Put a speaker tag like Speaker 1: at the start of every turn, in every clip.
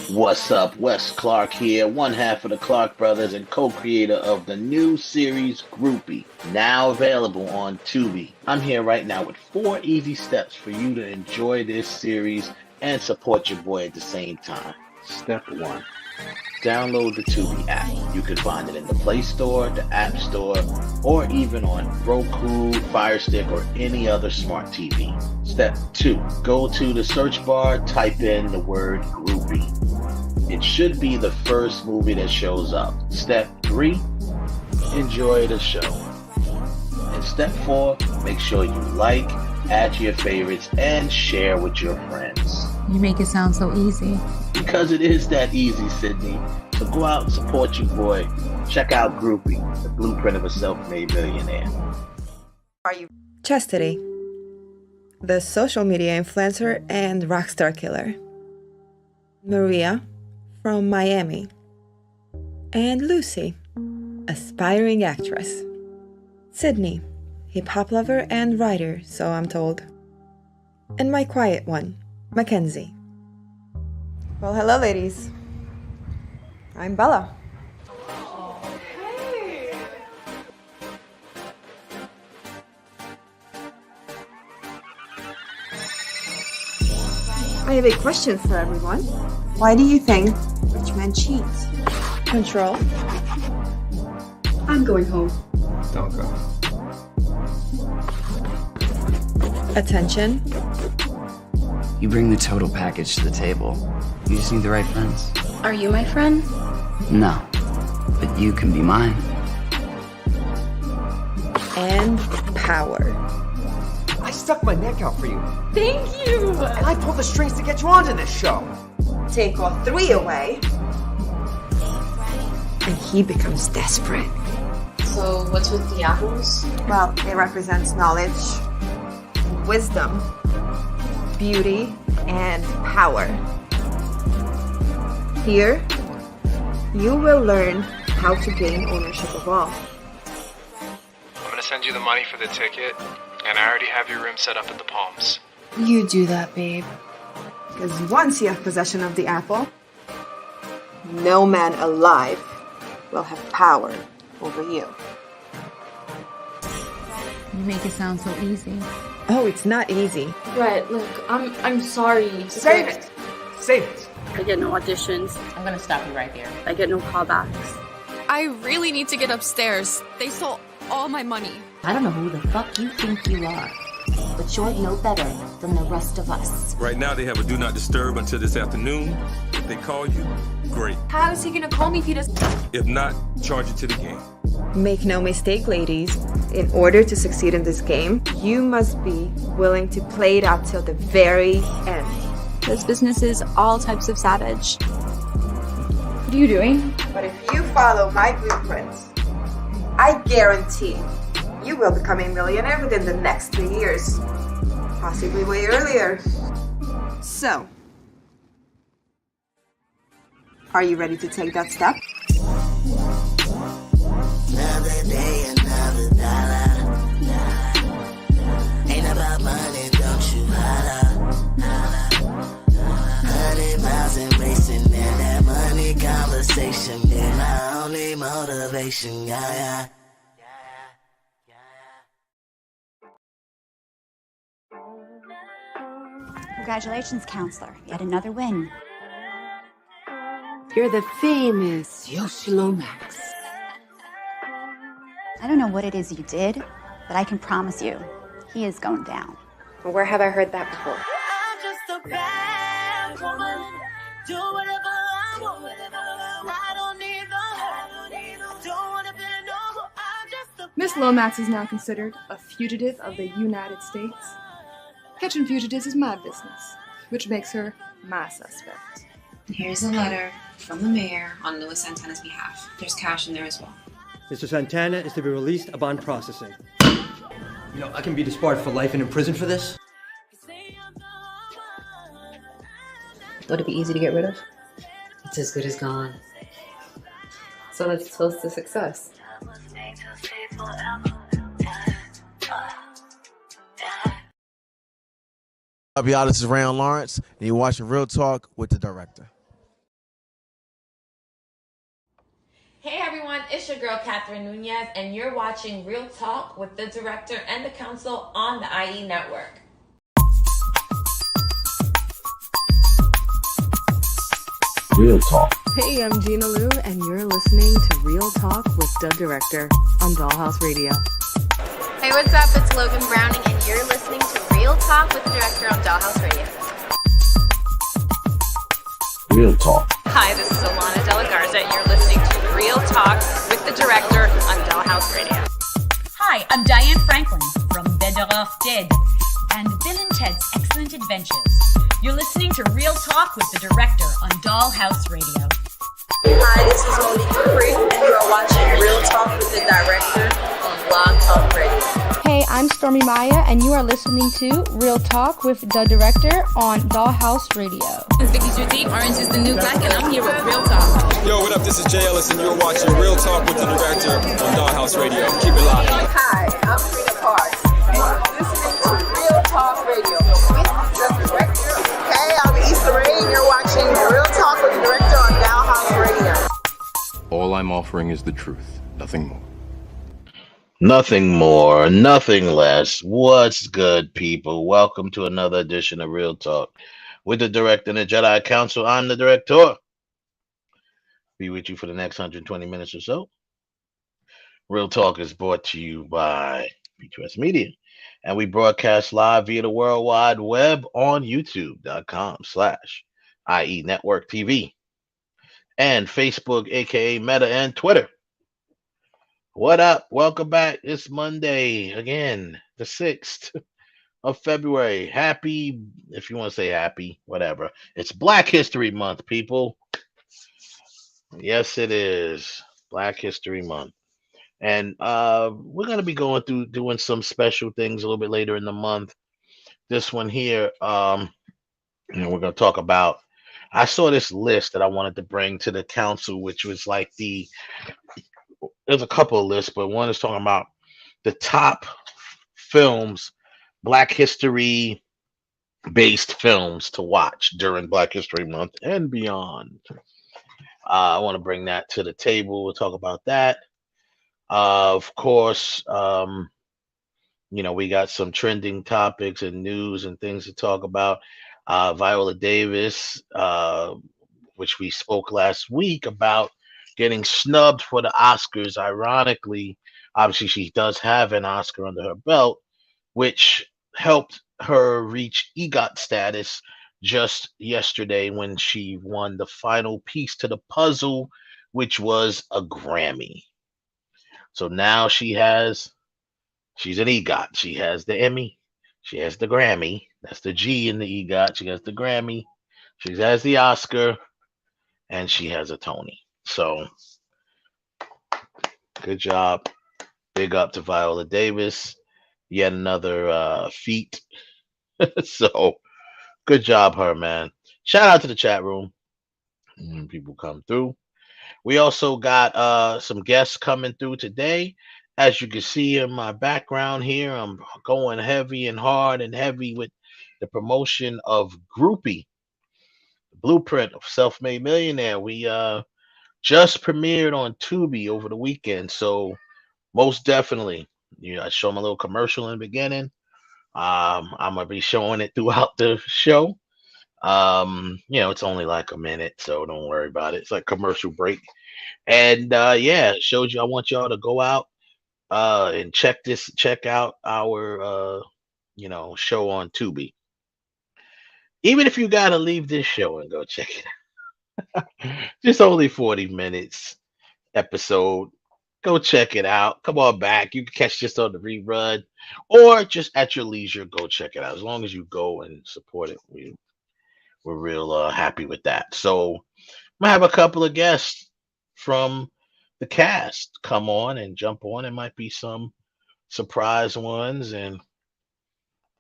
Speaker 1: What's up? Wes Clark here, one half of the Clark Brothers and co-creator of the new series Groupie, now available on Tubi. I'm here right now with 4 easy steps for you to enjoy this series and support your boy at the same time. Step 1. Download the Tubi app. You can find it in the Play Store, the App Store, or even on Roku, Fire Stick, or any other smart TV. Step 2. Go to the search bar, type in the word Groupie. It should be the first movie that shows up. Step 3. Enjoy the show. And step 4. Make sure you like, add to your favorites, and share with your friends.
Speaker 2: You make it sound so easy.
Speaker 1: Because it is that easy, Sydney. So go out and support your boy. Check out Groupie, the blueprint of a self-made millionaire.
Speaker 3: Chastity, the social media influencer and rockstar killer. Maria, from Miami. And Lucy, aspiring actress. Sydney, hip-hop lover and writer, so I'm told. And my quiet one, Mackenzie. Well, hello, ladies. I'm Bella. I have a question for everyone. Why do you think rich men cheat? Control.
Speaker 4: I'm going home.
Speaker 5: Don't go.
Speaker 3: Attention.
Speaker 6: You bring the total package to the table. You just need the right friends.
Speaker 4: Are you my friend?
Speaker 6: No, but you can be mine.
Speaker 3: And power.
Speaker 5: I stuck my neck out for you.
Speaker 4: Thank you!
Speaker 5: And I pulled the strings to get you onto this show.
Speaker 3: Take all 3 away, and he becomes desperate.
Speaker 4: So, what's with the apples?
Speaker 3: Well, it represents knowledge, wisdom, beauty, and power. Here, you will learn how to gain ownership of all.
Speaker 7: I'm gonna send you the money for the ticket, and I already have your room set up at the Palms.
Speaker 2: You do that, babe.
Speaker 3: Because once you have possession of the apple, no man alive will have power over you.
Speaker 2: You make it sound so easy.
Speaker 3: Oh, it's not easy.
Speaker 4: Brett, look, I'm sorry.
Speaker 5: Save it! Save it!
Speaker 8: I get no auditions.
Speaker 9: I'm gonna stop you right there.
Speaker 8: I get no callbacks.
Speaker 10: I really need to get upstairs. They stole all my money.
Speaker 9: I don't know who the fuck you think you are, but you're no better than the rest of us.
Speaker 11: Right now they have a do not disturb until this afternoon. If they call you, great.
Speaker 10: How is he gonna call me if he doesn't?
Speaker 11: If not, charge it to the game.
Speaker 3: Make no mistake, ladies. In order to succeed in this game, you must be willing to play it out till the very end.
Speaker 8: This business is all types of savage.
Speaker 4: What are you doing?
Speaker 3: But if you follow my blueprints, I guarantee you will become a millionaire within the next 3 years. Possibly way earlier. So, are you ready to take that step?
Speaker 12: Another day, another dollar. Ain't about money, don't you holla. 100 miles and racing, and that money conversation be my only motivation, yeah.
Speaker 9: Congratulations, counselor. Yet another win.
Speaker 13: You're the famous Yoshi Lomax.
Speaker 9: I don't know what it is you did, but I can promise you, he is going down.
Speaker 8: Where have I heard that before?
Speaker 12: I'm just a bad woman. Do whatever I want. I don't need no help. Don't wanna be no. I'm just a
Speaker 10: Miss Lomax is now considered a fugitive of the United States. Catching fugitives is my business, which makes her my suspect.
Speaker 14: Here's a letter from the mayor on Louis Santana's behalf. There's cash in there as well.
Speaker 15: Mr. Santana is to be released upon processing. You know, I can be disbarred for life and in prison for this.
Speaker 14: Would it be easy to get rid of? It's as good as gone. So let's toast to success.
Speaker 16: Up, y'all, this is Rayon Lawrence, and you're watching Real Talk with the director. Hey everyone, it's your girl Catherine Nunez, and you're watching Real Talk with the director and the council on the IE network.
Speaker 1: Real Talk.
Speaker 17: Hey, I'm Gina Lou, and you're listening to Real Talk with the director on Dollhouse Radio.
Speaker 8: Hey, what's up? It's Logan Browning, and you're listening to Real Talk with the director on Dollhouse Radio.
Speaker 1: Real Talk.
Speaker 8: Hi, this is Alana De La Garza, and you're listening to Real Talk with the director on Dollhouse Radio.
Speaker 18: Hi, I'm Diane Franklin from Better Off Dead and Bill and Ted's Excellent Adventures. You're listening to Real Talk with the director on Dollhouse Radio.
Speaker 3: Hi, this is Monique Capri, and you are watching Real Talk with the director on Blog Talk Radio.
Speaker 19: Hey, I'm Stormy Maya, and you are listening to Real Talk with the director on Dollhouse Radio.
Speaker 20: It's Vicky Judy, Orange is the New Black, and I'm here with Real Talk.
Speaker 11: Yo, what up? This is Jay Ellis, and you're watching Real Talk with the director on Dollhouse Radio. Keep it live.
Speaker 3: Hi, I'm Rita Parks. You are listening to Real Talk Radio with the director. Hey, I'm Issa Rae, and you're watching Real Talk with the director on Dollhouse Radio.
Speaker 21: All I'm offering is the truth, nothing more.
Speaker 1: Nothing more, nothing less. What's good, people? Welcome to another edition of Real Talk with the director and the Jedi Council. I'm the director. Be with you for the next 120 minutes or so. Real Talk is brought to you by B2S Media, and we broadcast live via the World Wide Web on YouTube.com/IE Network TV and Facebook, aka Meta, and Twitter. What up? Welcome back. It's Monday again, the 6th of February. Happy, if you want to say happy, whatever. It's Black History Month, people. Yes, it is Black History Month. And we're going to be going through doing some special things a little bit later in the month. This one here, we're going to talk about, I saw this list that I wanted to bring to the council, which was like there's a couple of lists, but one is talking about the top films, Black History based films to watch during Black History Month and beyond. I want to bring that to the table. We'll talk about that. Of course, we got some trending topics and news and things to talk about. Viola Davis, which we spoke last week about, getting snubbed for the Oscars. Ironically, obviously she does have an Oscar under her belt, which helped her reach EGOT status just yesterday when she won the final piece to the puzzle, which was a Grammy. So now she's an EGOT. She has the Emmy, she has the Grammy. That's the G in the EGOT. She has the Grammy, she has the Oscar, and she has a Tony. So, good job. Big up to Viola Davis. Yet another feat. So, good job, her, man. Shout out to the chat room. People come through. We also got some guests coming through today. As you can see in my background here, I'm going heavy and hard and heavy with the promotion of Groupie, the blueprint of self-made millionaire. We just premiered on Tubi over the weekend, so most definitely, I show them a little commercial in the beginning. I'm gonna be showing it throughout the show. It's only like a minute, so don't worry about it. It's like commercial break, and it shows you. I want y'all to go out and check out our show on Tubi. Even if you gotta leave this show and go check it out. Just only 40 minutes episode. Go check it out. Come on back. You can catch this on the rerun or just at your leisure. Go check it out. As long as you go and support it, we're real happy with that. So I'm gonna have a couple of guests from the cast come on and jump on. It might be some surprise ones, and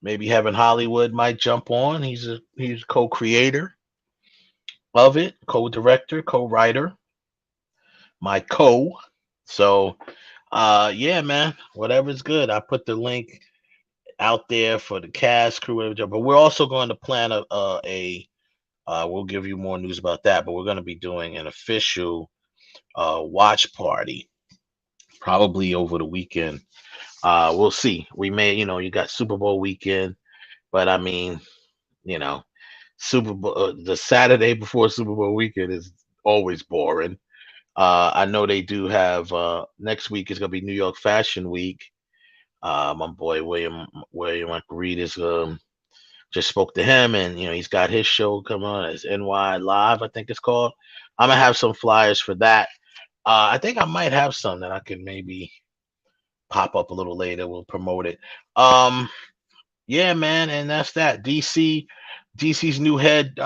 Speaker 1: maybe Heaven Hollywood might jump on. He's co-creator of it, co-director, co-writer, my co. So man, whatever's good. I put the link out there for the cast, crew, whatever. But we're also going to plan we'll give you more news about that, but we're going to be doing an official watch party, probably over the weekend. We'll see. We may, you got Super Bowl weekend, but I mean, you know, Super Bowl, the Saturday before Super Bowl weekend is always boring. I know they do have next week is gonna be New York Fashion Week. My boy William Uncle Reed is just spoke to him, and he's got his show coming on. It's NY Live, I think it's called. I'm gonna have some flyers for that. I think I might have some that I can maybe pop up a little later. We'll promote it. Yeah, man, and that's that. DC's new head,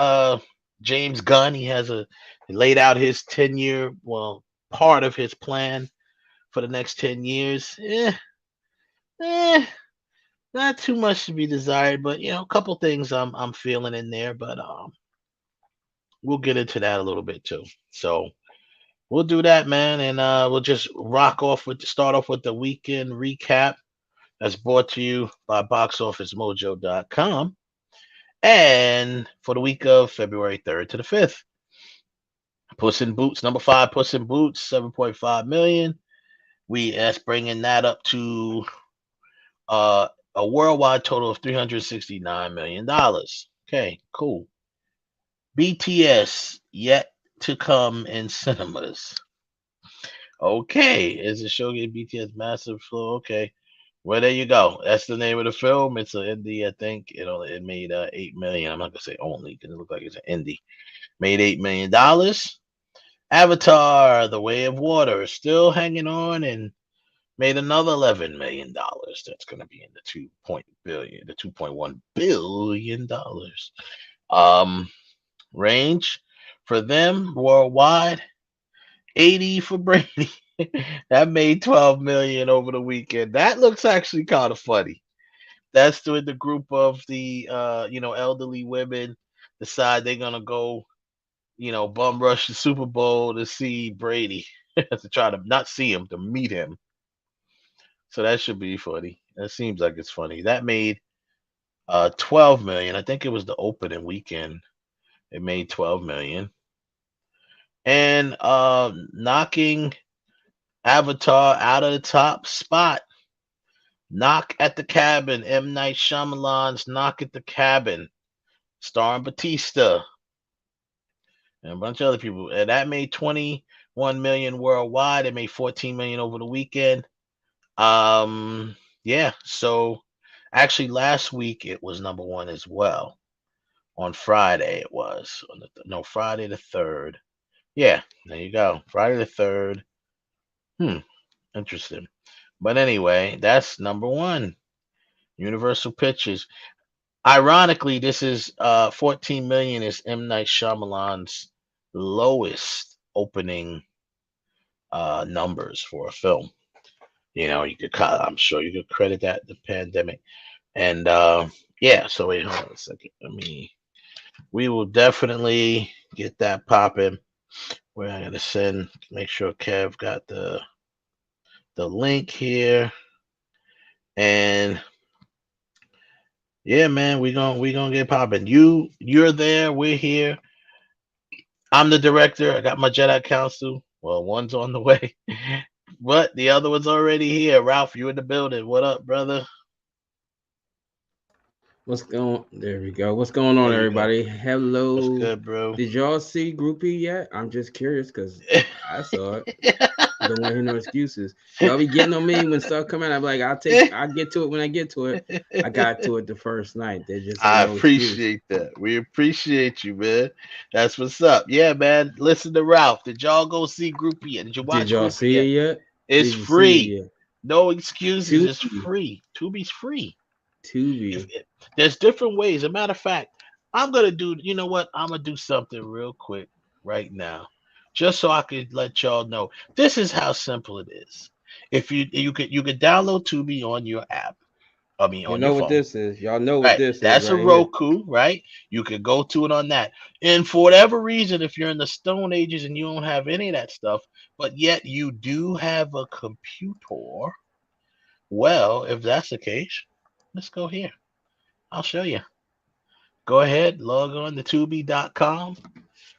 Speaker 1: James Gunn. He laid out his 10-year, well, part of his plan for the next 10 years. Eh, not too much to be desired, but a couple things I'm feeling in there, but we'll get into that a little bit too. So we'll do that, man, and we'll just start off with the weekend recap that's brought to you by BoxOfficeMojo.com. And for the week of February 3rd to the 5th, Puss in Boots, number 5, Puss in Boots, 7.5 million. That's bringing that up to a worldwide total of $369 million. Okay, cool. BTS yet to come in cinemas. Okay, is the show getting BTS massive flow? Okay, well there you go. That's the name of the film. It's an indie, I think. It made 8 million. I'm not gonna say only because it looked like it's an indie. Made $8 million. Avatar: The Way of Water is still hanging on and made another $11 million. That's going to be in the 2.1 billion dollars. Range for them worldwide, 80 for Brady. That made 12 million over the weekend. That looks actually kind of funny. That's doing the group of the elderly women decide they're gonna go, bum rush the Super Bowl to see Brady, to try to not see him, to meet him. So that should be funny. That seems like it's funny. That made 12 million. I think it was the opening weekend. It made 12 million. And knocking Avatar out of the top spot. Knock at the Cabin. M. Night Shyamalan's Knock at the Cabin, starring Batista and a bunch of other people. And that made 21 million worldwide. It made 14 million over the weekend. Yeah, so actually last week it was number one as well. On Friday it was. Friday the 3rd. Yeah, there you go. Friday the 3rd. Interesting. But anyway, that's number one. Universal Pictures. Ironically, this is 14 million is M. Night Shyamalan's lowest opening numbers for a film. I'm sure you could credit that the pandemic. And yeah, so wait, hold on a second. We will definitely get that popping. We're gonna make sure Kev got the link here. And yeah, man, we gonna get popping. You're there, we're here. I'm the director. I got my Jedi Council. Well, one's on the way, but the other one's already here. Ralph, you in the building. What up, brother?
Speaker 6: There we go. What's going on, everybody? Hello.
Speaker 1: What's good, bro?
Speaker 6: Did y'all see Groupie yet? I'm just curious because I saw it. I don't want to hear no excuses. Y'all be getting on me when stuff come out. I'm like, I'll get to it when I get to it. I got to it the first night.
Speaker 1: I appreciate that. We appreciate you, man. That's what's up. Yeah, man. Listen to Ralph. Did y'all go see Groupie yet? Did you watch
Speaker 6: Did y'all
Speaker 1: Groupie
Speaker 6: see it yet?
Speaker 1: It's free. No excuses.
Speaker 6: Tubi.
Speaker 1: It's free. Tubi's free.
Speaker 6: Tubi.
Speaker 1: There's different ways. As a matter of fact, I'm gonna do. You know what? I'm gonna do something real quick right now, just so I could let y'all know. This is how simple it is. If you could download Tubi on your app. On your phone.
Speaker 6: You know what this is. Y'all know what
Speaker 1: Right.
Speaker 6: this
Speaker 1: That's
Speaker 6: is.
Speaker 1: a Roku, right? You could go to it on that. And for whatever reason, if you're in the Stone Ages and you don't have any of that stuff, but yet you do have a computer, well, if that's the case, let's go here. I'll show you. Go ahead, log on to Tubi.com.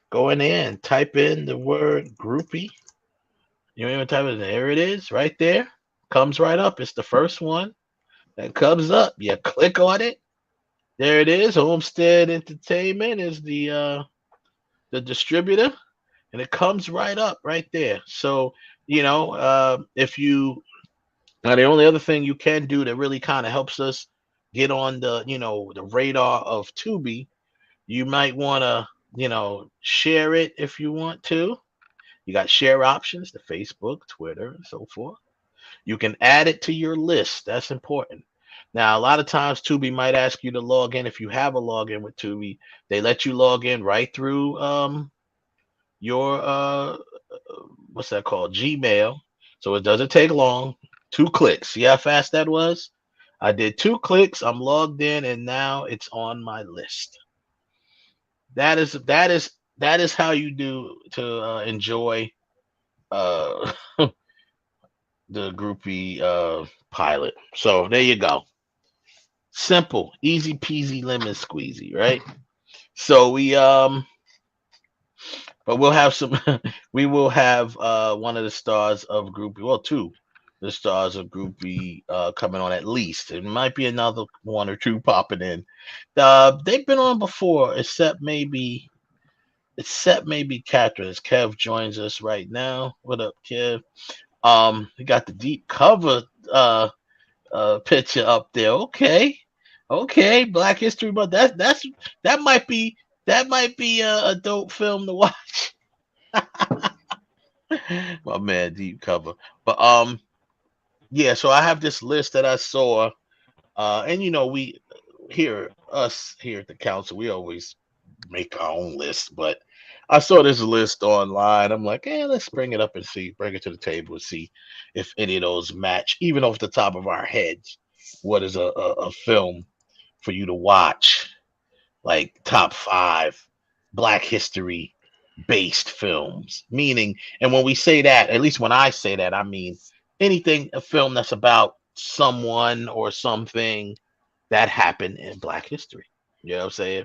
Speaker 1: Go in there and type in the word groupie. You ain't even type it. There it is, right there. Comes right up. It's the first one that comes up. You click on it. There it is. Homestead Entertainment is the distributor, and it comes right up right there. So if you now the only other thing you can do that really kind of helps us get on the radar of Tubi, you might want to share it if you want to. You got share options to Facebook, Twitter, and so forth. You can add it to your list. That's important. Now, a lot of times Tubi might ask you to log in. If you have a login with Tubi, they let you log in right through your what's that called? Gmail. So it doesn't take long. 2 clicks. See how fast that was? I did 2 clicks. I'm logged in, and now it's on my list. That is how you do to enjoy uh the groupie pilot. So there you go. Simple, easy peasy lemon squeezy, right? So but we'll have some we will have one of the stars of groupie, well, two the stars of groupie coming on at least. It might be another one or two popping in. They've been on before, except maybe Catherine. As Kev joins us right now. What up, Kev? We got the deep cover picture up there. Okay. Okay, Black History Month. That might be a dope film to watch. My man, deep cover. But yeah, so I have this list that I saw, and we us here at the council, we always make our own list, but I saw this list online. I'm like, let's bring it up and bring it to the table and see if any of those match, even off the top of our heads. What is a film for you to watch, like top 5 Black history based films? Meaning, and when we say that, at least when I say that, I mean a film that's about someone or something that happened in Black history. You know what I'm saying?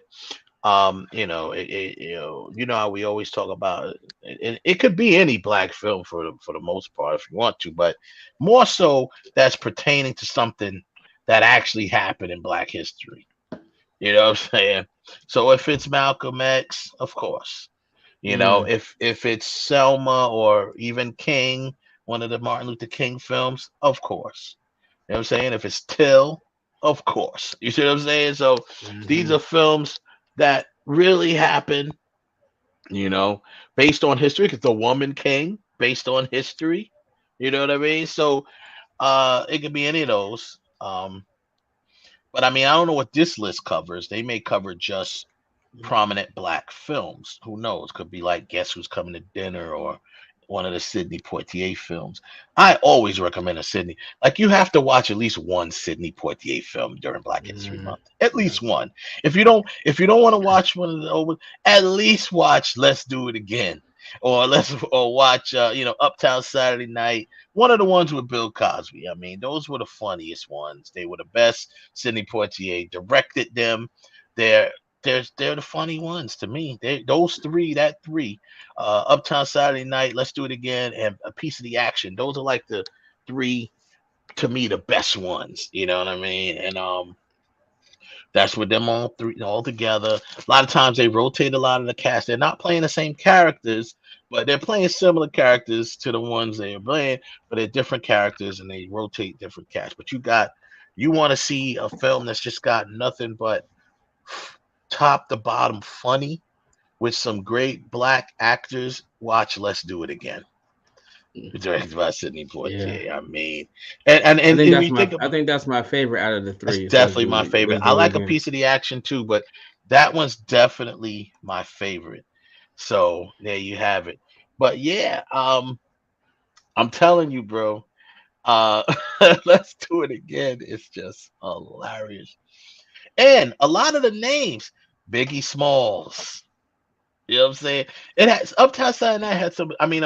Speaker 1: How we always talk about it, and it could be any Black film for the most part if you want to, but more so that's pertaining to something that actually happened in Black history. You know what I'm saying? So if it's Malcolm X, of course. If it's Selma or even King, one of the Martin Luther King films, of course. You know what I'm saying? If it's Till, of course. You see what I'm saying? So these are films that really happen, based on history, because The Woman King, based on history. You know what I mean? So it could be any of those. But I mean, I don't know what this list covers. They may cover just prominent Black films. Who knows? Could be like Guess Who's Coming to Dinner or one of the Sidney Poitier films. I always recommend a Sidney. Like, you have to watch at least one Sidney Poitier film during Black History Month. At least one. If you don't want to watch one of the old, at least watch Let's Do It Again. Or watch Uptown Saturday Night, one of the ones with Bill Cosby. I mean, those were the funniest ones. They were the best. Sidney Poitier directed them. They're the funny ones to me. Those three, Uptown Saturday Night, Let's Do It Again, and A Piece of the Action. Those are like the three, to me, the best ones. You know what I mean? And that's with them all three all together. A lot of times they rotate a lot of the cast. They're not playing the same characters, but they're playing similar characters to the ones they're playing, but they're different characters and they rotate different casts. But you want to see a film that's just got nothing but top to bottom funny with some great Black actors, watch Let's Do It Again. Directed by Sidney Poitier. Yeah. I mean, and
Speaker 6: I think that's my favorite out of the three.
Speaker 1: It's definitely my favorite. I like A Piece of the Action too, but that one's definitely my favorite. So there you have it. But yeah, I'm telling you, bro. Let's Do It Again. It's just hilarious, and a lot of the names, Biggie Smalls. You know what I'm saying? It has Uptown Saturday Night had some. I mean,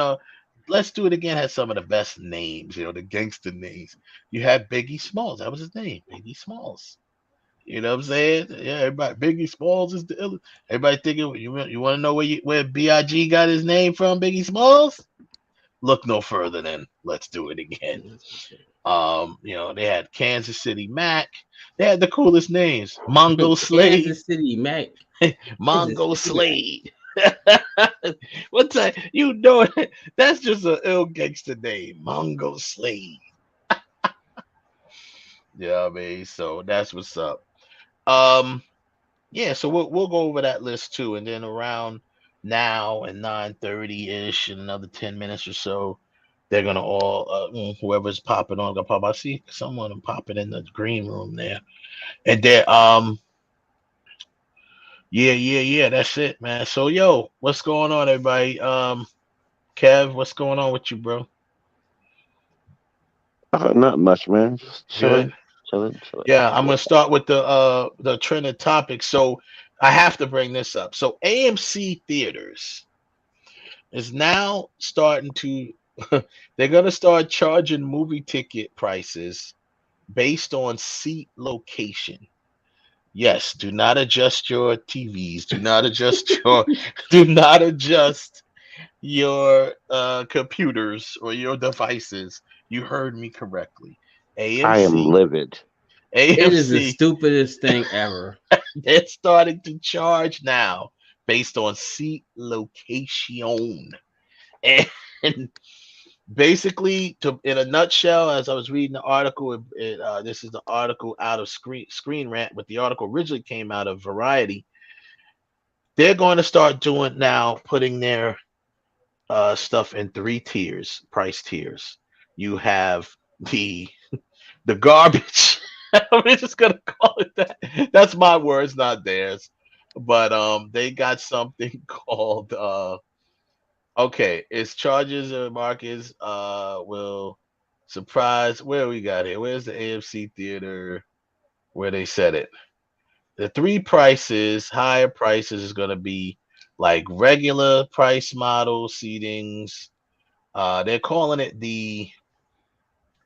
Speaker 1: Let's Do It Again had some of the best names. The gangster names. You had Biggie Smalls. That was his name, Biggie Smalls. You know what I'm saying? Yeah, everybody. Biggie Smalls is the. Everybody thinking you want to know where Big got his name from? Biggie Smalls. look no further than Let's Do It Again. They had Kansas City Mac. They had the coolest names. Mongo Slade.
Speaker 6: Kansas City Mac.
Speaker 1: Mongo Slade. What's that? That's just an ill gangster name. Mongo Slade. Yeah, I mean, so that's what's up. Um, yeah, so we'll go over that list too, and then around now and 9:30 ish, in another 10 minutes or so, they're gonna all whoever's popping on, gonna pop. I see someone popping in the green room there, and they're yeah, that's it, man. So yo, what's going on, everybody? Kev, what's going on with you, bro?
Speaker 7: Not much, man. Just
Speaker 1: Good.
Speaker 7: chilling.
Speaker 1: Yeah, I'm gonna start with the trending topic. So I have to bring this up. So AMC theaters is now starting to they're gonna start charging movie ticket prices based on seat location. Yes, do not adjust your TVs. Do not adjust your computers or your devices. You heard me correctly.
Speaker 7: I am
Speaker 1: AMC
Speaker 7: livid.
Speaker 6: It is the
Speaker 1: AMC
Speaker 6: stupidest thing ever.
Speaker 1: they're starting to charge now based on seat location. And basically, in a nutshell, as I was reading the article, this is the article out of Screen Rant, but the article originally came out of Variety. They're going to start doing now, putting their stuff in three tiers, price tiers. You have the garbage. We're just gonna call it that. That's my words, not theirs. But they got something called okay, its charges or markets will surprise. Where we got here? Where's the AMC theater where they said it? The three prices, higher prices is gonna be like regular price model seatings. They're calling it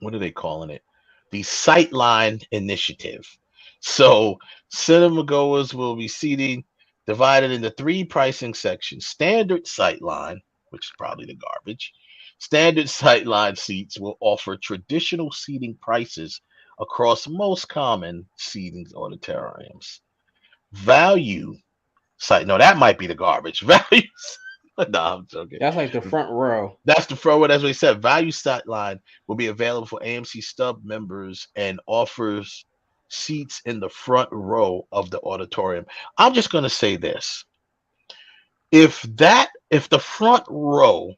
Speaker 1: what are they calling it? The Sightline Initiative. So cinema goers will be seating divided into three pricing sections. Standard Sightline, which is probably the garbage. Standard Sightline seats will offer traditional seating prices across most common seating auditoriums. Value site. No, that might be the garbage. Values. No, I'm joking.
Speaker 6: That's like the front row.
Speaker 1: That's the front row. That's what he said. Value Sightline will be available for AMC Stub members and offers seats in the front row of the auditorium. I'm just gonna say this: if the front row,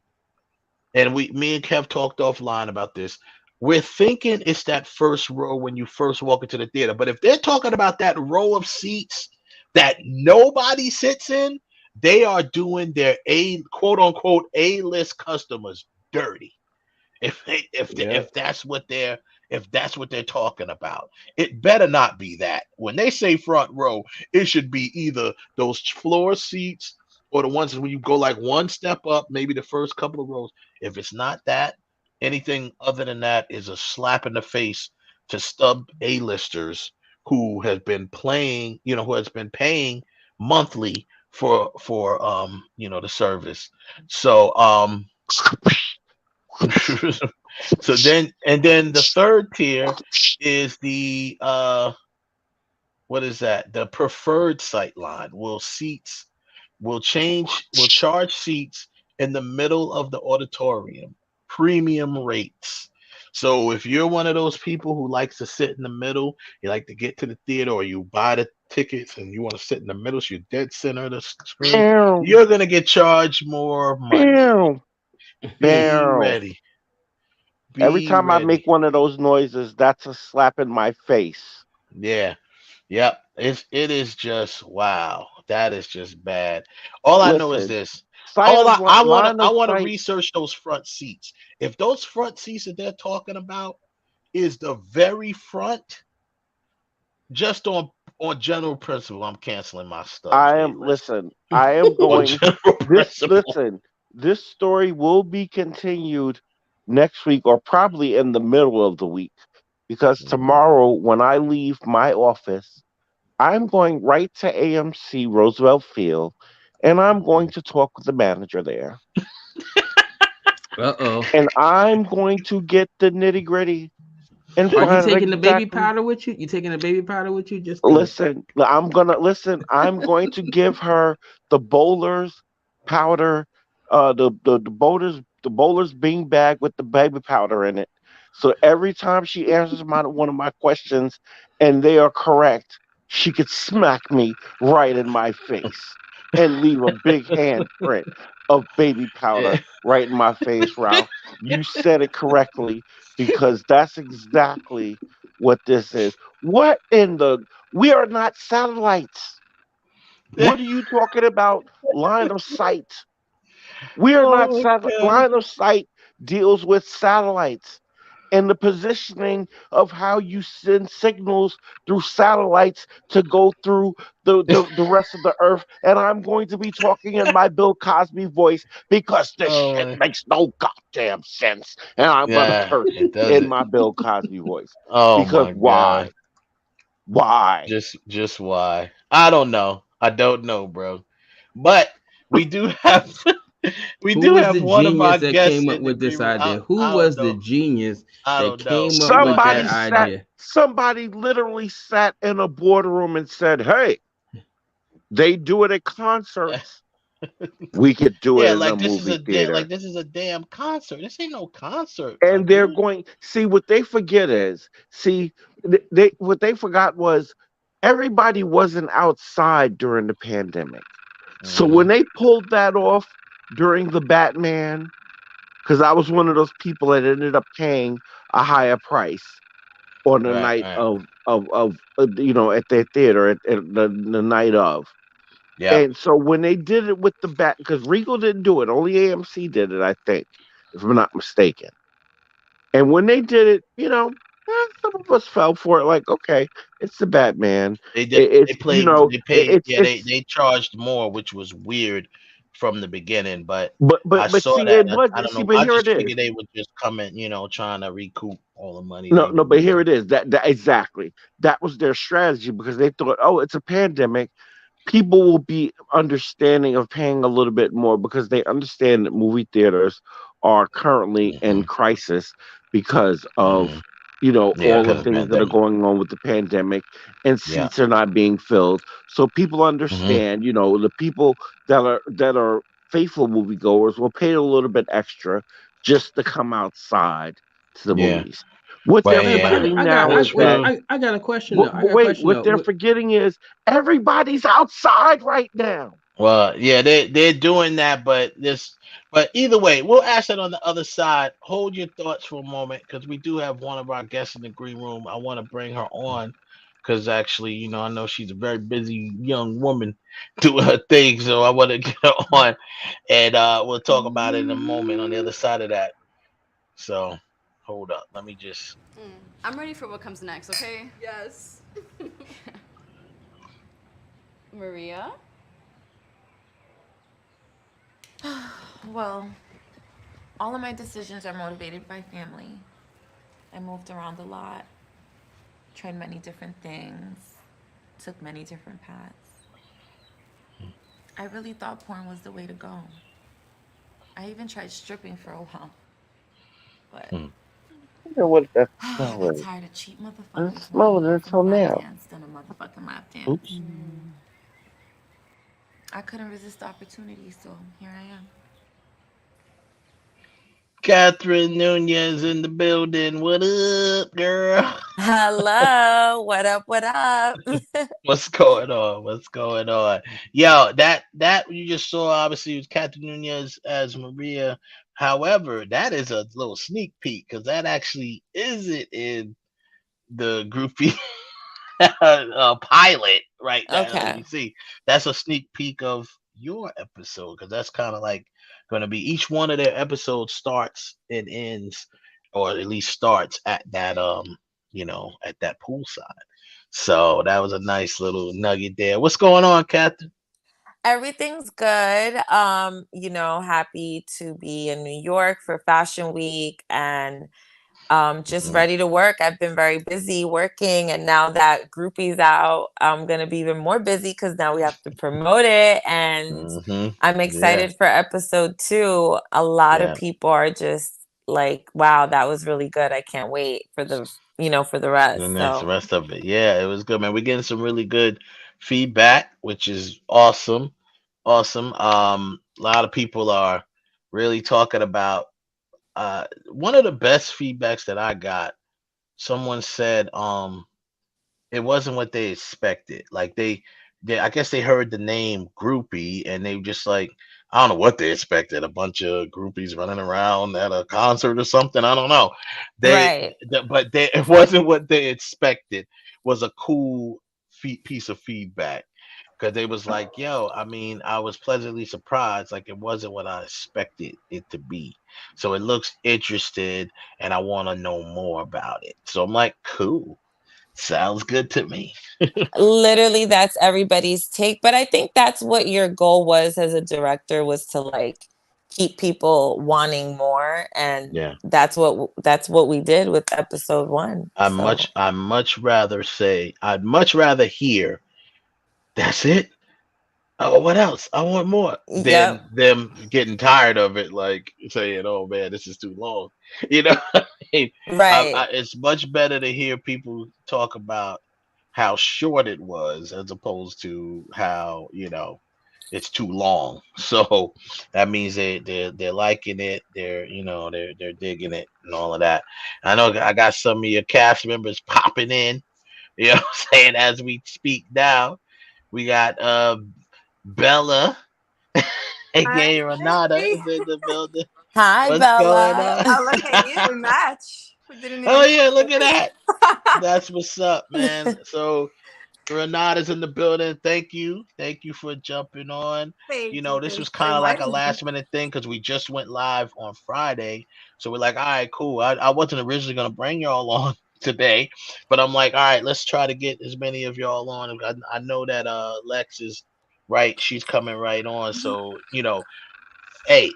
Speaker 1: and me and Kev talked offline about this, we're thinking it's that first row when you first walk into the theater. But if they're talking about that row of seats that nobody sits in, they are doing their quote unquote A-list customers dirty. If that's what they're talking about, it better not be that. When they say front row, it should be either those floor seats or the ones when you go like one step up, maybe the first couple of rows. If it's not that, anything other than that is a slap in the face to stub A-listers who has been paying monthly for the service. So so then the third tier is the what is that? The preferred sight line. Will charge seats in the middle of the auditorium, premium rates. So if you're one of those people who likes to sit in the middle, you like to get to the theater, or you buy the tickets and you want to sit in the middle, so you're dead center of the screen, you're gonna get charged more money. Be ready.
Speaker 7: Every
Speaker 1: Be
Speaker 7: time I
Speaker 1: ready.
Speaker 7: make one of those noises, that's a slap in my face.
Speaker 1: Yeah. Yep. It is just wow. That is just bad. All I know is
Speaker 7: Listen,
Speaker 1: this.
Speaker 7: sight of
Speaker 1: I
Speaker 7: line of
Speaker 1: want to
Speaker 7: sight.
Speaker 1: research those front seats. If those front seats that they're talking about is the very front, just on general principle, I'm canceling my stubs A list.
Speaker 7: I am
Speaker 1: On
Speaker 7: going
Speaker 1: general principle.
Speaker 7: this story will be continued next week or probably in the middle of the week because tomorrow when I leave my office, I'm going right to AMC Roosevelt Field and I'm going to talk with the manager there.
Speaker 6: Uh-oh.
Speaker 7: and I'm going to get the nitty gritty in
Speaker 6: Are you
Speaker 7: front of
Speaker 6: taking the baby
Speaker 7: exactly.
Speaker 6: powder with you? You taking the baby powder with you? Just to
Speaker 7: Listen, I'm going to give her the bowler's powder, the bowler's bean bag with the baby powder in it. So every time she answers one of my questions and they are correct, she could smack me right in my face and leave a big handprint of baby powder right in my face, Ralph. You said it correctly because that's exactly what this is. What in the we are not satellites. What are you talking about? Line of sight. We are not
Speaker 1: Oh my god.
Speaker 7: line of sight deals with satellites and the positioning of how you send signals through satellites to go through the rest of the earth. And I'm going to be talking in my Bill Cosby voice because this
Speaker 1: Oh
Speaker 7: shit
Speaker 1: my.
Speaker 7: makes no goddamn sense. And I'm gonna
Speaker 1: Yeah,
Speaker 7: curse
Speaker 1: it
Speaker 7: in
Speaker 1: doesn't.
Speaker 7: my Bill Cosby voice.
Speaker 1: Oh
Speaker 7: Because
Speaker 1: my god.
Speaker 7: why? Why?
Speaker 1: Just why? I don't know. I don't know, bro. But we do have we
Speaker 6: who
Speaker 1: do
Speaker 6: was
Speaker 1: have
Speaker 6: the
Speaker 1: one of
Speaker 6: genius
Speaker 1: our
Speaker 6: that
Speaker 1: guests
Speaker 6: came up
Speaker 1: in the
Speaker 6: with this
Speaker 1: green room.
Speaker 6: idea? Who
Speaker 1: I don't
Speaker 6: was the
Speaker 1: know.
Speaker 6: genius
Speaker 1: I
Speaker 6: that
Speaker 1: don't know.
Speaker 6: came up with
Speaker 1: But
Speaker 6: that idea?
Speaker 7: Somebody literally sat in a boardroom and said, "Hey, they do it at concerts. We could do it
Speaker 1: yeah,
Speaker 7: in a
Speaker 1: like this is
Speaker 7: movie
Speaker 1: a
Speaker 7: theater."
Speaker 1: like this is a damn concert. This ain't no concert, my
Speaker 7: And they're
Speaker 1: dude.
Speaker 7: going see what they forget is see they what they forgot was everybody wasn't outside during the pandemic. So
Speaker 1: Hmm.
Speaker 7: when they pulled that off during the Batman, because I was one of those people that ended up paying a higher price on the
Speaker 1: Right,
Speaker 7: night
Speaker 1: right.
Speaker 7: at their theater at the night of.
Speaker 1: Yep.
Speaker 7: And so when they did it with the bat, because Regal didn't do it, only AMC did it, I think, if I'm not mistaken. And when they did it, some of us fell for it. Like, okay, it's the Batman.
Speaker 1: They did. They
Speaker 7: It's
Speaker 1: played. They paid. Yeah, they
Speaker 7: it's.
Speaker 1: they charged more, which was weird from the beginning. But I
Speaker 7: But
Speaker 1: saw
Speaker 7: see,
Speaker 1: that.
Speaker 7: it
Speaker 1: And I
Speaker 7: wasn't.
Speaker 1: don't
Speaker 7: See,
Speaker 1: know.
Speaker 7: but
Speaker 1: I
Speaker 7: here
Speaker 1: just
Speaker 7: it is.
Speaker 1: figured they would just come in, trying to recoup all the money
Speaker 7: No,
Speaker 1: they
Speaker 7: no, but here
Speaker 1: losing.
Speaker 7: it is. That exactly. That was their strategy because they thought, oh, it's a pandemic. People will be understanding of paying a little bit more because they understand that movie theaters are currently in
Speaker 1: Hmm.
Speaker 7: crisis because
Speaker 1: Hmm.
Speaker 7: of
Speaker 1: Yeah,
Speaker 7: all the
Speaker 1: because of the
Speaker 7: things that are
Speaker 1: pandemic.
Speaker 7: going on with the pandemic and
Speaker 1: Yeah.
Speaker 7: seats are not being filled. So people
Speaker 1: Hmm.
Speaker 7: understand, the people that are faithful moviegoers will pay a little bit extra just to come outside to the
Speaker 1: Yeah.
Speaker 7: movies. What they're
Speaker 1: But
Speaker 6: Hey, but
Speaker 1: yeah,
Speaker 7: forgetting
Speaker 6: I got
Speaker 7: now
Speaker 1: that's
Speaker 7: is that
Speaker 1: true.
Speaker 6: I got a question though. I
Speaker 7: but
Speaker 6: got a
Speaker 7: wait,
Speaker 6: question
Speaker 7: what
Speaker 6: though.
Speaker 7: they're forgetting is everybody's outside right now.
Speaker 1: Well, yeah, they're doing that, but either way, we'll ask that on the other side. Hold your thoughts for a moment, because we do have one of our guests in the green room. I want to bring her on, because actually, I know she's a very busy young woman doing her thing, so I want to get her on, and we'll talk about it in a moment on the other side of that. So, hold up, let me just.
Speaker 2: I'm ready for what comes next, okay? Yes. Maria?
Speaker 16: Well, all of my decisions are motivated by family. I moved around a lot, tried many different things, took many different paths. I really thought porn was the way to go. I even tried stripping for a while, but
Speaker 7: I wonder what that
Speaker 16: I
Speaker 7: smell
Speaker 16: got
Speaker 7: is.
Speaker 16: tired of cheap
Speaker 7: I didn't
Speaker 16: motherfuckers
Speaker 7: smell
Speaker 16: wanting
Speaker 7: it
Speaker 16: more from a
Speaker 7: until
Speaker 16: lap
Speaker 7: now.
Speaker 16: dance than a motherfucking lap dance.
Speaker 7: Oops.
Speaker 16: I couldn't resist the opportunity, so here I am.
Speaker 1: Catherine Nunez in the building. What up, girl?
Speaker 8: Hello, what up? What up?
Speaker 1: What's going on? What's going on? Yo, that you just saw obviously was Catherine Nunez as Maria. However, that is a little sneak peek because that actually isn't in the groupie pilot right now that
Speaker 8: Okay.
Speaker 1: we see. That's a sneak peek of your episode because that's kind of like going to be each one of their episodes starts and ends, or at least starts at that at that poolside. So that was a nice little nugget there. What's going on, Catherine?
Speaker 8: Everything's good. Happy to be in New York for Fashion Week and
Speaker 16: Just ready to work. I've been very busy working, and now that Groupie's out, I'm gonna be even more busy because now we have to promote it, and I'm excited for episode 2. A lot of people are just like, "Wow, that was really good. I can't wait for the for the
Speaker 1: The
Speaker 16: rest."
Speaker 1: next
Speaker 16: So
Speaker 1: rest of it. Yeah, it was good, man. We're getting some really good feedback, which is awesome. Awesome. A lot of people are really talking about one of the best feedbacks that I got. Someone said it wasn't what they expected. Like they I guess they heard the name groupie and they just like I don't know what they expected. A bunch of groupies running around at a concert or something. I don't know.
Speaker 16: right.
Speaker 1: But it wasn't what they expected. Was a cool piece of feedback because they was like, "Yo, I mean, I was pleasantly surprised. Like it wasn't what I expected it to be. So it looks interested, and I want to know more about it." So I'm like, "Cool, sounds good to me."
Speaker 16: Literally, that's everybody's take, but I think that's what your goal was as a director, was to like keep people wanting more, and
Speaker 1: Yeah.
Speaker 16: that's what we did with episode 1. So
Speaker 1: I'd much rather hear that's it. Oh, what else? I want more.
Speaker 16: yep.
Speaker 1: Than them getting tired of it, like saying, "Oh man, this is too long." You know, what I mean?
Speaker 16: Right.
Speaker 1: It's much better to hear people talk about how short it was as opposed to how it's too long. So that means they're liking it. They're digging it and all of that. I know I got some of your cast members popping in. You know, what I'm saying as we speak now, we got Bella, aka Renata,
Speaker 3: Hey.
Speaker 1: is in the building.
Speaker 16: Hi,
Speaker 1: What's going
Speaker 16: Bella.
Speaker 1: on?
Speaker 3: Oh, look at you. We match. We didn't even
Speaker 1: Oh
Speaker 3: know
Speaker 1: yeah, look at
Speaker 3: it.
Speaker 1: that. That's what's up, man. So Renata's in the building. Thank you for jumping on.
Speaker 3: Thank you.
Speaker 1: This
Speaker 3: Thank
Speaker 1: was
Speaker 3: you for
Speaker 1: kind of like a
Speaker 3: inviting me.
Speaker 1: last minute thing because we just went live on Friday. So we're like, all right, cool. I wasn't originally gonna bring y'all on today, but I'm like, all right, let's try to get as many of y'all on. I know that Lex is right. She's coming right on. So hey,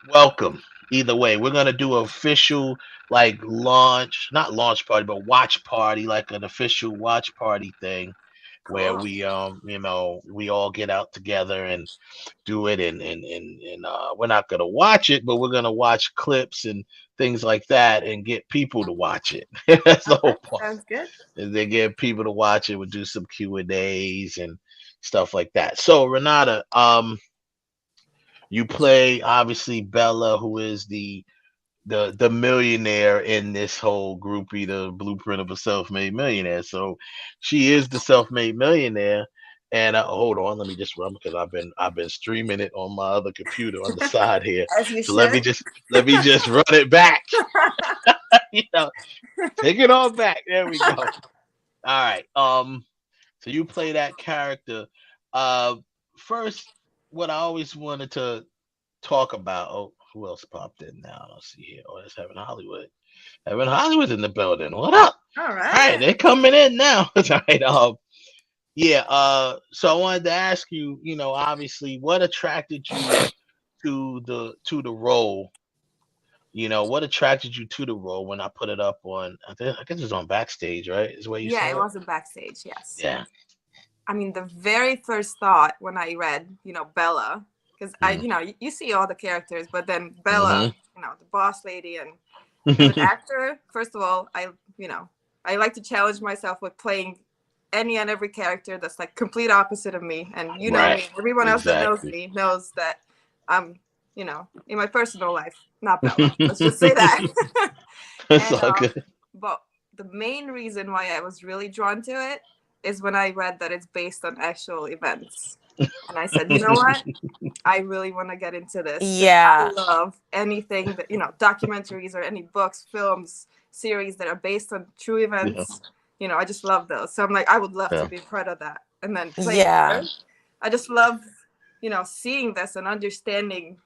Speaker 1: welcome. Either way, we're gonna do an official like launch, not launch party, but watch party, like an official watch party thing where
Speaker 3: Cool.
Speaker 1: we all get out together and do it and we're not gonna watch it, but we're gonna watch clips and things like that and get people to watch it. That's the
Speaker 3: Okay.
Speaker 1: whole point.
Speaker 3: Sounds good.
Speaker 1: Is they get people to watch it, we'll do some Q&As and stuff like that. So Renata, you play obviously Bella, who is the millionaire in this whole groupie, the blueprint of a self-made millionaire. So she is the self-made millionaire. And hold on, let me just run because I've been streaming it on my other computer on the side here.
Speaker 3: As you
Speaker 1: So let me
Speaker 3: should.
Speaker 1: just run it back. you know, Take it all back. There we go. All right. So you play that character. Uh, First, what I always wanted to talk about. Oh, who else popped in now? I don't see here. Oh, that's Heaven Hollywood. Heaven Hollywood's in the building. What up?
Speaker 3: All
Speaker 1: All right,
Speaker 3: right.
Speaker 1: they're coming in now. All right. Yeah. So I wanted to ask you. Obviously, what attracted you to the role? What attracted you to the role when I put it up on? I guess it was on Backstage, right? Is where you
Speaker 3: Yeah, it
Speaker 1: saw it.
Speaker 3: was a backstage. Yes.
Speaker 1: Yeah.
Speaker 3: I mean, the very first thought when I read, Bella, because you see all the characters, but then Bella, the boss lady, and as an actor, first of all, I like to challenge myself with playing any and every character that's like complete opposite of me. And you know me,
Speaker 1: Right.
Speaker 3: everyone else that knows
Speaker 1: Exactly.
Speaker 3: me knows that I'm, in my personal life, not Bella. Let's just say that.
Speaker 1: It's
Speaker 3: And
Speaker 1: all good.
Speaker 3: but the main reason why I was really drawn to it is when I read that it's based on actual events. And I said, you know what? I really want to get into this. 'Cause
Speaker 16: Yeah.
Speaker 3: I love anything that, documentaries or any books, films, series that are based on true events. I just love those. So I'm like, I would love to
Speaker 1: Yeah.
Speaker 3: be part of that. And then playing
Speaker 16: Yeah.
Speaker 3: her, I just love, seeing this and understanding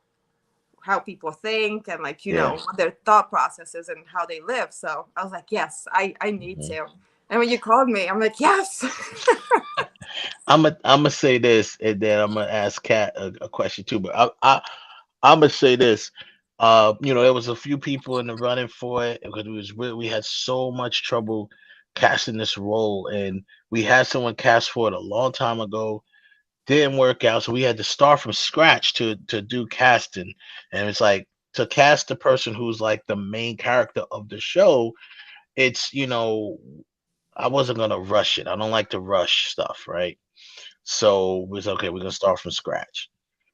Speaker 3: how people think and like,
Speaker 1: Yeah.
Speaker 3: what their thought processes and how they live. So I was like, yes, I need to. And when you called me, I'm like, yes.
Speaker 1: I'm gonna say this, and then I'm gonna ask Kat a question too. But I'm gonna say this. There was a few people in the running for it because we had so much trouble casting this role, and we had someone cast for it a long time ago. Didn't work out, so we had to start from scratch to do casting. And it's like to cast the person who's like the main character of the show. It's I wasn't gonna rush it. I don't like to rush stuff, right? So we was okay. We're gonna start from scratch.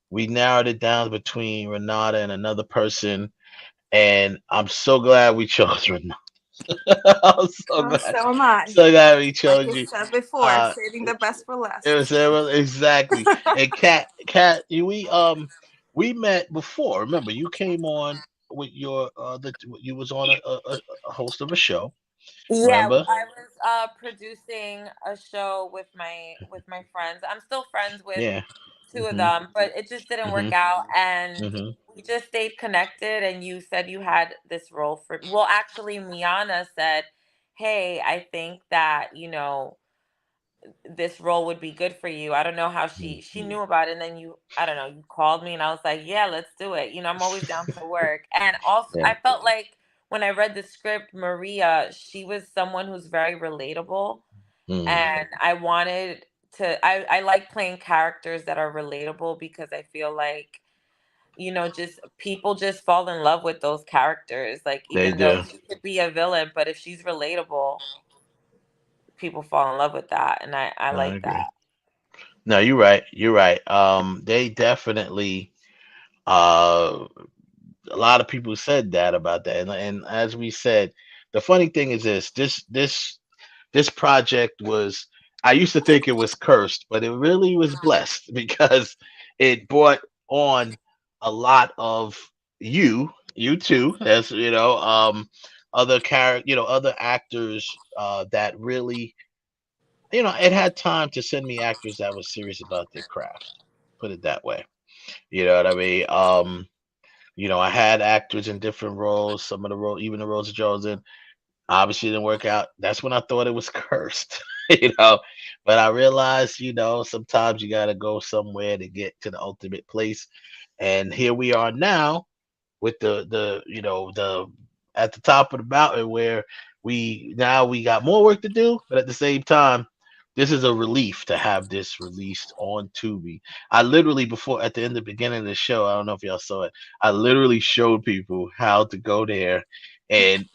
Speaker 1: We narrowed it down between Renata and another person, and I'm so glad we chose Renata. I'm so
Speaker 3: Oh,
Speaker 1: glad,
Speaker 3: so am I.
Speaker 1: so glad we
Speaker 3: Like
Speaker 1: chose
Speaker 3: you
Speaker 1: you.
Speaker 3: said before,
Speaker 1: Uh,
Speaker 3: saving the best for
Speaker 1: it
Speaker 3: last.
Speaker 1: was exactly. And Cat, we met before. Remember, you came on with your you was on a host of a show.
Speaker 16: Yeah,
Speaker 1: Remember?
Speaker 16: I was producing a show with my friends. I'm still friends with
Speaker 1: Yeah.
Speaker 16: two of
Speaker 1: Mhm.
Speaker 16: them, but it just didn't work
Speaker 1: Mhm.
Speaker 16: out, and
Speaker 1: Mhm.
Speaker 16: we just stayed connected. And you said you had this role for. Well, actually, Miana said, "Hey, I think that this role would be good for you." I don't know how she knew about it, and then I don't know, you called me, and I was like, "Yeah, let's do it." I'm always down to work, and also
Speaker 1: Yeah.
Speaker 16: I felt like when I read the script, Maria, she was someone who's very relatable,
Speaker 1: Mm.
Speaker 16: and I wanted to. I like playing characters that are relatable because I feel like just people just fall in love with those characters. Like
Speaker 1: They
Speaker 16: even though
Speaker 1: do.
Speaker 16: she could be a villain, but if she's relatable, people fall in love with that, and I
Speaker 1: I
Speaker 16: like
Speaker 1: agree.
Speaker 16: that.
Speaker 1: No, you're right. You're right. They definitely. Uh, a lot of people said that about that, and as we said, the funny thing is this project was. I used to think it was cursed, but it really was blessed because it brought on a lot of you too, as other other actors that really, it had time to send me actors that was serious about their craft. Put it that way. You know what I mean? I had actors in different roles. Some of the roles, even the roles that y'all was in, obviously didn't work out. That's when I thought it was cursed, you know. But I realized, sometimes you got to go somewhere to get to the ultimate place. And here we are now with the at the top of the mountain where we got more work to do, but at the same time, this is a relief to have this released on Tubi. I literally before at the end of the beginning of the show, I don't know if y'all saw it. I literally showed people how to go there, and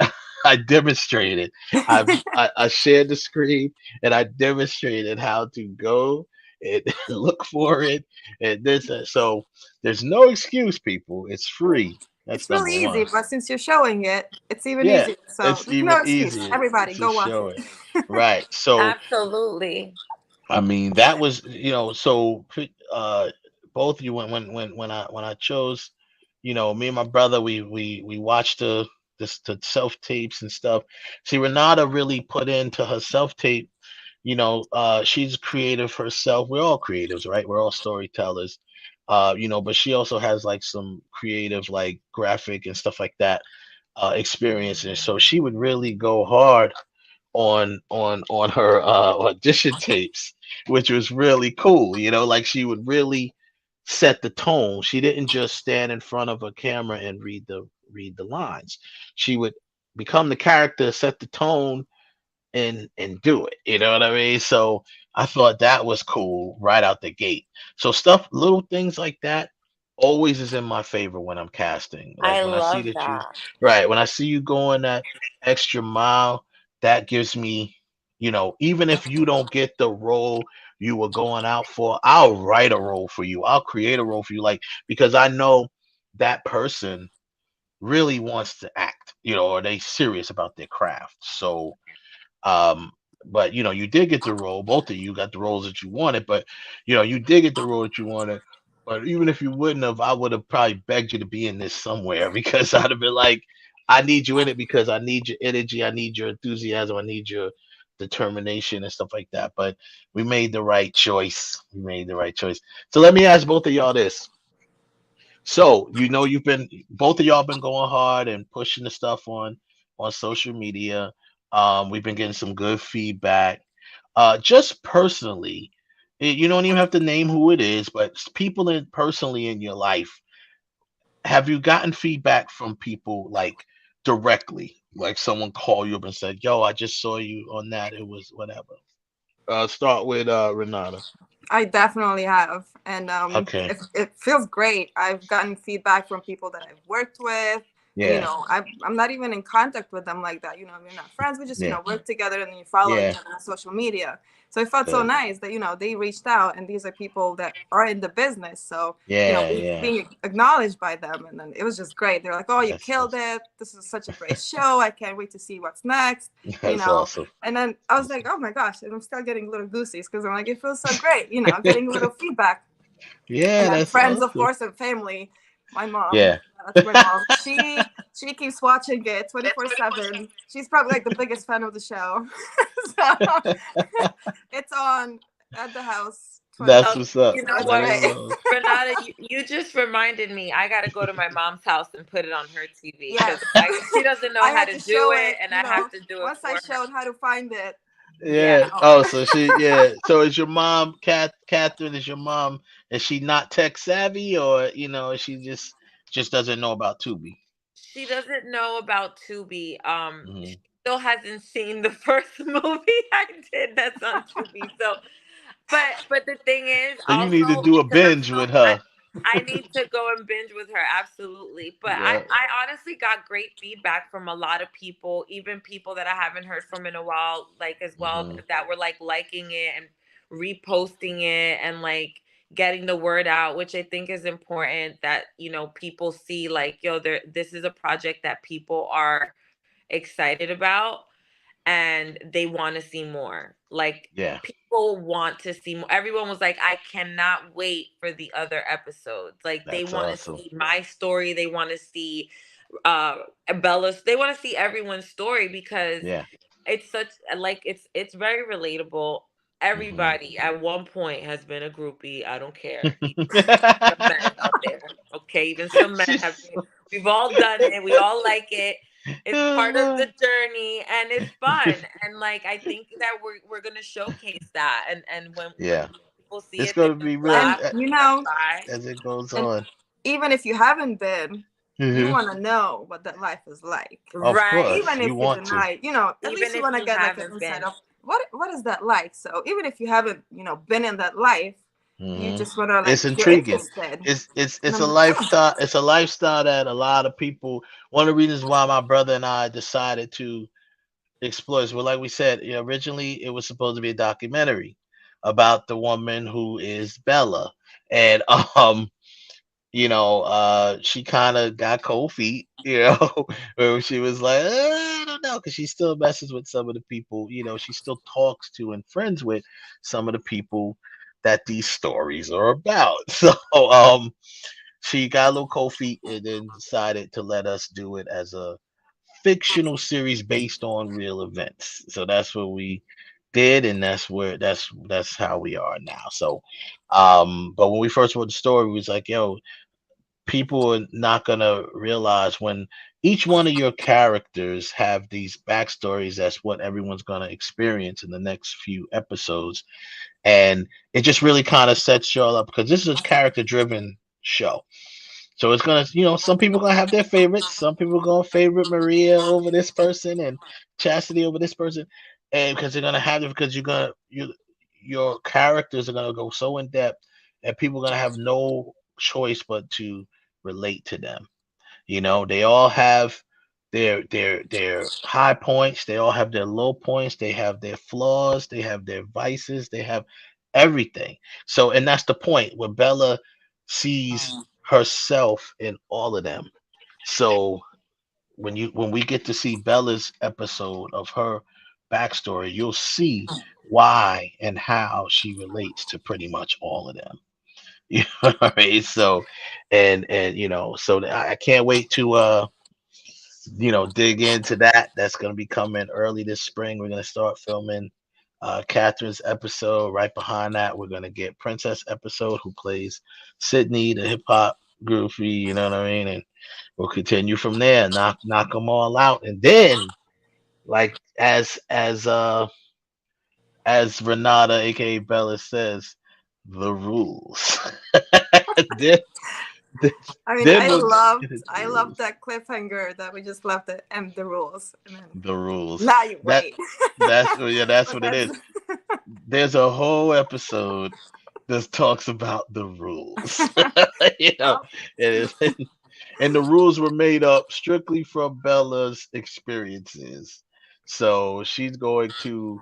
Speaker 1: I demonstrated. I shared the screen and I demonstrated how to go and look for it and this. So there's no excuse, people. It's free. That's
Speaker 3: It's really
Speaker 1: number
Speaker 3: easy,
Speaker 1: one.
Speaker 3: but since you're showing it, it's even
Speaker 1: Yeah,
Speaker 3: easier. So
Speaker 1: it's
Speaker 3: there's no
Speaker 1: even
Speaker 3: excuse.
Speaker 1: easier
Speaker 3: Everybody,
Speaker 1: to
Speaker 3: go watch
Speaker 1: show
Speaker 3: it.
Speaker 1: it. Right. So
Speaker 16: Absolutely.
Speaker 1: I mean, that was so both of you when I chose, me and my brother we watched the self tapes and stuff. See, Renata really put into her self tape. She's creative herself. We're all creatives, right? We're all storytellers. But she also has like some creative, like graphic and stuff like that experience, and so she would really go hard on her audition tapes, which was really cool. Like she would really set the tone. She didn't just stand in front of a camera and read the lines. She would become the character, set the tone, and do it. You know what I mean? So I thought that was cool right out the gate. So stuff, little things like that, always is in my favor when I'm casting. Like
Speaker 16: I
Speaker 1: when I see
Speaker 16: love
Speaker 1: that you,
Speaker 16: that.
Speaker 1: right, when I see you going that extra mile, that gives me, even if you don't get the role you were going out for, I'll write a role for you. I'll create a role for you, like because I know that person really wants to act, or they serious about their craft. So um, but you did get the role. Both of you got the roles that you wanted, but you did get the role that you wanted. But even if you wouldn't have, I would have probably begged you to be in this somewhere because I'd have been like, I need you in it because I need your energy, I need your enthusiasm, I need your determination and stuff like that. But we made the right choice. We made the right choice. So let me ask both of y'all this. So you've been both of y'all been going hard and pushing the stuff on social media. We've been getting some good feedback. Just personally, you don't even have to name who it is, but people personally in your life. have you gotten feedback from people like directly, like someone called you up and said, "Yo, I just saw you on that. It was whatever." Start with Renata.
Speaker 3: I definitely have, and
Speaker 1: Okay.
Speaker 3: it feels great. I've gotten feedback from people that I've worked with, and
Speaker 1: Yeah.
Speaker 3: I'm not even in contact with them like that. We're not friends. We just
Speaker 1: Yeah.
Speaker 3: work together, and then you follow each
Speaker 1: Yeah.
Speaker 3: other on social media. So it felt so
Speaker 1: Good.
Speaker 3: nice that they reached out, and these are people that are in the business. So
Speaker 1: Yeah. Yeah.
Speaker 3: being acknowledged by them, and then it was just great. They're like, "Oh, you killed it! This is such a great show. I can't wait to see what's next." You
Speaker 1: That's
Speaker 3: know,
Speaker 1: awesome.
Speaker 3: and then I was like, "Oh my gosh!" And I'm still getting little goosies because I'm like, it feels so great. Getting a little feedback.
Speaker 1: Yeah,
Speaker 3: And then
Speaker 1: that's
Speaker 3: friends, of
Speaker 1: awesome.
Speaker 3: course, and family. My mom,
Speaker 1: Yeah.
Speaker 3: that's my mom. She keeps watching it 24/7. She's probably like the biggest fan of the show. So it's on at the house
Speaker 1: That's
Speaker 3: 24.
Speaker 1: what's up.
Speaker 16: You
Speaker 3: So
Speaker 16: know
Speaker 3: it's
Speaker 16: what,
Speaker 1: Let her
Speaker 3: great.
Speaker 1: know.
Speaker 16: Renata, you just reminded me. I got to go to my mom's house and put it on her TV
Speaker 3: Yes.
Speaker 16: because she doesn't know
Speaker 3: I
Speaker 16: how
Speaker 3: had
Speaker 16: to
Speaker 3: to
Speaker 16: do
Speaker 3: show
Speaker 16: it,
Speaker 3: it,
Speaker 16: and I have to do it
Speaker 3: once
Speaker 16: for
Speaker 3: I
Speaker 16: her.
Speaker 3: showed how to find it.
Speaker 1: Yeah.
Speaker 16: Yeah.
Speaker 1: Oh, so yeah. So is your mom, Catherine? Is your mom? Is she not tech savvy, or she just doesn't know about Tubi?
Speaker 16: She doesn't know about Tubi. She
Speaker 1: Hmm.
Speaker 16: still hasn't seen the first movie I did that's on Tubi. So, but the thing is,
Speaker 1: So you need to
Speaker 16: also
Speaker 1: do a
Speaker 16: because I'm
Speaker 1: binge
Speaker 16: so
Speaker 1: with her.
Speaker 16: I need to go and binge with her, absolutely. But
Speaker 1: Yeah.
Speaker 16: I honestly got great feedback from a lot of people, even people that I haven't heard from in a while, like as well,
Speaker 1: Hmm.
Speaker 16: that were like liking it and reposting it and like getting the word out, which I think is important that, people see like, yo, this is a project that people are excited about and they want to see more. Like
Speaker 1: Yeah.
Speaker 16: people want to see more. Everyone was like, I cannot wait for the other episodes. Like they
Speaker 1: That's
Speaker 16: want to
Speaker 1: awesome.
Speaker 16: see my story. They want to see uh Bella's. They want to see everyone's story because
Speaker 1: Yeah.
Speaker 16: it's such like it's very relatable.
Speaker 1: Hmm.
Speaker 16: Everybody at one point has been a groupie. I don't care. Even some men out there. Okay, even some men have
Speaker 1: She's
Speaker 16: been. We've all done it. We all like it. It's part of
Speaker 1: so-
Speaker 16: the journey and it's fun. And like I think that we're gonna showcase that. And when
Speaker 1: yeah.
Speaker 16: people see
Speaker 1: It's
Speaker 16: it, they're
Speaker 1: gonna
Speaker 16: gonna
Speaker 1: be real
Speaker 3: And
Speaker 16: laugh, they're gonna cry.
Speaker 1: as it goes
Speaker 3: and
Speaker 1: on.
Speaker 3: even if you haven't been, you
Speaker 1: Hmm.
Speaker 3: want to know what that life is like.
Speaker 1: Of
Speaker 16: Right.
Speaker 1: course,
Speaker 3: Even
Speaker 1: you
Speaker 3: if you
Speaker 1: want to.
Speaker 3: deny, at
Speaker 16: Even
Speaker 3: least you
Speaker 16: if
Speaker 3: want to
Speaker 16: you
Speaker 3: get like an
Speaker 16: haven't
Speaker 3: insight
Speaker 16: been.
Speaker 3: of what is that like. So even if you haven't, been in that life, you
Speaker 1: Hmm.
Speaker 3: just want to
Speaker 1: It's
Speaker 3: you're
Speaker 1: intriguing.
Speaker 3: interested. And
Speaker 1: It's a
Speaker 3: I'm like,
Speaker 1: lifestyle. It's a lifestyle that a lot of people. One of the reasons why my brother and I decided to explore is, well, like we said, originally it was supposed to be a documentary about the woman who is Bella, and she kind of got cold feet, where she was like, I don't know, because she still messes with some of the people, she still talks to and friends with some of the people that these stories are about. So, she got a little cold feet and then decided to let us do it as a fictional series based on real events. So that's what we did, and that's how we are now. So, but when we first wrote the story, we was like, yo, people are not gonna realize when each one of your characters have these backstories. That's what everyone's gonna experience in the next few episodes, and it just really kind of sets y'all up because this is a character-driven show. So it's gonna, some people gonna have their favorites. Some people gonna favorite Maria over this person and Chastity over this person, and because they're gonna have it because your characters are gonna go so in depth, and people are gonna have no choice but to relate to them. They all have their high points. They all have their low points. They have their flaws. They have their vices. They have everything. So, and that's the point where Bella sees herself in all of them. So when we get to see Bella's episode of her backstory, you'll see why and how she relates to pretty much all of them. Right? So, so I can't wait to dig into that. That's going to be coming early this spring. We're going to start filming Catherine's episode. Right behind that, we're going to get Princess episode, who plays Sydney, the hip hop groupie. You know what I mean? And we'll continue from there. Knock them all out, and then, like as Renata, aka Bella, says, the rules. then
Speaker 3: I mean,
Speaker 1: Then we'll
Speaker 3: I loved that cliffhanger that we just left it and the rules. And then
Speaker 1: the rules.
Speaker 3: now you
Speaker 1: That
Speaker 3: wait.
Speaker 1: that's that's
Speaker 3: But
Speaker 1: what it is.
Speaker 3: that's
Speaker 1: There's a whole episode that talks about the rules. You know, it is, and the rules were made up strictly from Bella's experiences. So she's going to,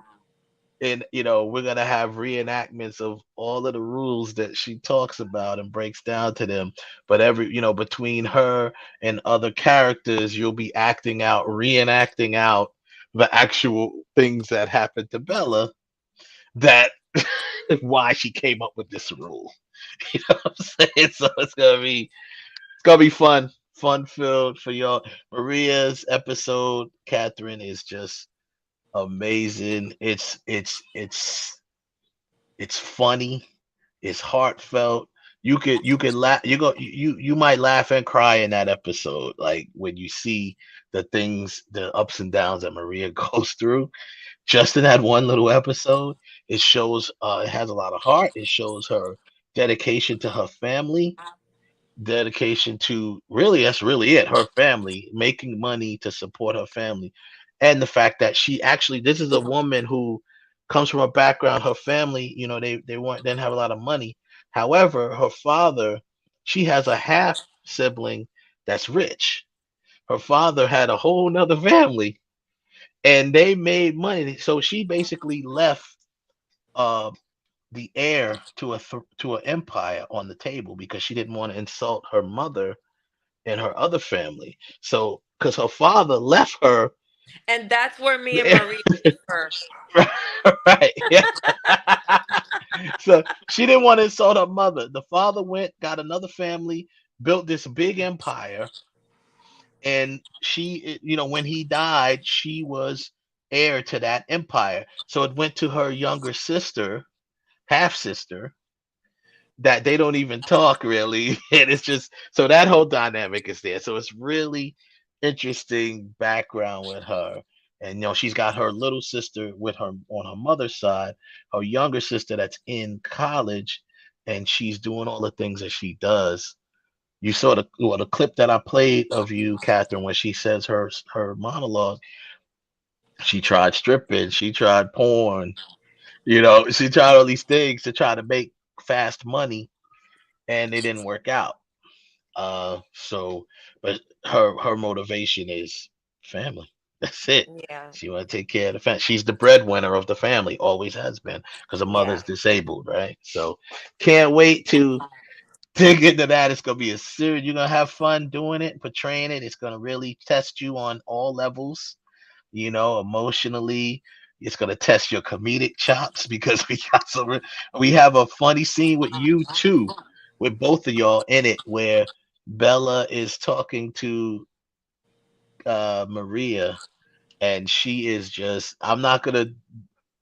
Speaker 1: and we're gonna have reenactments of all of the rules that she talks about and breaks down to them. But between her and other characters, you'll be reenacting out the actual things that happened to Bella. That why she came up with this rule. You know what I'm saying? So it's gonna be fun filled for y'all. Maria's episode, Catherine, is just amazing. It's funny. It's heartfelt. You could laugh. You might laugh and cry in that episode, like when you see the ups and downs that Maria goes through. Just in that one little episode, it shows. It has a lot of heart. It shows her dedication to her family, dedication to really that's really it, her family, making money to support her family, and the fact that she actually this is a woman who comes from a background, her family, they didn't have a lot of money. However, her father, she has a half sibling that's rich. Her father had a whole nother family, and they made money, so she basically left uh the heir to an empire on the table because she didn't want to insult her mother and her other family. So, because her father left her,
Speaker 8: And that's where me and Marie differ.
Speaker 1: right? Yeah. So she didn't want to insult her mother. The father went, got another family, built this big empire, and when he died, she was heir to that empire. So it went to her younger sister, half sister, that they don't even talk really. And it's just so that whole dynamic is there. So it's really interesting background with her. And she's got her little sister with her on her mother's side, her younger sister that's in college, and she's doing all the things that she does. You saw the clip that I played of you, Catherine, when she says her monologue. She tried stripping, she tried porn, she tried all these things to try to make fast money, and it didn't work out. But her motivation is family. That's it.
Speaker 8: Yeah.
Speaker 1: She want to take care of the family. She's the breadwinner of the family, always has been, because her mother's disabled, right? So can't wait to dig into that. It's gonna be a series. You're gonna have fun doing it, portraying it. It's gonna really test you on all levels, emotionally. It's gonna test your comedic chops because we have a funny scene with you too, with both of y'all in it, where Bella is talking to Maria, and she is just. I'm not gonna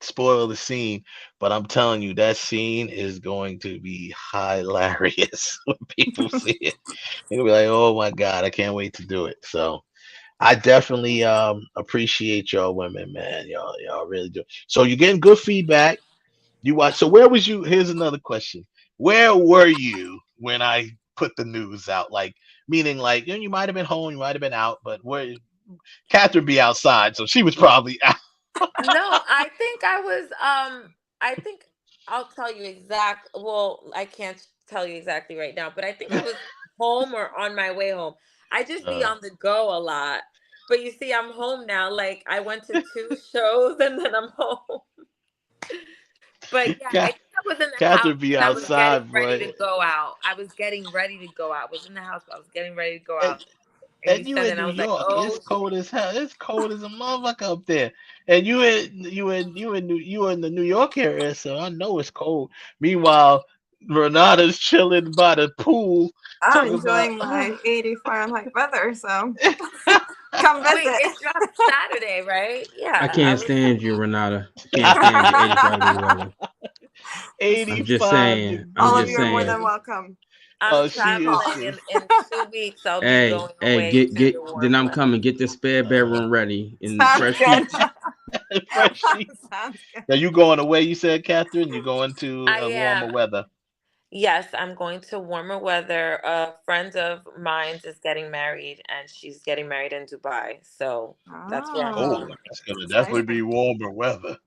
Speaker 1: spoil the scene, but I'm telling you that scene is going to be hilarious when people see it. They'll be like, "Oh my god, I can't wait to do it." So I definitely appreciate y'all women, man. Y'all really do. So you're getting good feedback. You watch. So where was you? Here's another question. Where were you when I put the news out? Like meaning like you might have been home, you might have been out, but where Catherine be outside, so she was probably out.
Speaker 8: No, I think I was I think I'll tell you I can't tell you exactly right now, but I think I was home or on my way home. I just be on the go a lot. But you see, I'm home now. Like I went to 2 shows and then I'm home. But yeah, I think I was in the house
Speaker 1: Catherine be
Speaker 8: and I was getting
Speaker 1: outside,
Speaker 8: ready
Speaker 1: boy.
Speaker 8: to go out. I was getting ready to go out. I was in the house, but I was getting ready to go
Speaker 1: And,
Speaker 8: out. And you
Speaker 1: and you
Speaker 8: said it,
Speaker 1: in
Speaker 8: and I
Speaker 1: New
Speaker 8: was like,
Speaker 1: York. It's
Speaker 8: oh,
Speaker 1: cold as hell. It's cold as a motherfucker up there. And you in the New York area, so I know it's cold. Meanwhile, Renata's chilling by the pool
Speaker 3: I'm
Speaker 1: talking about
Speaker 3: enjoying my 80 Fahrenheit weather, so come
Speaker 8: wait,
Speaker 3: visit.
Speaker 8: it dropped Saturday, right?
Speaker 6: I
Speaker 8: Yeah, I
Speaker 6: can't
Speaker 8: was.
Speaker 6: stand you, Renata. Can't stand your 85-degree weather. I'm just
Speaker 1: 85
Speaker 6: saying. I'm
Speaker 3: All of
Speaker 6: just
Speaker 3: you are more
Speaker 6: saying.
Speaker 3: than
Speaker 1: degrees.
Speaker 3: welcome.
Speaker 8: I'm
Speaker 1: Oh, she is
Speaker 8: traveling
Speaker 1: just
Speaker 8: in 2 weeks. I'll be
Speaker 6: Hey,
Speaker 8: going
Speaker 6: hey,
Speaker 8: away
Speaker 6: get.
Speaker 8: to the
Speaker 6: Then
Speaker 8: warm
Speaker 6: I'm
Speaker 8: weather.
Speaker 6: coming. Get the spare bedroom ready in
Speaker 3: Sounds
Speaker 6: fresh
Speaker 3: good.
Speaker 6: sheets.
Speaker 1: fresh sheets.
Speaker 3: Sounds good.
Speaker 1: Now you going away? You said, Catherine. You going to
Speaker 8: I
Speaker 1: warmer
Speaker 8: am.
Speaker 1: weather?
Speaker 8: Yes, I'm going to warmer weather. A friend of mine is getting married, and she's getting married in Dubai. So that's where I'm
Speaker 1: Oh,
Speaker 8: going.
Speaker 1: that's gonna definitely be warmer weather.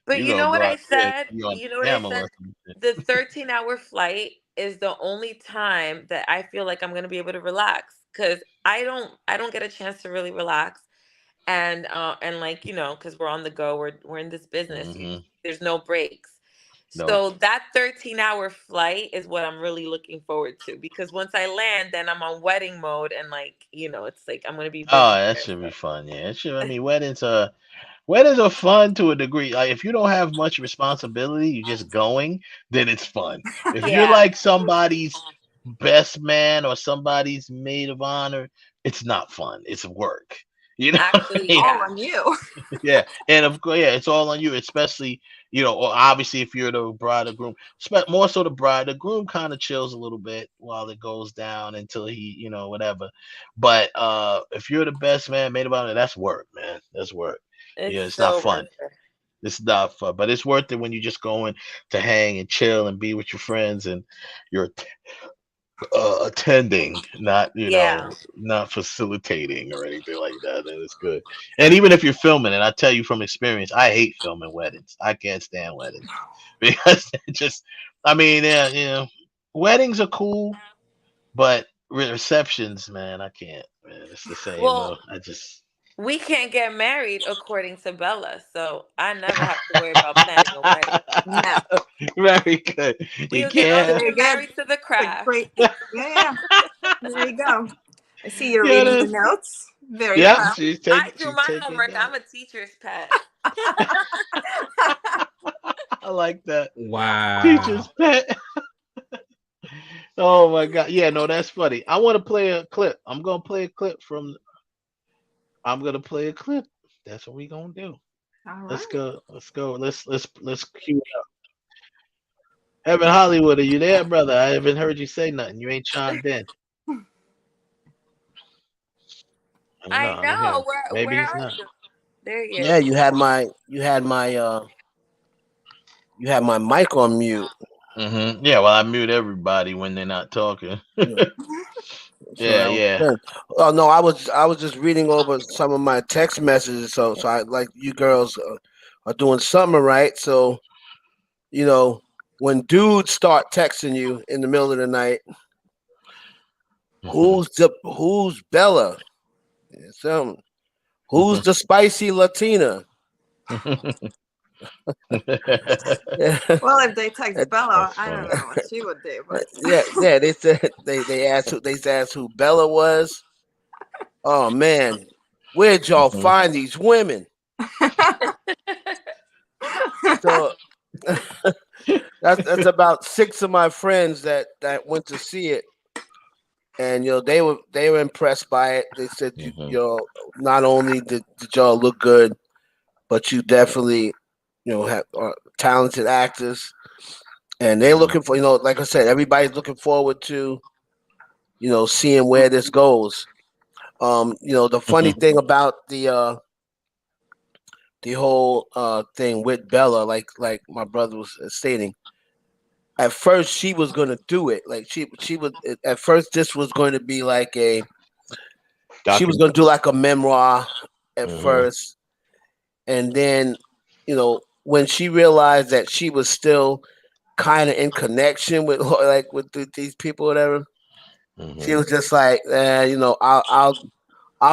Speaker 8: But
Speaker 1: You
Speaker 8: you
Speaker 1: know,
Speaker 8: know what
Speaker 1: go
Speaker 8: I
Speaker 1: out there and
Speaker 8: said?
Speaker 1: be on
Speaker 8: You know what I
Speaker 1: camel
Speaker 8: said?
Speaker 1: or something.
Speaker 8: The 13-hour flight is the only time that I feel like I'm going to be able to relax, cuz I don't get a chance to really relax. And like, cuz we're on the go, we're in this business.
Speaker 1: Hmm.
Speaker 8: There's no breaks.
Speaker 1: No.
Speaker 8: So that 13-hour flight is what I'm really looking forward to, because once I land, then I'm on wedding mode, and like, it's like I'm going to be
Speaker 1: Oh,
Speaker 8: busy.
Speaker 1: that should be fun. Yeah, it should. I mean, weddings are fun to a degree. Like if you don't have much responsibility, you're just going, then it's fun. If you're
Speaker 8: Yeah.
Speaker 1: like somebody's best man or somebody's maid of honor, it's not fun. It's work. You know what I
Speaker 8: Actually,
Speaker 1: mean?
Speaker 3: All
Speaker 8: yeah.
Speaker 3: on you.
Speaker 1: Yeah, and of course, yeah, it's all on you. Especially, or obviously if you're the bride or groom, more so the bride. The groom kind of chills a little bit while it goes down until he, whatever. But if you're the best man, maid of honor, that's work, man. That's work.
Speaker 8: It's
Speaker 1: Yeah, it's not
Speaker 8: so
Speaker 1: fun.
Speaker 8: worth it.
Speaker 1: It's not fun, but it's worth it when you're just going to hang and chill and be with your friends and you're attending, not
Speaker 8: Yeah.
Speaker 1: not facilitating or anything like that. Then it's good. And even if you're filming, and I tell you from experience, I hate filming weddings. I can't stand weddings because it just, I mean, yeah, weddings are cool, but receptions, man, I can't. Man, it's the same.
Speaker 8: Well,
Speaker 1: I just.
Speaker 8: we can't get married according to Bella, so I never have to worry about planning a wedding.
Speaker 3: No.
Speaker 1: Very good. You can't.
Speaker 3: Very
Speaker 8: Get
Speaker 3: good.
Speaker 8: married to the
Speaker 3: Like
Speaker 8: craft.
Speaker 3: great. Yeah. There you go. I see you're
Speaker 1: Yeah,
Speaker 3: reading the notes. Very
Speaker 1: yeah.
Speaker 3: proud.
Speaker 8: I do
Speaker 1: She's
Speaker 8: my
Speaker 1: taking
Speaker 8: homework. I'm
Speaker 1: that.
Speaker 8: a teacher's pet.
Speaker 1: I like that.
Speaker 6: Wow.
Speaker 1: Teacher's pet. Oh my god. Yeah, no, that's funny. I want to play a clip. I'm gonna play a clip from. I'm gonna play a clip. That's what we gonna do.
Speaker 3: All
Speaker 1: Let's
Speaker 3: right.
Speaker 1: go. Let's go. Let's cue it up. Evan Hollywood, are you there, brother? I haven't heard you say nothing. You ain't chimed in. I don't know.
Speaker 8: I
Speaker 1: I don't hear
Speaker 8: know.
Speaker 1: him.
Speaker 8: Where
Speaker 1: Maybe he's
Speaker 8: are
Speaker 1: not.
Speaker 8: you? There he
Speaker 5: Yeah,
Speaker 8: is.
Speaker 5: you had my mic on mute.
Speaker 1: Yeah, well, I mute everybody when they're not talking.
Speaker 5: Yeah, so
Speaker 1: Yeah,
Speaker 5: that was
Speaker 1: yeah.
Speaker 5: good. Oh no, I was just reading over some of my text messages. So I like you girls are doing something right. So you know when dudes start texting you in the middle of the night, who's Bella? Some who's the spicy Latina?
Speaker 3: Well, if they text Bella, I don't know what she would do, but
Speaker 5: Yeah. They said they asked who Bella was. Oh man, where'd y'all find these women? So that's about 6 of my friends that went to see it, and they were impressed by it. They said not only did y'all look good, but you definitely have talented actors, and they're looking for like I said, everybody's looking forward to seeing where this goes. The funny thing about the whole thing with Bella, like my brother was stating, at first she was gonna do it. Like she was at first this was going to be like she was gonna do like a memoir at first, and then when she realized that she was still kind of in connection with these people, whatever, she was just like, I'll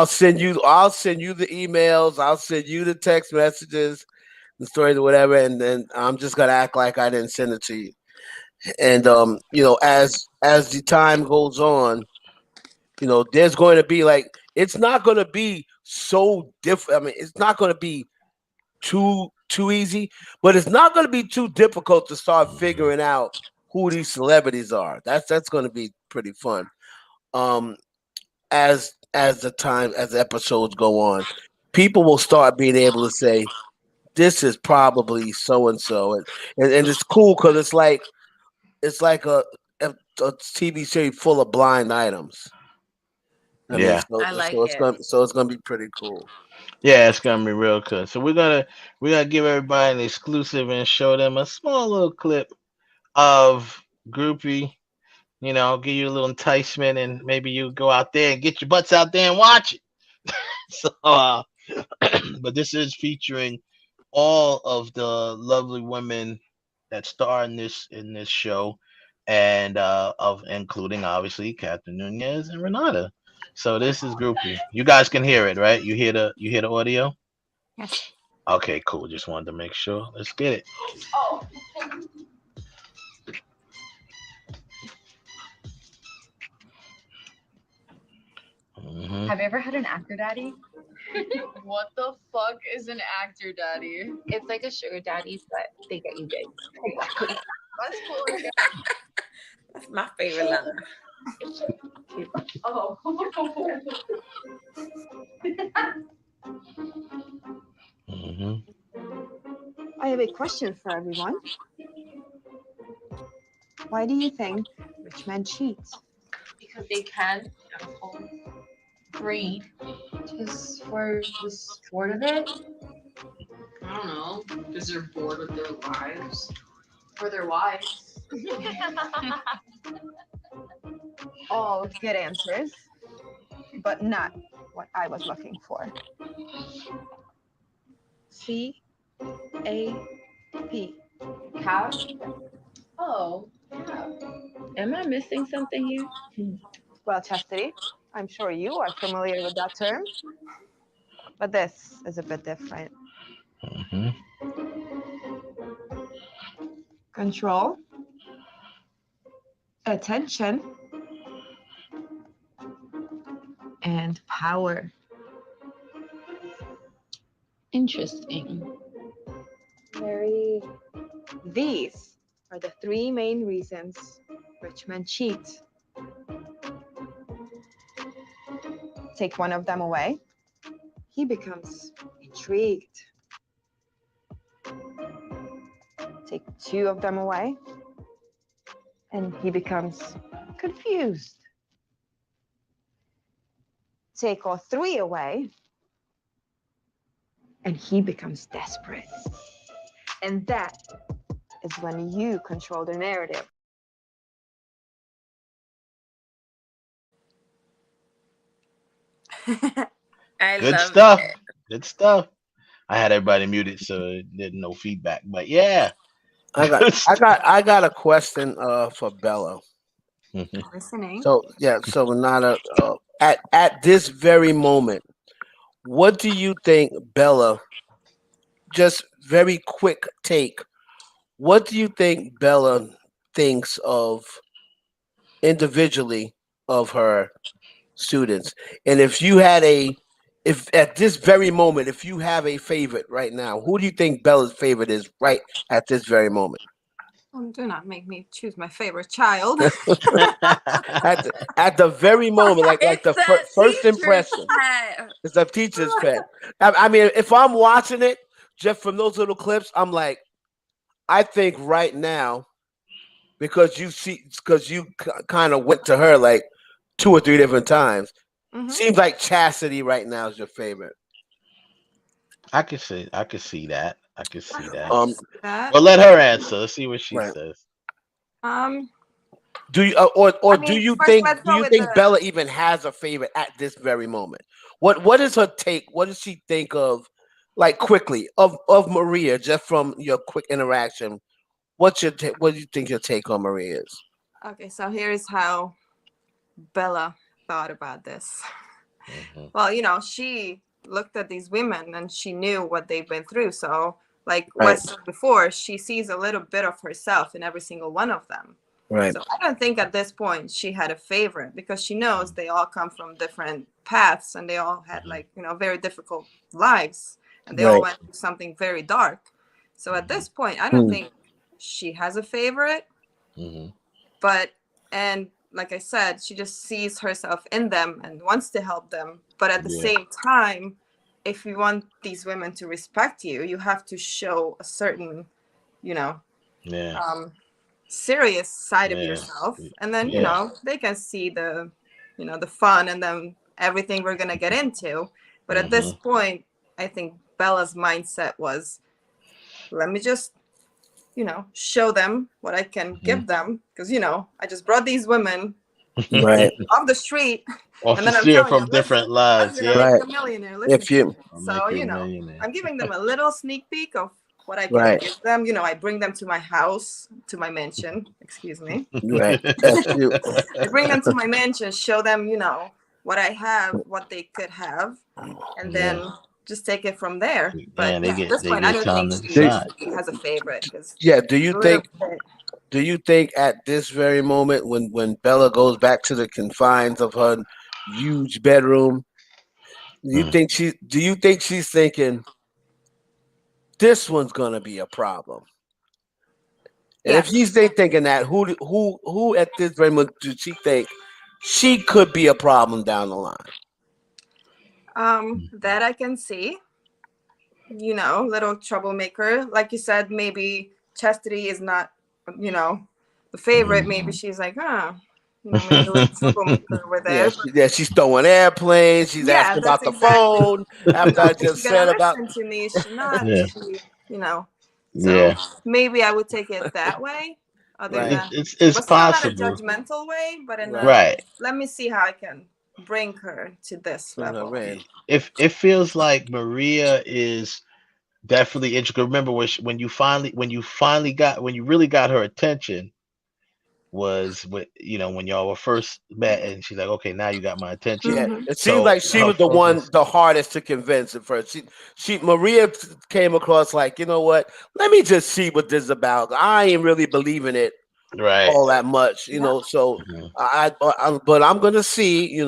Speaker 5: send you the emails, I'll send you the text messages, the stories or whatever, and then I'm just gonna act like I didn't send it to you. And as the time goes on, there's going to be it's not going to be so different. I mean, it's not going to be too easy, but it's not going to be too difficult to start figuring out who these celebrities are. That's going to be pretty fun. As the episodes go on, people will start being able to say, this is probably so and so, and it's cool because it's like a TV series full of blind items. I mean,
Speaker 1: Yeah.
Speaker 8: I like it.
Speaker 5: it's gonna be pretty cool.
Speaker 1: Yeah, it's gonna be real good. So we're gonna give everybody an exclusive and show them a small little clip of groupie, give you a little enticement, and maybe you go out there and get your butts out there and watch it. So, but this is featuring all of the lovely women that star in this show, and of including obviously Catherine Nunez and Renata. So this is groupie. You guys can hear it, right? You hear the audio?
Speaker 3: Yes.
Speaker 1: Okay, cool. Just wanted to make sure. Let's get it.
Speaker 2: Oh.
Speaker 1: Mhm.
Speaker 4: Have you ever had an actor daddy?
Speaker 2: What the fuck is an actor daddy?
Speaker 4: It's like a sugar daddy, but they get you gigs. Exactly.
Speaker 2: That's cool.
Speaker 8: That's my favorite line.
Speaker 2: Oh.
Speaker 1: Mhm.
Speaker 10: I have a question for everyone. Why do you think rich men cheat?
Speaker 4: Because they can breed just for the sport of it.
Speaker 2: I don't know. Because they're bored with their lives. Or their wives.
Speaker 10: All good answers, but not what I was looking for. C-A-P.
Speaker 4: Cow? Oh, yeah. Am I missing something here?
Speaker 10: Well, Chastity, I'm sure you are familiar with that term, but this is a bit different.
Speaker 1: Mhm.
Speaker 10: Control, attention, and power.
Speaker 4: Interesting.
Speaker 10: Very. These are the three main reasons rich men cheat. Take one of them away, he becomes intrigued. Take two of them away, and he becomes confused. Take all three away, and he becomes desperate. And that is when you control the narrative.
Speaker 8: I
Speaker 1: Good
Speaker 8: love
Speaker 1: stuff.
Speaker 8: it.
Speaker 1: Good stuff. I had everybody muted so it didn't no feedback. But yeah.
Speaker 5: I got a question for Bella.
Speaker 3: Listening.
Speaker 5: So yeah, so Renata, at this very moment, what do you think, Bella? Just very quick take. What do you think Bella thinks of individually of her students? And if at this very moment, if you have a favorite right now, who do you think Bella's favorite is right at this very moment?
Speaker 3: Do not make me choose my favorite child.
Speaker 5: At the very moment, like
Speaker 8: It's
Speaker 5: the
Speaker 8: the
Speaker 5: first
Speaker 8: teacher's
Speaker 5: impression.
Speaker 8: pet.
Speaker 5: It's a teacher's pet. I mean, if I'm watching it just from those little clips, I'm like, I think right now, because you kind of went to her like 2 or 3 different times.
Speaker 3: Mhm.
Speaker 5: Seems like Chastity right now is your favorite.
Speaker 1: I could see that. I could see that.
Speaker 3: That.
Speaker 1: Well, let her answer. Let's see what she says.
Speaker 5: Do you or
Speaker 3: I
Speaker 5: do
Speaker 3: mean,
Speaker 5: you
Speaker 3: first
Speaker 5: think
Speaker 3: let's go with the.
Speaker 5: Bella even has a favorite at this very moment? What is her take? What does she think of, like quickly of Maria, just from your quick interaction? What do you think your take on Maria is?
Speaker 3: Okay, so here's how Bella thought about this. Well, she looked at these women and she knew what they've been through. So, like Wes said before, she sees a little bit of herself in every single one of them.
Speaker 5: Right.
Speaker 3: So I don't think at this point she had a favorite because she knows they all come from different paths and they all had very difficult lives and they all went through something very dark. So at this point, I don't think she has a favorite. But like I said, she just sees herself in them and wants to help them. But at the same time, if you want these women to respect you, you have to show a certain, serious side of yourself. And then, they can see the fun and then everything we're going to get into. But at this point, I think Bella's mindset was, let me just, show them what I can give them, because I just brought these women
Speaker 5: Right.
Speaker 3: off the street,
Speaker 1: Off
Speaker 3: and
Speaker 1: the
Speaker 3: then I'm
Speaker 1: street
Speaker 3: telling
Speaker 1: from
Speaker 3: them, listen,
Speaker 1: different
Speaker 3: I'm
Speaker 1: lives.
Speaker 3: gonna
Speaker 1: Yeah.
Speaker 3: make
Speaker 5: Right.
Speaker 3: you a millionaire. Listen
Speaker 5: If
Speaker 3: to
Speaker 5: you
Speaker 3: me.
Speaker 1: I'll
Speaker 3: So
Speaker 1: make you a millionaire.
Speaker 3: I'm giving them a little sneak peek of what I can
Speaker 5: Right.
Speaker 3: give them. I bring them to my house, to my mansion. Excuse me.
Speaker 5: Right. If you
Speaker 3: I bring them to my mansion, show them, what I have, what they could have, and
Speaker 1: Yeah.
Speaker 3: then just take it from there.
Speaker 1: Yeah,
Speaker 3: But
Speaker 1: and they
Speaker 3: at this
Speaker 1: get
Speaker 3: point, I don't
Speaker 1: time
Speaker 3: think
Speaker 1: to
Speaker 3: she
Speaker 1: decide.
Speaker 3: has a favorite, because
Speaker 5: yeah, do you
Speaker 3: a little
Speaker 5: think
Speaker 3: bit.
Speaker 5: at this very moment when Bella goes back to the confines of her huge bedroom, do you think she's thinking this one's gonna be a problem? And if
Speaker 3: Yes.
Speaker 5: she's thinking that, who at this very moment do she think she could be a problem down the line?
Speaker 3: That I can see. Little troublemaker. Like you said, maybe Chastity is not, the favorite. Maybe she's like, maybe a little troublemaker over there. But
Speaker 5: She's throwing airplanes. She's
Speaker 3: yeah,
Speaker 5: asking about
Speaker 3: that's
Speaker 5: the
Speaker 3: exactly.
Speaker 5: phone after I
Speaker 3: Is she
Speaker 5: just
Speaker 3: gonna
Speaker 5: said about.
Speaker 3: listen to me? Is she not?
Speaker 1: Yeah.
Speaker 3: Is she, So
Speaker 1: Yeah.
Speaker 3: maybe I would take it that way. Other
Speaker 5: Right.
Speaker 3: than,
Speaker 1: It's
Speaker 3: but still not a
Speaker 1: possible.
Speaker 3: judgmental way, but in a,
Speaker 1: Right.
Speaker 3: let me see how I can bring her to this
Speaker 5: Bring her
Speaker 3: level.
Speaker 5: in.
Speaker 1: If it feels like Maria is definitely integral. Remember when you really got her attention was when y'all were first met, and she's like, okay, now you got my attention.
Speaker 5: Yeah,
Speaker 3: Mm-hmm.
Speaker 5: it seems like she
Speaker 1: her
Speaker 5: was the
Speaker 1: focus-
Speaker 5: hardest to convince at first. Maria came across like, you know what? Let me just see what this is about. I ain't really believing it
Speaker 1: Right.
Speaker 5: all that much, So
Speaker 1: Mhm.
Speaker 5: but I'm gonna see, I'm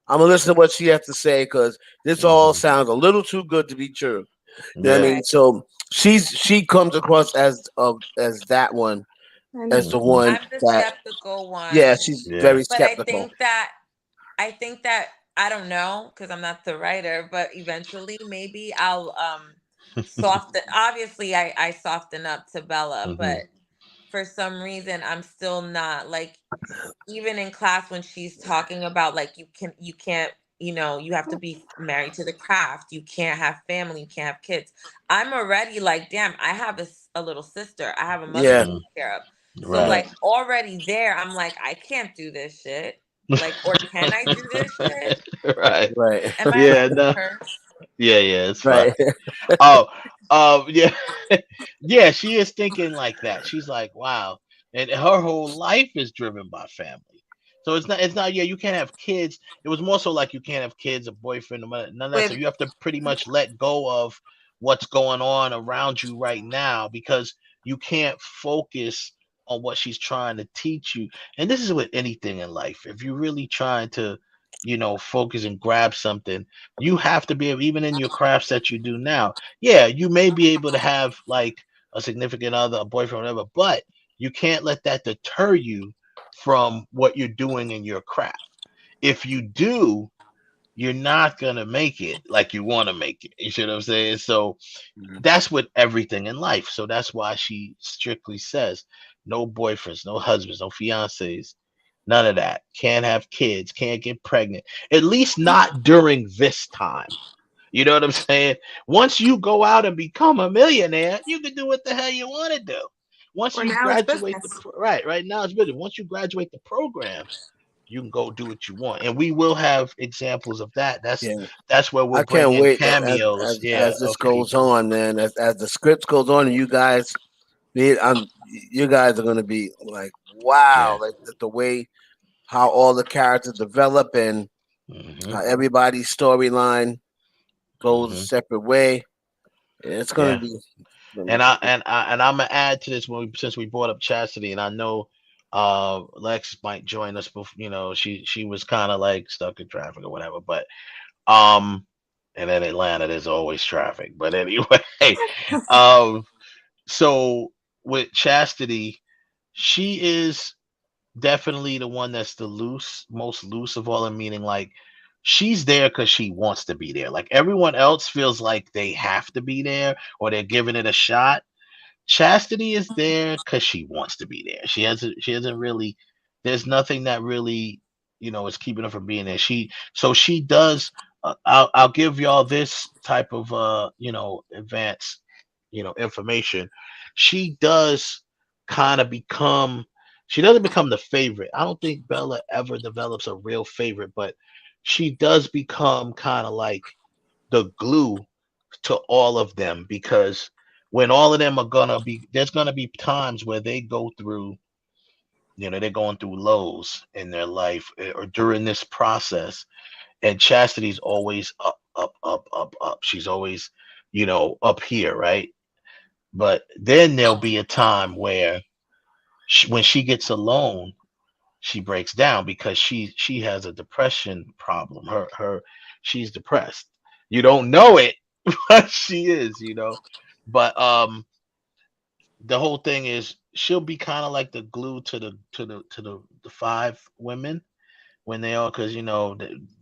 Speaker 5: gonna listen to what she has to say because this all sounds a little too good to be true. You know what I
Speaker 1: Yeah.
Speaker 5: mean? So she comes across as that one,
Speaker 3: I know.
Speaker 5: as the one
Speaker 8: I'm the
Speaker 5: that
Speaker 8: skeptical one.
Speaker 5: yeah, she's very
Speaker 8: But I
Speaker 5: skeptical.
Speaker 8: think that I don't know because I'm not the writer, but eventually maybe I'll soften. Obviously, I soften up to Bella, but for some reason I'm still not like, even in class when she's talking about like you can't, you have to be married to the craft, you can't have family, you can't have kids. I'm already like, damn, I have a little sister, I have a mother
Speaker 5: Yeah.
Speaker 8: to take care of. So
Speaker 1: Right.
Speaker 8: like already there, I'm like, I can't do this shit. Like, or can I do this shit?
Speaker 1: Right.
Speaker 5: Right.
Speaker 8: Am I
Speaker 1: Yeah.
Speaker 8: allowed to
Speaker 1: No.
Speaker 8: curse?
Speaker 1: Yeah. Yeah. It's fine.
Speaker 5: Right.
Speaker 1: Oh. Yeah. Yeah. She is thinking like that. She's like, wow, and her whole life is driven by family. So it's not. It's not. Yeah. You can't have kids. It was more so like you can't have kids, a boyfriend, none of that. So
Speaker 3: With
Speaker 1: you have to pretty much let go of what's going on around you right now because you can't focus on what she's trying to teach you. And this is with anything in life. If you're really trying to, focus and grab something, you have to be able, even in your crafts that you do now. Yeah, you may be able to have like a significant other, a boyfriend, whatever, but you can't let that deter you from what you're doing in your craft. If you do, you're not gonna make it like you want to make it. You see what I'm saying? So that's with everything in life. So that's why she strictly says no boyfriends, no husbands, no fiancés, none of that. Can't have kids, can't get pregnant. At least not during this time. You know what I'm saying? Once you go out and become a millionaire, you can do what the hell you want to do. Once
Speaker 3: for
Speaker 1: you
Speaker 3: now, it's
Speaker 1: graduate
Speaker 3: business.
Speaker 1: right now it's business. Once you graduate the program, you can go do what you want, and we will have examples of that.
Speaker 5: Yeah.
Speaker 1: That's where we'll
Speaker 5: I
Speaker 1: bring
Speaker 5: can't
Speaker 1: in
Speaker 5: wait
Speaker 1: cameos,
Speaker 5: as this
Speaker 1: of
Speaker 5: goes
Speaker 1: people.
Speaker 5: on, man. As the script goes on, and you guys, you guys are gonna be like, wow, like the way how all the characters develop and how everybody's storyline goes a separate way. It's gonna
Speaker 1: Yeah.
Speaker 5: be.
Speaker 1: And I'm gonna add to this since we brought up Chastity, and I know Lex might join us before, she was kind of like stuck in traffic or whatever, but um and in Atlanta there's always traffic. But anyway, um so with Chastity, she is definitely the one that's the most loose of all them, meaning like she's there because she wants to be there. Like everyone else feels like they have to be there or they're giving it a shot. Chastity is there because she wants to be there. She hasn't really, there's nothing that really, is keeping her from being there. She does. I'll give y'all this type of advanced, information. she does kind of become. She doesn't become the favorite. I don't think Bella ever develops a real favorite, but she does become kind of like the glue to all of them because when all of them are gonna be, there's gonna be times where they go through, they're going through lows in their life or during this process, and Chastity's always up, up, up, up, up. She's always, up here, right? But then there'll be a time where when she gets alone, she breaks down because she has a depression problem. She's depressed. You don't know it, but she is. But the whole thing is she'll be kind of like the glue to the five women when they all, because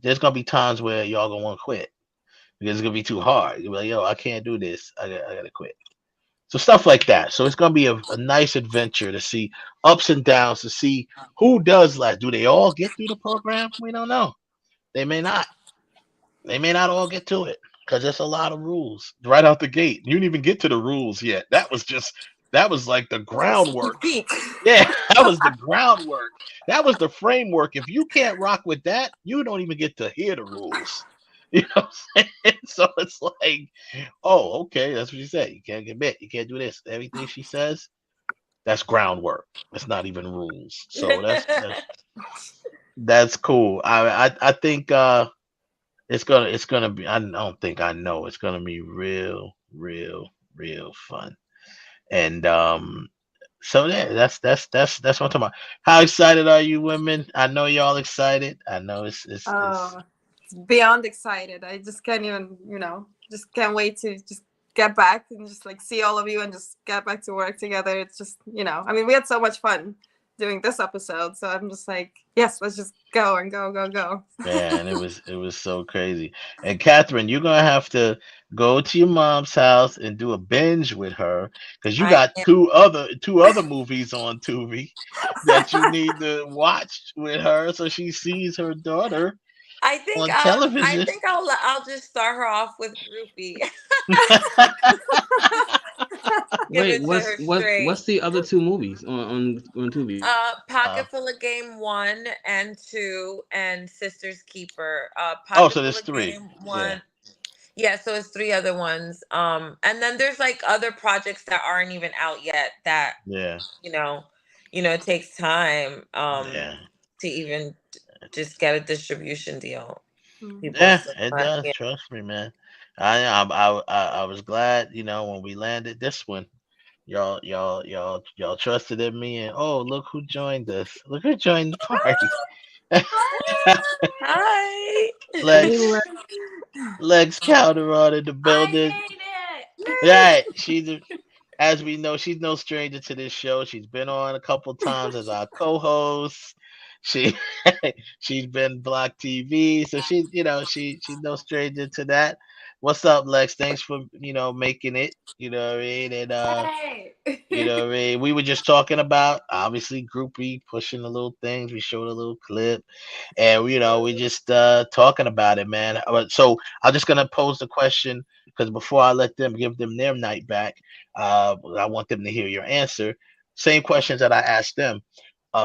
Speaker 1: there's gonna be times where y'all gonna want to quit because it's gonna be too hard. You'll be like, yo, I can't do this. I gotta quit. So stuff like that. So it's gonna be a nice adventure to see ups and downs, to see who does last. Do they all get through the program? We don't know. They may not. They may not all get to it because there's a lot of rules right out the gate. You didn't even get to the rules yet. That was like the groundwork. Yeah, that was the groundwork. That was the framework. If you can't rock with that, you don't even get to hear the rules. You know what I'm saying? So it's like, oh, okay, that's what you said. You can't get bit. You can't do this. Everything she says, that's groundwork. That's not even rules. So that's cool. I think it's gonna be. I don't think I know. It's gonna be real, real, real fun. And so yeah, that's what I'm talking about. How excited are you, women? I know y'all excited. I know it's
Speaker 3: Oh, it's beyond excited. I just can't even, just can't wait to just get back and just like see all of you and just get back to work together. It's just, I mean, we had so much fun doing this episode, so I'm just like, yes, let's just go and go, go, go.
Speaker 1: man, it was so crazy. And Catherine, you're gonna have to go to your mom's house and do a binge with her because you
Speaker 8: I
Speaker 1: got
Speaker 8: am.
Speaker 1: two other movies on Tubi that you need to watch with her so she sees her daughter on
Speaker 8: I
Speaker 1: television.
Speaker 8: think I'll just start her off with Groupie. Give
Speaker 6: Wait,
Speaker 8: it to
Speaker 6: what's
Speaker 8: her
Speaker 6: what's
Speaker 8: straight.
Speaker 6: what's the other two movies on Tubi?
Speaker 8: Pocket Full of Game 1 and 2 and Sister's Keeper.
Speaker 1: Oh,
Speaker 8: Pocket
Speaker 1: so
Speaker 8: Full
Speaker 1: there's
Speaker 8: of
Speaker 1: three.
Speaker 8: Game
Speaker 1: Yeah,
Speaker 8: 1. Yeah, so it's three other ones. And then there's like other projects that aren't even out yet that,
Speaker 1: yeah,
Speaker 8: you know, it takes time
Speaker 1: yeah.
Speaker 8: to even just get a distribution deal. People are
Speaker 1: Yeah,
Speaker 8: still
Speaker 1: it
Speaker 8: not,
Speaker 1: does.
Speaker 8: yeah.
Speaker 1: Trust me, man. I was glad, when we landed this one. Y'all trusted in me, and oh, look who joined us. Look who joined the party.
Speaker 8: Hi.
Speaker 1: Lex Lex Calderon in the building. Right, as we know, she's no stranger to this show. She's been on a couple times as our co-host. She she's been Block TV, so she's no stranger to that. What's up, Lex? Thanks for making it. You know what I mean? And
Speaker 10: Hey.
Speaker 1: what I mean? We were just talking about obviously Groupie pushing the little things. We showed a little clip, and we just talking about it, man. So I'm just gonna pose the question because before I let them give them their night back, I want them to hear your answer. Same questions that I asked them.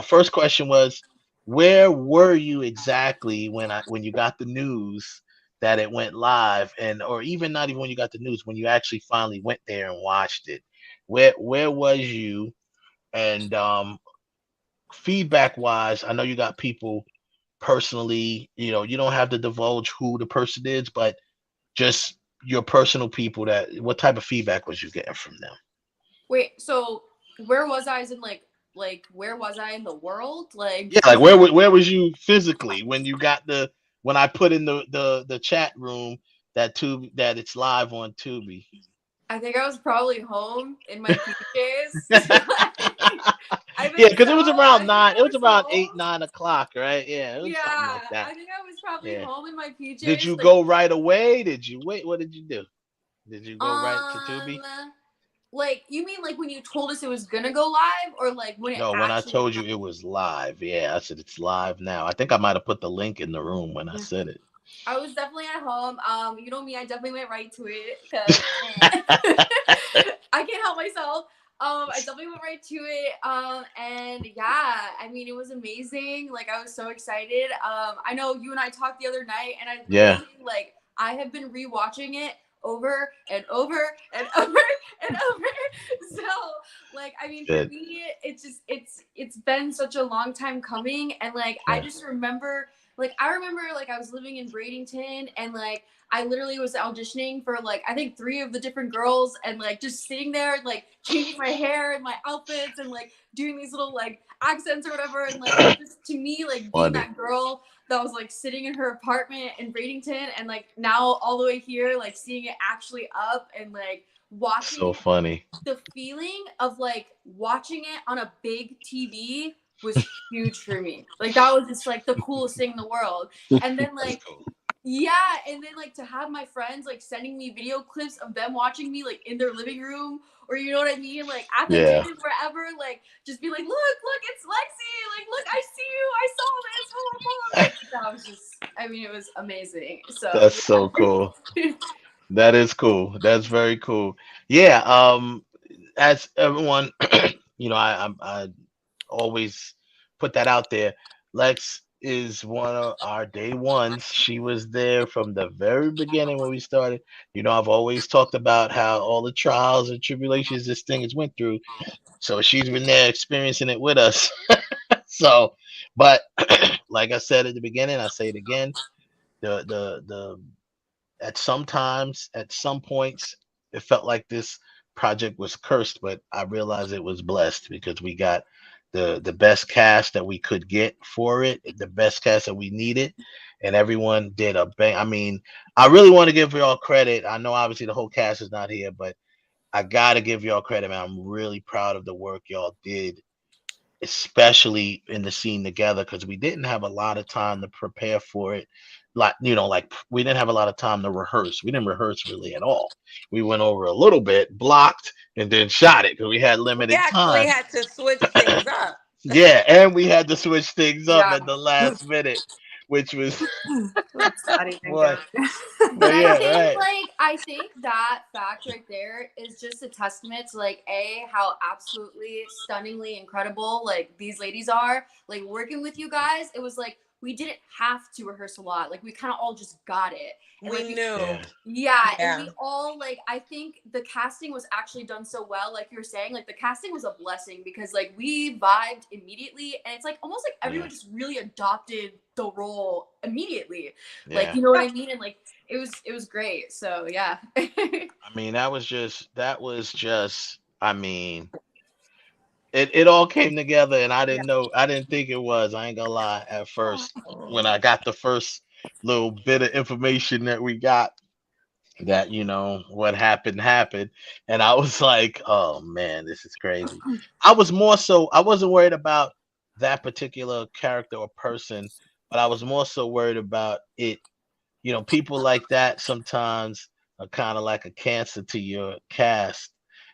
Speaker 1: First question was, where were you exactly when you got the news that it went live, and or even not even when you got the news, when you actually finally went there and watched it? Where was you? And feedback wise, I know you got people personally, you don't have to divulge who the person is, but just your personal people, that what type of feedback was you getting from them?
Speaker 10: Wait, so where was I as in where was I in the world?
Speaker 1: Yeah, like where was you physically when I put in the chat room that it's live on Tubi?
Speaker 10: I think I was probably home in my PJs.
Speaker 1: Yeah, because it was around 9. It was about 8, 9 o'clock, right? Yeah, it was something like that.
Speaker 10: I think I was probably
Speaker 1: Yeah.
Speaker 10: home in my PJs.
Speaker 1: Did you go right away? Did you wait? What did you do? Did you go right to Tubi?
Speaker 10: You mean like when you told us it was gonna go live, or like when it
Speaker 1: No, when I
Speaker 10: actually
Speaker 1: told you it was live. Yeah, I said it's live now. I think I might have put the link in the room when I said it.
Speaker 10: I was definitely at home. You know me, I definitely went right to it because I can't help myself.
Speaker 13: I definitely went right to it. And yeah, I mean, it was amazing. Like, I was so excited. I know you and I talked the other night, and I
Speaker 1: Yeah.
Speaker 13: literally, like, I have been rewatching it over and over and over and over. So, like, I mean, for
Speaker 1: Good.
Speaker 13: me, it's been such a long time coming, and like, I
Speaker 1: Yeah.
Speaker 13: just remember, like, I was living in Bradenton, and like, I literally was auditioning for like I think 3 of the different girls, and like just sitting there like changing my hair and my outfits and like doing these little like accents or whatever, and like just to me like being
Speaker 1: Funny.
Speaker 13: that girl that was like sitting in her apartment in Bradenton, and like now all the way here like seeing it actually up and like watching
Speaker 1: So
Speaker 13: it,
Speaker 1: funny.
Speaker 13: the feeling of like watching it on a big TV was huge for me. Like that was just like the coolest thing in the world. And then like yeah, and then like to have my friends like sending me video clips of them watching me like in their living room, or you know what I mean, like at the
Speaker 1: Yeah.
Speaker 13: gym, wherever, like just be like, look, it's Lexi, like look, I see you, I saw this, blah, blah, blah. Like that was just, I mean, it was amazing. So
Speaker 1: That's so cool.
Speaker 13: yeah.
Speaker 1: That is cool. That's very cool. Yeah. As everyone, I always put that out there. Lex is one of our day ones. She was there from the very beginning when we started. I've always talked about how all the trials and tribulations this thing has went through. So she's been there experiencing it with us. So, but like I said at the beginning, I say it again. The at some points, it felt like this project was cursed, but I realized it was blessed because we got the best cast that we could get for it, the best cast that we needed, and everyone did a bang. I mean, I really want to give y'all credit. I know obviously the whole cast is not here, but I gotta give y'all credit, man. I'm really proud of the work y'all did, especially in the scene together, because we didn't have a lot of time to prepare for it. Like we didn't have a lot of time to rehearse. We didn't rehearse really at all. We went over a little bit, blocked, and then shot it because we had
Speaker 8: We
Speaker 1: limited
Speaker 8: actually
Speaker 1: time.
Speaker 8: had to switch things up.
Speaker 1: Yeah, and we had to switch things up
Speaker 13: Yeah.
Speaker 1: at the last minute, which was
Speaker 3: Let's not even go
Speaker 1: what.
Speaker 3: there.
Speaker 13: But
Speaker 1: But yeah, right.
Speaker 13: I think that fact right there is just a testament to like how absolutely stunningly incredible like these ladies are. Like working with you guys, it was like we didn't have to rehearse a lot. Like we kind of all just got it. And
Speaker 8: We
Speaker 13: like
Speaker 8: knew.
Speaker 13: yeah, and we
Speaker 8: Yeah.
Speaker 13: all like I think the casting was actually done so well, like you were saying, like the casting was a blessing because like we vibed immediately, and it's like almost like everyone
Speaker 1: Yeah.
Speaker 13: just really adopted the role immediately. Like
Speaker 1: Yeah.
Speaker 13: you know what I mean? And like it was great. So yeah.
Speaker 1: I mean, that was just, I mean, it all came together and I didn't think it was. I ain't gonna lie at first. When I got the first little bit of information that we got that, what happened. And I was like, oh man, this is crazy. I wasn't worried about that particular character or person, but I was more so worried about it. People like that sometimes are kind of like a cancer to your cast,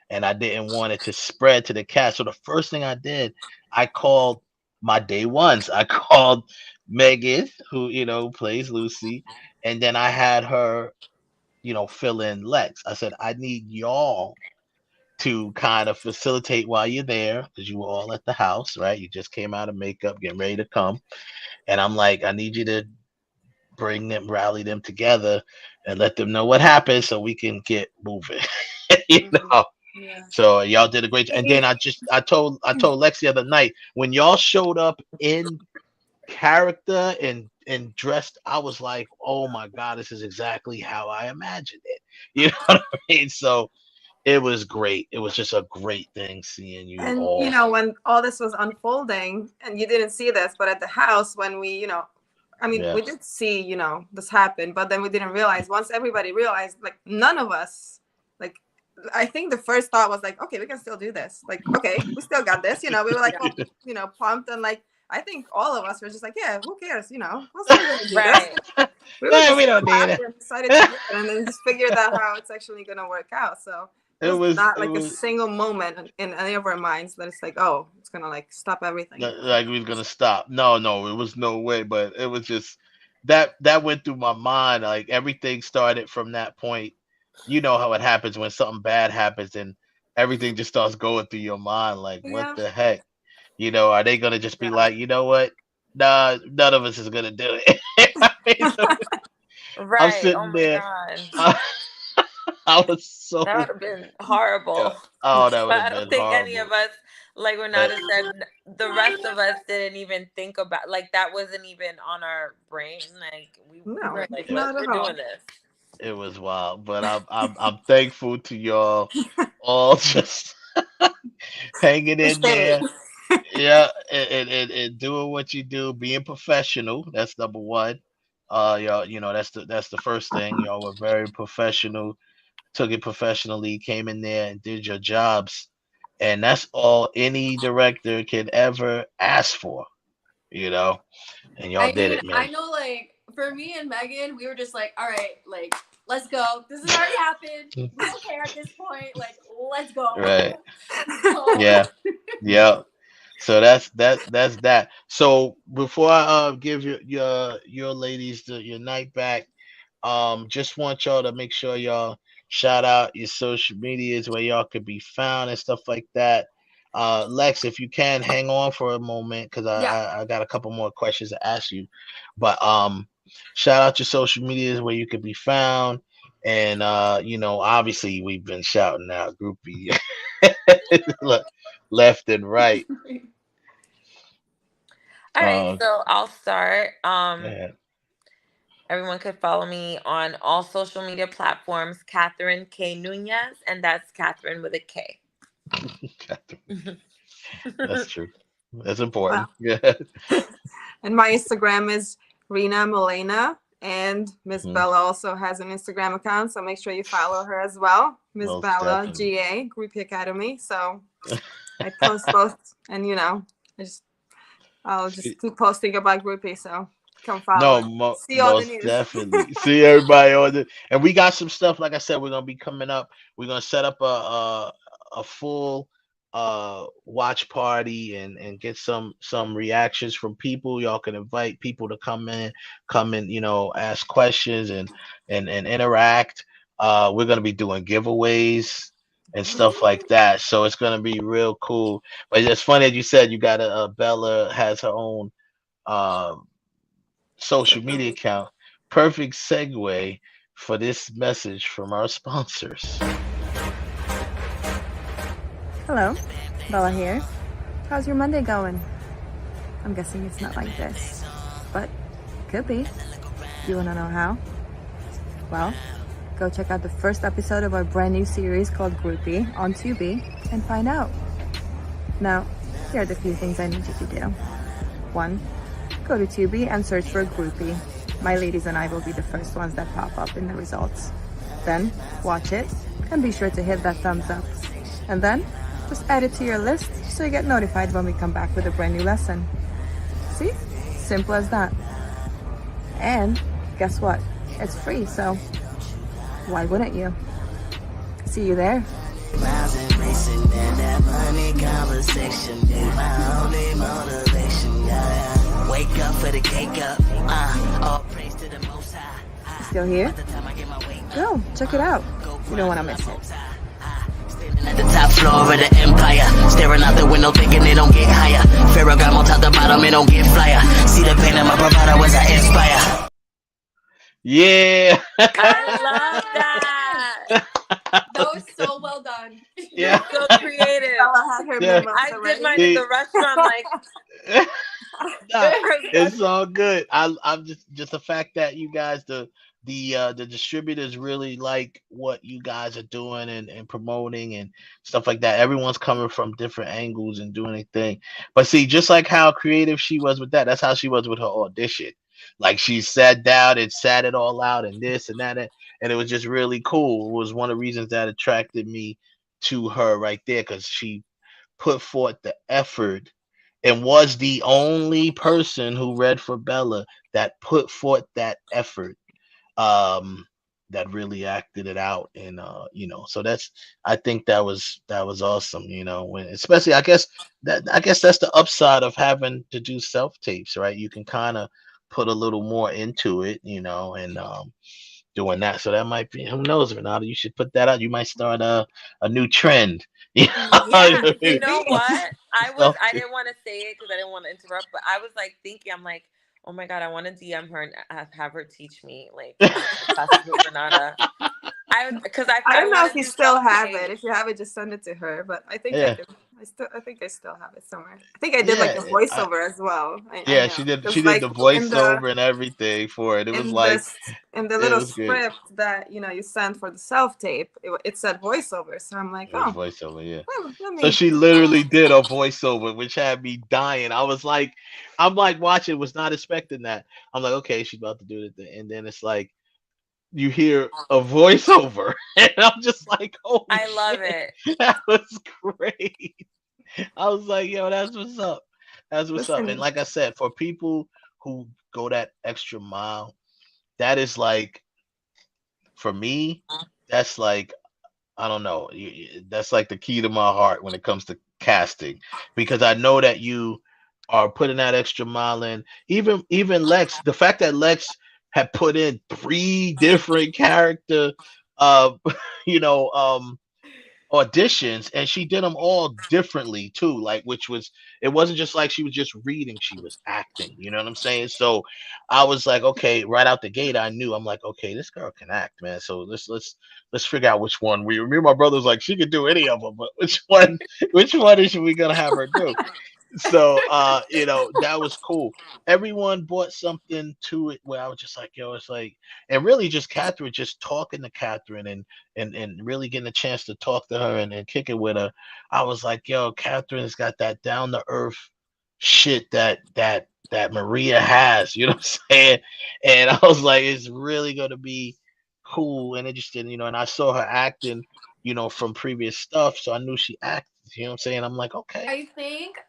Speaker 1: and I didn't want it to spread to the cast. So the first thing I did, I called my day ones. I called Megan, who plays Lucy, and then I had her, fill in Lex. I said, I need y'all to kind of facilitate while you're there because you were all at the house, right? You just came out of makeup, getting ready to come, and I'm like, I need you to rally them together, and let them know what happened so we can get moving. you know.
Speaker 13: Yeah.
Speaker 1: So y'all did a great job. And then I told Lex the other night when y'all showed up in character and dressed, I was like, oh my God, this is exactly how I imagined it. You know what I mean? So it was great. It was just a great thing seeing you
Speaker 3: And
Speaker 1: all.
Speaker 3: when all this was unfolding, and you didn't see this, but at the house when we, I mean,
Speaker 1: Yeah.
Speaker 3: we did see, this happen, but then we didn't realize. Once everybody realized, like none of us, like I think the first thought was like, okay, we can still do this. Like, okay, we still got this. We were like, all, pumped, and like I think all of us were just like, yeah, who cares? We're still gonna do
Speaker 8: Right.
Speaker 3: this. We were
Speaker 1: Yeah,
Speaker 3: just
Speaker 1: we don't
Speaker 3: so
Speaker 1: need
Speaker 3: happy
Speaker 1: it.
Speaker 3: and excited to do it, and then just figured out how it's actually gonna work out. So
Speaker 1: It
Speaker 3: it was
Speaker 1: was
Speaker 3: not
Speaker 1: it
Speaker 3: like a
Speaker 1: was
Speaker 3: single moment in any of our minds that it's like, oh, it's gonna like stop everything.
Speaker 1: like we was gonna stop. No, it was no way. But it was just that went through my mind. Like everything started from that point. You know how it happens when something bad happens, and everything just starts going through your mind. Like, what
Speaker 3: Yeah.
Speaker 1: the heck? Are they gonna just be
Speaker 3: Yeah.
Speaker 1: like, you know what? Nah, none of us is gonna do it. I mean, so I'm
Speaker 8: Right. Oh
Speaker 1: sitting
Speaker 8: my
Speaker 1: there.
Speaker 8: God.
Speaker 1: I, I was
Speaker 8: That would
Speaker 1: so
Speaker 8: have been
Speaker 1: yeah.
Speaker 8: horrible.
Speaker 1: Oh, that would
Speaker 8: But
Speaker 1: have
Speaker 8: I don't
Speaker 1: been
Speaker 8: think any of
Speaker 1: horrible.
Speaker 8: us, like
Speaker 1: But
Speaker 8: Renata said, the rest of us didn't even think about, like, that wasn't even on our brain. Like, we
Speaker 3: No,
Speaker 8: were like,
Speaker 3: not
Speaker 8: we're
Speaker 3: at
Speaker 8: doing
Speaker 3: all.
Speaker 8: this.
Speaker 1: it was wild. But I'm thankful to y'all all just hanging in
Speaker 3: Appreciate
Speaker 1: there.
Speaker 3: it.
Speaker 1: Yeah, and doing what you do, being professional. That's number one. Y'all, that's the first thing. Y'all were very professional, took it professionally, came in there and did your jobs, and that's all any director can ever ask for. You know, and y'all
Speaker 13: I
Speaker 1: did
Speaker 13: mean,
Speaker 1: it,
Speaker 13: I
Speaker 1: man.
Speaker 13: know, like, for me and Megan, we were just like, all right, like, let's go. This has already happened. We don't care at this point. Like, let's go.
Speaker 1: Right?
Speaker 13: So,
Speaker 1: Yeah. Yeah. So that's that. So before I give your ladies your night back, just want y'all to make sure y'all shout out your social medias where y'all could be found and stuff like that. Lex, if you can hang on for a moment because
Speaker 13: yeah.
Speaker 1: I got a couple more questions to ask you. But shout out your social medias where you could be found. And obviously we've been shouting out groupie look, left and right.
Speaker 8: All right,
Speaker 1: Uh,
Speaker 8: so I'll start.
Speaker 1: yeah.
Speaker 8: Everyone could follow me on all social media platforms, Catherine K. Nunez, and that's Catherine with a K.
Speaker 1: That's true. That's
Speaker 3: Wow.
Speaker 1: important. Yeah.
Speaker 3: And my Instagram is Rena Molena. And Miss
Speaker 1: Mhm.
Speaker 3: Bella also has an Instagram account, so make sure you follow her as well. Miss
Speaker 1: Most
Speaker 3: Bella
Speaker 1: definitely.
Speaker 3: GA Groupie Academy. So I post both, and I'll just keep posting about Groupie. So come follow
Speaker 1: No,
Speaker 3: and see all the
Speaker 1: most
Speaker 3: news.
Speaker 1: definitely. See everybody on it, and we got some stuff. Like I said, we're gonna be coming up. We're gonna set up a full watch party and get some reactions from people. Y'all can invite people to come in, ask questions and interact. We're gonna be doing giveaways and stuff like that. So it's gonna be real cool. But it's funny that you said you got Bella has her own. Uh, Social media account. Perfect segue for this message from our sponsors.
Speaker 19: Hello, Bella here. How's your Monday going? I'm guessing it's not like this, but it could be. You wanna know how? Well, go check out the first episode of our brand new series called Groupie on Tubi and find out. Now, here are the few things I need you to do. 1. Go to Tubi and search for Groupie. My ladies and I will be the first ones that pop up in the results. Then, watch it and be sure to hit that thumbs up. And then, just add it to your list so you get notified when we come back with a brand new lesson. See? Simple as that. And guess what? It's free, so why wouldn't you? See you there.
Speaker 12: Miles and racing and that money conversation be my only motivation. Yeah. Wake up for the cake up. All praise to the most high.
Speaker 19: Still here? Go, check it out. You don't want to miss it.
Speaker 12: At the top floor of the empire, staring out the window thinking it don't get higher. Pharaoh got on top the bottom, it don't get flyer. See the pain in my bravado as I inspire.
Speaker 1: Yeah.
Speaker 8: I love that.
Speaker 13: That was so well done.
Speaker 8: You're so creative.
Speaker 3: Bella had her
Speaker 1: Yeah.
Speaker 3: memos
Speaker 8: I
Speaker 3: already.
Speaker 8: did mine in the restaurant, like.
Speaker 1: Nah, it's all good. I'm just the fact that you guys the distributors really like what you guys are doing and promoting and stuff like that. Everyone's coming from different angles and doing a thing. But see, just like how creative she was with that, that's how she was with her audition. Like she sat down and sat it all out and this and that and it was just really cool. It was one of the reasons that attracted me to her right there because she put forth the effort and was the only person who read for Bella that put forth that effort, um that really acted it out. And so I think that was awesome, when especially I guess that's the upside of having to do self tapes, right? You can kind of put a little more into it, and doing that. So that might be, who knows, Renata, you should put that out. You might start a new trend. You
Speaker 8: Yeah,
Speaker 1: know,
Speaker 8: you know what?
Speaker 1: self
Speaker 8: I didn't want to say it because I didn't want to interrupt, but I was like thinking, I'm like, oh my God, I want to DM her and have her teach me like the classes with Renata. Because
Speaker 3: I
Speaker 8: I
Speaker 3: don't know
Speaker 8: want
Speaker 3: if
Speaker 8: to
Speaker 3: you
Speaker 8: do
Speaker 3: still
Speaker 8: self
Speaker 3: have it.
Speaker 8: tape.
Speaker 3: If you have it, just send it to her. But I think I
Speaker 1: Yeah.
Speaker 3: could. I think I still have it somewhere. I think I did like
Speaker 1: Yeah.
Speaker 3: a voiceover as well. I
Speaker 1: Yeah,
Speaker 3: know
Speaker 1: she
Speaker 3: because
Speaker 1: did
Speaker 3: like
Speaker 1: the
Speaker 3: in the
Speaker 1: voiceover and everything for it. It was
Speaker 3: in
Speaker 1: like
Speaker 3: this in the
Speaker 1: it
Speaker 3: little
Speaker 1: was good.
Speaker 3: script that you sent for the self tape, it said voiceover. So I'm like,
Speaker 1: It was
Speaker 3: oh,
Speaker 1: voiceover, yeah.
Speaker 3: let
Speaker 1: So
Speaker 3: me.
Speaker 1: she literally did a voiceover, which had me dying. I'm like watching, was not expecting that. I'm like, okay, she's about to do it, and then it's like you hear a voiceover, and I'm just like, holy
Speaker 8: I love
Speaker 1: shit,
Speaker 8: it.
Speaker 1: that was great. I was like, yo, that's what's up. That's what's up. And
Speaker 3: Listen,
Speaker 1: like I said, for people who go that extra mile, that is like, for me, that's like, I don't know. That's like the key to my heart when it comes to casting, because I know that you are putting that extra mile in. Even Lex, the fact that Lex had put in three different character, uh, you know, auditions, and she did them all differently too. Like, which was, it wasn't just like she was just reading; she was acting. You know what I'm saying? So I was like, okay, right out the gate, I knew. I'm like, okay, this girl can act, man. So let's figure out which one. Me and my brother's like, she could do any of them, but which one is we gonna have her do? So that was cool. Everyone brought something to it where I was just like, yo, it's like, and really just Catherine, just talking to Catherine, and really getting a chance to talk to her, and kick it with her. I was like, yo, Catherine's got that down to earth shit that Maria has, you know what I'm saying? And I was like, it's really gonna be cool and interesting, and I saw her acting, from previous stuff, so I knew she acted, you know what I'm saying? I'm like, okay.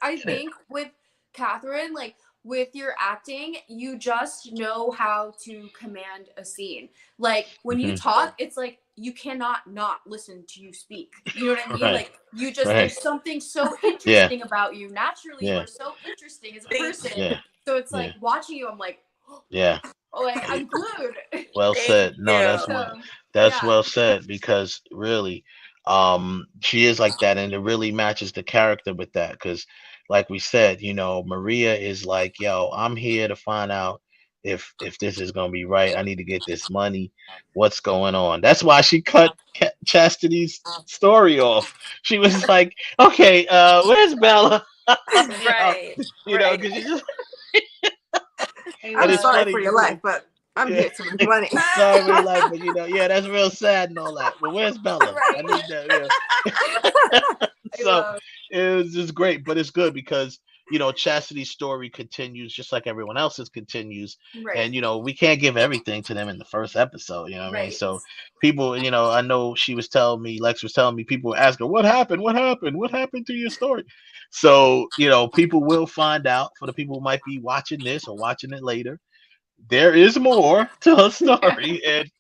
Speaker 13: I think with Catherine, like with your acting, you just know how to command a scene. Like when you
Speaker 1: Mhm.
Speaker 13: talk, it's like you cannot not listen to you speak. You know what I mean?
Speaker 1: Right.
Speaker 13: Like you just
Speaker 1: Right.
Speaker 13: there's something so
Speaker 1: Yeah.
Speaker 13: interesting about you. Naturally, you
Speaker 1: Yeah.
Speaker 13: are so interesting as a
Speaker 8: Thank
Speaker 13: person.
Speaker 1: Yeah.
Speaker 13: So it's
Speaker 1: Yeah.
Speaker 13: like watching you, I'm like,
Speaker 1: Yeah.
Speaker 13: oh, like I'm glued.
Speaker 1: Well
Speaker 8: thank
Speaker 1: said. No,
Speaker 8: you.
Speaker 1: that's
Speaker 13: Yeah.
Speaker 1: well said, because really, she is like that, and it really matches the character with that. Because, like we said, Maria is like, yo, I'm here to find out if this is gonna be right. I need to get this money. What's going on? That's why she cut Chastity's story off. She was like, okay, where's Bella? Uh,
Speaker 8: Right.
Speaker 1: because
Speaker 8: Right.
Speaker 1: you just, and
Speaker 3: I'm
Speaker 1: it's
Speaker 3: sorry
Speaker 1: funny
Speaker 3: for your
Speaker 1: because
Speaker 3: life, but I'm
Speaker 1: yeah.
Speaker 3: here to make money.
Speaker 1: Sorry for your life, but yeah, that's real sad and all that. But where's Bella? I
Speaker 13: Right.
Speaker 1: need that.
Speaker 13: I
Speaker 1: So
Speaker 13: love.
Speaker 1: it was just great, but it's good because Chastity's story continues just like everyone else's continues,
Speaker 13: Right.
Speaker 1: and we can't give everything to them in the first episode. You know what I mean?
Speaker 13: Right.
Speaker 1: So people, I know she was telling me, Lex was telling me, people were asking, "What happened? What happened? What happened to your story?" So people will find out. For the people who might be watching this or watching it later, there is more to her story, and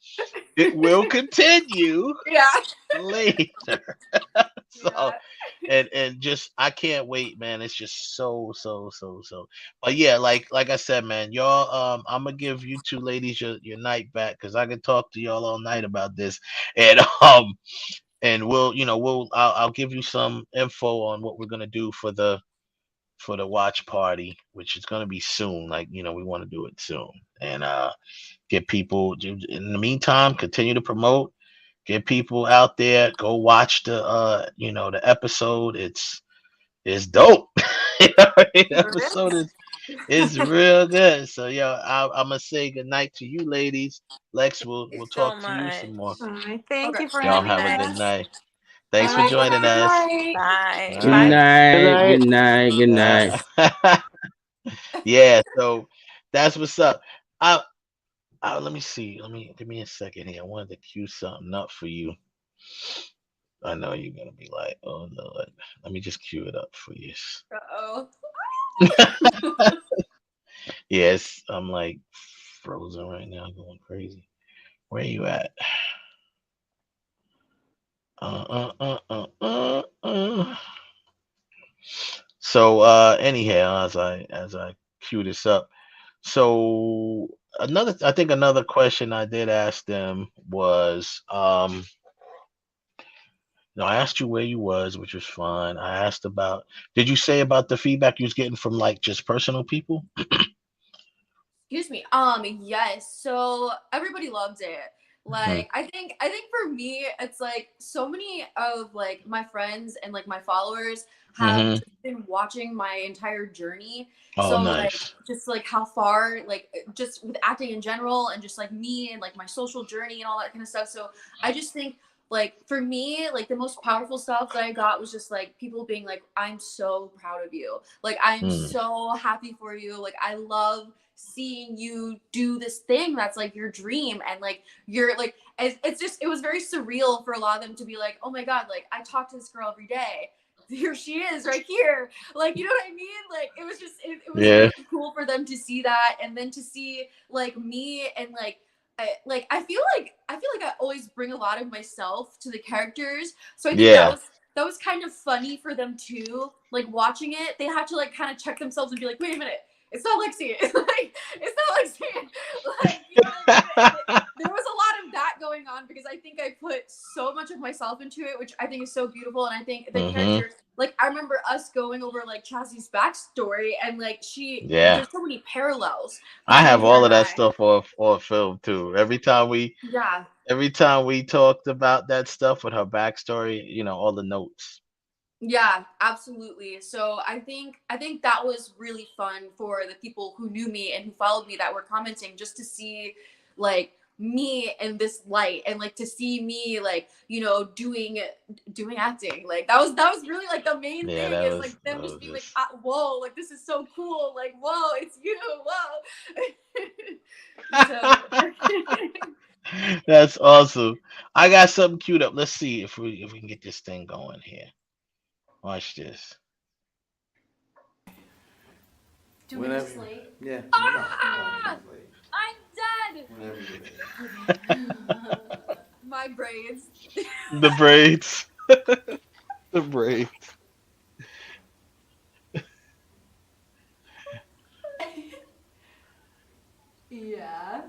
Speaker 1: it will continue
Speaker 13: Yeah.
Speaker 1: later. So,
Speaker 13: Yeah.
Speaker 1: and just, I can't wait, man. It's just so. But yeah, like I said, man, y'all, I'm gonna give you two ladies your night back, because I can talk to y'all all night about this, and I'll give you some info on what we're gonna do for the watch party, which is gonna be soon. Like, we want to do it soon, and get people, in the meantime, continue to promote, get people out there, go watch the episode. It's dope. The episode is real good. So I'm gonna say good night to you ladies. Lex,
Speaker 8: Thank you
Speaker 1: we'll
Speaker 8: so
Speaker 1: talk to you
Speaker 8: much.
Speaker 1: some more.
Speaker 3: All right, thank
Speaker 13: Okay.
Speaker 3: you for
Speaker 1: Y'all
Speaker 3: having
Speaker 1: have a good
Speaker 3: us.
Speaker 1: night. Thanks
Speaker 3: All
Speaker 1: for
Speaker 3: right,
Speaker 1: joining
Speaker 3: good
Speaker 1: us.
Speaker 3: night.
Speaker 8: Bye.
Speaker 1: All
Speaker 6: Good
Speaker 8: Bye.
Speaker 1: right.
Speaker 7: Good
Speaker 6: night.
Speaker 7: night.
Speaker 6: Good night. Good night.
Speaker 1: Yeah, so that's what's up. I, let me see. Give me a second here. I wanted to cue something up for you. I know you're gonna be like, oh Lord. Let me just cue it up for you.
Speaker 13: Uh-oh.
Speaker 1: Yes, I'm like frozen right now, going crazy. Where you at? Uh. So anyhow, as I cue this up, so another question I did ask them was, I asked you where you was, which was fine. I asked about, did you say about the feedback you was getting from like just personal people?
Speaker 13: Excuse me. Yes. So everybody loved it.
Speaker 1: Mhm.
Speaker 13: Like I think for me it's like so many of like my friends and like my followers have
Speaker 1: Mhm.
Speaker 13: just been watching my entire journey.
Speaker 1: Oh,
Speaker 13: So like
Speaker 1: nice.
Speaker 13: just like how far like just with acting in general and just like me and like my social journey and all that kind of stuff. So I just think like for me like the most powerful stuff that I got was just like people being like I'm so proud of you. Like I am
Speaker 1: Mm.
Speaker 13: so happy for you. Like I love seeing you do this thing that's like your dream and like you're like it's just it was very surreal for a lot of them to be like oh my god like I talk to this girl every day, here she is right here, like you know what I mean, like it was just it was
Speaker 1: Yeah.
Speaker 13: really cool for them to see that and then to see like me and like I feel like I always bring a lot of myself to the characters, so I think that
Speaker 1: Yeah.
Speaker 13: was kind of funny for them too, like watching it they had to like kind of check themselves and be like wait a minute, it's not Lexi. Like, it's not Lexi. Like, you know what I mean? There was a lot of that going on because I think I put so much of myself into it, which I think is so beautiful. And I think the
Speaker 1: Mhm.
Speaker 13: character, like, I remember us going over like Chassie's backstory, and like
Speaker 1: Yeah.
Speaker 13: there's so many parallels
Speaker 1: I
Speaker 13: between
Speaker 1: have
Speaker 13: her
Speaker 1: all
Speaker 13: and
Speaker 1: of that
Speaker 13: I.
Speaker 1: stuff on film too.
Speaker 13: Yeah.
Speaker 1: Every time we talked about that stuff with her backstory, all the notes.
Speaker 13: Yeah, absolutely. So I think that was really fun for the people who knew me and who followed me that were commenting just to see like me in this light and like to see me like doing acting, like that was really like the main
Speaker 1: Yeah,
Speaker 13: thing
Speaker 1: that
Speaker 13: is
Speaker 1: was
Speaker 13: like
Speaker 1: that
Speaker 13: them
Speaker 1: was
Speaker 13: just being like
Speaker 1: just
Speaker 13: ah, whoa, like this is so cool, like whoa it's you, whoa. So
Speaker 1: that's awesome. I got something queued up. Let's see if we can get this thing going here. Watch this.
Speaker 13: do we
Speaker 9: Whenever
Speaker 13: just
Speaker 9: you,
Speaker 13: slate?
Speaker 9: yeah, no,
Speaker 13: Ah!
Speaker 9: nothing's late.
Speaker 13: I'm dead.
Speaker 9: Whenever you're ready.
Speaker 13: Okay. My braids.
Speaker 1: The braids. The braids.
Speaker 13: Yeah.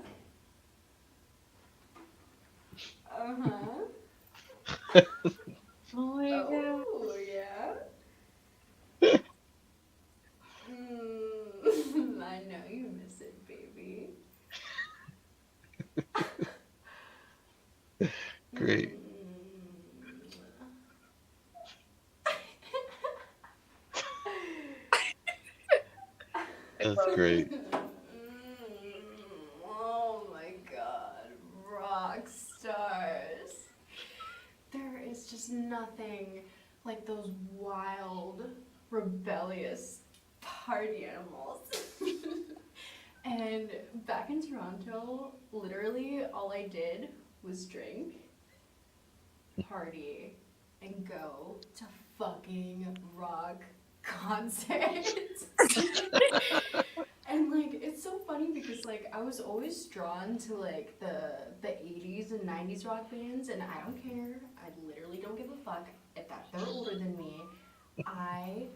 Speaker 13: Uh-huh.
Speaker 3: Oh my god.
Speaker 13: Oh, yeah. I know you miss it, baby.
Speaker 1: Great. That's great.
Speaker 13: Oh my god, rock stars. There is just nothing like those wild, rebellious party animals. And back in Toronto, literally all I did was drink, party, and go to fucking rock concerts. And like it's so funny because like I was always drawn to like the 80s and 90s rock bands, and I don't care. I literally don't give a fuck if that they're older than me. I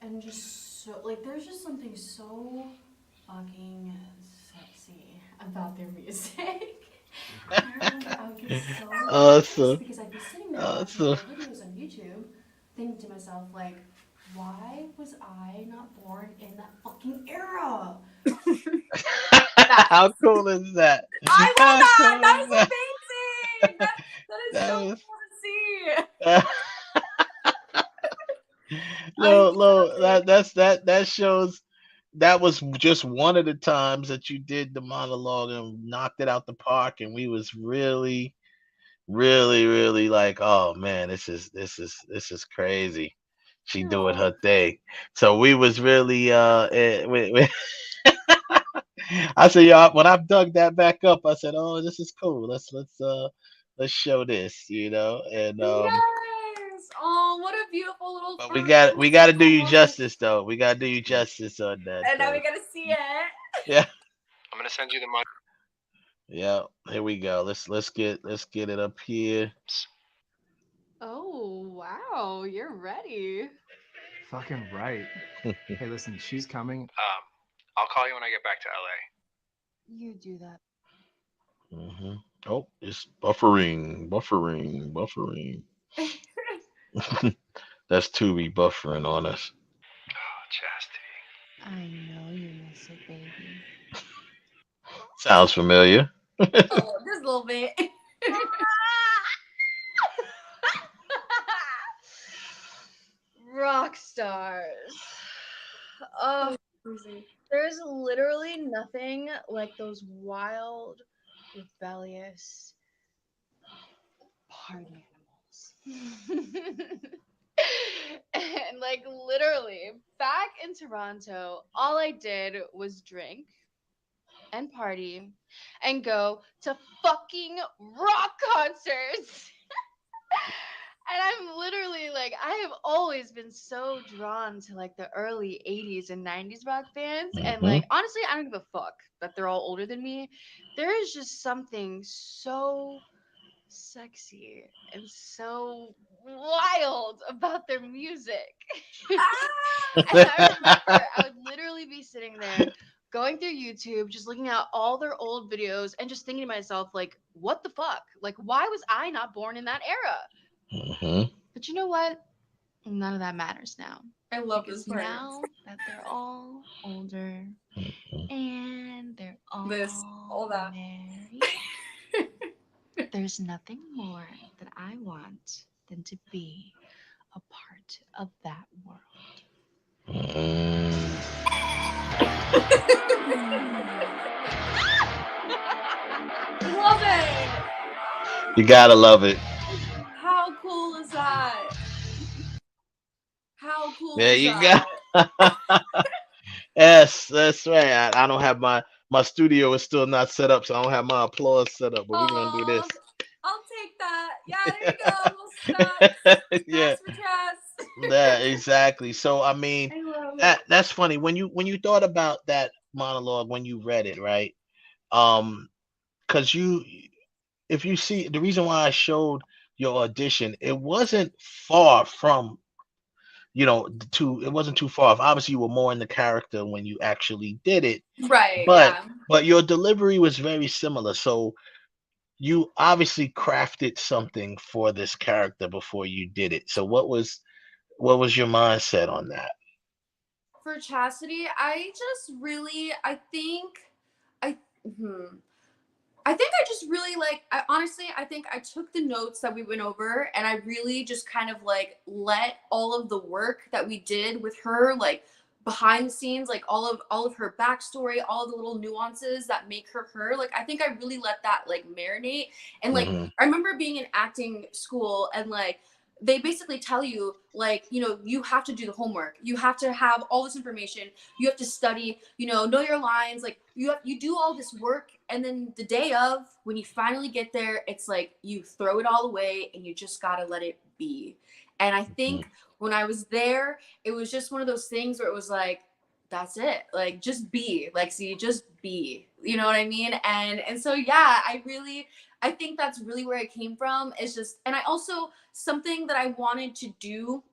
Speaker 13: am just so like there's just something so fucking sexy about their music. And I remember I would get so pissed
Speaker 1: Awesome.
Speaker 13: because I'd be sitting there watching
Speaker 1: Awesome.
Speaker 13: old videos on YouTube, thinking to myself, like, why was I not born in that fucking era?
Speaker 1: How cool is that?
Speaker 13: I love
Speaker 1: How
Speaker 13: that!
Speaker 1: cool
Speaker 13: That
Speaker 1: is
Speaker 13: is
Speaker 1: that?
Speaker 13: amazing! That is
Speaker 1: That
Speaker 13: so
Speaker 1: was
Speaker 13: cool to see! I
Speaker 1: no,
Speaker 13: love
Speaker 1: no,
Speaker 13: it.
Speaker 1: that shows that was just one of the times that you did the monologue and knocked it out the park, and we was really, really, really like, oh man, this is crazy. She doing
Speaker 13: No.
Speaker 1: her thing. So we was really I said, y'all, when I dug that back up, I said, oh, this is cool. Let's show this, and
Speaker 13: Yes! Oh, what a beautiful little
Speaker 1: but we
Speaker 13: furry
Speaker 1: got we got to do you
Speaker 13: musical.
Speaker 1: justice though. We got to do you justice on that
Speaker 13: And now we
Speaker 1: though.
Speaker 13: gotta see it.
Speaker 1: Yeah.
Speaker 22: I'm gonna send you the money.
Speaker 1: Yeah, here we go. Let's get it up here.
Speaker 10: Oh, wow, you're ready.
Speaker 22: Fucking right. Hey, listen, she's coming. I'll call you when I get back to LA.
Speaker 9: You do that.
Speaker 1: Hmm. Oh, it's buffering. That's Tubi buffering on us.
Speaker 22: Chastity.
Speaker 9: I know you miss it, baby.
Speaker 1: Sounds familiar.
Speaker 13: Oh, just a little bit.
Speaker 9: Rock stars. Oh, there's literally nothing like those wild, rebellious party animals. And like literally, back in Toronto, all I did was drink and party and go to fucking rock concerts. And I'm literally like, I have always been so drawn to like the early 80s and 90s rock bands. And
Speaker 1: Hmm.
Speaker 9: like, honestly, I don't give a fuck that they're all older than me. There is just something so sexy and so wild about their music. And I remember I would literally be sitting there going through YouTube, just looking at all their old videos and just thinking to myself, like, what the fuck? Like, why was I not born in that era?
Speaker 1: Hmm.
Speaker 9: But you know what? None of that matters now.
Speaker 13: I love
Speaker 9: Because
Speaker 13: this part.
Speaker 9: now that they're all older and they're all
Speaker 13: all that.
Speaker 9: married, there's nothing more that I want than to be a part of that world.
Speaker 13: Love it.
Speaker 1: You gotta love it.
Speaker 13: How cool is that? How cool
Speaker 1: There
Speaker 13: is
Speaker 1: you
Speaker 13: that?
Speaker 1: go. Yes, that's right. I don't have my studio is still not set up, so I don't have my applause set up. But we're gonna do
Speaker 13: Oh,
Speaker 1: this.
Speaker 13: I'll take that. Yeah, there you go. Little snaps.
Speaker 1: Yeah,
Speaker 13: Snaps for Chess.
Speaker 1: that exactly. So I mean,
Speaker 13: I love it.
Speaker 1: that's funny when you thought about that monologue when you read it, right? Um, because you if you see the reason why I showed your audition, it wasn't far from it wasn't too far off. Obviously, you were more in the character when you actually did it,
Speaker 13: Right,
Speaker 1: but
Speaker 13: yeah.
Speaker 1: your delivery was very similar. So you obviously crafted something for this character before you did it. So what was your mindset on that?
Speaker 13: For Chastity, I just really, I, hmm. I think I just really like, I think I took the notes that we went over and I really just kind of like let all of the work that we did with her, like behind the scenes, like all of her backstory, all of the little nuances that make her her. Like I think I really let that like marinate. And like
Speaker 1: Hmm.
Speaker 13: I remember being in acting school and like they basically tell you like, you know, you have to do the homework. You have to have all this information. You have to study, you know your lines. Like you do all this work and then the day of when you finally get there, it's like you throw it all away and you just got to let it be. And I think when I was there, it was just one of those things where it was like that's it. Like just be. Like see, just be. You know what I mean? And so yeah, I think that's really where it came from. Is just and I also something that I wanted to do,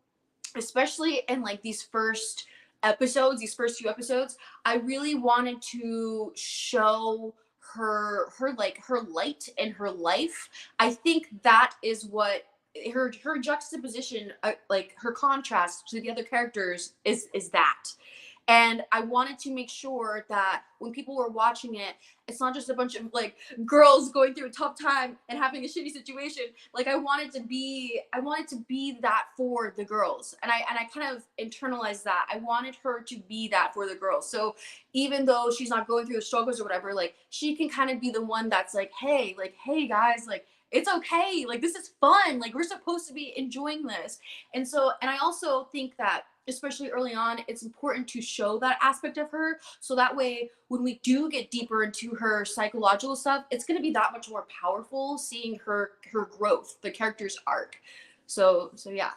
Speaker 13: especially in like these first episodes, these first few episodes, I really wanted to show her like her light in her life. I think that is what her juxtaposition, like her contrast to the other characters is that. And I wanted to make sure that when people were watching it, it's not just a bunch of like girls going through a tough time and having a shitty situation. Like I wanted to be that for the girls. And I kind of internalized that. I wanted her to be that for the girls. So even though she's not going through the struggles or whatever, like she can kind of be the one that's like, hey guys, like it's okay. Like this is fun. Like we're supposed to be enjoying this. And so, and I also think that especially early on, it's important to show that aspect of her. So that way, when we do get deeper into her psychological stuff, it's going to be that much more powerful seeing her growth, the character's arc. So yeah.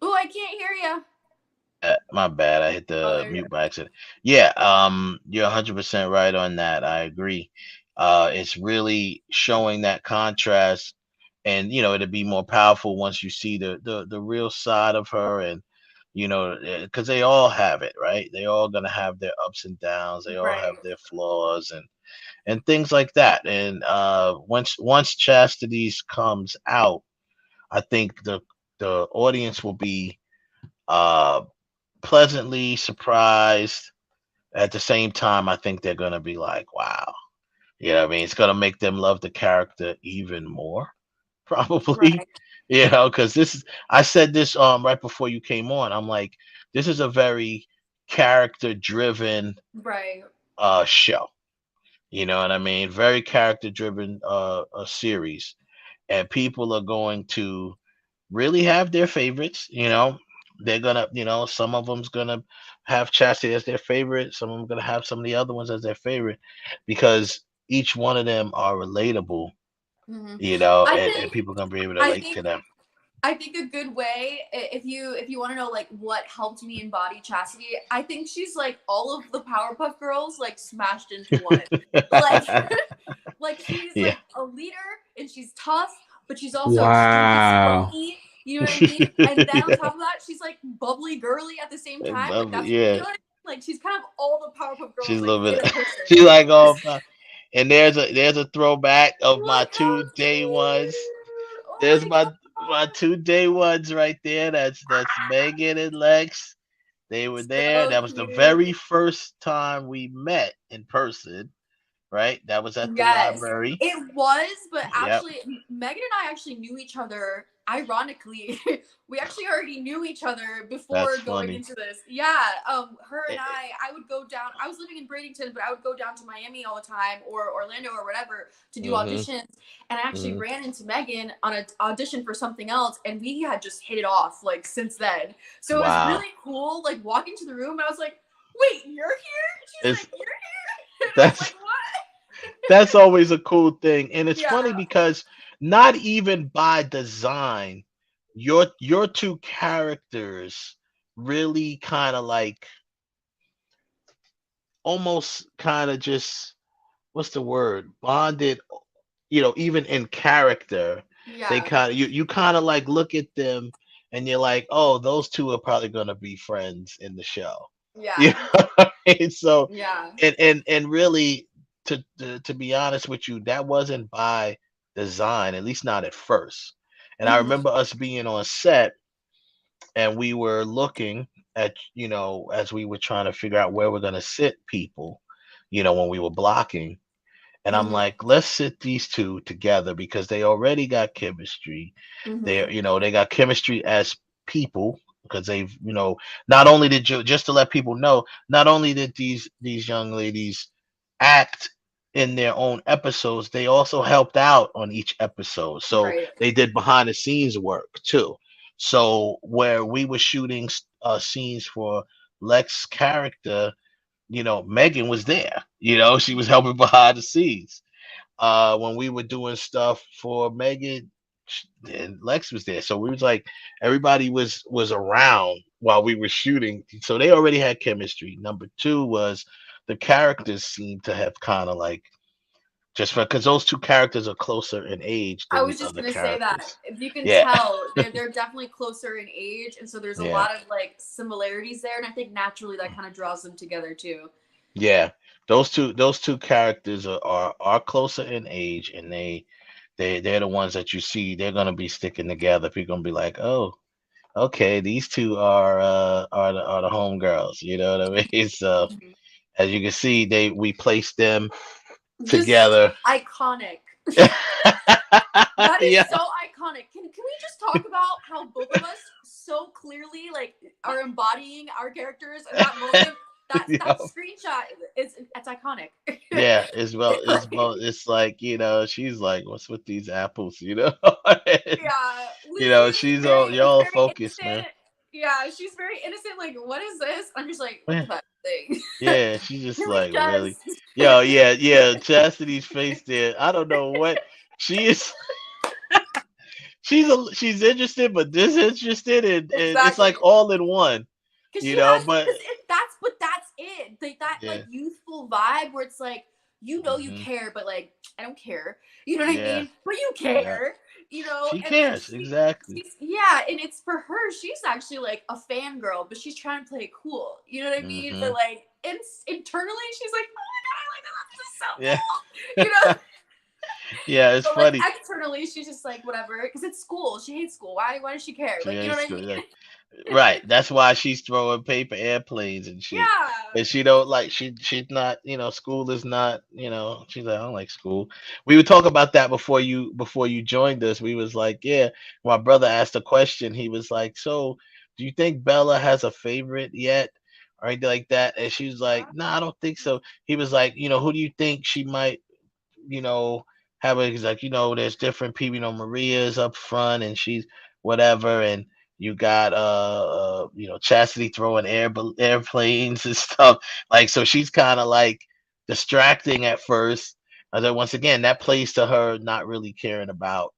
Speaker 13: Oh, I can't hear you.
Speaker 1: My bad. I hit the
Speaker 13: There you
Speaker 1: mute by accident. Yeah, you're 100% right on that. I agree. It's really showing that contrast, and it'll be more powerful once you see the real side of her, and because they all have it, right? They all gonna have their ups and downs. They all have
Speaker 13: Right.
Speaker 1: their flaws and things like that. And once Chastity's comes out, I think the audience will be uh pleasantly surprised. At the same time, I think they're gonna be like, wow. You know what I mean? It's gonna make them love the character even more, probably.
Speaker 13: Right.
Speaker 1: Because I said this right before you came on. I'm like, this is a very character driven
Speaker 13: Right.
Speaker 1: show. You know what I mean? Very character driven series. And people are going to really have their favorites. They're gonna, some of them's gonna have Chastity as their favorite. Some of them gonna have some of the other ones as their favorite, because each one of them are relatable.
Speaker 13: Hmm. I
Speaker 1: And
Speaker 13: think
Speaker 1: people gonna be able to
Speaker 13: I
Speaker 1: relate to
Speaker 13: think
Speaker 1: them.
Speaker 13: I think a good way, if you want to know like what helped me embody Chastity, I think she's like all of the Powerpuff Girls like smashed into one. Like like she's
Speaker 1: Yeah.
Speaker 13: like a leader and she's tough, but she's also extremely
Speaker 6: Wow.
Speaker 13: spunky. You know what I mean? And then on top of that, she's like bubbly girly at the same time. Like that's you
Speaker 1: Yeah.
Speaker 13: know what I mean? Like she's kind of all the Powerpuff
Speaker 1: She's
Speaker 13: Girls
Speaker 1: a
Speaker 13: like
Speaker 1: little
Speaker 13: in
Speaker 1: bit.
Speaker 13: a person.
Speaker 1: She's like, oh, and there's a throwback of my
Speaker 13: Look how
Speaker 1: 2 day ones.
Speaker 13: cute! Oh
Speaker 1: There's
Speaker 13: my
Speaker 1: my 2 day ones right there. That's Megan and Lex. They were there.
Speaker 13: so
Speaker 1: That was the very
Speaker 13: cute.
Speaker 1: first time we met in person, right? That was at the
Speaker 13: Yes,
Speaker 1: library.
Speaker 13: it was, but
Speaker 1: Yep.
Speaker 13: actually, Megan and I actually knew each other. Ironically, we actually already knew each other
Speaker 1: That's
Speaker 13: before going
Speaker 1: funny.
Speaker 13: into this. Yeah, her and
Speaker 1: Eh,
Speaker 13: I would go down. I was living in Bradenton, but I would go down to Miami all the time or Orlando or whatever to do
Speaker 1: Mm-hmm.
Speaker 13: auditions. And I actually
Speaker 1: Mm-hmm.
Speaker 13: ran into Megan on an audition for something else, and we had just hit it off like since then. So it was
Speaker 1: Wow.
Speaker 13: really cool. Like walking to the room, and I was like, "Wait, you're here?" She's
Speaker 1: It's
Speaker 13: like, "You're here?" And I was
Speaker 1: that's
Speaker 13: like, "What?"
Speaker 1: that's always a cool thing. And it's funny
Speaker 13: Yeah.
Speaker 1: because not even by design, your two characters really kind of like almost kind of just, what's the word, bonded, even in character. They
Speaker 13: Yeah.
Speaker 1: kind of, you kind of like look at them and you're like, oh, those two are probably going to be friends in the show. You
Speaker 13: Yeah.
Speaker 1: know what I mean? So
Speaker 13: Yeah.
Speaker 1: and really, to be honest with you, that wasn't by design, at least not at first. And I
Speaker 13: Hmm.
Speaker 1: remember us being on set and we were looking at, as we were trying to figure out where we're going to sit people, when we were blocking. And I'm
Speaker 13: Hmm.
Speaker 1: like, let's sit these two together because they already got chemistry.
Speaker 13: Hmm.
Speaker 1: They got chemistry as people, because they've, not only did you, just to let people know, not only did these young ladies act in their own episodes, they also helped out on each episode. So
Speaker 13: Right.
Speaker 1: they did behind the scenes work too. So where we were shooting scenes for Lex's character, Megan was there. She was helping behind the scenes. When we were doing stuff for Megan, and Lex was there. So we was like, everybody was around while we were shooting. So they already had chemistry. Number two was the characters seemed to have kind of like, just because those two characters are closer in age
Speaker 13: I
Speaker 1: than
Speaker 13: was
Speaker 1: the
Speaker 13: just
Speaker 1: other
Speaker 13: gonna say that
Speaker 1: characters.
Speaker 13: if you can
Speaker 1: Yeah.
Speaker 13: tell, they're definitely closer in age, and so there's a
Speaker 1: Yeah.
Speaker 13: lot of like similarities there, and I think naturally that kind of draws them together too.
Speaker 1: Yeah. Those two characters are closer in age, and they're the ones that you see. They're gonna be sticking together. People gonna be like, oh, okay, these two are the homegirls. You know what I mean? So
Speaker 13: Mhm.
Speaker 1: as you can see, we placed them
Speaker 13: Just
Speaker 1: together.
Speaker 13: iconic. That is
Speaker 1: Yeah.
Speaker 13: so iconic. Can we just talk about how both of us so clearly like are embodying our characters in that moment? That
Speaker 1: Yeah.
Speaker 13: screenshot it's iconic.
Speaker 1: Yeah, it's
Speaker 13: Like,
Speaker 1: both. It's like, she's like, what's with these apples? And,
Speaker 13: yeah, Liz
Speaker 1: she's
Speaker 13: very is
Speaker 1: y'all
Speaker 13: very
Speaker 1: focused, man.
Speaker 13: innocent. Yeah, she's very innocent. Like, what is this? I'm just like, what
Speaker 1: Yeah,
Speaker 13: the fuck thing?
Speaker 1: yeah, she's just
Speaker 13: Really
Speaker 1: like,
Speaker 13: does.
Speaker 1: really, yo, yeah, yeah. Chastity's face there. I don't know what she is. She's interested, but disinterested, and it's
Speaker 13: Exactly.
Speaker 1: like all in one,
Speaker 13: Because she has,
Speaker 1: But
Speaker 13: that's it. Like that,
Speaker 1: yeah,
Speaker 13: like youthful vibe where it's like, you
Speaker 1: hmm
Speaker 13: care, but like I don't care. You know what I
Speaker 1: yeah,
Speaker 13: mean? But you
Speaker 1: yeah,
Speaker 13: care. you know,
Speaker 1: She
Speaker 13: and then
Speaker 1: cares, exactly.
Speaker 13: yeah, and it's for her, she's actually like a fangirl, but she's trying to play it cool. You know what I mean? But like internally, she's like, oh my god, I like that. This is so
Speaker 1: Yeah.
Speaker 13: cool. You know?
Speaker 1: Yeah, it's
Speaker 13: But like
Speaker 1: funny.
Speaker 13: externally, she's just like whatever, because it's school. She hates school. Why does she care? Like, you know what I mean?
Speaker 1: Yeah. Right. That's why she's throwing paper airplanes and shit.
Speaker 13: Yeah.
Speaker 1: And she don't like she's not, school is not, she's like, I don't like school. We would talk about that before you joined us. We was like, yeah, my brother asked a question. He was like, so do you think Bella has a favorite yet? Or anything like that? And she was like, no, I don't think so. He was like, who do you think she might you know, have a, he's like, there's different people, Maria's up front and she's whatever, and you got Chastity throwing airplanes and stuff. Like, so she's kind of like distracting at first. And then once again, that plays to her not really caring about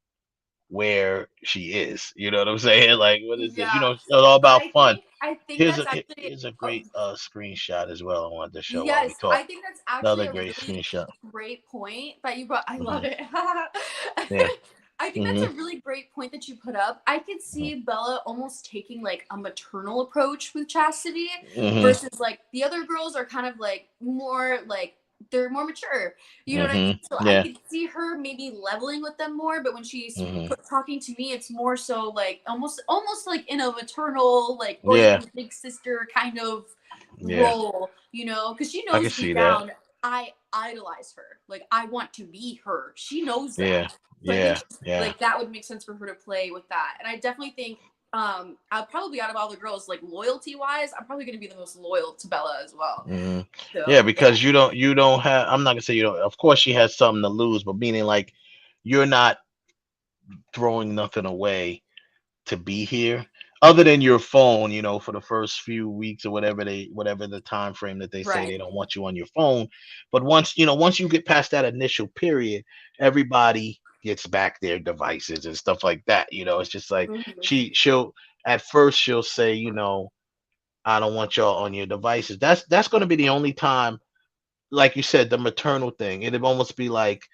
Speaker 1: where she is. You know what I'm saying? Like, what is it?
Speaker 13: Yeah.
Speaker 1: It's all
Speaker 13: But
Speaker 1: about fun.
Speaker 13: I think
Speaker 1: Here's
Speaker 13: that's
Speaker 1: a
Speaker 13: actually
Speaker 1: here's a great screenshot as well. I wanted to show while we
Speaker 13: yes,
Speaker 1: talk.
Speaker 13: I think that's actually
Speaker 1: Another
Speaker 13: a
Speaker 1: great
Speaker 13: really
Speaker 1: screenshot.
Speaker 13: great point that you brought. I love
Speaker 1: Mhm.
Speaker 13: it.
Speaker 1: Yeah.
Speaker 13: I think that's a really great point that you put up. I could see Bella almost taking like a maternal approach with Chastity
Speaker 1: Mhm.
Speaker 13: versus like the other girls are kind of like more like they're more mature. You know what I mean? So I
Speaker 1: Yeah.
Speaker 13: could see her maybe leveling with them more, but when she's
Speaker 1: Mhm.
Speaker 13: talking to me, it's more so like almost like in a maternal like or
Speaker 1: Yeah.
Speaker 13: even big sister kind of
Speaker 1: Yeah.
Speaker 13: role, you know, because she
Speaker 1: I can
Speaker 13: knows
Speaker 1: see
Speaker 13: deep
Speaker 1: that.
Speaker 13: down I idolize her. Like I want to be her. She knows
Speaker 1: Yeah.
Speaker 13: that. So I think
Speaker 1: Yeah. Yeah.
Speaker 13: like that would make sense for her to play with that. And I definitely think I'll probably out of all the girls, like loyalty wise, I'm probably gonna be the most loyal to Bella as well.
Speaker 1: Mhm.
Speaker 13: So
Speaker 1: Yeah, because you don't have. I'm not gonna say you don't. Of course, she has something to lose, but meaning like you're not throwing nothing away to be here other than your phone, for the first few weeks or whatever the time frame that they say
Speaker 13: right.
Speaker 1: they don't want you on your phone. But once you get past that initial period, everybody gets back their devices and stuff like that. It's just like she'll at first she'll say, I don't want y'all on your devices. That's going to be the only time, like you said, the maternal thing. It'd almost be like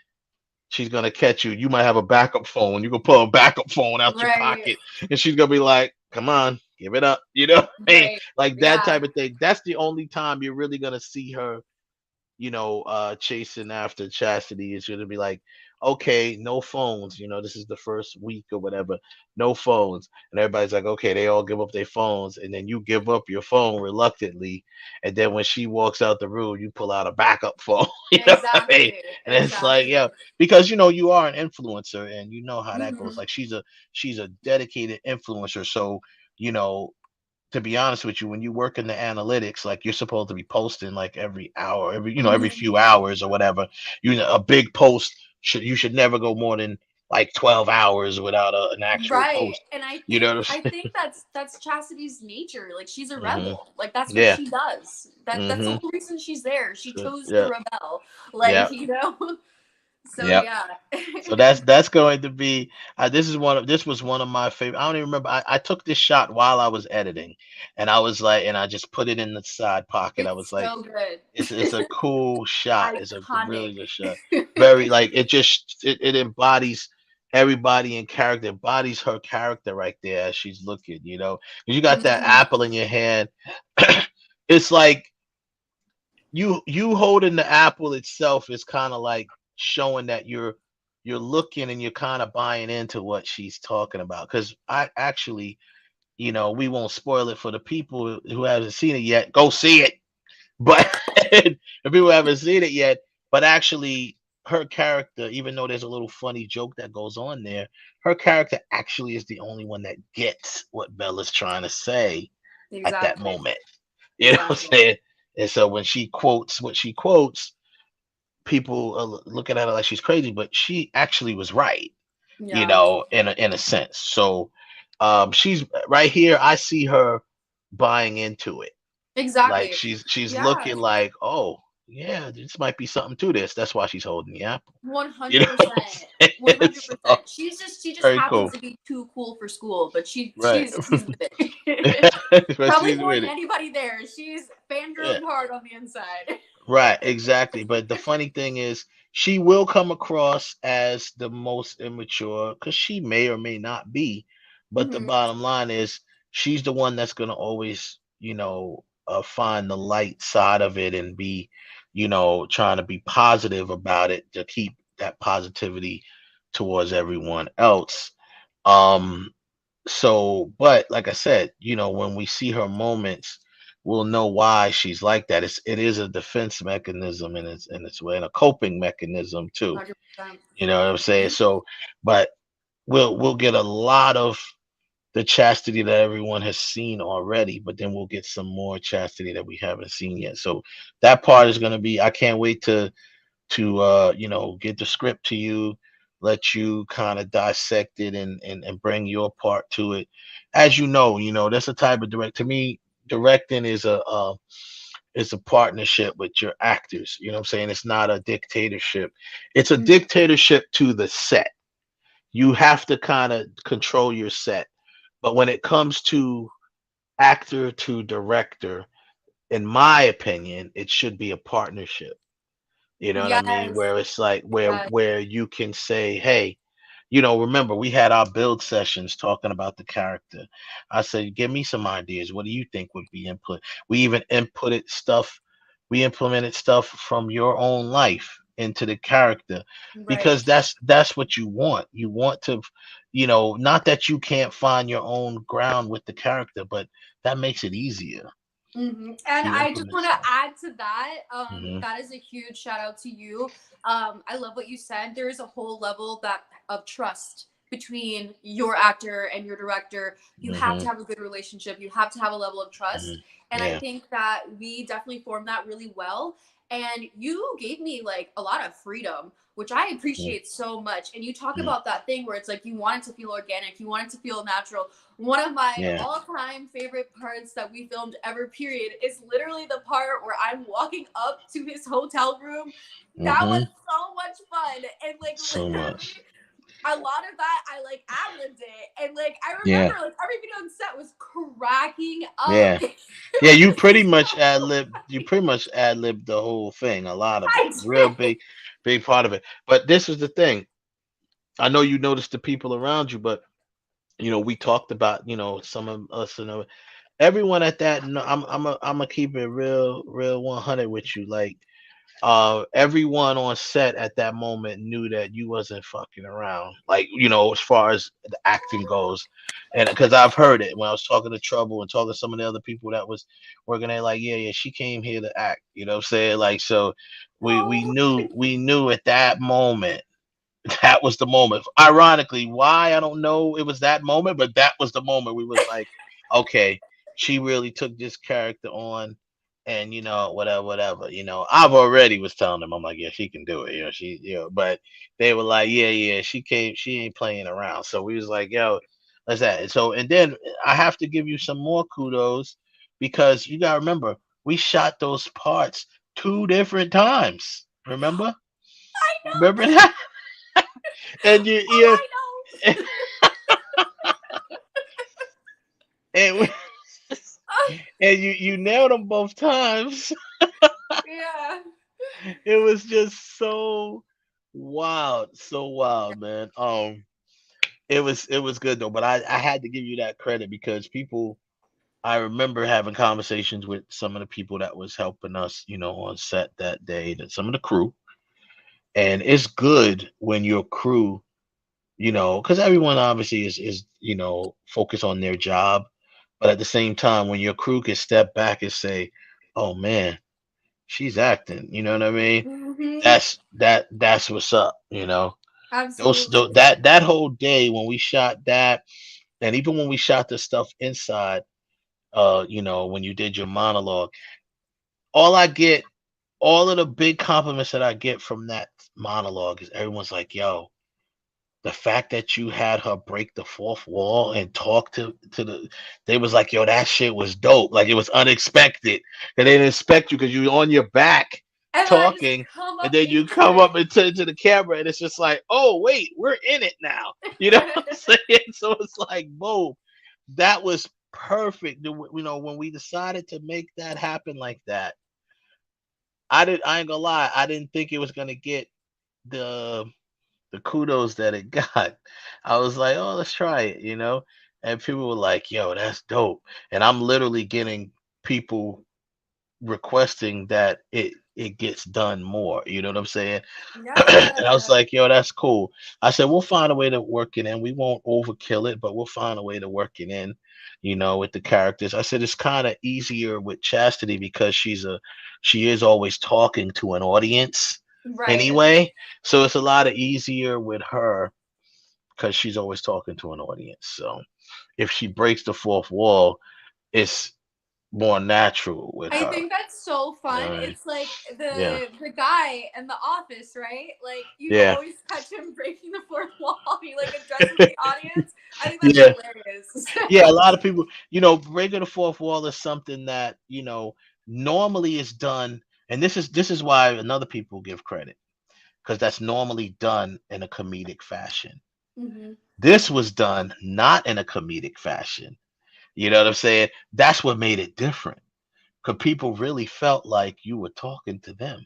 Speaker 1: she's gonna catch you. You might have a backup phone. You can pull a backup phone out your
Speaker 13: Right.
Speaker 1: pocket, and she's gonna be like, "Come on, give it up." Hey,
Speaker 13: Right.
Speaker 1: like that
Speaker 13: Yeah.
Speaker 1: type of thing. That's the only time you're really gonna see her, chasing after Chastity. Is gonna be like, okay, no phones. This is the first week or whatever, no phones, and everybody's like, okay, they all give up their phones, and then you give up your phone reluctantly, and then when she walks out the room, you pull out a backup phone. You know what I mean?
Speaker 13: Exactly.
Speaker 1: And it's like, yeah, because you are an influencer, and you know how that goes. Like she's a dedicated influencer, so you know to be honest with you, when you work in the analytics, like you're supposed to be posting like every hour, every few hours or whatever. A big post you should never go more than like 12 hours without an actual
Speaker 13: Right.
Speaker 1: post.
Speaker 13: And I
Speaker 1: You know
Speaker 13: think
Speaker 1: what I'm saying?
Speaker 13: that's Chastity's nature. Like she's a
Speaker 1: Hmm.
Speaker 13: rebel. Like that's what
Speaker 1: Yeah.
Speaker 13: she does. That's the
Speaker 1: Hmm.
Speaker 13: whole reason she's there. She chose to
Speaker 1: Yeah.
Speaker 13: rebel.
Speaker 1: Yeah.
Speaker 13: Like, you know. So
Speaker 1: Yeah.
Speaker 13: yeah.
Speaker 1: So that's going to be this was one of my favorite. I don't even remember. I took this shot while I was editing, and I was like, and I just put it in the side pocket. I was
Speaker 13: It's
Speaker 1: like,
Speaker 13: so good.
Speaker 1: it's a cool shot. It's a
Speaker 13: Iconic.
Speaker 1: really good shot. Very like it embodies everybody in character. Embodies her character right there as she's looking. 'Cause you got that apple in your hand. It's like you holding the apple itself is kind of like showing that you're looking and you're kind of buying into what she's talking about. Because I actually, we won't spoil it for the people who haven't seen it yet. Go see it. But if people haven't seen it yet, but actually her character, even though there's a little funny joke that goes on there, her character actually is the only one that gets what Bella's trying to say at that
Speaker 13: Exactly.
Speaker 1: moment. You know what I'm saying? And so when she quotes what she quotes, people are looking at her like she's crazy, but she actually was right,
Speaker 13: Yeah.
Speaker 1: in a sense. So she's right here. I see her buying into it. Like
Speaker 13: Exactly.
Speaker 1: she's
Speaker 13: Yeah.
Speaker 1: looking like, oh yeah, this might be something to this. That's why she's holding the apple.
Speaker 13: 100%. 100%.
Speaker 1: So,
Speaker 13: She just
Speaker 1: very
Speaker 13: happens
Speaker 1: cool.
Speaker 13: to be too cool for school, but
Speaker 1: Right.
Speaker 13: she's with it.
Speaker 1: But
Speaker 13: Probably
Speaker 1: she's
Speaker 13: more
Speaker 1: with
Speaker 13: than
Speaker 1: it.
Speaker 13: anybody there. She's
Speaker 1: Yeah.
Speaker 13: fangirling hard on the inside.
Speaker 1: Right, exactly. But the funny thing is, she will come across as the most immature because she may or may not be. But the
Speaker 3: Hmm.
Speaker 1: bottom line is, she's the one that's going to always, find the light side of it and be, trying to be positive about it to keep that positivity towards everyone else. Um, so, but like I said, when we see her moments, we'll know why she's like that. It is a defense mechanism in its way, and a coping mechanism too.
Speaker 13: 100%.
Speaker 1: You know what I'm saying? So, but we'll get a lot of the chastity that everyone has seen already, but then we'll get some more chastity that we haven't seen yet. So that part is gonna be. I can't wait to get the script to you, let you kind of dissect it and bring your part to it. As that's a type of direct. To me, directing is a partnership with your actors. You know what I'm saying? It's not a dictatorship. It's a dictatorship to the set. You have to kind of control your set. But when it comes to actor to director, in my opinion, it should be a partnership. You know what I mean?
Speaker 13: Yes.
Speaker 1: Where it's like where
Speaker 13: Yes.
Speaker 1: where you can say, "Hey, remember we had our build sessions talking about the character." I said, "Give me some ideas. What do you think would be input?" We even inputted stuff. We implemented stuff from your own life into the character
Speaker 13: Right.
Speaker 1: because that's what you want. You want to, not that you can't find your own ground with the character, but that makes it easier if
Speaker 13: And
Speaker 1: you
Speaker 13: I just
Speaker 1: implement
Speaker 13: want to
Speaker 1: stuff.
Speaker 13: add to that.
Speaker 1: Hmm.
Speaker 13: That is a huge shout out to you. I love what you said. There is a whole level that of trust between your actor and your director. You have to
Speaker 1: Hmm.
Speaker 13: have a good relationship. You have to have a level of
Speaker 1: Hmm.
Speaker 13: trust. And I
Speaker 1: Yeah.
Speaker 13: think that we definitely formed that really well. And you gave me like a lot of freedom, which I
Speaker 1: Hmm.
Speaker 13: appreciate so much. And you talk about that thing where it's like you want it to feel organic, you want it to feel natural. One of my
Speaker 1: Yeah.
Speaker 13: all-time favorite parts that we filmed ever, period, is literally the part where I'm walking up to his hotel room. That was
Speaker 1: Hmm.
Speaker 13: so much fun. And like
Speaker 1: So
Speaker 13: literally
Speaker 1: much.
Speaker 13: a lot of that I like ad-libbed it. And like I remember
Speaker 1: Yeah.
Speaker 13: like everybody on set was cracking up.
Speaker 1: Yeah.
Speaker 13: It
Speaker 1: Yeah, you
Speaker 13: was
Speaker 1: pretty
Speaker 13: just
Speaker 1: much
Speaker 13: so
Speaker 1: ad lib you pretty much ad lib the whole thing, a lot of it.
Speaker 13: I
Speaker 1: Real
Speaker 13: did.
Speaker 1: big part of it. But this is the thing. I know you noticed the people around you, but we talked about, some of us and everyone at that. No, I'm gonna keep it real 100 with you. Like everyone on set at that moment knew that you wasn't fucking around, like as far as the acting goes. And because I've heard it when I was talking to Trouble and talking to some of the other people that was working there, like, yeah, she came here to act, what I'm saying? Like, so we knew at that moment that was the moment. Ironically, why I don't know, it was that moment, but that was the moment we was like, okay, she really took this character on, and whatever, whatever. I've already was telling them, I'm like, yeah, she can do it. But they were like, yeah, yeah, she ain't playing around. So we was like, yo, let's that. So and then I have to give you some more kudos because you gotta remember we shot those parts 2 different times.
Speaker 13: I
Speaker 1: Remember
Speaker 13: know.
Speaker 1: that? And you
Speaker 13: Oh,
Speaker 1: yeah,
Speaker 13: I know.
Speaker 1: and we- and you nailed them both times.
Speaker 13: Yeah.
Speaker 1: It was just so wild, man. It was good though, but I had to give you that credit because people. I remember having conversations with some of the people that was helping us, on set that day, that some of the crew, and it's good when your crew, because everyone obviously is focused on their job, but at the same time, when your crew can step back and say, "Oh man, she's acting," you know what I mean?
Speaker 13: Hmm.
Speaker 1: That's what's up,
Speaker 13: Absolutely.
Speaker 1: that whole day when we shot that, and even when we shot the stuff inside, when you did your monologue, all I get, all of the big compliments that I get from that monologue is everyone's like, "Yo, the fact that you had her break the fourth wall and talk to the," they was like, "Yo, that shit was dope. Like it was unexpected. And they didn't expect you because you were on your back
Speaker 13: And then I just
Speaker 1: talking,
Speaker 13: come
Speaker 1: and
Speaker 13: up
Speaker 1: then you
Speaker 13: into
Speaker 1: come
Speaker 13: it.
Speaker 1: up and turn to the camera, and it's just like, oh wait, we're in it now." You know what I'm saying? So it's like, boom, that was perfect. When we decided to make that happen like that, I ain't gonna lie, I didn't think it was gonna get the the kudos that it got. I was like, oh, let's try it, you know? And people were like, yo, that's dope. And I'm literally getting people requesting that it gets done more. You know what I'm saying? And I was
Speaker 3: Yeah.
Speaker 1: like, yo, that's cool. I said, we'll find a way to work it in. We won't overkill it, but we'll find a way to work it in, with the characters. I said it's kind of easier with Chastity because she is always talking to an audience
Speaker 3: Right.
Speaker 1: anyway. So it's a lot of easier with her because she's always talking to an audience. So if she breaks the fourth wall, it's more natural with
Speaker 13: I
Speaker 1: her.
Speaker 13: think that's so
Speaker 1: You know
Speaker 13: fun.
Speaker 1: what I mean?
Speaker 13: It's like
Speaker 1: Yeah.
Speaker 13: the guy in the office, right? Like you
Speaker 1: Yeah.
Speaker 13: always catch him breaking the fourth wall. He like addresses the audience. I think that's
Speaker 1: Yeah.
Speaker 13: hilarious.
Speaker 1: Yeah, a lot of people, breaking the fourth wall is something that, normally is done, and this is why another people give credit, because that's normally done in a comedic fashion.
Speaker 13: Hmm.
Speaker 1: This was done not in a comedic fashion. You know what I'm saying? That's what made it different. Because people really felt like you were talking to them.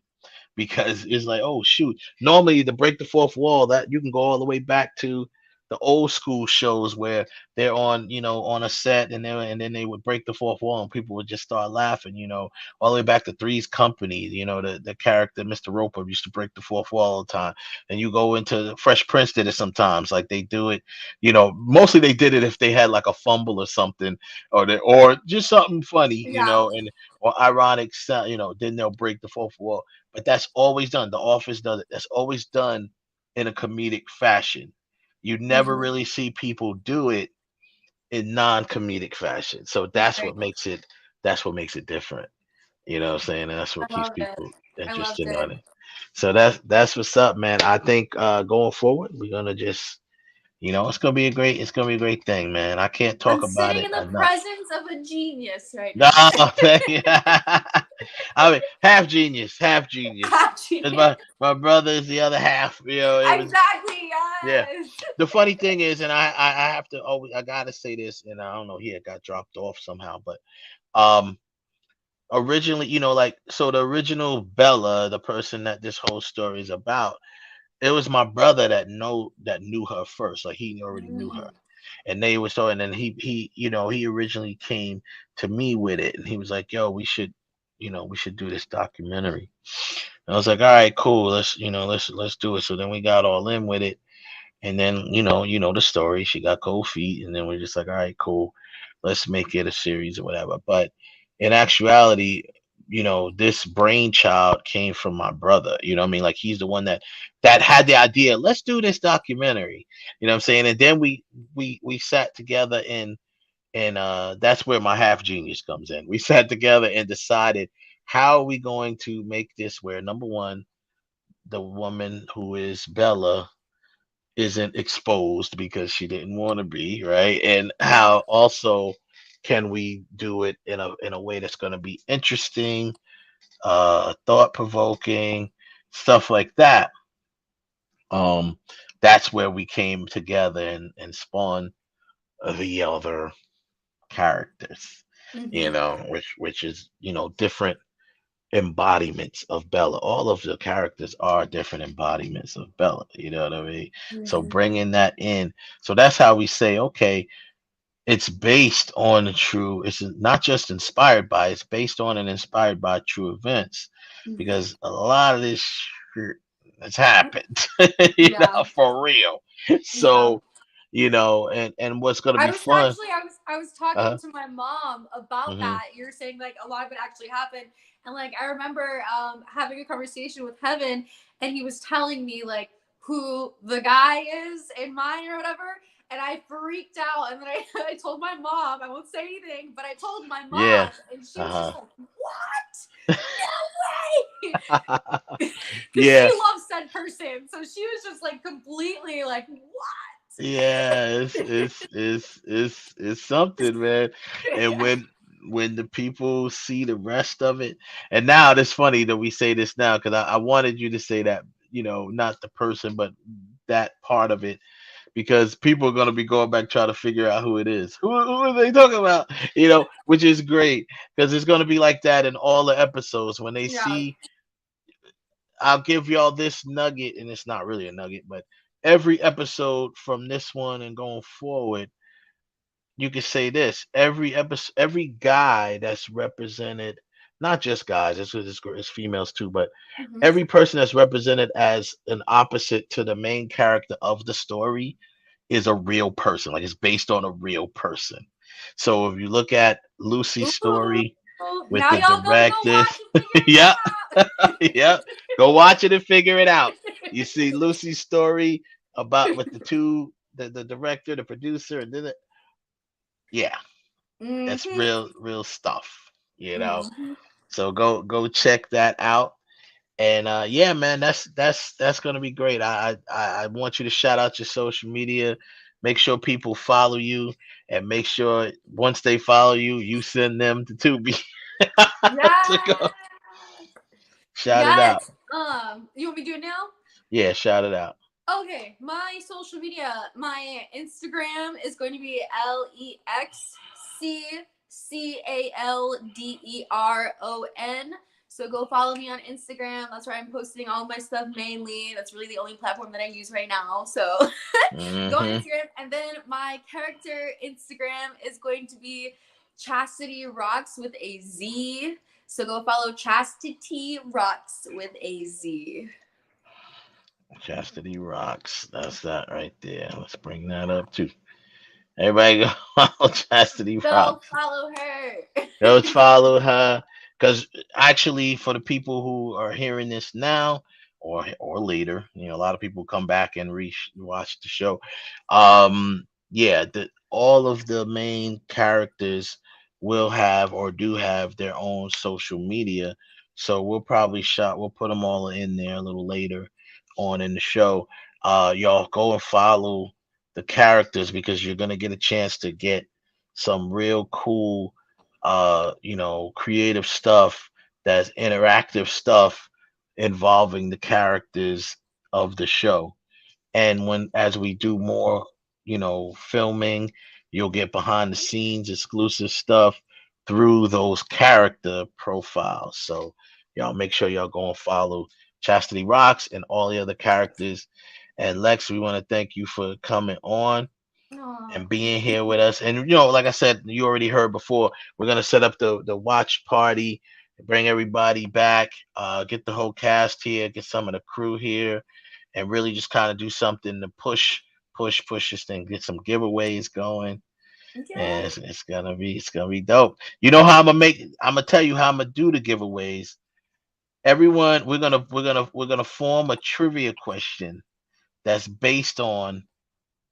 Speaker 1: Because it's like, oh shoot. Normally to break the fourth wall, that you can go all the way back to the old school shows where they're on a set, and then they would break the fourth wall and people would just start laughing, all the way back to Three's Company, the character Mr. Roper used to break the fourth wall all the time. And you go into Fresh Prince did it sometimes, like they do it, mostly they did it if they had like a fumble or something, or just something funny,
Speaker 13: Yeah.
Speaker 1: and or ironic, then they'll break the fourth wall, but that's always done. The Office does it. That's always done in a comedic fashion. You never
Speaker 13: Hmm.
Speaker 1: really see people do it in non-comedic fashion. So
Speaker 13: Right.
Speaker 1: that's what makes it different. You know what I'm saying? And that's what
Speaker 13: I
Speaker 1: keeps
Speaker 13: loved it.
Speaker 1: people
Speaker 13: I loved
Speaker 1: interested
Speaker 13: it.
Speaker 1: in it. So that's what's up, man. I think going forward, we're gonna just it's gonna be a great thing, man. I can't
Speaker 13: I'm
Speaker 1: talk about
Speaker 13: sitting
Speaker 1: it
Speaker 13: in the
Speaker 1: enough.
Speaker 13: presence of a genius right
Speaker 1: No,
Speaker 13: now.
Speaker 1: thank you. I mean, half genius, half genius. Because
Speaker 13: Genius.
Speaker 1: my brother is the other half. It was
Speaker 13: Exactly.
Speaker 1: yeah.
Speaker 13: Yes.
Speaker 1: The funny thing is, and I have to always I gotta say this, and I don't know, he had got dropped off somehow, but um originally, like so the original Bella, the person that this whole story is about, it was my brother that knew her first. Like he already knew her. And they were so, and then he originally came to me with it, and he was like, yo, we should do this documentary. And I was like, all right, cool, let's do it. So then we got all in with it. And then the story. She got cold feet, and then we're just like, all right, cool, let's make it a series or whatever. But in actuality, this brainchild came from my brother. You know what I mean? Like he's the one that had the idea. Let's do this documentary. You know what I'm saying? And then we sat together, and that's where my half genius comes in. We sat together and decided how are we going to make this where number one, the woman who is Bella isn't exposed because she didn't want to be, right? And
Speaker 13: Yeah.
Speaker 1: how also can we do it in a way that's going to be interesting, thought provoking, stuff like that. Um, that's where we came together and spawned the other characters,
Speaker 13: Hmm.
Speaker 1: which is different embodiments of Bella. All of the characters are different embodiments of Bella. You know what I mean? So
Speaker 13: Hmm.
Speaker 1: bringing that in, so that's how we say, okay, it's based on the true. It's not just inspired by. It's based on and inspired by true events,
Speaker 13: Hmm.
Speaker 1: because a lot of this shit has happened,
Speaker 13: Yeah.
Speaker 1: for real.
Speaker 13: Yeah.
Speaker 1: So, and what's gonna
Speaker 13: I
Speaker 1: be
Speaker 13: was
Speaker 1: fun?
Speaker 13: actually I was talking
Speaker 1: Uh
Speaker 13: to my mom about
Speaker 1: huh.
Speaker 13: that. You're saying like a lot of it actually happened. And like I remember having a conversation with Heaven and he was telling me like who the guy is in mine or whatever. And I freaked out and then I told my mom, I won't say anything, but I told my
Speaker 1: Yeah.
Speaker 13: mom and she was just
Speaker 1: Uh
Speaker 13: like, what? No way. Because she
Speaker 1: yeah.
Speaker 13: loves said person. So she was just like completely like, what?
Speaker 1: Yeah, it's something, man. And when the people see the rest of it, and now it's funny that we say this now because I wanted you to say that, not the person, but that part of it, because people are gonna be going back trying to figure out who it is. Who are they talking about? Which is great because it's gonna be like that in all the episodes when they
Speaker 13: Yeah.
Speaker 1: see I'll give y'all this nugget, and it's not really a nugget, but every episode from this one and going forward, you could say this: every episode, every guy that's represented, not just guys, it's females too, but
Speaker 13: Mhm.
Speaker 1: every person that's represented as an opposite to the main character of the story is a real person. Like it's based on a real person. So if you look at Lucy's story with
Speaker 13: Now
Speaker 1: the
Speaker 13: y'all gotta go
Speaker 1: directors,
Speaker 13: watch and figure
Speaker 1: yep,
Speaker 13: it
Speaker 1: yep, go watch it and figure it out. You see Lucy's story about with the two, the director, the producer, and then yeah, it's
Speaker 13: Mhm.
Speaker 1: real stuff, you know.
Speaker 13: Mhm.
Speaker 1: So go check that out. And yeah, man, that's gonna be great. I want you to shout out your social media. Make sure people follow you, and make sure once they follow you, you send them to Tubi to
Speaker 13: Yes.
Speaker 1: go shout it out.
Speaker 13: Yes. You want me to do it now?
Speaker 1: Yeah, shout it out.
Speaker 13: Okay, my social media, my Instagram is going to be LEXCCALDERON. So go follow me on Instagram. That's where I'm posting all my stuff mainly. That's really the only platform that I use right now. So go on Instagram. And then my character Instagram is going to be Chastity Rocks with a Z. So go follow Chastity Rocks with a Z.
Speaker 1: Chastity Rocks. That's that right there. Let's bring that up too. Everybody go follow Chastity
Speaker 13: Go
Speaker 1: Rocks.
Speaker 13: follow her.
Speaker 1: Go follow her. Because actually, for the people who are hearing this now or later, you know, a lot of people come back and watch the show. Yeah, all of the main characters will have or do have their own social media. So we'll put them all in there a little later on in the show. Y'all go and follow the characters because you're gonna get a chance to get some real cool creative stuff, that's interactive stuff involving the characters of the show. And as we do more, filming, you'll get behind the scenes exclusive stuff through those character profiles. So y'all make sure y'all go and follow Chastity Rocks and all the other characters. And Lex, we want to thank you for coming on and being here with us. And like I said, you already heard before, we're gonna set up the watch party, bring everybody back, get the whole cast here, get some of the crew here, and really just kind of do something to push this thing, get some giveaways going. And it's gonna be dope. You know how I'm gonna tell you how I'm gonna do the giveaways. Everyone, we're gonna form a trivia question that's based on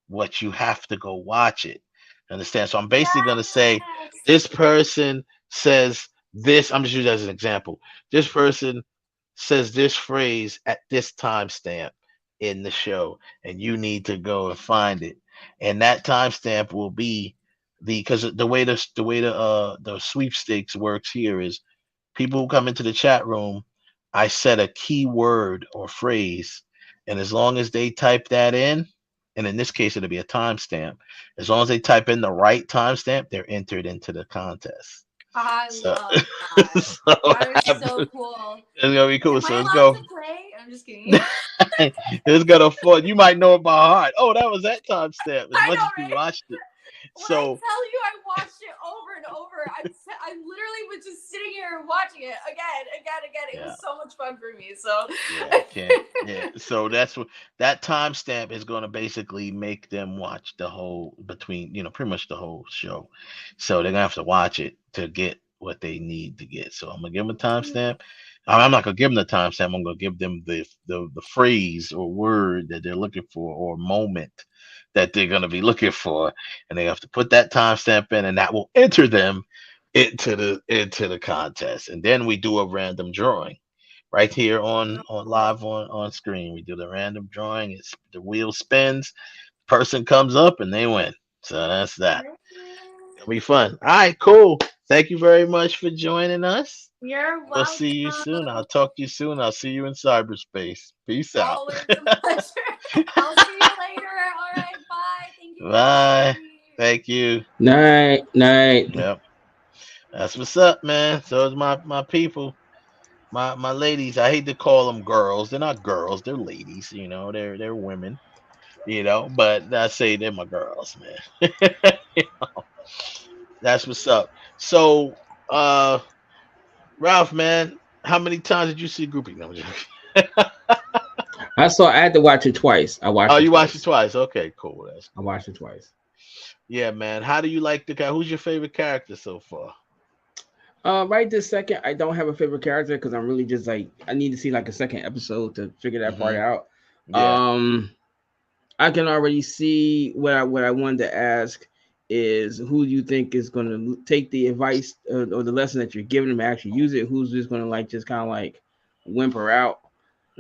Speaker 1: what you have to go watch it. Understand? So I'm basically going to say this person says this. I'm just using it as an example. This person says this phrase at this timestamp in the show, and you need to go and find it. And that timestamp will be because the sweepstakes works here is people who come into the chat room. I set a keyword or phrase, and as long as they type that in, and in this case it'll be a timestamp. As long as they type in the right timestamp, they're entered into the contest.
Speaker 13: I
Speaker 1: So,
Speaker 13: love that.
Speaker 1: so
Speaker 13: That is so cool.
Speaker 1: it's gonna be cool.
Speaker 13: Am
Speaker 1: So
Speaker 13: I
Speaker 1: let's
Speaker 13: allowed
Speaker 1: go.
Speaker 13: to play? I'm just kidding.
Speaker 1: It's gonna fall. You might know it by heart. Oh, that was that timestamp. As
Speaker 13: I
Speaker 1: much
Speaker 13: know,
Speaker 1: as you
Speaker 13: right?
Speaker 1: watched it.
Speaker 13: When I
Speaker 1: So
Speaker 13: tell you I watched it over and over, I literally was just sitting here watching it again. It
Speaker 1: yeah.
Speaker 13: was so much fun for me. So
Speaker 1: Yeah. So that's what that timestamp is going to basically make them watch the whole pretty much the whole show. So they're gonna have to watch it to get what they need to get. So I'm gonna give them a timestamp. I'm not gonna give them the timestamp. I'm gonna give them the phrase or word that they're looking for or moment that they're gonna be looking for, and they have to put that timestamp in, and that will enter them into the contest. And then we do a random drawing right here on live on screen. We do the random drawing. It's the wheel spins, person comes up, and they win. So that's that. It'll be fun. All right, cool. Thank you very much for joining us.
Speaker 13: you're
Speaker 1: We'll
Speaker 13: welcome.
Speaker 1: see you soon. I'll talk to you soon. I'll see you in cyberspace. Peace out.
Speaker 13: Always a pleasure. I'll see you later. All right, bye. Thank you for
Speaker 1: Bye.
Speaker 13: having me.
Speaker 1: Thank you.
Speaker 6: Night.
Speaker 1: Yep. That's what's up, man. So is my people. my ladies, I hate to call them girls. They're not girls. They're ladies. They're women. But I say they're my girls, man. That's what's up. So, uh, Ralph, man, how many times did you see Groupie? No, I'm joking.
Speaker 6: I had to watch it twice. I
Speaker 1: Oh,
Speaker 6: watched it
Speaker 1: you watched it
Speaker 6: twice.
Speaker 1: twice. Okay, cool. That's
Speaker 6: I
Speaker 1: cool.
Speaker 6: watched it twice.
Speaker 1: Yeah, man. How do you like the guy? Who's your favorite character so far?
Speaker 6: Right this second, I don't have a favorite character because I'm really just like I need to see like a second episode to figure that part
Speaker 1: Hmm.
Speaker 6: out.
Speaker 1: Yeah.
Speaker 6: Um, I can already see what I wanted to ask is who do you think is going to take the advice or the lesson that you're giving them and actually use it? Who's just going to like just kind of like whimper out?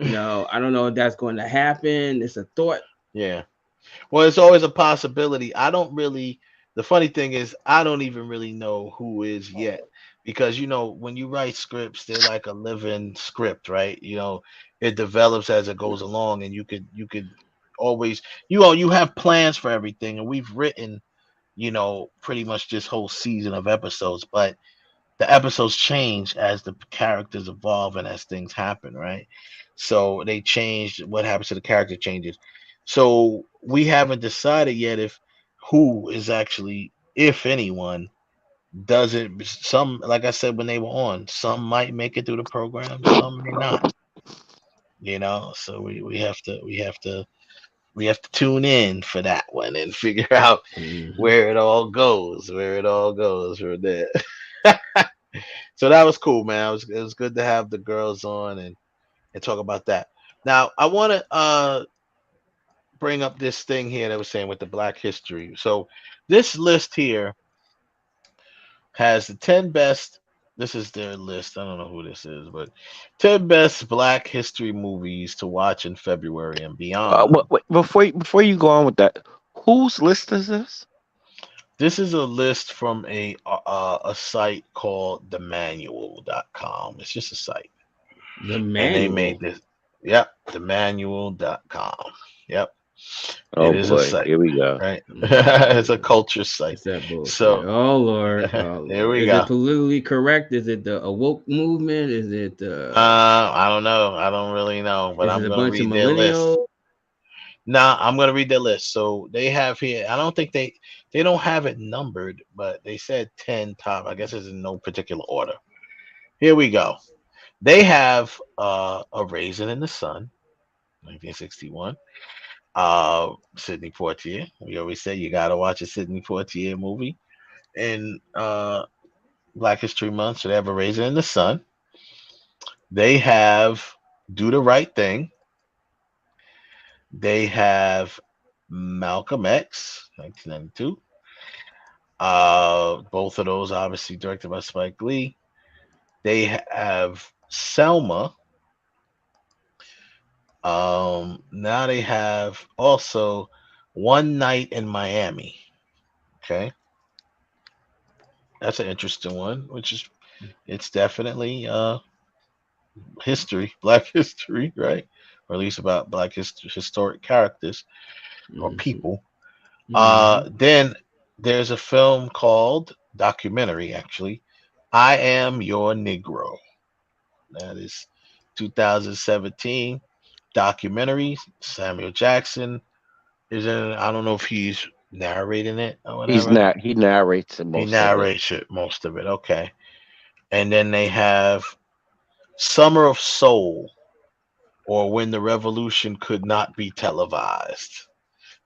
Speaker 6: I don't know if that's going to happen. It's a thought.
Speaker 1: Yeah. Well, it's always a possibility. I don't really. The funny thing is, I don't even really know who is yet because when you write scripts, they're like a living script, right? It develops as it goes along, and you could always you have plans for everything, and we've written pretty much this whole season of episodes, but the episodes change as the characters evolve and as things happen, right? So they changed. What happens to the character changes. So we haven't decided yet if who is actually, if anyone, does it. Some, like I said when they were on, some might make it through the program, some may not. So we have to tune in for that one and figure out
Speaker 6: Mm-hmm.
Speaker 1: where it all goes from there. So that was cool, man. It was good to have the girls on and talk about that. Now I want to bring up this thing here that was saying with the Black History. So this list here has the 10 best. This is their list. I don't know who this is, but 10 best Black History movies to watch in February and beyond.
Speaker 7: Wait, before you go on with that, whose list is this?
Speaker 1: This is a list from a site called themanual.com. It's just a site.
Speaker 6: The
Speaker 1: And they
Speaker 6: manual.
Speaker 1: made this. Yep, themanual.com. Yep. It
Speaker 7: Oh
Speaker 1: is a
Speaker 7: boy,
Speaker 1: site,
Speaker 7: here we go.
Speaker 1: right? It's a
Speaker 6: Mm-hmm.
Speaker 1: culture site.
Speaker 6: It's that bullshit.
Speaker 1: So
Speaker 6: Oh Lord, oh
Speaker 1: here
Speaker 6: Lord.
Speaker 1: we
Speaker 6: Is it
Speaker 1: go.
Speaker 6: politically correct? Is it the awoke movement? Is it
Speaker 1: I don't know. I don't really know, but
Speaker 6: is it
Speaker 1: I'm
Speaker 6: a
Speaker 1: gonna
Speaker 6: bunch of
Speaker 1: read their list.
Speaker 6: millennials?
Speaker 1: Nah, I'm gonna read their list. So they have here. I don't think they don't have it numbered, but they said 10 top. I guess it's in no particular order. Here we go. They have a Raisin in the Sun, 1961. Sidney Poitier. We always say you gotta watch a Sidney Poitier movie. And Black History Month, so they have a Raisin in the Sun. They have Do the Right Thing. They have Malcolm X, 1992. Both of those obviously directed by Spike Lee. They have Selma. Now they have also One Night in Miami. Okay, that's an interesting one, which is it's definitely history, Black history, right? Or at least about Black historic characters or
Speaker 6: Mm-hmm.
Speaker 1: people.
Speaker 6: Mm-hmm.
Speaker 1: Then there's a film called documentary, actually. I Am Your Negro. That is 2017 documentary. Samuel Jackson is in it. I don't know if he's narrating it or whatever.
Speaker 7: He narrates
Speaker 1: He
Speaker 7: most of it.
Speaker 1: narrates it, most of it. Okay. And then they have Summer of Soul, or When the Revolution Could Not Be Televised.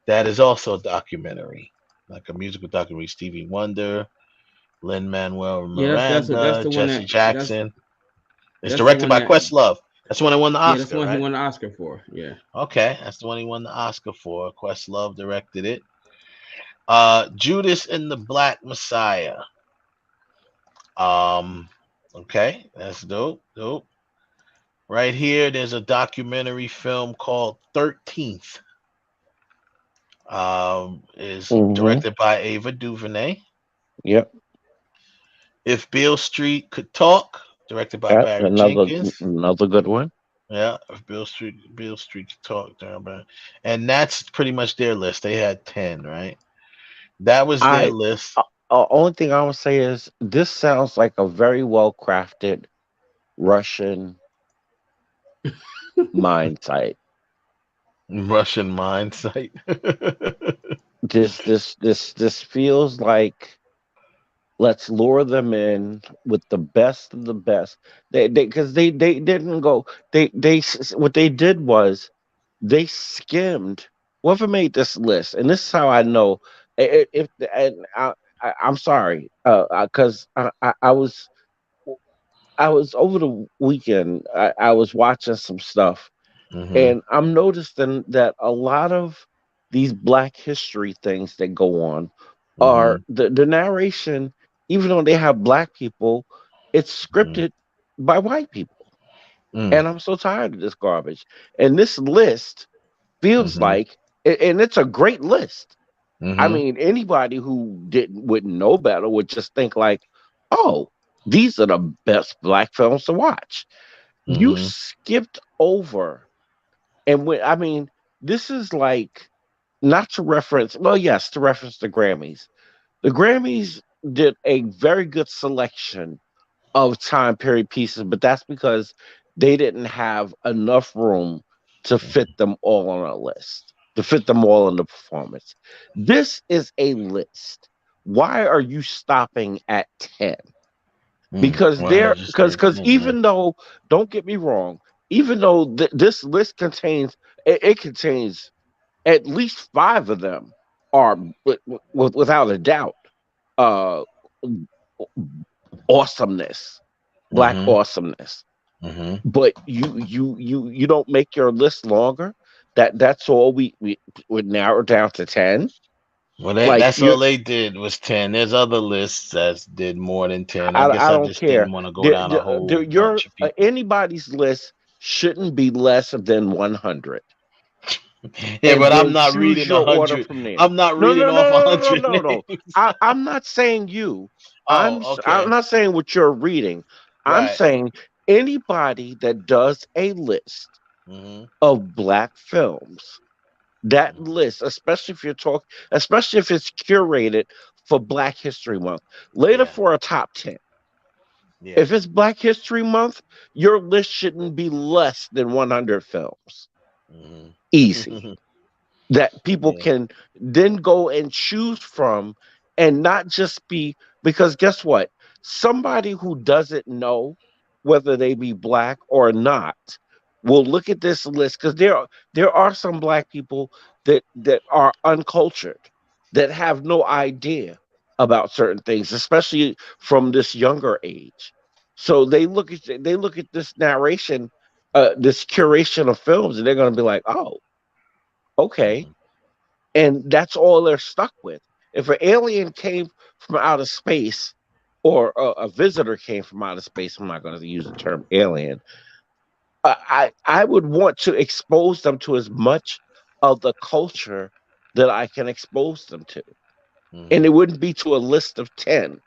Speaker 1: That is also a documentary, like a musical documentary. Stevie Wonder, Lin Manuel
Speaker 6: Yeah, that's
Speaker 1: Miranda,
Speaker 6: the one
Speaker 1: Jesse
Speaker 6: that
Speaker 1: Jackson. It's
Speaker 6: that's the
Speaker 1: directed
Speaker 6: one
Speaker 1: by
Speaker 6: that
Speaker 1: Questlove. That's the one that won the
Speaker 6: yeah, that's the
Speaker 1: Oscar,
Speaker 6: one he
Speaker 1: right?
Speaker 6: won the Oscar for. Yeah.
Speaker 1: Okay, that's the one he won the Oscar for. Questlove directed it. Judas and the Black Messiah. Um, okay, that's dope, dope. Right here, there's a documentary film called 13th. Is
Speaker 7: Mm-hmm.
Speaker 1: directed by Ava DuVernay.
Speaker 7: Yep.
Speaker 1: If Beale Street Could Talk, directed by
Speaker 7: That's
Speaker 1: Barry
Speaker 7: another
Speaker 1: Jenkins.
Speaker 7: another good one.
Speaker 1: Yeah, if Beale Street Could Talk, and that's pretty much their list. They had 10, right? That was their
Speaker 7: I
Speaker 1: list.
Speaker 7: only thing I would say is this sounds like a very well crafted Russian mine site.
Speaker 1: Russian mine site.
Speaker 7: This feels like let's lure them in with the best of the best. They didn't go. What they did was they skimmed. Whoever made this list, and this is how I know. If and I'm sorry, because I was over the weekend. I was watching some stuff,
Speaker 1: Mm-hmm.
Speaker 7: and I'm noticing that a lot of these Black History things that go on are
Speaker 1: Mm-hmm.
Speaker 7: the narration, even though they have Black people, it's
Speaker 1: Mm-hmm.
Speaker 7: scripted by white people.
Speaker 1: Mm.
Speaker 7: And I'm so tired of this garbage. And this list feels
Speaker 1: Mm-hmm.
Speaker 7: like, and it's a great list. I
Speaker 1: Mm-hmm.
Speaker 7: mean, anybody who wouldn't know better would just think like, oh, these are the best Black films to watch. You
Speaker 1: Mm-hmm.
Speaker 7: skipped over, and when I mean, this is like not to reference. Well, yes, to reference the Grammys. The Grammys did a very good selection of time period pieces, but that's because they didn't have enough room to fit them all on a list, to fit them all in the performance. This is a list. Why are you stopping at 10? Because
Speaker 1: Why
Speaker 7: there,
Speaker 1: did you
Speaker 7: because
Speaker 1: say
Speaker 7: because
Speaker 1: 10, man?
Speaker 7: even though, don't get me wrong, even though this list contains, it contains at least five of them are without a doubt uh awesomeness, Black
Speaker 1: Mm-hmm.
Speaker 7: awesomeness.
Speaker 1: Mm-hmm.
Speaker 7: But you don't make your list longer. That's all we would narrow down to 10.
Speaker 1: Well,
Speaker 7: Like
Speaker 1: that's all they did was 10. There's other lists that did more than 10. I guess
Speaker 7: I
Speaker 1: I
Speaker 7: don't
Speaker 1: just
Speaker 7: care.
Speaker 1: didn't want to go down a whole
Speaker 7: Your
Speaker 1: bunch of people.
Speaker 7: anybody's list shouldn't be less than 100,
Speaker 1: Yeah,
Speaker 7: and
Speaker 1: but I'm
Speaker 7: then
Speaker 1: not
Speaker 7: choose
Speaker 1: reading a
Speaker 7: your order
Speaker 1: hundred.
Speaker 7: from there.
Speaker 1: I'm not
Speaker 7: No,
Speaker 1: reading
Speaker 7: no, no,
Speaker 1: off a
Speaker 7: no, no,
Speaker 1: hundred
Speaker 7: no, no.
Speaker 1: names.
Speaker 7: I'm not saying you.
Speaker 1: Oh,
Speaker 7: I'm
Speaker 1: okay.
Speaker 7: not saying what you're reading. I'm
Speaker 1: Right.
Speaker 7: saying anybody that does a list
Speaker 1: Mm-hmm.
Speaker 7: of Black films, that list, especially if it's curated for Black History Month, later
Speaker 1: Yeah.
Speaker 7: for a top 10.
Speaker 1: Yeah.
Speaker 7: If it's Black History Month, your list shouldn't be less than 100 films. Easy.
Speaker 1: Mm-hmm.
Speaker 7: That people
Speaker 1: Yeah.
Speaker 7: can then go and choose from, and not just be, because guess what? Somebody who doesn't know whether they be Black or not will look at this list, because there are some Black people that are uncultured, that have no idea about certain things, especially from this younger age. So they look at this narration, this curation of films, and they're going to be like, oh, okay, and that's all they're stuck with. If an alien came from outer space, or a visitor came from outer space, I'm not going to use the term alien. I would want to expose them to as much of the culture that I can expose them to, and
Speaker 1: Mm-hmm.
Speaker 7: it wouldn't be to a list of 10.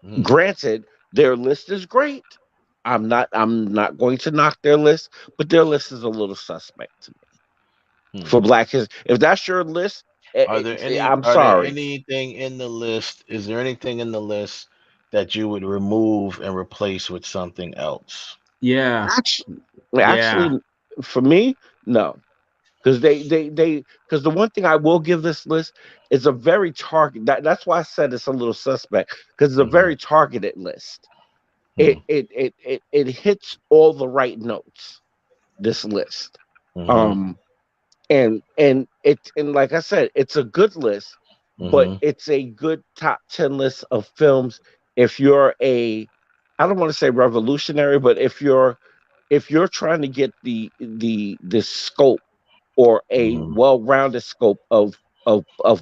Speaker 1: Mm-hmm.
Speaker 7: Granted, their list is great. I'm not going to knock their list, but their list is a little suspect to me
Speaker 1: Hmm.
Speaker 7: for Black history. If that's your list, I'm
Speaker 1: Are there
Speaker 7: sorry.
Speaker 1: anything in the list? Is there anything in the list that you would remove and replace with something else?
Speaker 6: Yeah.
Speaker 7: Actually,
Speaker 6: Yeah.
Speaker 7: for me, no, because because the one thing I will give this list is a very target. That's why I said it's a little suspect, because it's a
Speaker 1: Mm-hmm.
Speaker 7: very targeted list.
Speaker 1: Hmm.
Speaker 7: It hits all the right notes. This list,
Speaker 1: Mm-hmm.
Speaker 7: um, and like I said, it's a good list, but
Speaker 1: Mm-hmm.
Speaker 7: it's a good top 10 list of films. If you're I don't want to say revolutionary, but if you're trying to get the scope, or a
Speaker 1: Mm-hmm.
Speaker 7: well-rounded scope of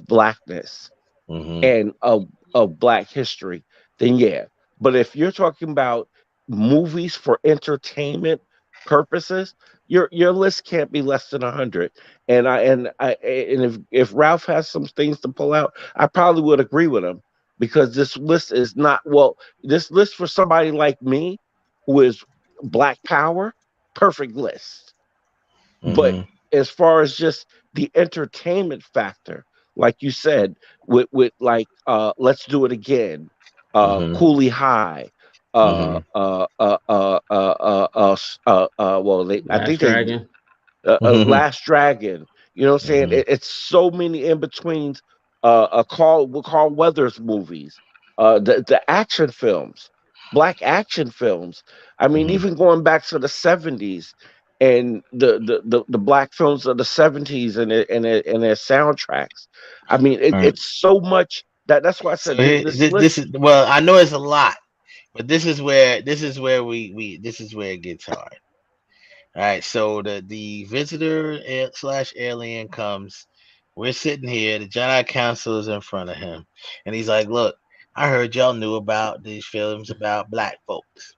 Speaker 7: Blackness,
Speaker 1: Mm-hmm.
Speaker 7: and of Black history, then yeah. But if you're talking about movies for entertainment purposes, your list can't be less than 100. And if Ralph has some things to pull out, I probably would agree with him, because this list is not, well, this list for somebody like me, who is Black Power, perfect list. But
Speaker 1: Mm-hmm.
Speaker 7: as far as just the entertainment factor, like you said, with like Let's Do It Again,
Speaker 1: Mm-hmm.
Speaker 7: Cooley High,
Speaker 1: Mm-hmm.
Speaker 7: well, I
Speaker 6: Last
Speaker 7: think they
Speaker 6: Dragon.
Speaker 7: Last Dragon. You know what I'm saying?
Speaker 1: Mhm.
Speaker 7: It's so many in betweens. Carl Weathers movies, the action films, black action films. I mean,
Speaker 1: Mhm.
Speaker 7: even going back to the '70s and the black films of the '70s and their soundtracks. I mean,
Speaker 1: All right.
Speaker 7: it's so much that's why I
Speaker 1: So
Speaker 7: said this
Speaker 1: this
Speaker 7: list.
Speaker 1: is, well, I know it's a lot, but this is where this is where it gets hard. All right, so the visitor slash alien comes. We're sitting here. The Jedi Council is in front of him, and he's like, "Look, I heard y'all knew about these films about black folks.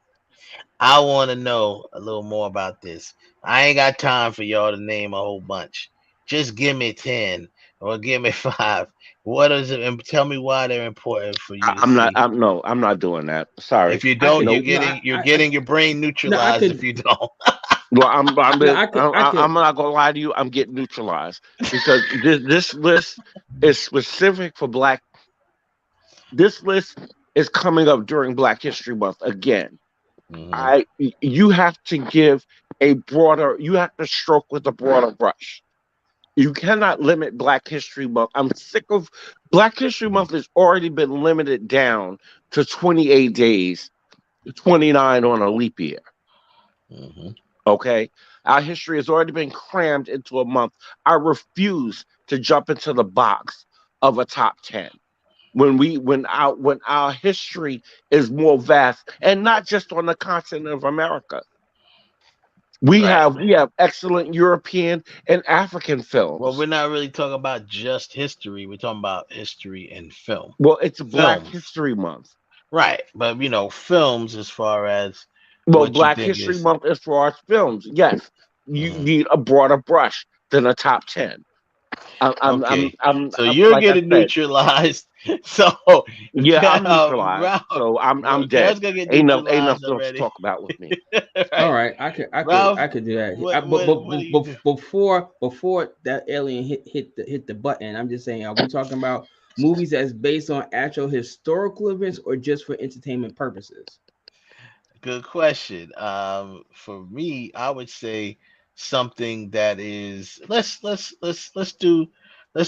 Speaker 1: I want to know a little more about this. I ain't got time for y'all to name a whole bunch. Just give me 10 or give me 5. What is it? And tell me why they're important for you to
Speaker 7: I'm not.
Speaker 1: see.
Speaker 7: I'm not doing that. Sorry.
Speaker 1: If you
Speaker 6: I
Speaker 1: don't,
Speaker 6: could
Speaker 1: you're
Speaker 7: Nope.
Speaker 6: no,
Speaker 1: getting you're
Speaker 6: I
Speaker 1: getting your brain
Speaker 6: no, I
Speaker 1: neutralized if
Speaker 6: could
Speaker 1: you don't."
Speaker 7: Well,
Speaker 6: no, I
Speaker 7: I'm
Speaker 6: could.
Speaker 7: not gonna lie to you. I'm getting neutralized because this list is specific for black. This list is coming up during Black History Month again.
Speaker 1: Hmm.
Speaker 7: You have to give a broader. You have to stroke with a broader brush. You cannot limit Black History Month. I'm sick of Black History Month has already been limited down to 28 days, 29 on a leap year.
Speaker 1: Hmm.
Speaker 7: Okay. Our history has already been crammed into a month. I refuse to jump into the box of a top 10 when our history is more vast and not just on the continent of America. We
Speaker 1: Right.
Speaker 7: have we have excellent European and African
Speaker 1: Well, we're
Speaker 7: films.
Speaker 1: not really talking about just history. We're talking about history and film.
Speaker 7: Well, it's Black
Speaker 1: Films.
Speaker 7: History Month.
Speaker 1: Right. But films as far as
Speaker 7: Well,
Speaker 1: what you
Speaker 7: Black
Speaker 1: think
Speaker 7: History
Speaker 1: is.
Speaker 7: Month as far as films. Yes, you
Speaker 1: Mhm.
Speaker 7: need a broader brush than a top 10.
Speaker 1: Okay. So
Speaker 7: I'm
Speaker 1: you're
Speaker 7: like I
Speaker 1: getting
Speaker 7: said.
Speaker 1: neutralized. So
Speaker 7: Yeah, I'm neutralized,
Speaker 1: Ralph,
Speaker 7: so I'm dead.
Speaker 1: Kev's gonna get
Speaker 7: Ain't
Speaker 1: neutralized
Speaker 7: nothing else to
Speaker 1: already.
Speaker 7: talk about with me.
Speaker 6: All
Speaker 1: Right.
Speaker 6: right,
Speaker 1: Ralph,
Speaker 6: I could do that.
Speaker 1: what do you do?
Speaker 6: Before that alien hit the button, I'm just saying, are we talking about movies that's based on actual historical events or just for entertainment purposes?
Speaker 1: Good question. For me, I would say something that is, let's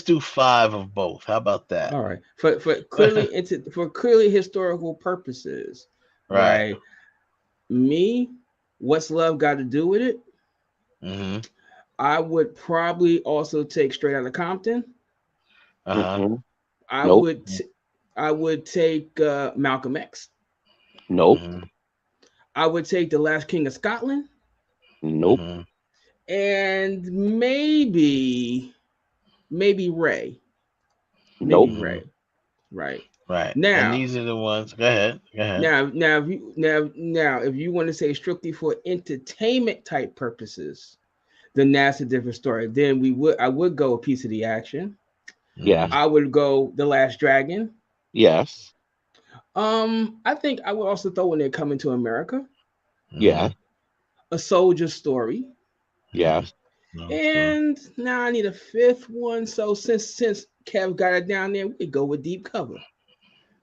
Speaker 1: do 5 of both. How about that?
Speaker 6: All right, for clearly historical purposes,
Speaker 1: Right.
Speaker 6: right? Me, what's love got to do with it?
Speaker 1: Mm-hmm.
Speaker 6: I would probably also take Straight Outta Compton.
Speaker 1: Uh-huh.
Speaker 7: Mm-hmm.
Speaker 6: I
Speaker 7: Nope.
Speaker 6: would I would take Malcolm X.
Speaker 7: Nope.
Speaker 1: Mm-hmm.
Speaker 6: I would take The Last King of Scotland,
Speaker 7: Nope.
Speaker 1: Mm-hmm.
Speaker 6: and maybe Ray, maybe
Speaker 7: Nope.
Speaker 1: Mm-hmm.
Speaker 6: Ray. Right
Speaker 1: Right. And
Speaker 6: now,
Speaker 1: these are the ones. Go ahead. Go ahead.
Speaker 6: now, if you want to say strictly for entertainment type purposes, then that's a different story. Then I would go a piece of the action.
Speaker 1: Mm-hmm.
Speaker 7: Yes.
Speaker 6: I would go The Last Dragon.
Speaker 7: Yes.
Speaker 6: I think I would also throw in there Coming to America,
Speaker 1: Mm-hmm.
Speaker 7: Yes.
Speaker 6: A Soldier Story,
Speaker 1: Mm-hmm.
Speaker 7: Yes.
Speaker 1: No story.
Speaker 6: and now I need a fifth one. So since Kev got it down there, we could go with Deep Cover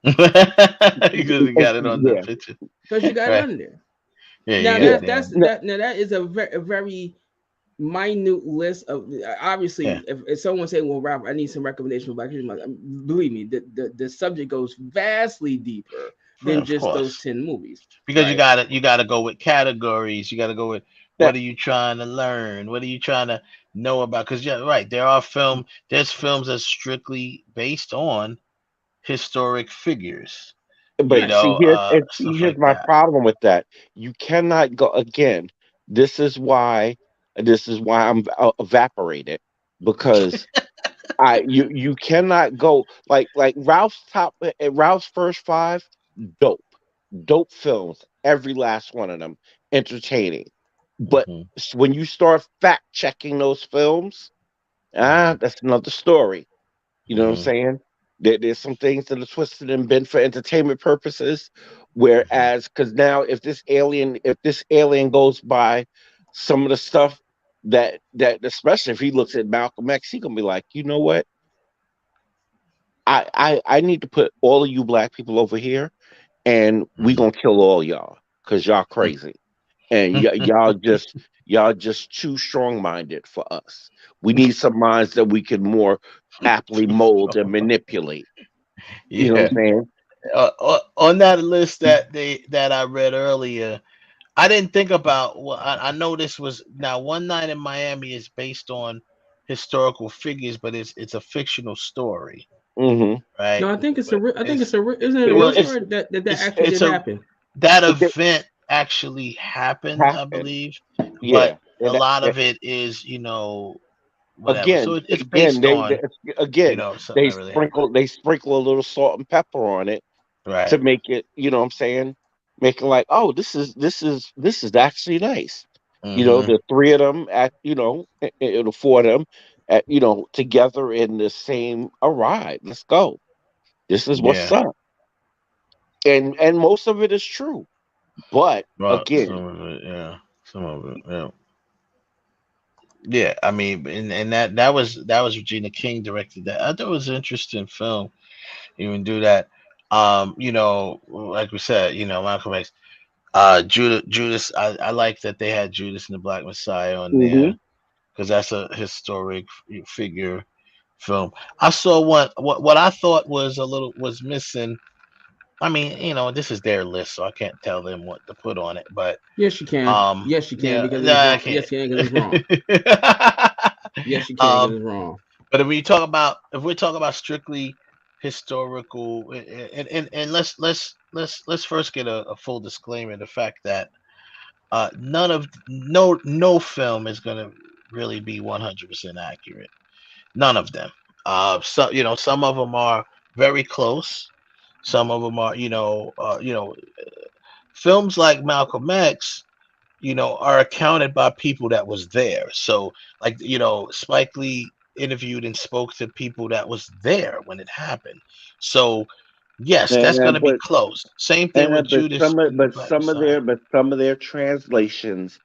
Speaker 1: Because we got it on the
Speaker 7: Yeah.
Speaker 1: picture.
Speaker 6: because you got it
Speaker 1: Right.
Speaker 6: on there.
Speaker 1: Yeah, you
Speaker 6: Now
Speaker 1: got
Speaker 7: Yeah.
Speaker 1: it there.
Speaker 6: that is a very minute list of
Speaker 1: Yeah.
Speaker 6: obviously if someone say, well, Ralph, I need some recommendations for Black History Month, believe me, the subject goes vastly deeper
Speaker 1: Yeah,
Speaker 6: than
Speaker 1: of
Speaker 6: just those
Speaker 1: course.
Speaker 6: 10 movies,
Speaker 1: Because you
Speaker 6: right?
Speaker 1: gotta go with categories. You gotta go with
Speaker 7: That,
Speaker 1: what are you trying to learn? What are you trying to know about? Because yeah, right, there's films that's strictly based on historic figures,
Speaker 7: but
Speaker 6: Right.
Speaker 7: see
Speaker 1: stuff
Speaker 7: here's
Speaker 1: like
Speaker 7: my
Speaker 1: that.
Speaker 7: problem with that. You cannot go again. This is why I'm evaporated because you cannot go like Ralph's first 5 dope films, every last one of them entertaining. But
Speaker 1: Hmm.
Speaker 7: when you start fact checking those films,
Speaker 1: Hmm.
Speaker 7: that's another story. You know what I'm
Speaker 1: Hmm.
Speaker 7: saying? There's some things that are twisted and bent for entertainment purposes.
Speaker 1: Hmm.
Speaker 7: Whereas, because now if this alien goes by some of the stuff especially if he looks at Malcolm X, he gonna be like, you know what? I need to put all of you black people over here, and we gonna kill all y'all because y'all crazy. and y'all just too strong-minded for us. We need some minds that we can more aptly mold and manipulate. You know what
Speaker 1: Yeah.
Speaker 7: I'm saying?
Speaker 1: On that list that I read earlier, I didn't think about. Well, I know this was now One Night in Miami is based on historical figures, but it's a fictional story,
Speaker 7: Mm-hmm.
Speaker 1: right?
Speaker 6: No, I think it's a
Speaker 1: But
Speaker 6: real. I think it's a real. Isn't it a
Speaker 1: well,
Speaker 6: real story that actually
Speaker 1: it's
Speaker 6: did
Speaker 1: a
Speaker 6: happen?
Speaker 1: that event actually happened, I
Speaker 7: Happened.
Speaker 1: believe,
Speaker 7: Yeah.
Speaker 1: but a lot of it is whatever. So
Speaker 7: Again,
Speaker 1: it's
Speaker 7: again,
Speaker 1: based
Speaker 7: they,
Speaker 1: on
Speaker 7: they again
Speaker 1: something
Speaker 7: they
Speaker 1: that really happened,
Speaker 7: sprinkle a little salt and pepper on it to
Speaker 1: right?
Speaker 7: make it, what I'm saying, make it like, oh, this is actually nice.
Speaker 1: Hmm.
Speaker 7: The three of them the four of them together in the same a ride. Let's go. This is what's
Speaker 1: Yeah.
Speaker 7: up. And most of it is true. But
Speaker 1: Well, some
Speaker 7: again,
Speaker 1: of it, yeah, some of it, yeah. Yeah, I mean, and that was Regina King directed that. I thought it was an interesting film. Even do that. Like we said, Malcolm X. Judas. I like that they had Judas and the Black Messiah on
Speaker 7: hmm
Speaker 1: there because that's a historic figure film. I saw what I thought was missing. I mean, this is their list, so I can't tell them what to put on it. But
Speaker 6: Yes, you can. Yes, you can
Speaker 1: yeah,
Speaker 6: because it's
Speaker 1: nah, I
Speaker 6: wrong.
Speaker 1: can't.
Speaker 6: Yes, you can because it's wrong. Yes, you can because
Speaker 1: um,
Speaker 6: it's wrong.
Speaker 1: but if we're talking about strictly historical, and let's first get a full disclaimer: the fact that no film is gonna really be 100% accurate. None of them. Some of them are very close. Some of them are, films like Malcolm X, are accounted by people that was there. So, like, Spike Lee interviewed and spoke to people that was there when it happened. So, yes, that's going
Speaker 7: and
Speaker 1: to be
Speaker 7: but
Speaker 1: close. Same thing with
Speaker 7: and but
Speaker 1: Judas
Speaker 7: some of
Speaker 1: and the
Speaker 7: but
Speaker 1: Black
Speaker 7: some of
Speaker 1: Messiah.
Speaker 7: their translations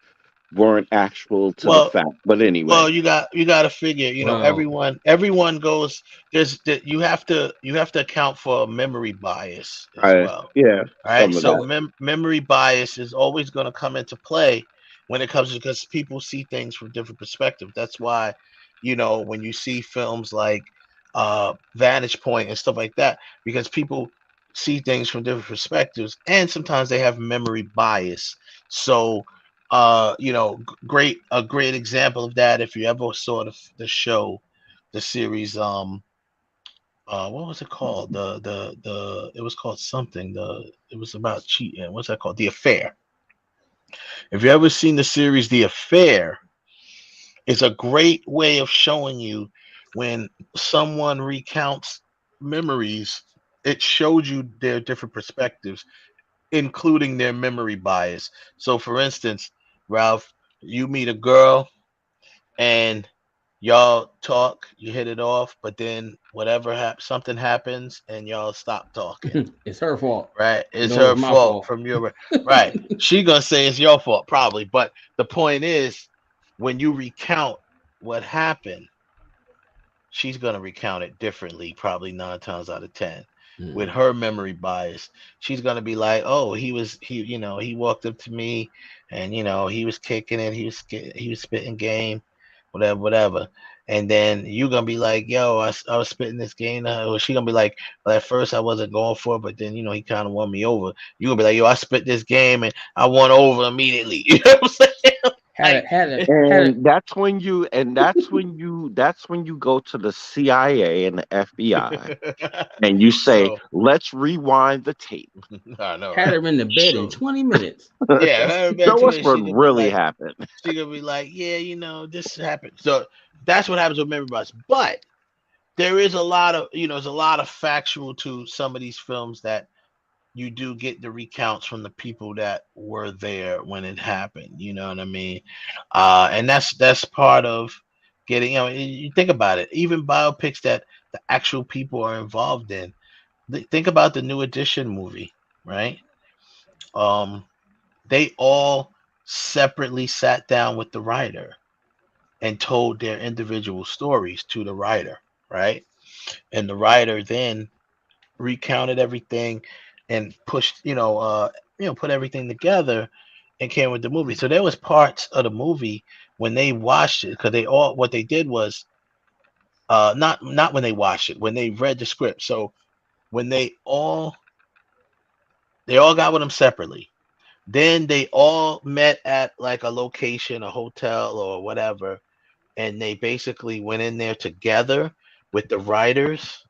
Speaker 7: weren't actual to the
Speaker 1: Well,
Speaker 7: fact. But
Speaker 1: Well,
Speaker 7: anyway,
Speaker 1: you got to figure,
Speaker 6: Well,
Speaker 1: everyone goes. There's that you have to account for memory bias as well.
Speaker 7: yeah,
Speaker 1: All right,
Speaker 7: some of
Speaker 1: so
Speaker 7: that.
Speaker 6: well,
Speaker 1: memory bias is always going to come into play when it comes because people see things from different perspectives. That's why, when you see films like Vantage Point and stuff like that, because people see things from different perspectives, and sometimes they have memory bias. So, a great example of that, if you ever saw the show, the series, what was it called? It was called something. It was about cheating. What's that called? The Affair. If you ever seen the series The Affair, it's a great way of showing you when someone recounts memories, it shows you their different perspectives, including their memory bias. So for instance, Ralph, you meet a girl and y'all talk, you hit it off, but then something happens and y'all stop talking.
Speaker 6: it's her fault.
Speaker 1: Right? It's
Speaker 6: No, it's
Speaker 1: her
Speaker 6: my
Speaker 1: fault
Speaker 6: fault.
Speaker 1: from your right. She gonna say it's your fault, probably. But the point is, when you recount what happened, she's going to recount it differently, probably 9 times out of 10. With
Speaker 6: Mm.
Speaker 1: her memory bias, she's going to be like, "Oh, he walked up to me, and he was kicking it, he was spitting game, whatever, whatever." And then you gonna be like, "Yo, I was spitting this game." Or she gonna be like, "Well, at first I wasn't going for it, but then he kind of won me over." You gonna be like, "Yo, I spit this game and I won over immediately." You know what I'm saying?
Speaker 6: Had
Speaker 1: Like,
Speaker 6: it, had it, had it.
Speaker 7: And that's when you go to the CIA and the FBI and you say,
Speaker 1: so
Speaker 7: let's rewind the tape.
Speaker 1: I know,
Speaker 6: Had
Speaker 1: right?
Speaker 6: her in the bed in
Speaker 1: So
Speaker 6: 20 minutes.
Speaker 1: yeah, her
Speaker 7: Show us
Speaker 1: eventually
Speaker 7: what
Speaker 1: she could be
Speaker 7: really
Speaker 1: like,
Speaker 7: happened.
Speaker 1: yeah, this happened. So that's what happens with memory loss. But there is a lot of, there's a lot of factual to some of these films that you do get the recounts from the people that were there when it happened. You know what I mean? And that's part of getting. You think about it. Even biopics that the actual people are involved in. Think about the New Edition movie, right? Um, they all separately sat down with the writer and told their individual stories to the writer, right? And the writer then recounted everything and pushed, put everything together and came with the movie. So there was parts of the movie when they watched it, because they all what they did was not when they watched it, when they read the script. So when they all got with them separately. Then they all met at like a location, a hotel or whatever, and they basically went in there together with the writers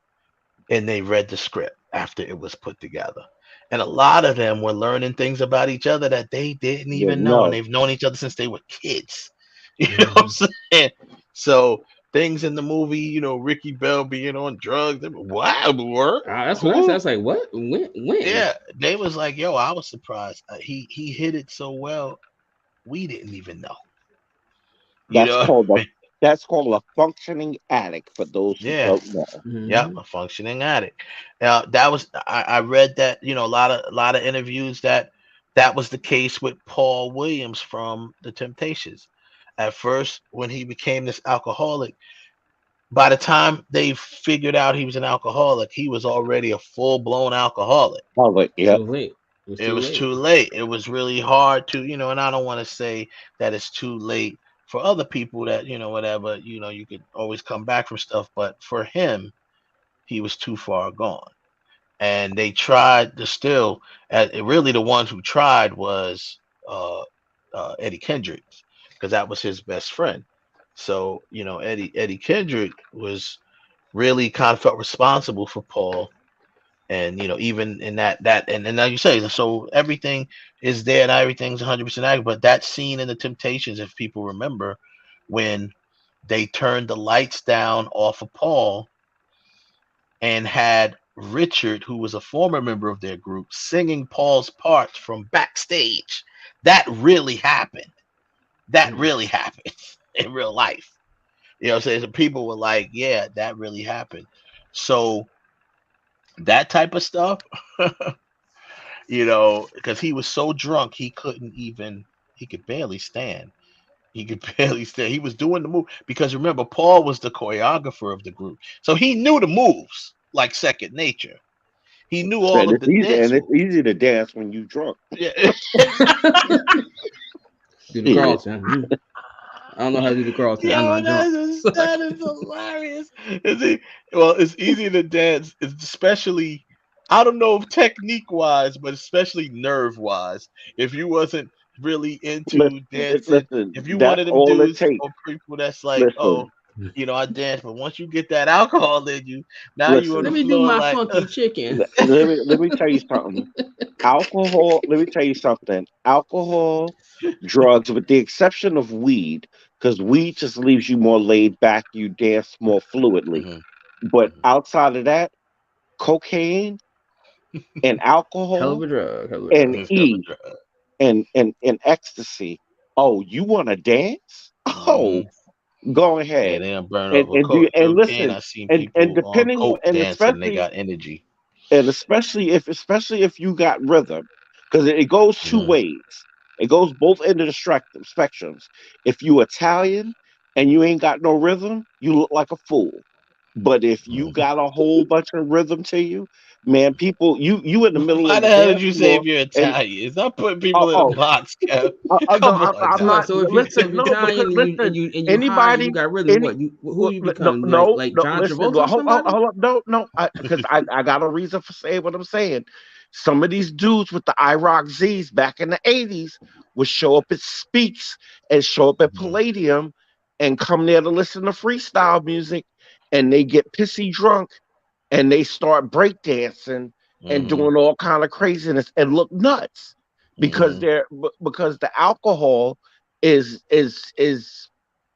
Speaker 1: and they read the script after it was put together. And a lot of them were learning things about each other that they didn't even know, and
Speaker 7: No,
Speaker 1: they've known each other since they were kids. You know what I'm saying? So things in the movie, Ricky Bell being on drugs, they were, wow, word,
Speaker 6: That's what I said. I
Speaker 1: who?
Speaker 6: was like, what? When?
Speaker 1: Yeah, they was like, yo, I was surprised. He hit it so well, we didn't even know. You
Speaker 7: that's
Speaker 1: know what
Speaker 7: called
Speaker 1: I
Speaker 7: a
Speaker 1: mean?
Speaker 7: that's called a functioning addict for those who
Speaker 1: Yeah.
Speaker 7: don't know.
Speaker 1: Yep, a functioning addict. Now that was I read that a lot of interviews that was the case with Paul Williams from the Temptations. At first, when he became this alcoholic, by the time they figured out he was an alcoholic, he was already a full blown alcoholic.
Speaker 7: Oh, but
Speaker 6: Too
Speaker 7: yep.
Speaker 6: late. It was
Speaker 1: It
Speaker 6: too
Speaker 1: was
Speaker 6: late.
Speaker 1: too late. It was really hard to, and I don't want to say that it's too late for other people that, whatever, you could always come back from stuff, but for him, he was too far gone. And they tried to still, really the ones who tried was Eddie Kendricks, because that was his best friend. So, Eddie Kendrick was really kind of felt responsible for Paul, and even in that and now you say so everything is there and everything's 100% accurate, but that scene in the Temptations, if people remember, when they turned the lights down off of Paul and had Richard, who was a former member of their group, singing Paul's parts from backstage, that really happened. That really happened in real life. You know what I'm saying? So people were like, yeah, that really happened. So that type of stuff, because he was so drunk he could barely stand. He could barely stand. He was doing the move because remember, Paul was the choreographer of the group, so he knew the moves like second nature. He knew all
Speaker 7: And
Speaker 1: of
Speaker 7: it's
Speaker 1: the
Speaker 7: easy,
Speaker 1: dance
Speaker 7: and it's
Speaker 1: moves.
Speaker 7: easy to dance when you drunk.
Speaker 1: Yeah.
Speaker 6: Do the
Speaker 7: Shit.
Speaker 6: Carlton. I don't know how to do the Carlton. I'm
Speaker 1: Yo,
Speaker 6: not drunk.
Speaker 1: that is hilarious. Well, it's easy to dance, especially I don't know if technique wise, but especially nerve wise. If you wasn't really into dancing,
Speaker 7: Listen,
Speaker 1: if you one
Speaker 7: that's
Speaker 1: of them
Speaker 7: all it
Speaker 1: dudes
Speaker 7: takes.
Speaker 1: or people that's like,
Speaker 7: Listen,
Speaker 1: oh, I dance, but once you get that alcohol in you, now you on
Speaker 7: listen.
Speaker 1: the
Speaker 6: Let me do
Speaker 1: floor
Speaker 6: my
Speaker 1: like,
Speaker 6: funky chicken.
Speaker 7: Let me tell you something. Alcohol. Let me tell you something. Alcohol, drugs, with the exception of weed, because weed just leaves you more laid back. You dance more fluidly.
Speaker 1: mhm,
Speaker 7: But outside of that, cocaine and
Speaker 6: Hell of
Speaker 7: alcohol
Speaker 6: a drug. Hell of a
Speaker 7: and
Speaker 6: drug.
Speaker 1: it's hella
Speaker 7: E
Speaker 1: dry.
Speaker 7: and ecstasy. Oh, you want to dance? Oh,
Speaker 1: Mhm.
Speaker 7: go
Speaker 1: Yeah,
Speaker 7: ahead
Speaker 1: they don't burn up
Speaker 7: and
Speaker 1: with
Speaker 7: and
Speaker 1: cocaine.
Speaker 7: listen
Speaker 1: I seen
Speaker 7: and
Speaker 1: people on
Speaker 7: depending
Speaker 1: coke
Speaker 7: and
Speaker 1: dancing. They got energy.
Speaker 7: especially if you got rhythm, because it goes two
Speaker 1: Hmm.
Speaker 7: ways. It goes both end of the spectrums. If you Italian and you ain't got no rhythm, you look like a fool. But if you got a whole bunch of rhythm to you, man, people, you in the middle
Speaker 1: Why
Speaker 7: of the
Speaker 1: the hell did
Speaker 7: dance
Speaker 1: you say
Speaker 7: floor
Speaker 1: if you're
Speaker 7: and
Speaker 1: Italian? Stop putting
Speaker 7: oh
Speaker 1: people in a
Speaker 7: oh
Speaker 1: box, Kev.
Speaker 7: no,
Speaker 1: Come on
Speaker 7: I'm
Speaker 1: now.
Speaker 7: not.
Speaker 6: So if
Speaker 7: Listen,
Speaker 6: you're
Speaker 7: no, because
Speaker 6: Italian and you and
Speaker 7: listen,
Speaker 6: you and you high and you
Speaker 7: anybody,
Speaker 6: got rhythm,
Speaker 7: any,
Speaker 6: what you who you
Speaker 7: no,
Speaker 6: become
Speaker 7: no,
Speaker 6: like
Speaker 7: no,
Speaker 6: John
Speaker 7: listen,
Speaker 6: Travolta or somebody?
Speaker 7: hold up, no, because I got a reason for saying what I'm saying. Some of these dudes with the IROC Z's back in the '80s would show up at Speaks and show up at
Speaker 1: Mhm,
Speaker 7: Palladium and come there to listen to freestyle music, and they get pissy drunk and they start breakdancing and
Speaker 1: mhm,
Speaker 7: doing all kind of craziness and look nuts because
Speaker 1: mhm,
Speaker 7: because the alcohol is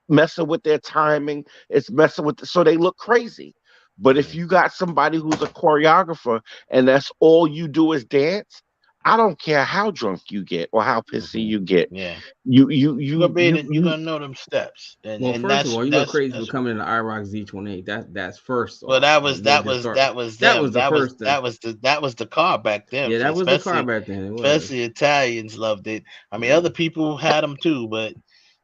Speaker 7: messing with their timing. It's messing with so they look crazy. But if
Speaker 1: mhm.
Speaker 7: you got somebody who's a choreographer and that's all you do is dance, I don't care how drunk you get or how pissy
Speaker 1: Mhm.
Speaker 7: you get.
Speaker 1: Yeah,
Speaker 7: You you
Speaker 1: you're gonna
Speaker 7: you
Speaker 1: be
Speaker 7: you
Speaker 1: you're
Speaker 7: you
Speaker 1: gonna know them steps, and
Speaker 6: Well,
Speaker 1: and
Speaker 6: first of
Speaker 1: that's
Speaker 6: all, you look
Speaker 1: that's
Speaker 6: crazy for
Speaker 1: that's.
Speaker 6: coming in the IROC Z28. That's first
Speaker 1: Well,
Speaker 6: off.
Speaker 1: that
Speaker 6: Like
Speaker 1: was
Speaker 6: we'll
Speaker 1: that
Speaker 6: just
Speaker 1: was
Speaker 6: start.
Speaker 1: that was
Speaker 6: That
Speaker 1: them.
Speaker 6: was the
Speaker 1: That was
Speaker 6: first thing.
Speaker 1: that was the car back then.
Speaker 6: Yeah,
Speaker 1: So
Speaker 6: that was the car back then. It was.
Speaker 1: especially Italians loved it. I mean, other people had them too, but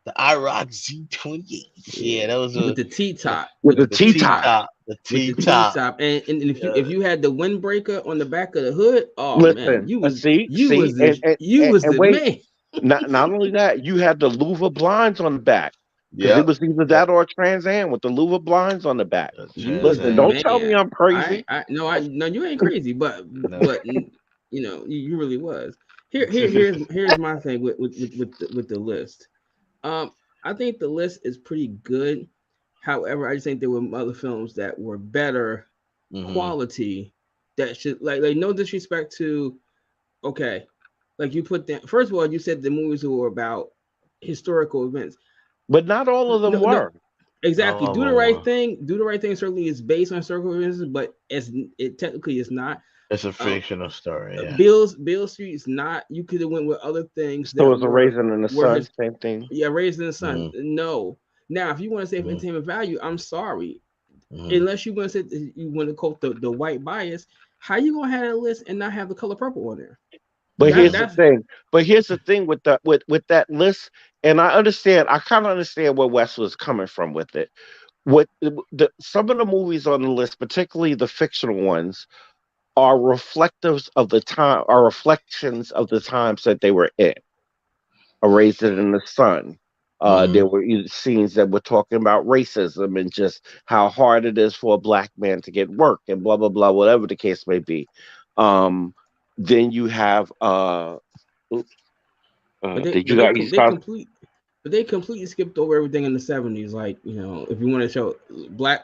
Speaker 1: the IROC Z28.
Speaker 6: Yeah,
Speaker 1: Yeah, that was
Speaker 6: with the T top,
Speaker 7: with the
Speaker 1: the
Speaker 7: T
Speaker 1: T
Speaker 7: top.
Speaker 1: top, the
Speaker 6: with the
Speaker 1: T
Speaker 6: T
Speaker 1: top.
Speaker 6: top, and
Speaker 1: Yeah.
Speaker 6: if you had the windbreaker on the back of the hood, oh man,
Speaker 7: Listen,
Speaker 6: you was
Speaker 7: see,
Speaker 6: you was the
Speaker 7: and
Speaker 6: you was the
Speaker 7: wait,
Speaker 6: man.
Speaker 7: Not only that, you had the louver blinds on the back because it
Speaker 1: Yep.
Speaker 7: was either that or Trans Am with the louver blinds on the back.
Speaker 6: You was
Speaker 7: Listen,
Speaker 6: the
Speaker 7: don't tell me
Speaker 6: man.
Speaker 7: I'm crazy.
Speaker 6: No, you ain't crazy, but
Speaker 1: No.
Speaker 6: you know, you really was. Here's my thing with the list. I think the list is pretty good. However, I just think there were other films that were better quality that should like no disrespect to okay. Like you put that first of all, you said the movies were about historical events.
Speaker 7: But not all of them
Speaker 6: No,
Speaker 7: were.
Speaker 6: exactly.
Speaker 1: All of
Speaker 6: Do the
Speaker 1: them
Speaker 6: right
Speaker 1: were.
Speaker 6: thing. Do the right thing certainly is based on historical events, but it technically is not.
Speaker 1: It's a fictional story. Yeah.
Speaker 6: Bill Street is not. You could have went with other things
Speaker 7: So
Speaker 6: that
Speaker 7: it's a raisin in the
Speaker 6: were
Speaker 7: sun,
Speaker 6: his.
Speaker 7: same thing.
Speaker 6: Yeah, Raised in the Sun. No. Now, if you want to say for entertainment value, I'm sorry. Unless you want to say you want to quote the white bias, how you gonna have a list and not have the color purple on there?
Speaker 7: But here's the
Speaker 6: That's
Speaker 7: thing. But here's the thing with that with that list, and I understand. I kind of understand where Wes was coming from with it. What some of the movies on the list, particularly the fictional ones, are reflectives of the time, are reflections of the times that they were in. Erased It in the Sun. There were scenes that were talking about racism and just how hard it is for a black man to get work and blah blah blah, whatever the case may be. Um, then you have
Speaker 6: but they
Speaker 7: did
Speaker 6: but
Speaker 7: you
Speaker 6: they
Speaker 7: got
Speaker 6: com-
Speaker 7: East
Speaker 6: they
Speaker 7: Coast?
Speaker 6: complete but they completely skipped over everything in the 70s. Like you know, if you want to show black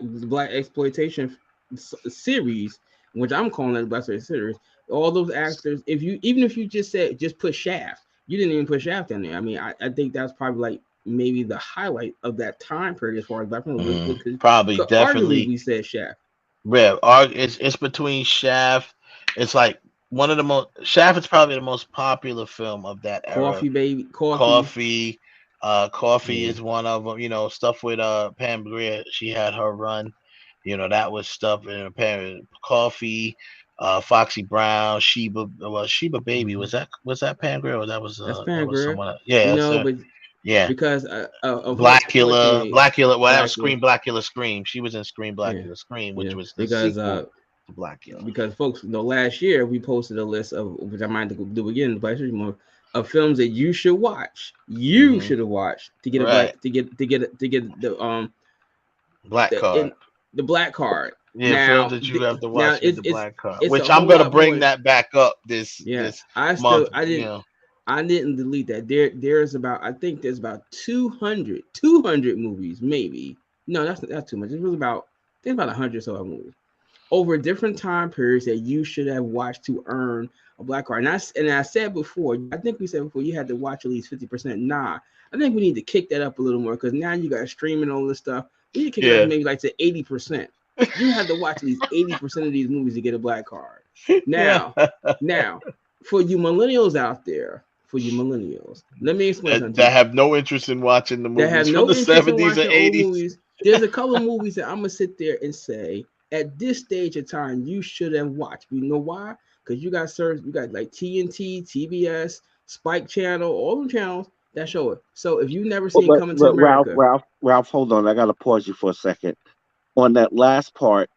Speaker 6: exploitation series, which I'm calling it black exploitation series, all those actors. If you even if you just said just put Shaft, you didn't even put Shaft in there. I mean, I think that's probably like maybe the highlight of that time period as far as black film because
Speaker 1: Probably,
Speaker 6: arguably
Speaker 1: definitely.
Speaker 6: we said Shaft.
Speaker 1: Yeah. It's between Shaft. It's like one of the most. Shaft is probably the most popular film of that era.
Speaker 6: Coffee baby, coffee.
Speaker 1: Coffee. Coffee
Speaker 6: Yeah.
Speaker 1: is one of them. You know, stuff with Pam Grier. She had her run. You know, that was stuff in Pam Coffee. Foxy Brown, Sheba. Well, Sheba Baby was that Pam Grier or that was
Speaker 6: That's
Speaker 1: that was
Speaker 6: Pangria.
Speaker 1: someone else? Yeah,
Speaker 6: You
Speaker 1: that's
Speaker 6: know,
Speaker 1: her.
Speaker 6: but
Speaker 1: Yeah.
Speaker 6: because unfortunately,
Speaker 1: Blackula. Well, that was
Speaker 6: Blackula.
Speaker 1: Scream, Blackula, Scream. She was in Scream,
Speaker 6: Yeah,
Speaker 1: Blackula, Scream, which
Speaker 6: yeah,
Speaker 1: was the sequel to Blackula.
Speaker 6: because folks, last year we posted a list of which I might do again, Black History Month, of films that you should watch. You should have watched to get a
Speaker 1: Right.
Speaker 6: black to get
Speaker 1: Black card.
Speaker 6: the black card.
Speaker 1: Yeah, films
Speaker 6: Now,
Speaker 1: that you have to
Speaker 6: now
Speaker 1: watch with the black card.
Speaker 6: it's a
Speaker 1: Which I'm
Speaker 6: whole
Speaker 1: gonna
Speaker 6: lot
Speaker 1: bring
Speaker 6: more.
Speaker 1: that back up this
Speaker 6: Yeah,
Speaker 1: month.
Speaker 6: I didn't delete that. There's about I think there's about 200 movies maybe. No, that's too much. There's about 100 or so movies over different time periods that you should have watched to earn a black card. And I said before, I think we said before you had to watch at least 50%. Nah, I think we need to kick that up a little more because now you got streaming all this stuff. We need to kick it up maybe like to 80%. You have to watch at least 80% of these movies to get a black card. Now, for you millennials out there, let me explain something.
Speaker 1: That have no interest in watching the
Speaker 6: That have
Speaker 1: movies from
Speaker 6: no
Speaker 1: the
Speaker 6: interest in
Speaker 1: 70s
Speaker 6: watching
Speaker 1: and
Speaker 6: old
Speaker 1: 80s.
Speaker 6: movies. There's a couple of movies that I'm gonna sit there and say at this stage of time you should have watched. You know why? Because you got like TNT, TBS, Spike Channel, all them channels that show it. So if you've never seen Coming to America,
Speaker 7: Ralph, hold on. I gotta pause you for a second. On that last part,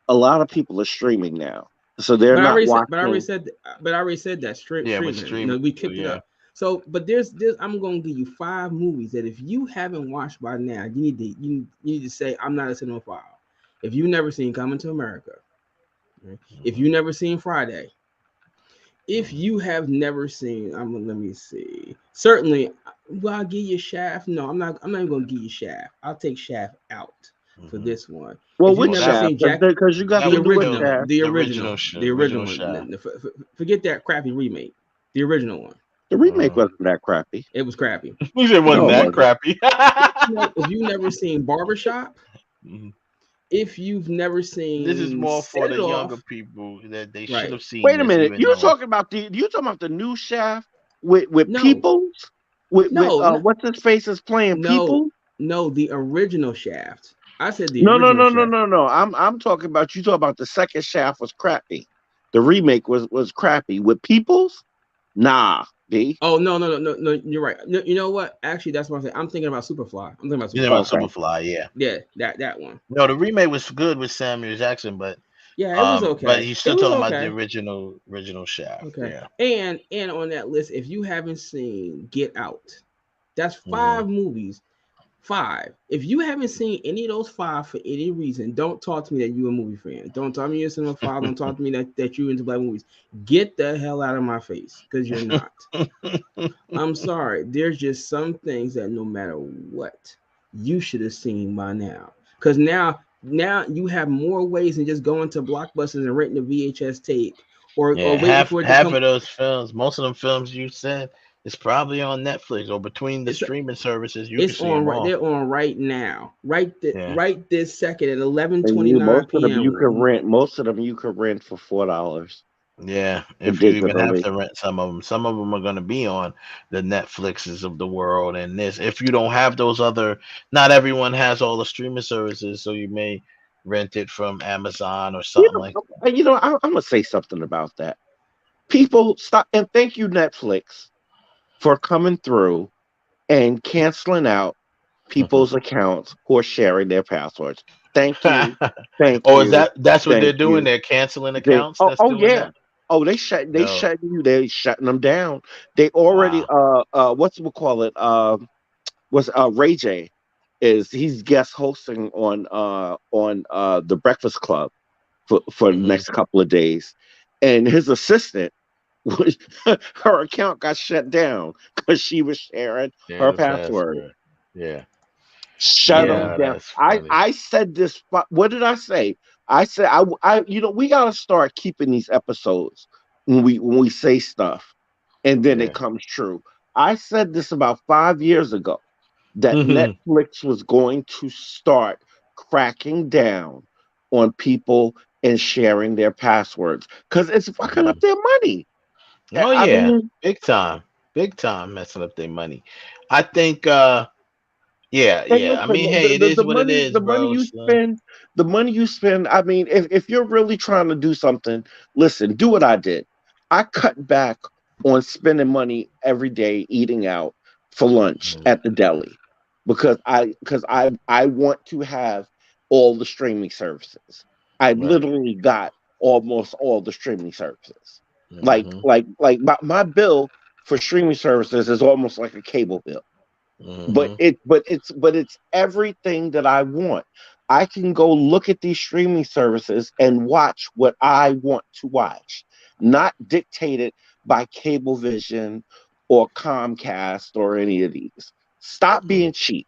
Speaker 7: a lot of people are streaming now, so they're not watching.
Speaker 6: but I already said that streaming. No, we kicked it up. So, but there's I'm gonna give you 5 movies that if you haven't watched by now, you need to say I'm not a cinephile. If you've never seen Coming to America, right? If you've never seen Friday, if you have never seen, let me see. Certainly, well, I'll give you Shaft. No, I'm not even gonna give you Shaft. I'll take Shaft out for this one.
Speaker 7: Well,
Speaker 6: If you've
Speaker 7: which
Speaker 6: never
Speaker 7: Shaft?
Speaker 6: seen Jack,
Speaker 7: Because you got
Speaker 6: the
Speaker 7: the newest
Speaker 6: original,
Speaker 7: Shaft.
Speaker 6: the original
Speaker 1: Shaft.
Speaker 6: one. Forget that crappy remake. The original one.
Speaker 7: The remake wasn't that crappy.
Speaker 6: It was crappy.
Speaker 1: You said it wasn't that crappy.
Speaker 6: If you've never seen Barbershop, if you've never seen,
Speaker 1: this is more for the
Speaker 6: Set It
Speaker 1: younger
Speaker 6: Off,
Speaker 1: people that they should have seen.
Speaker 7: Wait a
Speaker 1: this
Speaker 7: minute.
Speaker 1: even
Speaker 7: You
Speaker 1: though-
Speaker 7: talking about the new Shaft with Peoples? With what's his face is playing People?
Speaker 6: No, the original Shaft. I said the
Speaker 7: No.
Speaker 6: original Shaft.
Speaker 7: I'm talking about you. Talking about the second Shaft was crappy. The remake was crappy with Peoples. Nah, B.
Speaker 6: Oh no! You're right. No, you know what? Actually, that's what I'm saying. I'm thinking about Superfly. I'm thinking about
Speaker 1: You
Speaker 6: Superfly.
Speaker 1: know, Superfly, yeah.
Speaker 6: Yeah, that one.
Speaker 1: No, the remake was good with Samuel Jackson, but
Speaker 6: Yeah, it was
Speaker 1: But
Speaker 6: okay.
Speaker 1: you
Speaker 6: It
Speaker 1: still
Speaker 6: was
Speaker 1: talking about the
Speaker 6: okay.
Speaker 1: original Shaft.
Speaker 6: Okay.
Speaker 1: Yeah.
Speaker 6: And on that list, if you haven't seen Get Out, that's
Speaker 1: Hmm.
Speaker 6: 5 movies. 5. If you haven't seen any of those 5 for any reason, don't talk to me that you a movie fan. Don't talk to me you're a cinema file. Don't talk to me that you into black movies. Get the hell out of my face, because you're not. I'm sorry. There's just some things that no matter what, you should have seen by now. Because now you have more ways than just going to Blockbusters and renting a VHS tape, or
Speaker 1: Yeah,
Speaker 6: waiting
Speaker 1: half
Speaker 6: for it to
Speaker 1: half
Speaker 6: come.
Speaker 1: of those films, most of them films you said, is probably on Netflix or between the
Speaker 6: It's
Speaker 1: streaming services. You can
Speaker 6: it's
Speaker 1: see
Speaker 6: on
Speaker 1: them
Speaker 6: right.
Speaker 1: all.
Speaker 6: They're on right now.
Speaker 1: Yeah.
Speaker 6: Right this second at
Speaker 7: And you
Speaker 6: 11:29
Speaker 7: most of them you can
Speaker 6: p.m.
Speaker 7: rent. Most of them you can rent for $4
Speaker 1: Yeah, if you even have
Speaker 7: digitally.
Speaker 1: to rent some of them are going to be on the Netflixes of the world. And this, if you don't have those other, not everyone has all the streaming services, so you may rent it from Amazon or
Speaker 7: You
Speaker 1: something like
Speaker 7: know, I'm gonna say something about that. People stop and thank you Netflix for coming through and canceling out
Speaker 1: that.
Speaker 7: people's accounts who are sharing their passwords. Thank you, thank
Speaker 1: Oh, is
Speaker 7: you,
Speaker 1: that's what they're
Speaker 7: thank
Speaker 1: doing?
Speaker 7: you.
Speaker 1: They're canceling
Speaker 7: They
Speaker 1: accounts that's
Speaker 7: oh
Speaker 1: doing
Speaker 7: yeah.
Speaker 1: that?
Speaker 7: Oh,
Speaker 1: Yo,
Speaker 7: they shutting them down. They already
Speaker 1: wow.
Speaker 7: what's we call it? Was Ray J is he's guest hosting on the Breakfast Club for the
Speaker 1: Hmm.
Speaker 7: next couple of days. And his assistant was her account got shut down because she was sharing
Speaker 1: Yeah,
Speaker 7: her
Speaker 1: the
Speaker 7: password.
Speaker 1: password. Yeah.
Speaker 7: Shut them
Speaker 1: Yeah,
Speaker 7: down.
Speaker 1: that's funny.
Speaker 7: I said this. What did I say? I said you know we gotta start keeping these episodes when we say stuff, and then it
Speaker 1: Yeah.
Speaker 7: comes true. I said this about 5 years ago that Netflix was going to start cracking down on people and sharing their passwords because it's fucking
Speaker 1: Hmm.
Speaker 7: up their money.
Speaker 1: Oh
Speaker 7: I
Speaker 1: yeah,
Speaker 7: mean,
Speaker 1: big time messing up their money. I think. Yeah,
Speaker 7: and
Speaker 1: yeah. I
Speaker 7: listen,
Speaker 1: mean, hey, it is what it is,
Speaker 7: the money
Speaker 1: bro.
Speaker 7: you
Speaker 1: So,
Speaker 7: spend, the money you spend. I mean, if you're really trying to do something, listen, do what I did. I cut back on spending money every day eating out for lunch
Speaker 1: mhm,
Speaker 7: at the deli because I want to have all the streaming services. I
Speaker 1: right.
Speaker 7: literally got almost all the streaming services.
Speaker 1: Hmm.
Speaker 7: My bill for streaming services is almost like a cable bill,
Speaker 1: Hmm.
Speaker 7: but it's everything that I want. I can go look at these streaming services and watch what I want to watch, not dictated by Cablevision or Comcast or any of these. Stop being cheap.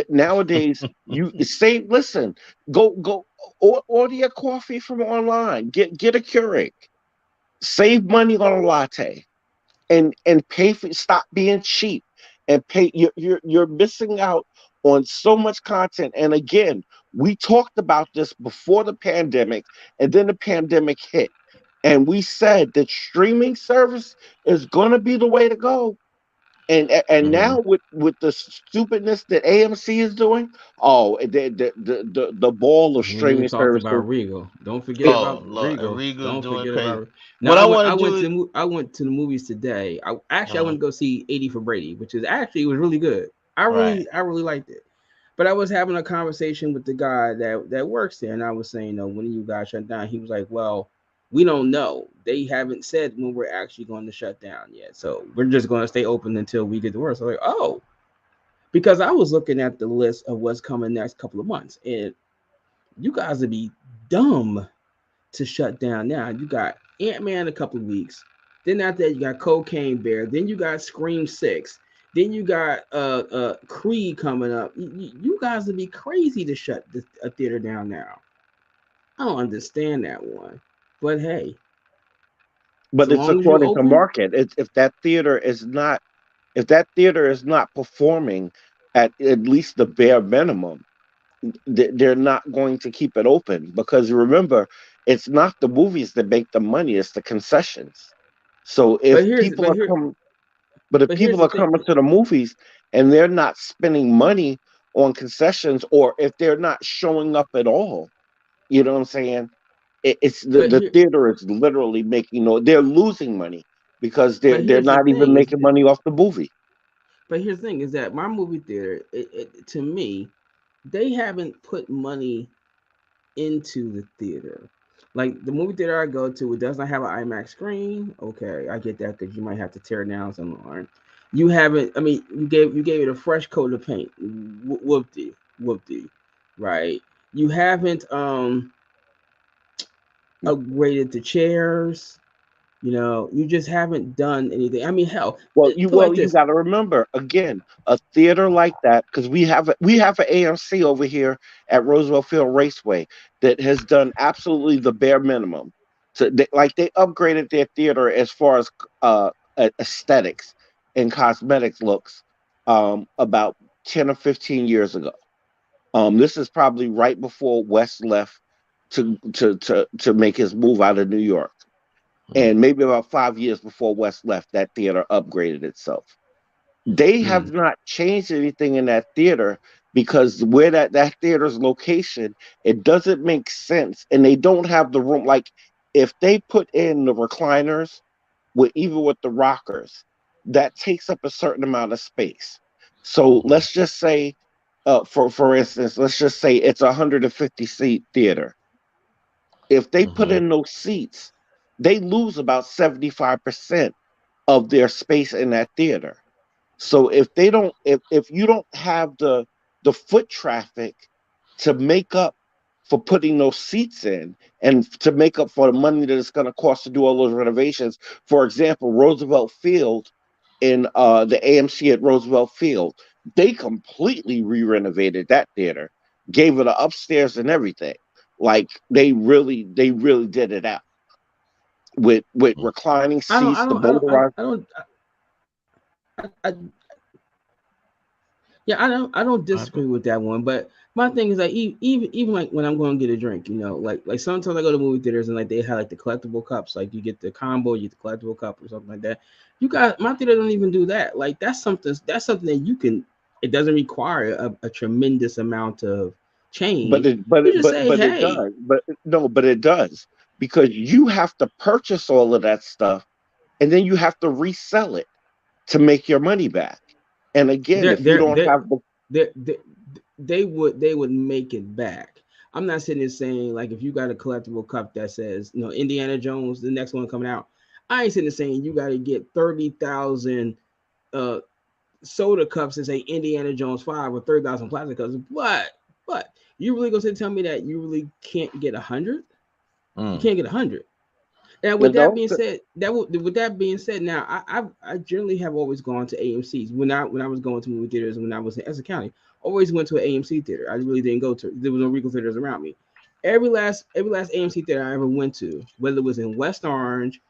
Speaker 7: Nowadays, you say, listen, go order your coffee from online. Get a Keurig. Save money on a latte and pay for stop being cheap and pay you're missing out on so much content. And again, we talked about this before the pandemic, and then the pandemic hit, and we said that streaming service is going to be the way to go. And
Speaker 1: Hmm.
Speaker 7: now with the stupidness that AMC is doing, oh, the ball of
Speaker 6: We even
Speaker 7: streaming
Speaker 6: talked
Speaker 7: services.
Speaker 6: about Regal. Don't forget
Speaker 7: It,
Speaker 6: about
Speaker 1: Oh, Lord,
Speaker 6: Regal.
Speaker 1: Enrico's
Speaker 6: Don't
Speaker 1: doing
Speaker 6: forget
Speaker 1: crazy.
Speaker 6: about. Now
Speaker 1: What I want to
Speaker 6: I went
Speaker 1: do
Speaker 6: to
Speaker 1: is,
Speaker 6: I went to the movies today. I
Speaker 1: uh,
Speaker 6: went to go see 80 for Brady, which is actually it was really good.
Speaker 1: right.
Speaker 6: I really liked it. But I was having a conversation with the guy that works there, and I was saying, when are you guys shut down? He was like, well, we don't know. They haven't said when we're actually going to shut down yet. So we're just going to stay open until we get the word. So I was like, oh, because I was looking at the list of what's coming next couple of months, and you guys would be dumb to shut down now. You got Ant-Man in a couple of weeks. Then after that, you got Cocaine Bear. Then you got Scream 6. Then you got Creed coming up. You guys would be crazy to shut a theater down now. I don't understand that one. But hey,
Speaker 7: but
Speaker 6: so
Speaker 7: it's
Speaker 6: long as you're
Speaker 7: according to
Speaker 6: open.
Speaker 7: market. If that theater is not performing at least the bare minimum, they're not going to keep it open because remember, it's not the movies that make the money; it's the concessions. So
Speaker 6: But
Speaker 7: if
Speaker 6: here's
Speaker 7: people
Speaker 6: but
Speaker 7: are
Speaker 6: here
Speaker 7: coming, but if
Speaker 6: but here's
Speaker 7: people
Speaker 6: the
Speaker 7: are
Speaker 6: thing.
Speaker 7: coming to the movies and they're not spending money on concessions, or if they're not showing up at all, you know what I'm saying? It's
Speaker 6: But
Speaker 7: the
Speaker 6: here
Speaker 7: theater is literally making no. They're losing money because
Speaker 6: but
Speaker 7: they're
Speaker 6: here's the
Speaker 7: not even
Speaker 6: thing is
Speaker 7: making money off the movie.
Speaker 6: but here's the thing is that my movie theater, to me, they haven't put money into the theater. Like the movie theater I go to, it does not have an IMAX screen. Okay, I get that because you might have to tear down some line. You haven't. I mean, you gave it a fresh coat of paint. Whoopty, whoopty, right? You haven't upgraded the chairs. You just haven't done anything. I mean, hell, put like
Speaker 7: You
Speaker 6: this.
Speaker 7: got to remember again a theater like that because we have an AMC over here at Roosevelt Field Raceway that has done absolutely the bare minimum. So they upgraded their theater as far as aesthetics and cosmetics looks about 10 or 15 years ago. This is probably right before West left to make his move out of New York, and maybe about 5 years before West left, that theater upgraded itself. They have not changed anything in that theater because where that theater's location, it doesn't make sense, and they don't have the room. Like if they put in the recliners with even with the rockers, that takes up a certain amount of space. So let's just say, for instance, let's just say it's a 150 seat theater. If they put in those seats, they lose about 75% of their space in that theater. So if you don't have the foot traffic to make up for putting those seats in and to make up for the money that it's going to cost to do all those renovations, for example, Roosevelt Field in the AMC at Roosevelt Field, they completely re-renovated that theater, gave it an upstairs and everything. Like they really did it out with reclining
Speaker 6: I don't. I
Speaker 7: seats, the
Speaker 6: don't. I don't. I,
Speaker 7: motorized.
Speaker 6: I don't. I, Yeah, I don't disagree with that one, but my thing is like even like when I'm going to get a drink, like sometimes I go to movie theaters and like they have like the collectible cups, like you get the combo, you get the collectible cup or something like that. You got my theater don't even do that. Like that's something that you can. It doesn't require a tremendous amount of
Speaker 7: But
Speaker 6: change.
Speaker 7: it but
Speaker 6: You
Speaker 7: it,
Speaker 6: just
Speaker 7: but
Speaker 6: say,
Speaker 7: but it
Speaker 6: hey,
Speaker 7: does. But no, but it does because you have to purchase all of that stuff and then you have to resell it to make your money back. And again,
Speaker 6: they're
Speaker 7: if you
Speaker 6: they're
Speaker 7: don't
Speaker 6: they're,
Speaker 7: have the
Speaker 6: they would make it back. I'm not sitting there saying like if you got a collectible cup that says Indiana Jones, the next one coming out. I ain't sitting there saying you got to get 30,000 uh soda cups that say Indiana Jones 5 or 30,000 plastic cups. But you really gonna tell me that you really can't get 100? You can't get 100. Now,
Speaker 7: you
Speaker 6: with that
Speaker 7: know
Speaker 6: being said, with that being said, now I generally have always gone to AMC's when I was going to movie theaters when I was in Essex County. Always went to an AMC theater. I really didn't go to. There was no Regal theaters around me. Every last AMC theater I ever went to, whether it was in West Orange,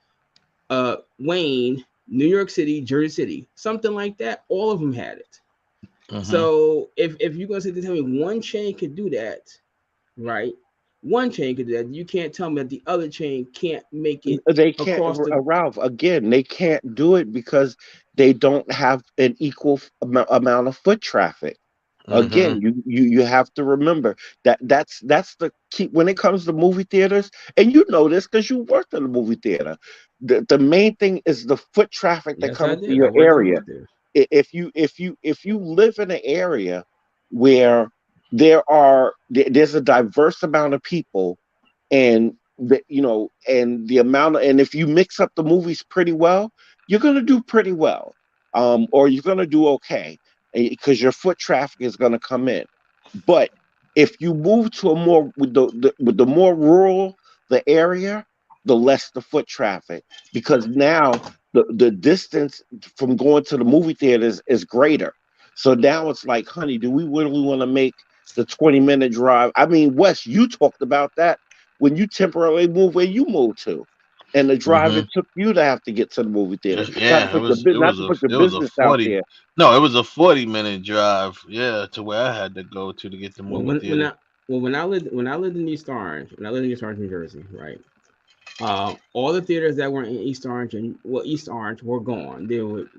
Speaker 6: Wayne, New York City, Jersey City, something like that, all of them had it. So if you're gonna sit there and tell me one chain could do that, right? One chain could do that. You can't tell me that the other chain can't make it
Speaker 7: they can't,
Speaker 6: across the.
Speaker 7: Ralph, again, they can't do it because they don't have an equal amount of foot traffic. Again, you have to remember that's the key when it comes to movie theaters, and you know this because you worked in a movie theater. The main thing is the foot traffic that
Speaker 6: Yes, I
Speaker 7: comes to
Speaker 6: did. I
Speaker 7: your
Speaker 6: worked in a
Speaker 7: area.
Speaker 6: movie theater.
Speaker 7: If you live in an area where there's a diverse amount of people, and and the amount and if you mix up the movies pretty well, you're going to do pretty well, or you're going to do okay because your foot traffic is going to come in. But if you move to a more with the more rural the area, the less the foot traffic, because now the distance from going to the movie theaters is greater. So now it's like, honey, do we really want to make the 20-minute drive? I mean, Wes, you talked about that when you temporarily moved where you moved to, and the drive it took you to have to get to the movie theater. Not to
Speaker 1: Yeah, it
Speaker 7: put your
Speaker 1: was it
Speaker 7: not
Speaker 1: was
Speaker 7: to
Speaker 1: a
Speaker 7: put your
Speaker 1: it was a
Speaker 7: business out
Speaker 1: 40
Speaker 7: there.
Speaker 1: no, it was a 40-minute drive, yeah, to where I had to go to get the
Speaker 6: Well,
Speaker 1: movie
Speaker 6: when
Speaker 1: theater.
Speaker 6: I when I lived in East Orange, New Jersey, right? All the theaters that were in East Orange and East Orange were gone.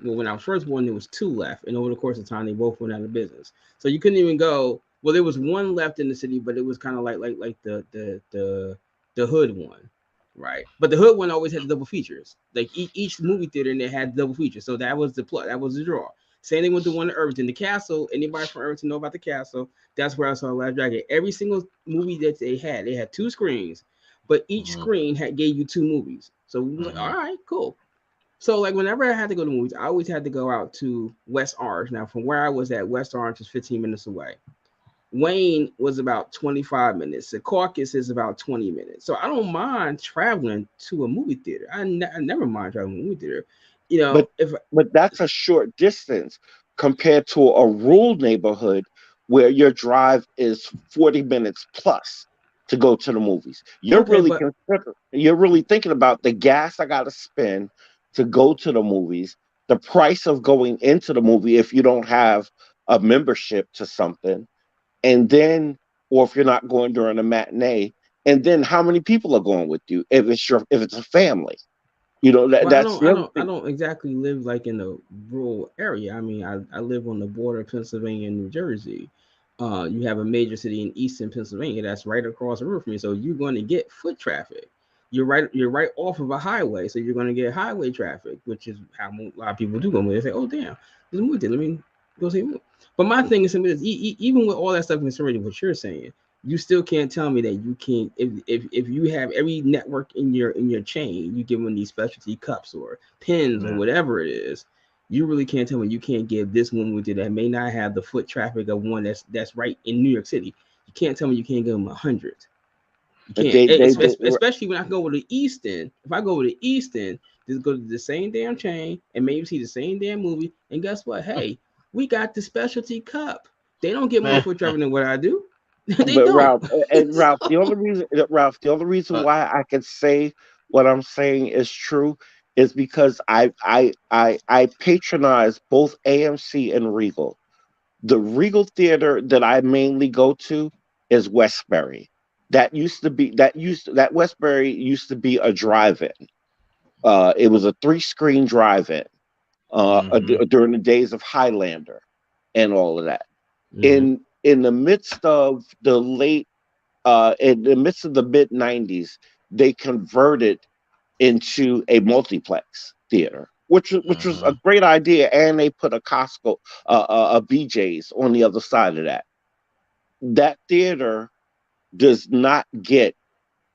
Speaker 6: When I was first born, there was two left, and over the course of time, they both went out of business. So you couldn't even go. Well, there was one left in the city, but it was kind of like the hood one, right? But the hood one always had the double features. Like each movie theater and they had double features, so that was the plot. That was the draw. Same thing with the one in Irvington, the Castle. Anybody from Irvington know about the Castle? That's where I saw Last Dragon. Every single movie that they had two screens. but each screen gave you 2 movies. So we was like, all right, cool. So like whenever I had to go to movies, I always had to go out to West Orange. Now from where I was at, West Orange is 15 minutes away. Wayne was about 25 minutes. The Caucus is about 20 minutes. So I don't mind traveling to a movie theater. I never mind traveling to a movie theater. You know,
Speaker 7: but that's a short distance compared to a rural neighborhood where your drive is 40 minutes plus to go to the movies.
Speaker 6: Okay, but
Speaker 7: You're really thinking about the gas I got to spend to go to the movies, the price of going into the movie if you don't have a membership to something, and then or if you're not going during a matinee, and then how many people are going with you if it's a family.
Speaker 6: well,
Speaker 7: That's the other
Speaker 6: I
Speaker 7: thing.
Speaker 6: don't exactly live like in a rural area. I mean, I live on the border of Pennsylvania and New Jersey. You have a major city in eastern Pennsylvania that's right across the river from me, so you're going to get foot traffic. You're right off of a highway, so you're going to get highway traffic, which is how a lot of people do go. They say, "Oh, damn, there's a movie there. Let me go see a movie." But my thing is simply this: even with all that stuff considering what you're saying, you still can't tell me that you can't if you have every network in your chain, you give them these specialty cups or pins or whatever it is. You really can't tell me you can't give this one with you that may not have the foot traffic of one that's right in New York City. You can't tell me you can't give them 100. You
Speaker 7: But
Speaker 6: can't,
Speaker 7: they
Speaker 6: especially when I go with the East End. If I go with the East End, just go to the same damn chain and maybe see the same damn movie. And guess what? Hey, we got the specialty cup. They don't get more foot traffic than what I do. They
Speaker 7: But
Speaker 6: don't.
Speaker 7: Ralph, the only reason why I can say what I'm saying is true is because I patronize both AMC and Regal. The Regal Theater that I mainly go to is Westbury. That Westbury used to be a drive-in. It was a 3-screen drive-in during the days of Highlander and all of that. In the midst of the mid '90s, they converted into a multiplex theater, which was a great idea, and they put a Costco, a BJ's on the other side of that. That theater does not get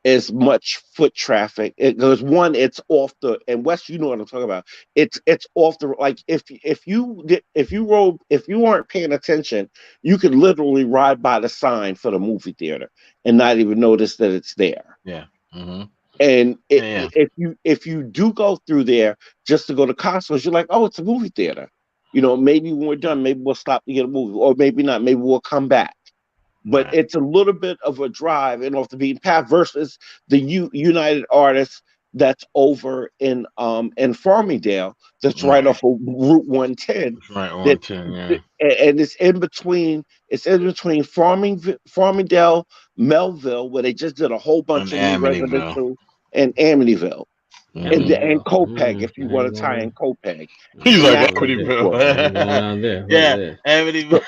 Speaker 7: as much foot traffic. It goes one, it's off the and West, you know what I'm talking about. It's off the like if you weren't paying attention, you could literally ride by the sign for the movie theater and not even notice that it's there.
Speaker 1: Yeah.
Speaker 7: And
Speaker 1: Yeah.
Speaker 7: if you do go through there just to go to Costco's, you're like, oh, it's a movie theater. Maybe when we're done, maybe we'll stop to get a movie, or maybe not. Maybe we'll come back. But it's a little bit of a drive and off the beaten path versus the United Artists that's over in Farmingdale, that's right off of Route 110.
Speaker 1: It's right
Speaker 7: That
Speaker 1: on 10, yeah.
Speaker 7: and it's in between. It's in between Farmingdale, Melville, where they just did a whole bunch
Speaker 1: And
Speaker 7: of new
Speaker 1: Amityville.
Speaker 7: residential, and Amityville, and Copeg, if you
Speaker 6: I
Speaker 7: want
Speaker 6: ain't
Speaker 7: to
Speaker 6: going
Speaker 7: tie
Speaker 6: there.
Speaker 7: in Copeg,
Speaker 1: He's
Speaker 6: I ain't
Speaker 7: and
Speaker 1: like
Speaker 7: that's
Speaker 6: going
Speaker 7: the
Speaker 6: out there.
Speaker 7: Brook.
Speaker 6: I ain't going
Speaker 1: Amityville.
Speaker 6: out there. Fuck
Speaker 1: Yeah,
Speaker 6: that.
Speaker 1: Amityville.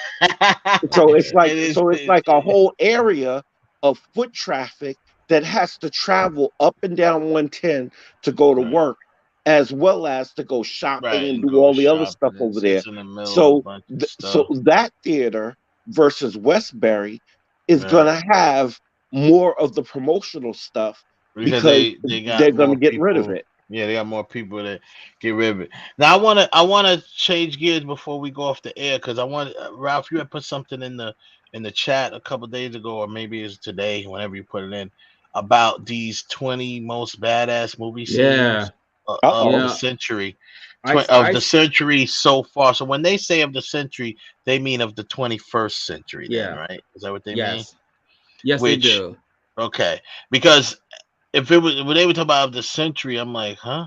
Speaker 7: So it's like
Speaker 1: It
Speaker 7: so it's
Speaker 1: is.
Speaker 7: like a whole area of foot traffic that has to travel up and down 110 to go to work, as well as to go shopping
Speaker 1: Right,
Speaker 7: and
Speaker 1: and
Speaker 7: do
Speaker 1: go
Speaker 7: all the other stuff
Speaker 1: shopping.
Speaker 7: over there.
Speaker 1: It's in the middle of a
Speaker 7: So
Speaker 1: bunch of
Speaker 7: so
Speaker 1: stuff.
Speaker 7: that theater versus Westbury is
Speaker 1: Right.
Speaker 7: gonna have more of the promotional stuff
Speaker 1: Because
Speaker 7: because
Speaker 1: they
Speaker 7: they're
Speaker 1: got
Speaker 7: gonna
Speaker 1: more
Speaker 7: get rid of
Speaker 1: people.
Speaker 7: it.
Speaker 1: Yeah, they got more people that get rid of it. Now I wanna change gears before we go off the air because I want Ralph. You had put something in the chat a couple days ago, or maybe it's today, whenever you put it in, about these 20 most badass movie
Speaker 6: Yeah.
Speaker 1: scenes
Speaker 6: You
Speaker 1: of the
Speaker 6: know,
Speaker 1: century.
Speaker 6: I
Speaker 1: Of
Speaker 6: I
Speaker 1: the century so far. So when they say of the century, they mean of the 21st century. Then,
Speaker 6: yeah.
Speaker 1: right? Is that what they mean?
Speaker 6: Yes. Yes, they
Speaker 1: Which
Speaker 6: do.
Speaker 1: okay, because if it was when they were talking about of the century, I'm like, huh?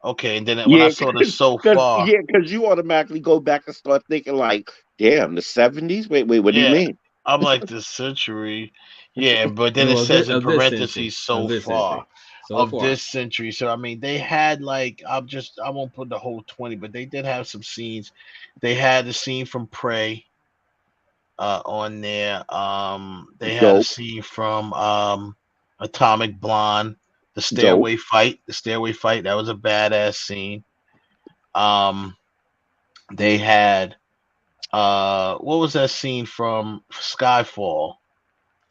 Speaker 1: Okay, and then when I
Speaker 7: Yeah,
Speaker 1: saw the so
Speaker 7: because
Speaker 1: far,
Speaker 7: you automatically go back and start thinking like, damn, the '70s. Wait, what do you
Speaker 1: yeah,
Speaker 7: mean?
Speaker 1: I'm like the century, yeah, but then it
Speaker 6: No,
Speaker 1: says in
Speaker 6: of this century.
Speaker 1: parentheses
Speaker 6: Of
Speaker 1: so
Speaker 6: this
Speaker 1: far
Speaker 6: century. So
Speaker 1: of
Speaker 6: far.
Speaker 1: this century. So I mean, they had like I won't put the whole 20, but they did have some scenes. They had the scene from Prey on there. They had a
Speaker 7: Dope,
Speaker 1: scene from Atomic Blonde,
Speaker 7: dope.
Speaker 1: the stairway fight. That was a badass scene. Um, they had what was that scene from Skyfall?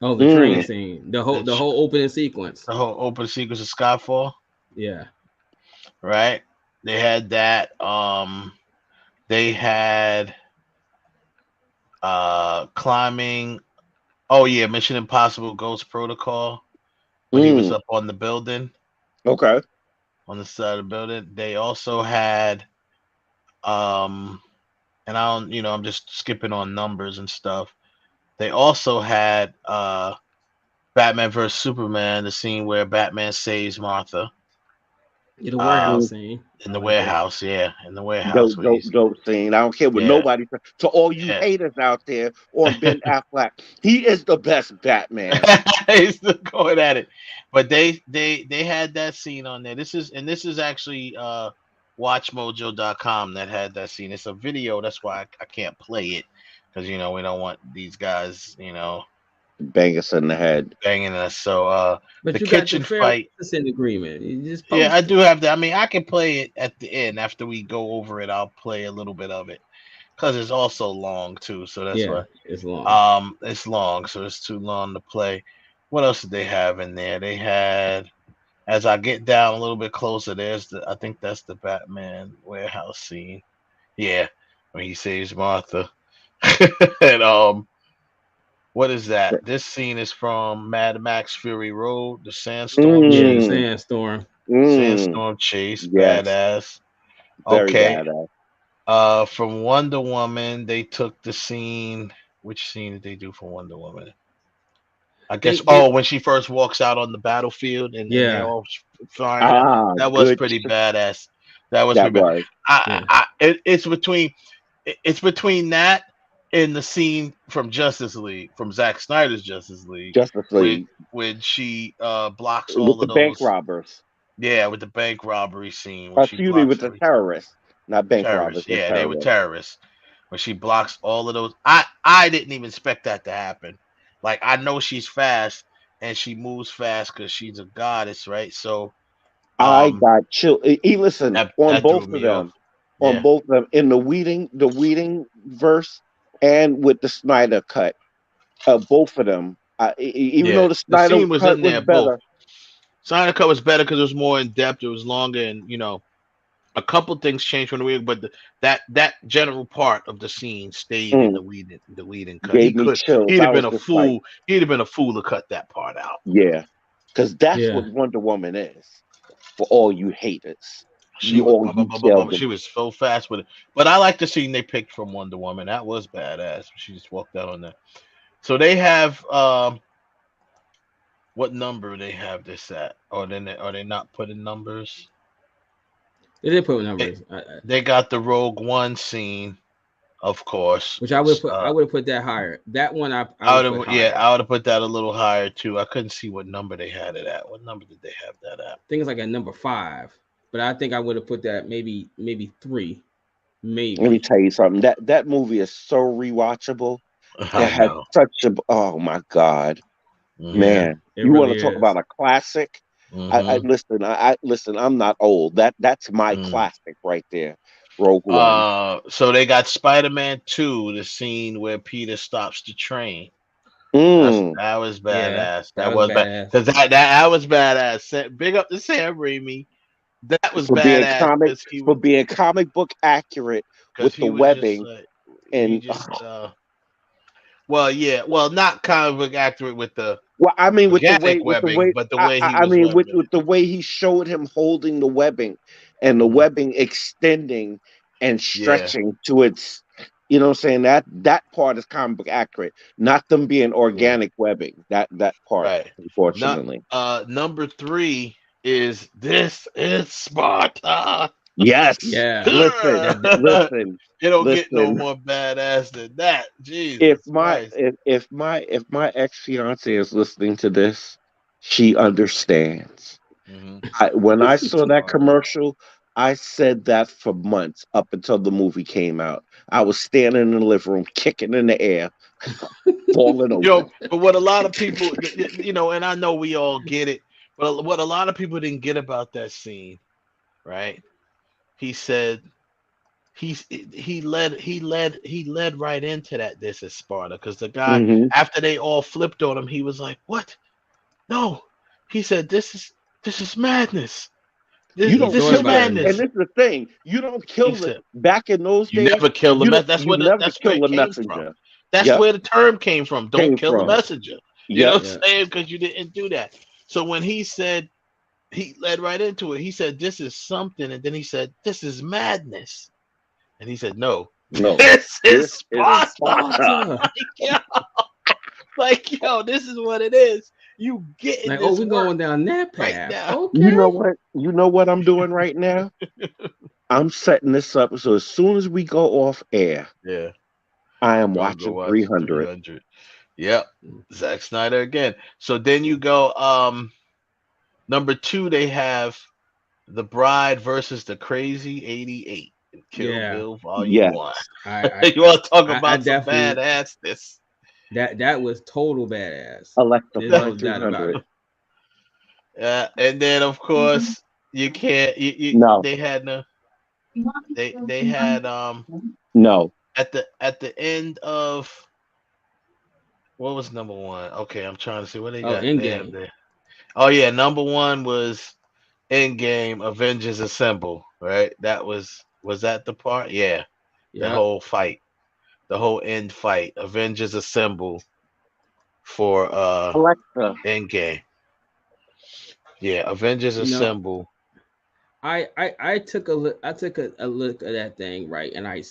Speaker 6: Oh, the train scene, the whole opening sequence.
Speaker 1: The whole opening sequence of Skyfall.
Speaker 6: Yeah.
Speaker 1: Right. They had that. They had climbing. Oh yeah, Mission Impossible Ghost Protocol when he was up on the building.
Speaker 7: Okay.
Speaker 1: On the side of the building. They also had and I don't, I'm just skipping on numbers and stuff. They also had Batman vs Superman, the scene where Batman saves Martha.
Speaker 6: The warehouse scene.
Speaker 1: In the warehouse, yeah, in the warehouse.
Speaker 7: Dope scene. I don't care what nobody says. To all you haters out there on Ben Affleck, he is the best Batman.
Speaker 1: He's still going at it, but they had that scene on there. This is actually WatchMojo.com that had that scene. It's a video. That's why I can't play it because we don't want these guys
Speaker 7: bang us in the head,
Speaker 1: banging us. So
Speaker 6: but
Speaker 1: the
Speaker 6: you
Speaker 1: kitchen
Speaker 6: got the
Speaker 1: fight.
Speaker 6: in agreement. You just
Speaker 1: I do have that. I mean, I can play it at the end after we go over it. I'll play a little bit of it because it's also long too. So that's why
Speaker 6: it's long.
Speaker 1: It's long, so it's too long to play. What else did they have in there? They had, as I get down a little bit closer, I think that's the Batman warehouse scene. Yeah, when he saves Martha. And what is that? This scene is from Mad Max Fury Road, the sandstorm chase.
Speaker 6: Sandstorm.
Speaker 1: Sandstorm chase,
Speaker 7: yes.
Speaker 1: badass.
Speaker 7: Very
Speaker 1: Okay.
Speaker 7: badass.
Speaker 1: From Wonder Woman, they took the scene. Which scene did they do for Wonder Woman? I guess. When she first walks out on the battlefield and they're all flying. That was pretty badass. That was pretty bad. It's between that and the scene from Justice League, from Zack Snyder's Justice League. When she blocks all
Speaker 7: with
Speaker 1: of
Speaker 7: the
Speaker 1: those
Speaker 7: bank robbers.
Speaker 1: Yeah, with the bank robbery scene.
Speaker 7: Excuse me, with the terrorists, not bank robbers.
Speaker 1: Yeah, they were terrorists. When she blocks all of those, I didn't even expect that to happen. Like, I know she's fast and she moves fast because she's a goddess, right? So
Speaker 7: I got chill. Listen, on
Speaker 1: that
Speaker 7: both
Speaker 1: threw
Speaker 7: of
Speaker 1: me
Speaker 7: them,
Speaker 1: off.
Speaker 7: both of them, in the Whedon verse and with the Snyder cut, both of them. Even though the Snyder
Speaker 1: scene was
Speaker 7: cut
Speaker 1: in
Speaker 7: was
Speaker 1: there
Speaker 7: better.
Speaker 1: both. Snyder cut was better because it was more in depth. It was longer, and a couple things changed from the Whedon, but that general part of the scene stayed in the Whedon cut.
Speaker 7: Gave me chills.
Speaker 1: He'd have been a fool. He'd have been a fool to cut that part out.
Speaker 7: Yeah, because that's what Wonder Woman is. For all you haters,
Speaker 1: she was so fast with it. But I like the scene they picked from Wonder Woman. That was badass. She just walked out on that. So they have what number they have this at? Or are they not putting numbers?
Speaker 6: They did put numbers.
Speaker 1: They got the Rogue One scene, of course.
Speaker 6: Which I would have put that higher. That one I would
Speaker 1: have put that a little higher too. I couldn't see what number they had it at. What number did they have that at?
Speaker 6: I think it's like at number 5. But I think I would have put that maybe 3. Maybe.
Speaker 7: Let me tell you something. That movie is so rewatchable. It has such a my God. Man, you want to talk about a classic? I listen. I'm not old. That's my classic right there. Rogue One.
Speaker 1: So they got Spider-Man 2, the scene where Peter stops the train. That was badass. That was badass. Because that was badass. Big up to Sam Raimi. That was badass.
Speaker 7: For being comic book accurate with the webbing
Speaker 1: not comic book accurate with the.
Speaker 7: Well, I mean, with the way,
Speaker 1: with
Speaker 7: the way he showed him holding the webbing, and the webbing extending and stretching to its, you know what I'm saying? That part is comic book accurate, not them being organic webbing. That part, unfortunately.
Speaker 1: Number 3 is This Is Sparta.
Speaker 7: Yes.
Speaker 6: Yeah.
Speaker 7: Listen.
Speaker 1: You don't get no more badass than that. Jesus.
Speaker 7: If my ex-fiance is listening to this, she understands. When I saw that commercial, I said that for months up until the movie came out. I was standing in the living room, kicking in the air, falling over.
Speaker 1: But what a lot of people, and I know we all get it, but what a lot of people didn't get about that scene, right? He said he led right into that. This is Sparta, because the guy,
Speaker 7: Hmm.
Speaker 1: after they all flipped on him, he was like, "What? No," he said, this is madness.
Speaker 7: You
Speaker 6: He
Speaker 7: don't
Speaker 1: This
Speaker 6: thought
Speaker 1: is
Speaker 7: kill
Speaker 6: about
Speaker 7: the,
Speaker 6: it
Speaker 7: and
Speaker 1: madness."
Speaker 6: enough.
Speaker 7: this is the thing. You don't
Speaker 1: He
Speaker 7: kill the
Speaker 1: said,
Speaker 7: back in those
Speaker 1: "You
Speaker 7: days.
Speaker 1: never kill the
Speaker 7: You don't.
Speaker 1: That's
Speaker 7: You
Speaker 1: where
Speaker 7: never kill
Speaker 1: it
Speaker 7: the
Speaker 1: came from.
Speaker 7: messenger.
Speaker 1: That's
Speaker 7: Yep.
Speaker 1: where the term came from. Don't
Speaker 7: Came
Speaker 1: kill the
Speaker 7: from.
Speaker 1: messenger." You know
Speaker 7: Yep.
Speaker 1: what
Speaker 6: Yeah.
Speaker 1: I'm saying? Because you didn't do that. So when he said, he led right into it. He said, "This is something," and then he said, "This is madness." And he said, "No,
Speaker 7: No.
Speaker 1: this is
Speaker 7: This is
Speaker 1: Sparta."
Speaker 7: Sparta.
Speaker 6: Sparta.
Speaker 1: Yo, this is what it is. You getting
Speaker 6: Like, oh,
Speaker 1: this
Speaker 6: we're
Speaker 1: work
Speaker 6: going down that
Speaker 1: right
Speaker 6: path.
Speaker 1: now.
Speaker 7: You know
Speaker 6: Okay.
Speaker 7: what? You know what I'm doing right now? I'm setting this up so as soon as we go off air,
Speaker 1: Yeah,
Speaker 7: I am
Speaker 1: gonna go
Speaker 7: watching
Speaker 1: watch
Speaker 7: 300.
Speaker 1: 300. Yep, Zack Snyder again. So then you go, number 2, they have The Bride versus the Crazy 88 and Kill
Speaker 6: Yeah.
Speaker 1: Bill Volume
Speaker 7: Yes.
Speaker 1: 1.
Speaker 6: I
Speaker 1: You want to talk
Speaker 6: I
Speaker 1: about some
Speaker 6: definitely
Speaker 1: badassness?
Speaker 6: that was total badass. There's no
Speaker 7: Electrify
Speaker 6: doubt about
Speaker 7: 300.
Speaker 6: it.
Speaker 1: And then of course you can't.
Speaker 7: No.
Speaker 1: They had no. They had
Speaker 7: No.
Speaker 1: at the end of, what was number 1? Okay, I'm trying to see what they
Speaker 6: Oh,
Speaker 1: got. They have
Speaker 6: Endgame.
Speaker 1: there. Oh yeah, number 1 was Endgame, Avengers Assemble. Right? Was that the part? Yeah, the
Speaker 6: Yep.
Speaker 1: whole fight, the whole end fight, Avengers Assemble for
Speaker 7: Alexa.
Speaker 1: Endgame. Yeah, Avengers
Speaker 6: You know,
Speaker 1: Assemble.
Speaker 6: I took a look. I took a look at that thing, right, and I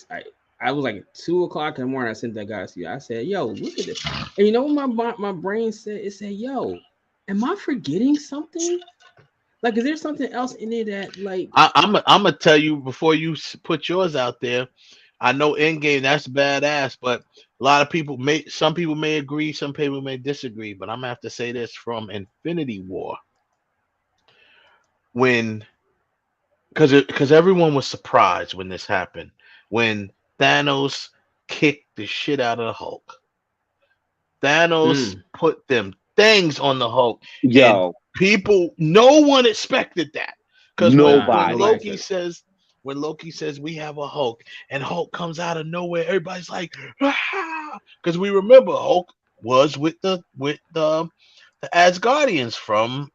Speaker 6: was like 2 o'clock in the morning. I sent that guy to you. I said, "Yo, look at this," and you know what my brain said? It said, "Yo, am I forgetting something? Like, is there something else in it that like?"
Speaker 1: I'm gonna tell you before you put yours out there. I know Endgame, that's badass, but a lot of people some people may agree, some people may disagree. But I'm gonna have to say this from Infinity War, when because everyone was surprised when this happened, when Thanos kicked the shit out of the Hulk. Thanos
Speaker 6: Mm,
Speaker 1: put them things on the Hulk, and
Speaker 7: Yo.
Speaker 1: no one expected that. Because when
Speaker 6: nah,
Speaker 7: Nobody.
Speaker 6: nobody
Speaker 1: Loki
Speaker 6: said it.
Speaker 1: says, we have a Hulk, and Hulk comes out of nowhere, everybody's like, ah! Because we remember Hulk was with the Asgardians from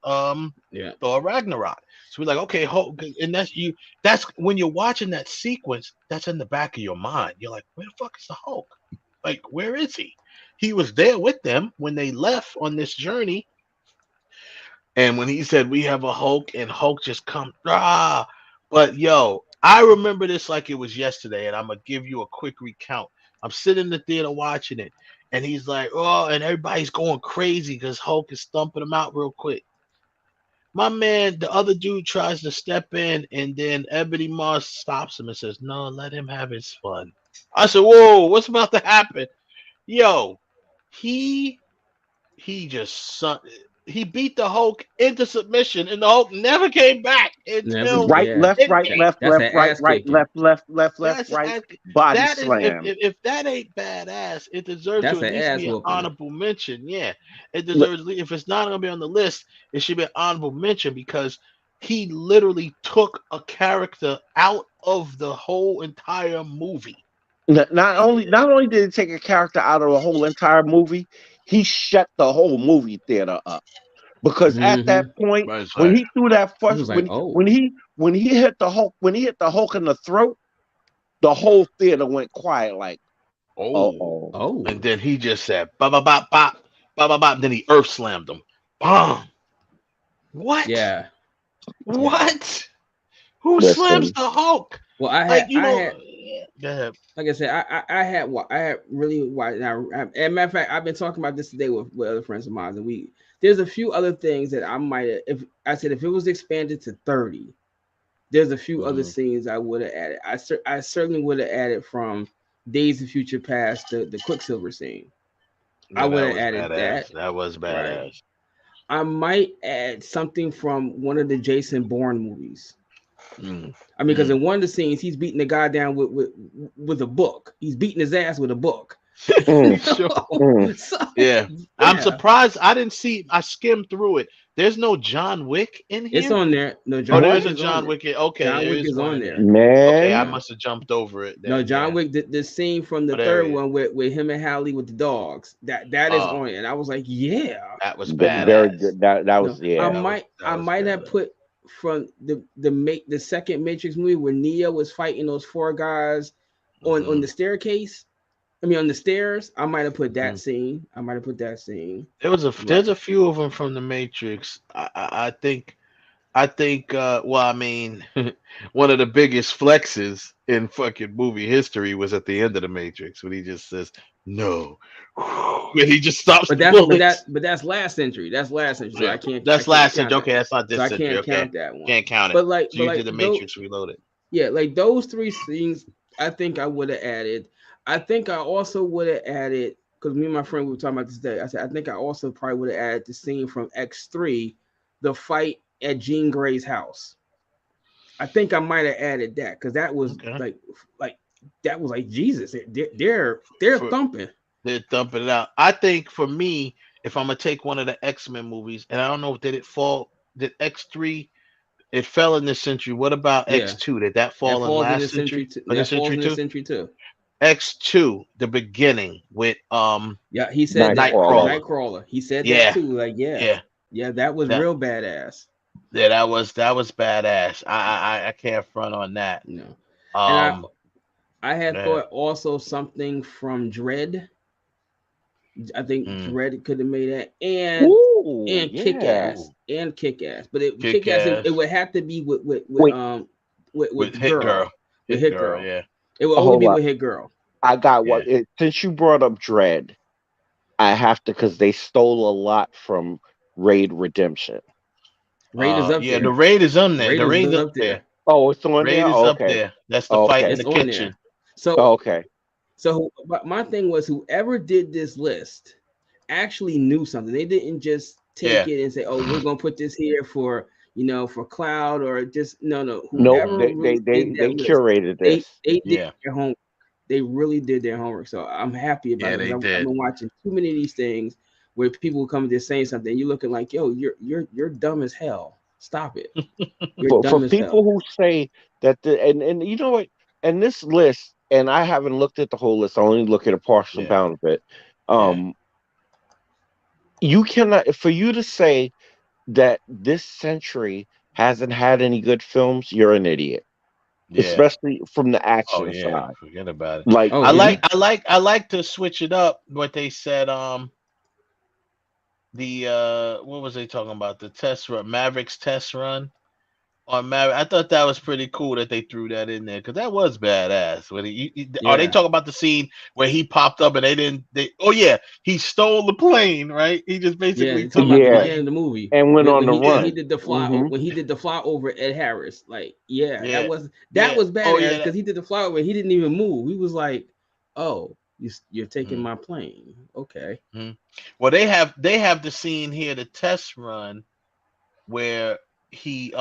Speaker 6: Yeah.
Speaker 1: Thor Ragnarok. So we're like, okay, Hulk, and that's when you're watching that sequence, that's in the back of your mind. You're like, where the fuck is the Hulk? Like, where is he? He was there with them when they left on this journey. And when he said, we have a Hulk, and Hulk just come, ah. But yo, I remember this like it was yesterday, and I'm gonna give you a quick recount. I'm sitting in the theater watching it, and he's like, oh, and everybody's going crazy because Hulk is thumping him out real quick. My man, the other dude tries to step in, and then Ebony Moss stops him and says, no, let him have his fun. I said, whoa, what's about to happen? Yo, he he just he beat the Hulk into submission, and the Hulk never came back
Speaker 6: Never.
Speaker 1: until
Speaker 7: Right,
Speaker 6: Yeah.
Speaker 7: left, right,
Speaker 1: Endgame.
Speaker 7: left,
Speaker 6: That's
Speaker 7: left,
Speaker 6: an
Speaker 7: right,
Speaker 6: ass
Speaker 7: right,
Speaker 6: kicking.
Speaker 7: left, left, left, left,
Speaker 1: That's
Speaker 7: right. Body
Speaker 1: that is
Speaker 7: slam.
Speaker 1: if that ain't badass, it deserves to
Speaker 6: That's
Speaker 1: at
Speaker 6: an
Speaker 1: least
Speaker 6: ass
Speaker 1: be an
Speaker 6: whooping.
Speaker 1: honorable mention. Yeah, it
Speaker 7: Look,
Speaker 1: deserves. If it's not gonna be on the list, it should be an honorable mention because he literally took a character out of the whole entire movie.
Speaker 7: not only did he take a character out of the whole entire movie, he shut the whole movie theater up. Because at that
Speaker 6: Mm-hmm.
Speaker 7: point,
Speaker 1: But it's
Speaker 7: when
Speaker 1: like,
Speaker 7: he threw that
Speaker 6: He
Speaker 7: first,
Speaker 6: was like, "Oh,
Speaker 7: when he hit the Hulk in the throat, the whole theater went quiet. Like, uh
Speaker 1: oh,
Speaker 7: oh,
Speaker 1: and
Speaker 6: oh,
Speaker 1: then he just said, "Bop bop bop bop bop bop bop." Then he earth slammed him. Bomb. What?
Speaker 6: yeah, yeah."
Speaker 1: What? Who slams
Speaker 7: listen,
Speaker 1: the Hulk?
Speaker 6: Well,
Speaker 1: Like,
Speaker 6: I had,
Speaker 1: go ahead.
Speaker 6: like I said, I had really wide. Now, as a matter of fact, I've been talking about this today with other friends of mine, and there's a few other things that I might have. If I said if it was expanded to 30, there's a few other
Speaker 1: Mhm.
Speaker 6: scenes I would have added. I certainly would have added from Days of Future Past the Quicksilver scene. I
Speaker 1: Yeah,
Speaker 6: would
Speaker 1: that
Speaker 6: have
Speaker 1: was
Speaker 6: added
Speaker 1: badass.
Speaker 6: that.
Speaker 1: That was
Speaker 6: Right.
Speaker 1: badass.
Speaker 6: I might add something from one of the Jason Bourne movies.
Speaker 1: Mm.
Speaker 6: I mean, because
Speaker 1: Mm.
Speaker 6: in one of the scenes, he's beating the guy down with a book. He's beating his ass with a book.
Speaker 7: mm,
Speaker 1: Sure.
Speaker 7: mm.
Speaker 6: So,
Speaker 1: Yeah. I'm
Speaker 6: yeah.
Speaker 1: surprised I didn't see. I skimmed through it. There's no John Wick in
Speaker 6: It's
Speaker 1: here.
Speaker 6: on there. No,
Speaker 1: Oh,
Speaker 6: John
Speaker 1: there
Speaker 6: Wick
Speaker 1: is a
Speaker 6: is on
Speaker 1: John
Speaker 6: there.
Speaker 1: Wick. Okay,
Speaker 6: John
Speaker 1: there
Speaker 6: Wick
Speaker 1: is
Speaker 6: is
Speaker 1: one
Speaker 6: on
Speaker 1: in
Speaker 6: there.
Speaker 1: there. Okay, I
Speaker 7: Man.
Speaker 1: must have jumped over it
Speaker 6: No,
Speaker 1: then.
Speaker 6: John
Speaker 1: Yeah.
Speaker 6: Wick. The scene from the
Speaker 1: Oh, there
Speaker 6: third
Speaker 1: he is.
Speaker 6: one with him and Hallie with the dogs. That is
Speaker 1: Oh,
Speaker 6: on it. And I was like, yeah.
Speaker 1: that was
Speaker 7: Very
Speaker 1: badass.
Speaker 7: good. That was
Speaker 6: No, I
Speaker 7: yeah.
Speaker 6: might
Speaker 1: That
Speaker 6: I
Speaker 1: was
Speaker 6: might have
Speaker 1: badass.
Speaker 6: put from the second Matrix movie where Neo was fighting those four guys on the staircase. I mean on the stairs. I might have put that scene. I might have put that scene.
Speaker 1: There's a few of them from the Matrix. I think well, I mean, one of the biggest flexes in fucking movie history was at the end of the Matrix when he just says no, and he just stops
Speaker 6: But
Speaker 1: the
Speaker 6: that's but
Speaker 1: bullets.
Speaker 6: that but that's last century. That's last century. So
Speaker 1: Yeah,
Speaker 6: I
Speaker 1: that's
Speaker 6: can't
Speaker 1: last century.
Speaker 6: count that.
Speaker 1: Okay, that's not
Speaker 6: So
Speaker 1: this
Speaker 6: I
Speaker 1: century.
Speaker 6: can't
Speaker 1: Okay,
Speaker 6: count that one.
Speaker 1: can't count it.
Speaker 6: But
Speaker 1: So you
Speaker 6: like
Speaker 1: did the
Speaker 6: though
Speaker 1: Matrix Reloaded.
Speaker 6: yeah, like those three scenes, I think I would have added. I think I also would have added because me and my friend we were talking about this day. I said I think I also probably would have added the scene from X3, the fight at Jean Grey's house. I think I might have added that because that was
Speaker 1: Okay.
Speaker 6: like that was like Jesus. They're
Speaker 1: For
Speaker 6: thumping.
Speaker 1: they're thumping it out. I think for me, if I'm gonna take one of the X-Men movies, and I don't know, did X3, it fell in this century. What about
Speaker 6: Yeah,
Speaker 1: X2? Did that
Speaker 6: that
Speaker 1: fall in
Speaker 6: falls in the
Speaker 1: last
Speaker 6: century.
Speaker 1: century or this
Speaker 6: That falls
Speaker 1: century
Speaker 6: in the
Speaker 1: too?
Speaker 6: century too.
Speaker 1: X2, the beginning with
Speaker 6: Yeah, he said that
Speaker 7: Nightcrawler.
Speaker 6: Nightcrawler. He said that
Speaker 1: Yeah,
Speaker 6: too. Like
Speaker 1: yeah.
Speaker 6: yeah, that was
Speaker 1: That
Speaker 6: real badass.
Speaker 1: yeah, that was badass. I can't front on that.
Speaker 6: You know, and
Speaker 1: Um
Speaker 6: I had
Speaker 1: yeah.
Speaker 6: thought also something from Dread. I think
Speaker 1: Mm.
Speaker 6: Dread could have made that,
Speaker 7: Ooh,
Speaker 6: and Kick
Speaker 7: yeah.
Speaker 6: Ass and Kick Ass, but
Speaker 1: Kick
Speaker 6: Kick Ass it
Speaker 1: ass
Speaker 6: would have to be
Speaker 7: Wait,
Speaker 6: with
Speaker 1: with
Speaker 6: the
Speaker 1: Hit
Speaker 6: girl
Speaker 1: Girl.
Speaker 6: with
Speaker 1: Hit
Speaker 6: Hit
Speaker 1: Girl,
Speaker 6: Girl.
Speaker 1: yeah.
Speaker 6: It would only
Speaker 7: hold
Speaker 6: be
Speaker 7: up.
Speaker 6: with Hit Girl.
Speaker 7: I got
Speaker 1: Yeah.
Speaker 7: since you brought up Dread, I have to because they stole a lot from Raid Redemption.
Speaker 6: Raid is up
Speaker 1: Yeah, the
Speaker 6: there.
Speaker 1: raid is on there.
Speaker 6: Raid
Speaker 1: The
Speaker 6: is
Speaker 1: raid's up
Speaker 6: up
Speaker 1: there.
Speaker 6: there.
Speaker 7: Oh, it's on
Speaker 1: Raid
Speaker 7: there?
Speaker 1: is
Speaker 7: Oh,
Speaker 1: up
Speaker 7: okay.
Speaker 1: there. That's the fight in
Speaker 7: Okay.
Speaker 1: the
Speaker 6: It's on
Speaker 1: kitchen.
Speaker 6: there. So
Speaker 7: Okay.
Speaker 6: but my thing was whoever did this list actually knew something. They didn't just take
Speaker 1: Yeah.
Speaker 6: it and say, "Oh, we're gonna put this here for for cloud or just no."
Speaker 7: Nope.
Speaker 6: Whoever
Speaker 7: They
Speaker 6: really
Speaker 7: they
Speaker 6: did
Speaker 7: they
Speaker 6: that list,
Speaker 7: curated
Speaker 6: they
Speaker 7: this.
Speaker 6: they did
Speaker 1: Yeah.
Speaker 6: their homework. They really did their homework. So I'm happy about
Speaker 1: Yeah,
Speaker 6: it because
Speaker 1: they
Speaker 6: I've
Speaker 1: did.
Speaker 6: been watching too many of these things where people come just saying something. You're looking like, "Yo, you're dumb as hell. Stop it. You're
Speaker 7: For
Speaker 6: dumb as
Speaker 7: people
Speaker 6: hell."
Speaker 7: who say that and you know what, and this list, and I haven't looked at the whole list, I only look at a partial
Speaker 1: Yeah.
Speaker 7: bound of it.
Speaker 1: Yeah.
Speaker 7: You cannot, for you to say that this century hasn't had any good films, you're an idiot.
Speaker 1: Yeah.
Speaker 7: Especially from the
Speaker 1: Oh
Speaker 7: action
Speaker 1: yeah.
Speaker 7: side.
Speaker 1: Forget about it.
Speaker 7: Like
Speaker 6: Oh
Speaker 1: I
Speaker 6: yeah.
Speaker 1: like I like I like to switch it up. What they said, the what was they talking about? The test run, Mavericks test run on Maverick. I thought that was pretty cool that they threw that in there because that was badass. When are they
Speaker 6: Yeah.
Speaker 1: talking about the scene where he popped up and they didn't? Oh yeah, he stole the plane, right? He just
Speaker 6: Yeah,
Speaker 1: basically
Speaker 6: they talking
Speaker 1: took the
Speaker 6: about the
Speaker 7: yeah,
Speaker 6: beginning of
Speaker 1: plane.
Speaker 6: the movie
Speaker 7: and went on
Speaker 6: when
Speaker 7: the
Speaker 6: he
Speaker 7: run.
Speaker 6: did the
Speaker 7: Hmm.
Speaker 6: when he did the fly over Ed Harris. Like, yeah,
Speaker 1: Yeah,
Speaker 6: that
Speaker 1: yeah.
Speaker 6: was
Speaker 1: Oh
Speaker 6: badass
Speaker 1: yeah.
Speaker 6: because he did the fly over. He didn't even move. He was like, "Oh, you're taking
Speaker 1: Mhm,
Speaker 6: my plane." Okay.
Speaker 1: mhm. Well, they have the scene here, the test run where he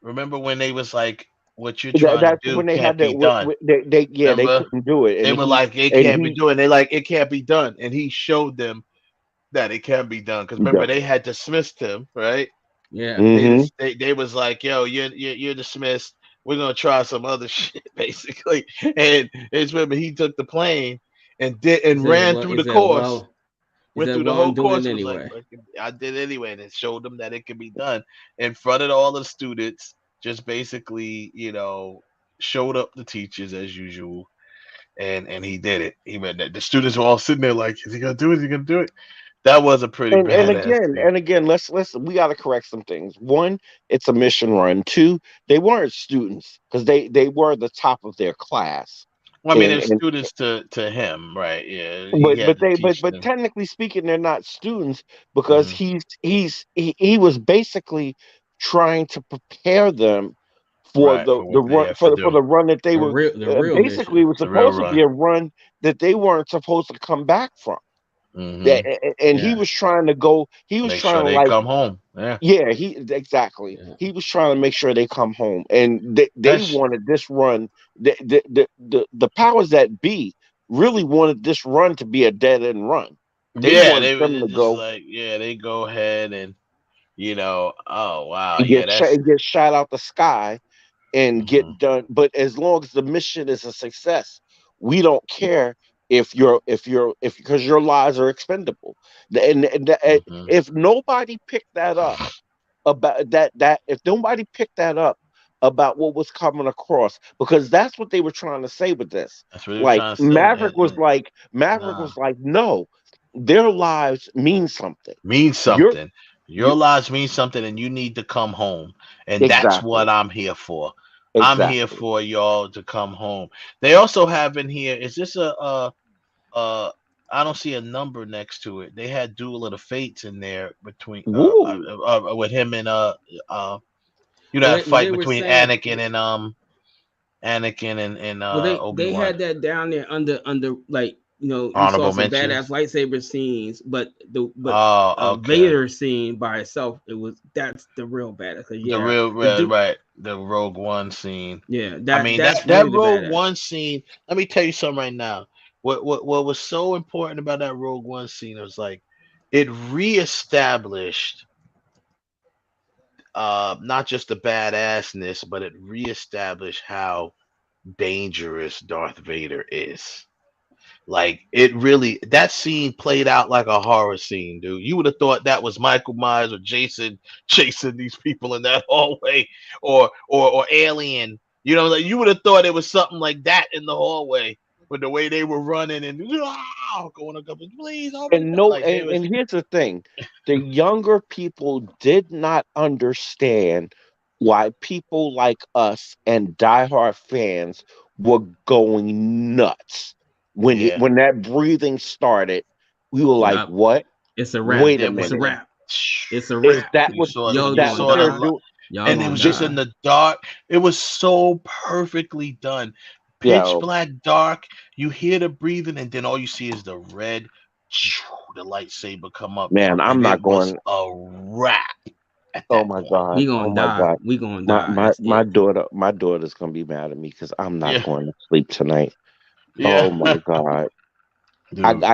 Speaker 1: remember when they was like, "What you're trying to
Speaker 7: That's
Speaker 1: do
Speaker 7: when they
Speaker 1: can't
Speaker 7: had that.
Speaker 1: be done."
Speaker 7: They yeah, they
Speaker 1: Remember?
Speaker 7: couldn't do it,
Speaker 1: They were like, "It
Speaker 7: and
Speaker 1: can't be
Speaker 7: he
Speaker 1: doing." They like, "It can't be done," and he showed them that it can be done. Because remember, they had dismissed him, right?
Speaker 6: Yeah.
Speaker 7: hmm
Speaker 1: They was like, "Yo, you're dismissed. We're gonna try some other shit," basically. And it's remember he took the plane and ran through
Speaker 6: He
Speaker 1: the
Speaker 6: said,
Speaker 1: course,
Speaker 6: well,
Speaker 1: went through the
Speaker 6: I'm
Speaker 1: whole
Speaker 6: doing
Speaker 1: course.
Speaker 6: it
Speaker 1: Was like,
Speaker 6: anyway.
Speaker 1: "Fuck it, I did it anyway," and it showed them that it can be done in front of all the students. Just basically, showed up the teachers as usual, and he did it. He meant that the students were all sitting there like, "Is he gonna do it? Is he gonna do it?" That was a pretty
Speaker 7: and
Speaker 1: badass
Speaker 7: again
Speaker 1: thing.
Speaker 7: let's we got to correct some things. One, it's a mission run. Two, they weren't students because they were the top of their class.
Speaker 1: Well, I mean, there's
Speaker 7: And
Speaker 1: students to him, right? Yeah, he had
Speaker 7: but
Speaker 1: to teach
Speaker 7: but
Speaker 1: them.
Speaker 7: technically speaking, they're not students because
Speaker 1: Hmm.
Speaker 7: he was basically trying to prepare them for
Speaker 1: Right,
Speaker 7: the
Speaker 1: for
Speaker 7: the
Speaker 1: what they
Speaker 7: run
Speaker 1: have to
Speaker 7: for
Speaker 1: do.
Speaker 7: the run that they were
Speaker 6: The real
Speaker 7: basically
Speaker 6: mission.
Speaker 7: it was
Speaker 1: The real
Speaker 7: supposed to be
Speaker 1: run.
Speaker 7: a run that they weren't supposed to come back from.
Speaker 1: Hmm.
Speaker 7: That and he
Speaker 6: Yeah.
Speaker 7: was trying to go. He was
Speaker 1: Make
Speaker 7: trying
Speaker 1: sure
Speaker 7: to
Speaker 1: they
Speaker 7: like
Speaker 1: come home. Yeah,
Speaker 7: yeah. He exactly.
Speaker 6: Yeah.
Speaker 7: He was trying to make sure they come home, and they
Speaker 1: that's
Speaker 7: wanted this run. The powers that be really wanted this run to be a dead end run. They
Speaker 1: yeah.
Speaker 7: wanted
Speaker 1: They were
Speaker 7: them to
Speaker 1: just
Speaker 7: go.
Speaker 1: like, yeah, they go ahead and Oh wow,
Speaker 7: and
Speaker 1: yeah, that's.
Speaker 7: get shot out the sky and
Speaker 1: Mhm.
Speaker 7: get done. But as long as the mission is a success, we don't care if because your lives are expendable.
Speaker 1: Mhm.
Speaker 7: If nobody picked that up about that if nobody picked that up about what was coming across, because that's what they were trying to say with this.
Speaker 1: That's what they were
Speaker 7: Like
Speaker 1: trying to say, and
Speaker 7: Maverick
Speaker 1: nah,
Speaker 7: was like, no, their lives mean something.
Speaker 1: means
Speaker 7: You're
Speaker 1: something. Your
Speaker 7: you
Speaker 1: lives mean something, and you need to come home. And that's what
Speaker 7: exactly
Speaker 1: I'm here for. I'm here
Speaker 7: exactly.
Speaker 1: for y'all to come home. They also have in here. Is this uh? I don't see a number next to it. They had Duel of the Fates in there between
Speaker 7: Woo.
Speaker 1: with him and uh
Speaker 6: Well,
Speaker 1: that
Speaker 6: they
Speaker 1: fight
Speaker 6: were
Speaker 1: between
Speaker 6: saying,
Speaker 1: Anakin and
Speaker 6: well, they
Speaker 1: Obi-Wan.
Speaker 6: had that down there under like you saw
Speaker 1: Honorable
Speaker 6: some badass
Speaker 1: mentions.
Speaker 6: lightsaber scenes, but
Speaker 1: Oh, okay.
Speaker 6: Vader scene by itself, that's the real badass. 'Cause
Speaker 1: The
Speaker 6: yeah,
Speaker 1: real,
Speaker 6: the
Speaker 1: right,
Speaker 6: dude,
Speaker 1: right, the Rogue One scene.
Speaker 6: yeah,
Speaker 1: I mean
Speaker 6: that's
Speaker 1: that
Speaker 6: really the
Speaker 1: Rogue
Speaker 6: badass.
Speaker 1: One scene. Let me tell you something right now. What was so important about that Rogue One scene was like it reestablished not just the badassness, but it reestablished how dangerous Darth Vader is. Like it really, that scene played out like a horror scene, dude. You would have thought that was Michael Myers or Jason chasing these people in that hallway, or Alien. Like you would have thought it was something like that in the hallway with the way they were running and going up, please open the
Speaker 7: And
Speaker 1: door.
Speaker 7: no,
Speaker 1: Like they was.
Speaker 7: and here's the thing: the younger people did not understand why people like us and diehard fans were going nuts
Speaker 1: Yeah,
Speaker 7: when that breathing started. We were like,
Speaker 6: Yup,
Speaker 7: "What?
Speaker 6: it's a wrap.
Speaker 7: Wait a
Speaker 1: there
Speaker 6: It's
Speaker 1: was
Speaker 6: a
Speaker 7: minute!
Speaker 1: the
Speaker 6: wrap. It's a
Speaker 7: Is
Speaker 6: wrap.
Speaker 7: that
Speaker 1: you
Speaker 7: what
Speaker 1: saw
Speaker 7: is
Speaker 6: Y'all
Speaker 1: you
Speaker 7: that
Speaker 6: gonna
Speaker 7: what
Speaker 1: saw the
Speaker 7: they're
Speaker 6: die.
Speaker 1: li-
Speaker 7: doing?"
Speaker 6: Y'all
Speaker 1: and it
Speaker 6: gonna
Speaker 1: was just
Speaker 6: die.
Speaker 1: in the dark. It was so perfectly done. Pitch
Speaker 7: Yo,
Speaker 1: black dark. You hear the breathing, and then all you see is the red, the lightsaber come up,
Speaker 7: man, I'm
Speaker 1: and
Speaker 7: not
Speaker 1: it was
Speaker 7: going.
Speaker 1: a wrap at
Speaker 7: Oh
Speaker 1: that
Speaker 7: my
Speaker 1: point.
Speaker 7: god!
Speaker 6: We
Speaker 7: Oh
Speaker 6: gonna
Speaker 7: my
Speaker 6: die.
Speaker 7: god!
Speaker 6: We gonna die. That's
Speaker 7: My
Speaker 6: it.
Speaker 7: daughter's gonna be mad at me because I'm not
Speaker 1: Yeah,
Speaker 7: going to sleep tonight.
Speaker 1: yeah,
Speaker 7: Oh my god!
Speaker 1: dude.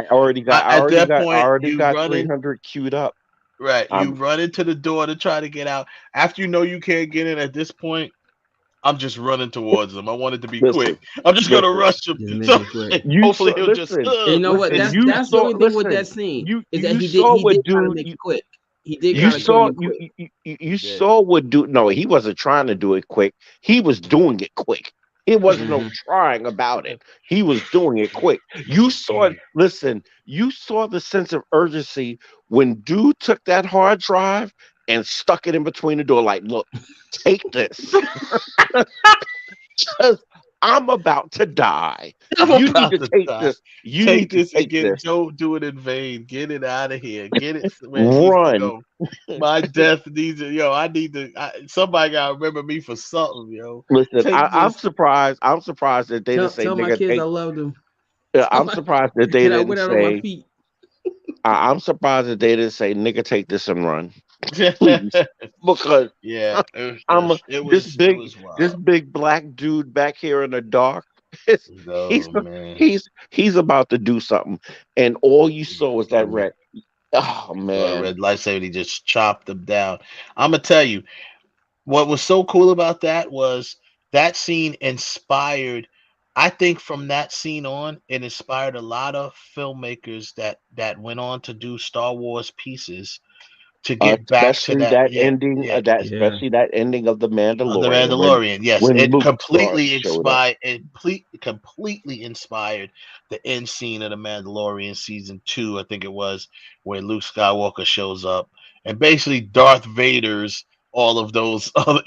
Speaker 1: At that
Speaker 7: I
Speaker 1: point,
Speaker 7: already
Speaker 1: you
Speaker 7: got
Speaker 1: running
Speaker 7: 300 queued up.
Speaker 1: right. You
Speaker 7: Um,
Speaker 1: run into the door to try to get out. After you know you can't get in, at this point, I'm just running towards him. I want it to be quick.
Speaker 7: listen,
Speaker 1: I'm just gonna
Speaker 7: listen.
Speaker 1: rush him.
Speaker 6: Just make
Speaker 1: So
Speaker 6: it quick.
Speaker 7: You
Speaker 1: hopefully
Speaker 7: saw,
Speaker 1: he'll just
Speaker 6: And you know what?
Speaker 7: listen.
Speaker 6: That's
Speaker 7: You
Speaker 6: that's the
Speaker 7: saw,
Speaker 6: only thing with that
Speaker 7: listen.
Speaker 6: scene is that
Speaker 7: You
Speaker 6: he did
Speaker 7: saw
Speaker 6: he
Speaker 7: what
Speaker 6: did kind of
Speaker 7: dude.
Speaker 6: make it quick. He did
Speaker 7: You
Speaker 6: kind of kill
Speaker 7: saw
Speaker 6: you quick.
Speaker 7: you
Speaker 1: he did.
Speaker 7: saw what dude. No, he wasn't trying to do it quick. He was doing it quick. It wasn't no
Speaker 6: Hmm.
Speaker 7: trying about it. He was doing it quick. You saw it. Listen, you saw the sense of urgency when dude took that hard drive and stuck it in between the door. Like, look, take this. 'Cause I'm about to die.
Speaker 1: I'm
Speaker 7: You need
Speaker 1: about
Speaker 7: to
Speaker 1: to
Speaker 7: take
Speaker 1: die.
Speaker 7: this. You
Speaker 1: Take
Speaker 7: need to
Speaker 1: this and
Speaker 7: take
Speaker 1: get it.
Speaker 7: this.
Speaker 1: Don't do it in vain. Get it out of here. Get it where it needs to
Speaker 7: Run.
Speaker 1: go. My death needs it. Yo, I need to. Somebody gotta remember me for something. Yo,
Speaker 7: Listen,
Speaker 1: take
Speaker 7: I'm
Speaker 1: this.
Speaker 7: surprised. I'm surprised that they didn't say
Speaker 6: Tell my
Speaker 7: nigga
Speaker 6: kids I
Speaker 7: take.
Speaker 6: love them.
Speaker 7: I'm surprised that they
Speaker 6: Get out,
Speaker 7: didn't
Speaker 6: went out on my
Speaker 7: say.
Speaker 6: feet.
Speaker 7: I'm surprised that they didn't say nigga take this and run, please, because
Speaker 1: Yeah,
Speaker 7: I'm
Speaker 1: it was
Speaker 7: this
Speaker 1: wild.
Speaker 7: big black dude back here in the dark. Is- he's
Speaker 1: Oh man,
Speaker 7: he's about to do something, and all you
Speaker 1: he
Speaker 7: saw was that
Speaker 1: threw.
Speaker 7: red. Oh
Speaker 1: You saw a
Speaker 7: man,
Speaker 1: red lightsaber. He just chopped them down. I'm gonna tell you. What was so cool about that was that scene inspired. I think from that scene on, it inspired a lot of filmmakers that went on to do Star Wars pieces to get back to
Speaker 7: especially
Speaker 1: that.
Speaker 7: that
Speaker 1: Yeah,
Speaker 7: ending,
Speaker 1: yeah.
Speaker 6: Yeah.
Speaker 7: especially that ending of the
Speaker 1: Of the
Speaker 7: Mandalorian
Speaker 1: Mandalorian, yes,
Speaker 7: when
Speaker 1: it
Speaker 7: Luke
Speaker 1: completely
Speaker 7: showed up.
Speaker 1: inspired. Completely inspired the end scene of the Mandalorian season 2. I think it was where Luke Skywalker shows up and basically Darth Vader's all of those, other,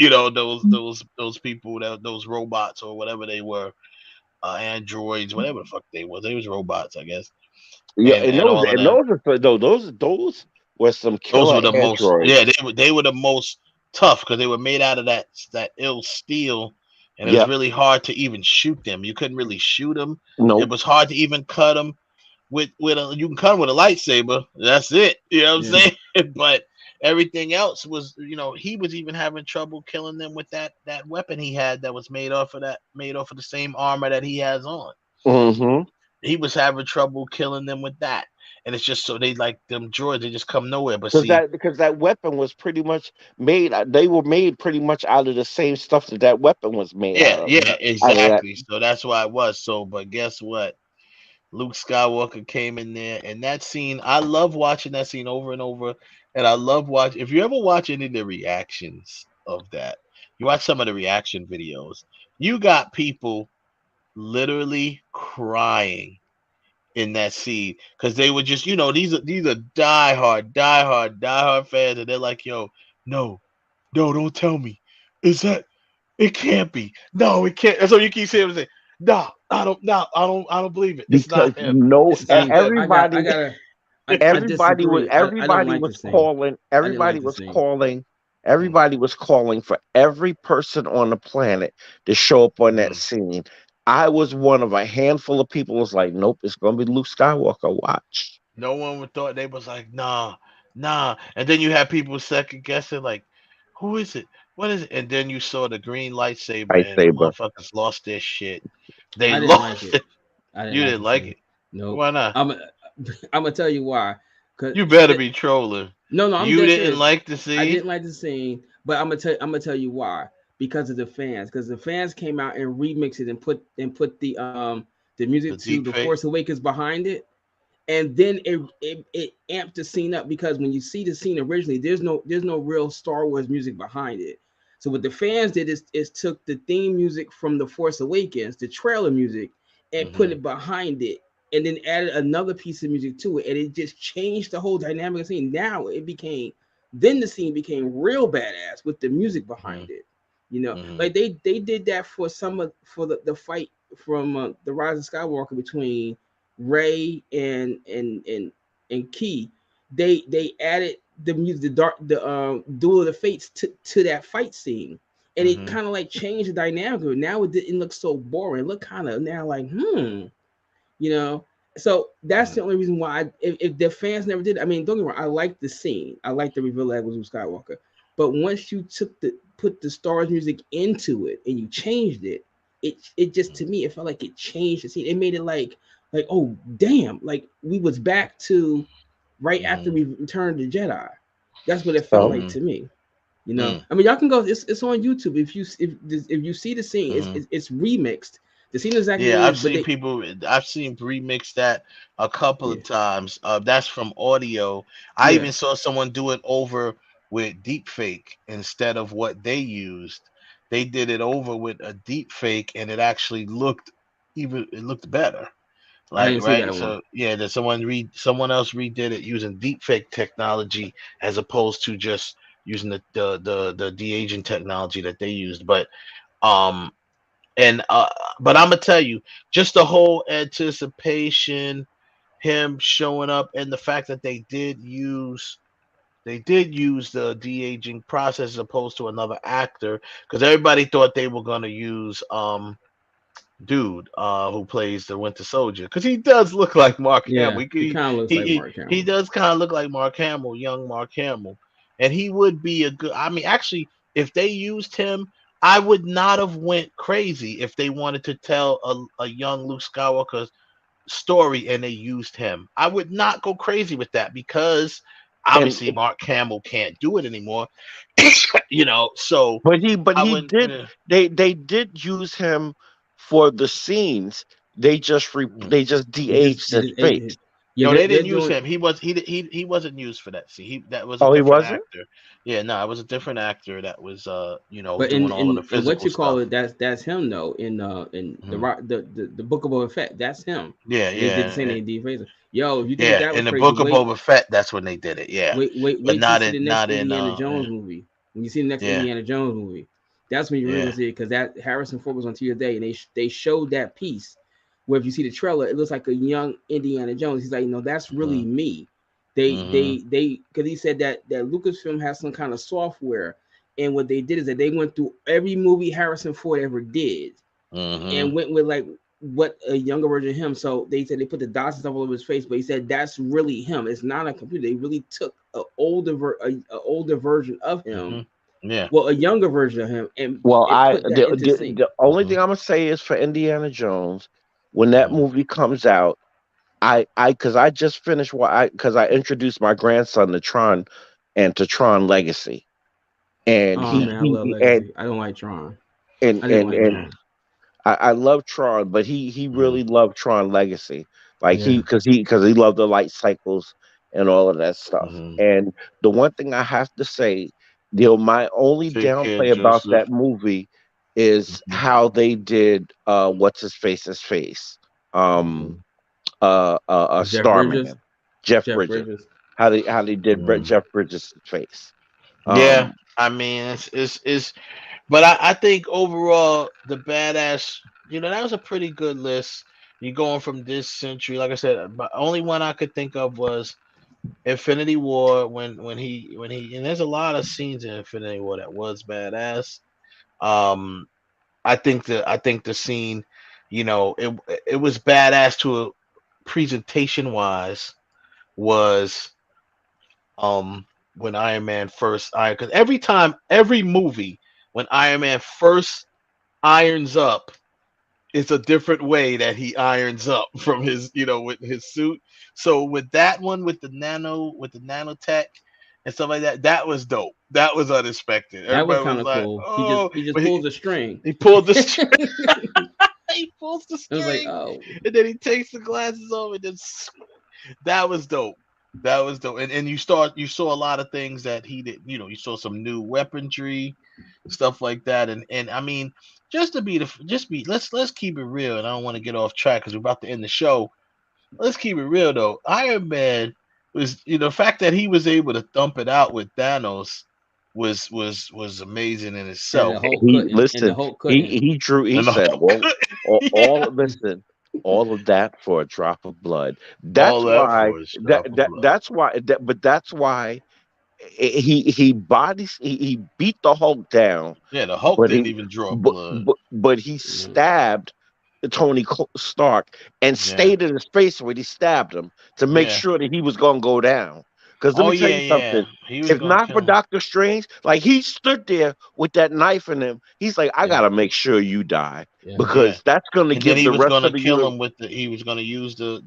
Speaker 1: those people, those robots or whatever they were, androids, whatever the fuck they was. They was robots, I guess,
Speaker 7: Yeah,
Speaker 1: and all of
Speaker 7: and
Speaker 1: them.
Speaker 7: those are no, those were some
Speaker 1: Those
Speaker 7: killer
Speaker 1: were the most, yeah,
Speaker 7: androids.
Speaker 1: they were the most tough because they were made out of that ill steel, and it was
Speaker 7: Yep.
Speaker 1: really hard to even shoot them. You couldn't really shoot them. It
Speaker 7: Nope.
Speaker 1: was hard to even cut them with a. You can cut them with a lightsaber. That's it. You know what I'm
Speaker 6: Yeah.
Speaker 1: saying? But everything else was, he was even having trouble killing them with that weapon he had that was made off of the same armor that he has on.
Speaker 7: Mm-hmm.
Speaker 1: He was having trouble killing them with that. and it's just so they like them droids. They just come nowhere. But see,
Speaker 7: because that weapon was pretty much made. They were made pretty much out of the same stuff that weapon was made out
Speaker 1: yeah,
Speaker 7: of.
Speaker 1: yeah,
Speaker 7: Out of that.
Speaker 1: exactly. So that's why it was so. But guess what? Luke Skywalker came in there, and that scene, I love watching that scene over and over. And I love watch. If you ever watch any of the reactions of that, you watch some of the reaction videos. You got people literally crying in that scene because they were just, these are diehard fans, and they're like, "Yo, no, no, don't tell me. Is that? It can't be. No, it can't." And so you keep saying, "No, I don't believe it. It's
Speaker 7: Because
Speaker 1: not him. It's not
Speaker 6: See,
Speaker 1: him."
Speaker 7: everybody
Speaker 6: I disagree. I don't
Speaker 7: everybody
Speaker 6: like the
Speaker 7: was
Speaker 6: scene.
Speaker 7: calling
Speaker 6: I didn't like the scene.
Speaker 7: everybody was calling for every person on the planet to show up on that
Speaker 1: Mhm.
Speaker 7: scene. I was one of a handful of people who was like, nope, it's gonna be Luke Skywalker. Watch.
Speaker 1: No one would thought. They was like, "Nah, nah." And then you had people second guessing, like, "Who is it? What is it?" And then you saw the green lightsaber, and the
Speaker 7: Lightsaber.
Speaker 1: motherfuckers lost their shit. They
Speaker 6: I didn't like
Speaker 1: lost
Speaker 6: it.
Speaker 1: it.
Speaker 6: I didn't
Speaker 1: You
Speaker 6: like
Speaker 1: didn't
Speaker 6: the
Speaker 1: like
Speaker 6: scene.
Speaker 1: it.
Speaker 6: Nope.
Speaker 1: Why not?
Speaker 6: I'm gonna tell you why. Cause
Speaker 1: You better be trolling.
Speaker 6: no, I'm
Speaker 1: You
Speaker 6: dead
Speaker 1: didn't
Speaker 6: serious.
Speaker 1: like the
Speaker 6: I
Speaker 1: scene?
Speaker 6: didn't like the scene, but I'm gonna tell you why. Because of the fans. Because the fans came out and remixed it and put the music
Speaker 1: The
Speaker 6: to
Speaker 1: deep
Speaker 6: the
Speaker 1: fake?
Speaker 6: Force Awakens behind it, and then it amped the scene up because when you see the scene originally, there's no real Star Wars music behind it. So what the fans did is took the theme music from the Force Awakens, the trailer music, and put it behind it, and then added another piece of music to it, and it just changed the whole dynamic of the scene. Now then the scene became real badass with the music behind it. Like they did that for for the fight from the Rise of Skywalker between Ray and Key. They added the music, the Duel of the Fates to that fight scene, and it kind of like changed the dynamic of it. Now it didn't look so boring. It looked kind of now like you know. So that's the only reason why if the fans never did, I mean, don't get me wrong, I like the scene, I like the reveal that was Luke Skywalker, but once you put the Star Wars music into it and you changed it, it just to me it felt like it changed the scene. It made it like oh damn, like we was back to right after we returned to Jedi. That's what it felt like to me. I mean, y'all can go. It's on YouTube. If you see the scene, it's remixed. The scene is exactly what
Speaker 1: Yeah,
Speaker 6: it
Speaker 1: I've
Speaker 6: is, but
Speaker 1: seen people. I've seen remix that a couple
Speaker 6: yeah,
Speaker 1: of times. That's from audio. I
Speaker 6: yeah.
Speaker 1: even saw someone do it over with deepfake instead of what they used. They did it over with a deepfake, and it actually looked it looked better.
Speaker 6: I
Speaker 1: Like
Speaker 6: didn't see
Speaker 1: right,
Speaker 6: that one.
Speaker 1: so yeah, that someone else redid it using deepfake technology as opposed to just using the de aging technology that they used. Um and but I'm gonna tell you, just the whole anticipation, him showing up, and the fact that they did use the de aging process as opposed to another actor, because everybody thought they were gonna use dude who plays the Winter Soldier, because he does look like Mark Hamill.
Speaker 6: Yeah, he kind of looks like Mark
Speaker 1: He
Speaker 6: Hamill.
Speaker 1: does kind of look like Mark Hamill, young Mark Hamill, and he would be a good. I mean, actually, if they used him, I would not have went crazy if they wanted to tell a young Luke Skywalker story and they used him. I would not go crazy with that because
Speaker 7: And
Speaker 1: obviously Mark Hamill can't do it anymore. So
Speaker 7: but
Speaker 1: I
Speaker 7: he
Speaker 1: wouldn't.
Speaker 7: did. They did use him for the scenes. They just de-aged
Speaker 6: They
Speaker 7: his
Speaker 6: just
Speaker 7: face.
Speaker 6: yeah,
Speaker 1: No, they
Speaker 6: they're
Speaker 1: didn't use
Speaker 6: doing
Speaker 1: him. He wasn't used for that. See, that was a
Speaker 7: Oh, he
Speaker 1: different
Speaker 7: wasn't.
Speaker 1: actor. Yeah, no, it was a different actor that was
Speaker 6: But
Speaker 1: doing all of the
Speaker 6: in what
Speaker 1: physical
Speaker 6: you call
Speaker 1: stuff.
Speaker 6: it, that's him though. In
Speaker 1: Mhm.
Speaker 6: the Book of Boba Fett, that's him.
Speaker 1: Yeah,
Speaker 6: And they did the same
Speaker 1: yeah,
Speaker 6: thing in D. Yo, if you think
Speaker 1: yeah.
Speaker 6: that was
Speaker 1: In the
Speaker 6: crazy,
Speaker 1: Book of Boba Fett, that's when they did it. Yeah, but
Speaker 6: wait till you
Speaker 1: not
Speaker 6: see
Speaker 1: in
Speaker 6: the next
Speaker 1: not in
Speaker 6: Indiana Jones movie. When you see the next
Speaker 1: yeah,
Speaker 6: Indiana Jones movie, that's when you're really
Speaker 1: yeah.
Speaker 6: gonna see it because that Harrison Ford was on Tuesday and they showed that piece where if you see the trailer, it looks like a young Indiana Jones. He's like, no, that's
Speaker 1: Hmm.
Speaker 6: really me.
Speaker 1: Hmm.
Speaker 6: They because he said that Lucasfilm has some kind of software, and what they did is that they went through every movie Harrison Ford ever did
Speaker 1: Hmm.
Speaker 6: and went with like what a younger version of him. So they said they put the dots and stuff all over his face, but he said that's really him. It's not a computer. They really took a older version of him,
Speaker 1: Hmm. Yeah.
Speaker 6: well, a younger version of him,
Speaker 7: Well,
Speaker 6: and put that into sync.
Speaker 7: the only
Speaker 1: Hmm.
Speaker 7: thing I'm gonna say is for Indiana Jones, when that
Speaker 1: Hmm.
Speaker 7: movie comes out, because I just finished because I introduced my grandson to Tron and to Tron Legacy, and
Speaker 6: Oh man, I love
Speaker 7: he
Speaker 6: Legacy. I don't like Tron.
Speaker 7: and
Speaker 6: I didn't
Speaker 7: and
Speaker 6: like
Speaker 7: and
Speaker 6: Tron.
Speaker 7: I love Tron, but he really loved Tron Legacy, like
Speaker 6: Yeah.
Speaker 7: because he loved the light cycles and all of that stuff. And the one thing I have to say, my only
Speaker 1: Take care,
Speaker 7: downplay about
Speaker 1: Joseph.
Speaker 7: that movie is how they did what's his face, um,
Speaker 6: Jeff Bridges.
Speaker 7: Starman, Jeff
Speaker 6: Jeff
Speaker 7: Bridges,
Speaker 6: Bridges.
Speaker 7: how they did Jeff Bridges' face.
Speaker 1: Yeah,
Speaker 7: Um,
Speaker 1: I mean, it's but I think overall the badass, that was a pretty good list. You're going from this century, like I said, but only one I could think of was Infinity War when he and there's a lot of scenes in Infinity War that was badass. Um, I think the scene, it was badass to a presentation wise was when Iron Man first iron because every movie when Iron Man first irons up, it's a different way that he irons up from his with his suit. So with that one with the nanotech and stuff like that, that was dope. That was unexpected.
Speaker 6: That was
Speaker 1: Everybody
Speaker 6: kind
Speaker 1: was
Speaker 6: of
Speaker 1: like,
Speaker 6: cool.
Speaker 1: oh,
Speaker 6: He just
Speaker 1: but
Speaker 6: pulls a string.
Speaker 1: he pulled the string. He pulls the
Speaker 6: I was like,
Speaker 1: string,
Speaker 6: oh,
Speaker 1: and then he takes the glasses off and just that was dope. That was dope. And you saw a lot of things that he did. You saw some new weaponry, stuff like that. And I mean, let's keep it real. And I don't want to get off track because we're about to end the show. Let's keep it real though. Iron Man was the fact that he was able to thump it out with Thanos was amazing in
Speaker 6: and the
Speaker 1: itself.
Speaker 6: Hulk
Speaker 7: he
Speaker 6: couldn't, and the
Speaker 7: listen.
Speaker 6: Hulk couldn't.
Speaker 7: He drew. He
Speaker 1: And the
Speaker 7: said
Speaker 1: Hulk, yeah,
Speaker 7: listen, all of that for a drop of blood.
Speaker 1: all
Speaker 7: That's
Speaker 1: that
Speaker 7: why
Speaker 1: for a drop of blood.
Speaker 7: but that's why he beat the Hulk down,
Speaker 1: Yeah, the Hulk
Speaker 7: but
Speaker 1: didn't even draw blood.
Speaker 7: but he stabbed Stark and
Speaker 1: Yeah,
Speaker 7: stayed in his face when he stabbed him to make
Speaker 1: yeah.
Speaker 7: sure that he was gonna go down. Because let
Speaker 1: Oh
Speaker 7: me tell
Speaker 1: yeah,
Speaker 7: you
Speaker 1: yeah.
Speaker 7: something.
Speaker 1: He was
Speaker 7: If
Speaker 1: gonna
Speaker 7: not for
Speaker 1: kill him.
Speaker 7: Doctor Strange, like he stood there with that knife in him, he's like, I
Speaker 1: Yeah,
Speaker 7: gotta make sure you die
Speaker 1: yeah.
Speaker 7: because that's gonna
Speaker 1: And then
Speaker 7: give
Speaker 1: he
Speaker 7: the
Speaker 1: was
Speaker 7: rest
Speaker 1: gonna
Speaker 7: of the
Speaker 1: kill
Speaker 7: universe.
Speaker 1: him he was gonna use the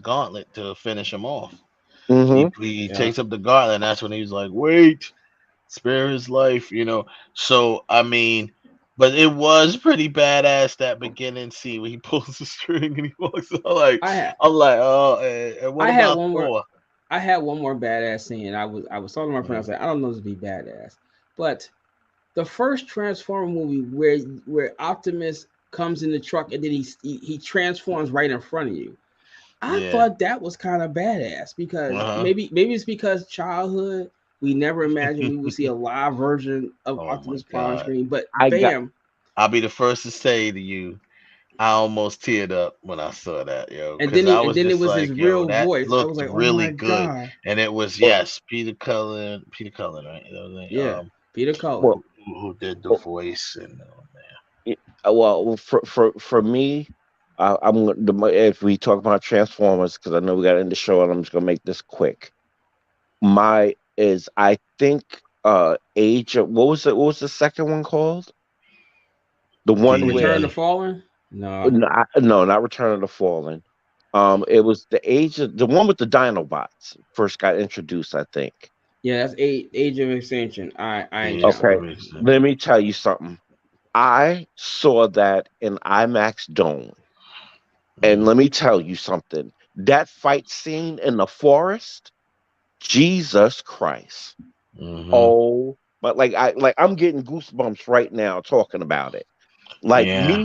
Speaker 1: gauntlet to finish him off. He
Speaker 7: Hmm.
Speaker 1: he
Speaker 6: Yeah,
Speaker 1: takes up the gauntlet, and that's when he's like, "Wait, spare his life." So I mean, but it was pretty badass that beginning scene when he pulls the string and he walks.
Speaker 6: I had
Speaker 1: Oh, and what
Speaker 6: I had
Speaker 1: about
Speaker 6: one more.
Speaker 1: Thor?
Speaker 6: I had one more badass scene. I was talking to my friend. I was like, I don't know this to be badass, but the first Transformer movie where Optimus comes in the truck and then he transforms right in front of you. I
Speaker 1: Yeah.
Speaker 6: thought that was kind of badass because
Speaker 1: Uh
Speaker 6: maybe it's because childhood we never imagined we would see a live version of
Speaker 1: Oh my
Speaker 6: Optimus Prime on
Speaker 1: God.
Speaker 6: screen, but
Speaker 7: I got
Speaker 6: bam,
Speaker 1: I'll be the first to say to you, I almost teared up when I saw that, yo,
Speaker 6: and
Speaker 1: because I
Speaker 6: and
Speaker 1: was
Speaker 6: then it
Speaker 1: just
Speaker 6: was his
Speaker 1: like, yo,
Speaker 6: real
Speaker 1: that
Speaker 6: voice. I was
Speaker 1: looked
Speaker 6: like, oh
Speaker 1: really
Speaker 6: my
Speaker 1: good,
Speaker 6: god,
Speaker 1: and it was
Speaker 7: well,
Speaker 1: yes, Peter Cullen, right?
Speaker 6: yeah, Peter Cullen.
Speaker 7: well,
Speaker 1: Who did the
Speaker 7: well,
Speaker 1: voice and
Speaker 7: for me, if we talk about Transformers, because I know we got to end the show, and I'm just gonna make this quick. I think Age of what was the second one called? The one
Speaker 6: Return
Speaker 7: where
Speaker 6: to
Speaker 1: the
Speaker 6: Fallen. No,
Speaker 7: no, not Return of the Fallen. It was the one with the Dinobots first got introduced, I think.
Speaker 6: yeah, that's Age of Extinction. I ain't
Speaker 1: Age
Speaker 6: check
Speaker 1: of
Speaker 7: Okay,
Speaker 6: on it.
Speaker 7: let
Speaker 1: Extinction.
Speaker 7: me tell you something. I saw that in IMAX Dome, and
Speaker 1: Mm,
Speaker 7: let me tell you something. That fight scene in the forest, Jesus Christ.
Speaker 1: mm-hmm.
Speaker 7: Oh, but I'm getting goosebumps right now talking about it. Like
Speaker 1: Yeah.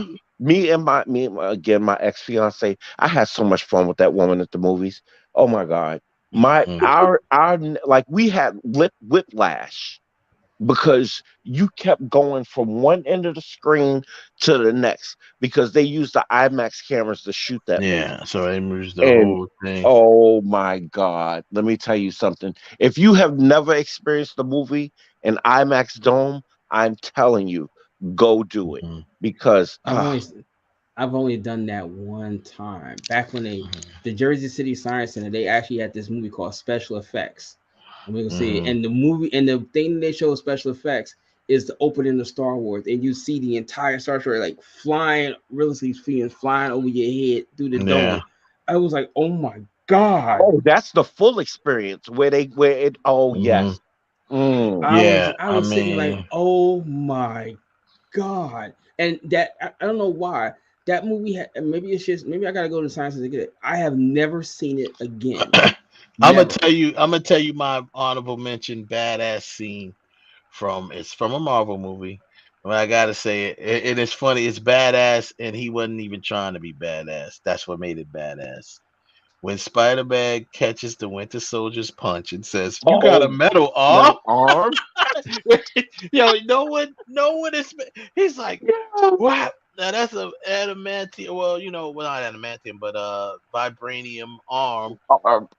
Speaker 7: again, my ex fiance. I had so much fun with that woman at the movies. Oh my god, my
Speaker 1: Mm,
Speaker 7: our like we had whiplash because you kept going from one end of the screen to the next because they used the IMAX cameras to shoot that
Speaker 1: yeah.
Speaker 7: movie.
Speaker 1: So they moves the
Speaker 7: And
Speaker 1: whole thing.
Speaker 7: oh my God, let me tell you something. If you have never experienced the movie in IMAX Dome, I'm telling you, go do it
Speaker 1: Mhm,
Speaker 7: because
Speaker 6: I've only I've only done that one time. Back when the Jersey City Science Center, they actually had this movie called Special Effects. And we can see it.
Speaker 1: mhm.
Speaker 6: And the movie and the thing they show special effects is the opening of Star Wars. And you see the entire Star Trek like flying, realistically speaking, flying over your head through the
Speaker 1: Yeah.
Speaker 6: dome. I was like, oh my god.
Speaker 7: Oh, that's the full experience where it. Oh yes.
Speaker 1: Yeah,
Speaker 6: I
Speaker 1: I
Speaker 6: was sitting like,
Speaker 1: mean,
Speaker 6: oh my god. And that I don't know why that movie had. Maybe it's just maybe I gotta go to the sciences to get it. I have never seen it again.
Speaker 1: I'm gonna
Speaker 6: Never.
Speaker 1: tell you. I'm gonna tell you my honorable mention badass scene it's from a Marvel movie. But I gotta say it is funny. It's badass, and he wasn't even trying to be badass. That's what made it badass. When Spider-Man catches the Winter Soldier's punch and says, "You got a
Speaker 7: Oh,
Speaker 1: metal arm."
Speaker 7: metal arm.
Speaker 1: Yo, no one is. He's like,
Speaker 7: Yeah.
Speaker 1: "Wow, now that's a adamantium. Well, well, not adamantium, but vibranium arm."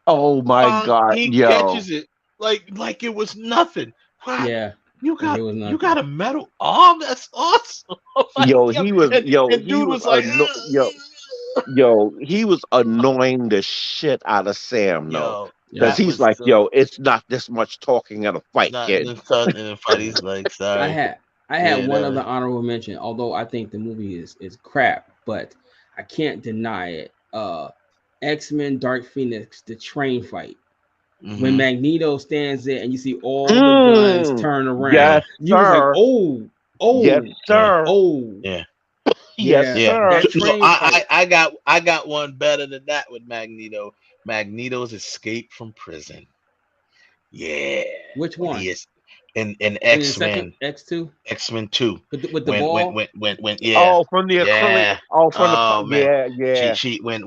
Speaker 7: Oh my God,
Speaker 1: He
Speaker 7: yo,
Speaker 1: catches it like it was nothing. Wow,
Speaker 6: Yeah.
Speaker 1: you
Speaker 6: Like it
Speaker 1: got
Speaker 6: was
Speaker 1: you
Speaker 6: nothing.
Speaker 1: got a metal arm. That's awesome. Like,
Speaker 7: yo,
Speaker 1: yo,
Speaker 7: he was, yo,
Speaker 1: and
Speaker 7: he
Speaker 1: dude
Speaker 7: was,
Speaker 1: was like,
Speaker 7: yo, he was annoying the shit out of Sam though,
Speaker 1: yo,
Speaker 7: because
Speaker 1: that
Speaker 6: Yeah.
Speaker 7: he's
Speaker 1: was
Speaker 7: like,
Speaker 1: so.
Speaker 7: yo, it's not this much talking at a fight,
Speaker 1: Not in
Speaker 7: kid.
Speaker 1: the sun in the fight.
Speaker 6: Yeah.
Speaker 1: He's like,
Speaker 6: I
Speaker 1: sorry.
Speaker 6: had I had
Speaker 1: Yeah,
Speaker 6: one
Speaker 1: that
Speaker 6: other
Speaker 1: was.
Speaker 6: honorable mention, although I think the movie is crap, but I can't deny it. X-Men Dark Phoenix, the train fight. When
Speaker 1: Mm-hmm.
Speaker 6: Magneto stands there and you see all the guns turn
Speaker 1: Yeah,
Speaker 6: around,
Speaker 7: Yes,
Speaker 6: you was like,
Speaker 7: sir.
Speaker 6: oh,
Speaker 7: Yes,
Speaker 6: oh,
Speaker 1: yeah,
Speaker 7: sir.
Speaker 6: oh,
Speaker 1: yeah.
Speaker 7: Yes,
Speaker 6: yeah,
Speaker 1: Yeah,
Speaker 7: sir.
Speaker 6: that
Speaker 1: look,
Speaker 6: train fight.
Speaker 1: I got one better than that with Magneto. Magneto's escape from prison. Yeah,
Speaker 6: Which
Speaker 1: when he
Speaker 6: one?
Speaker 1: is in
Speaker 6: In the second
Speaker 1: X-Men,
Speaker 6: X2
Speaker 1: X-Men 2,
Speaker 6: with the
Speaker 1: when
Speaker 6: ball?
Speaker 1: yeah,
Speaker 7: Oh, from the acrylic.
Speaker 1: yeah.
Speaker 7: Oh, from the
Speaker 1: Oh man,
Speaker 7: yeah, yeah.
Speaker 1: she when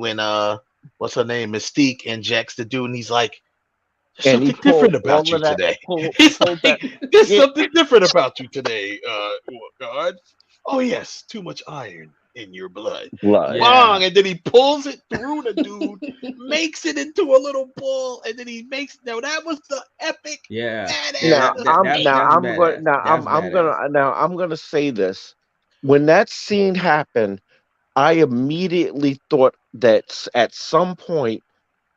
Speaker 1: what's her name, Mystique injects the dude, and he's like, "There's
Speaker 7: And he
Speaker 1: something different
Speaker 7: pulled
Speaker 1: about
Speaker 7: all
Speaker 1: you
Speaker 7: of that,
Speaker 1: today."
Speaker 7: pull,
Speaker 1: He's
Speaker 7: pulled that.
Speaker 1: like, "There's
Speaker 7: Yeah,
Speaker 1: something different about you today, guard." Oh yes, too much iron in your blood.
Speaker 7: blood.
Speaker 6: Yeah,
Speaker 1: Bong, and then he pulls it through the dude, makes it into a little ball, and then he makes. Now that was the epic,
Speaker 6: yeah, yeah.
Speaker 1: badass
Speaker 7: Now
Speaker 1: escape.
Speaker 6: That's badass. That's badass.
Speaker 7: I'm gonna say this. When that scene happened, I immediately thought that at some point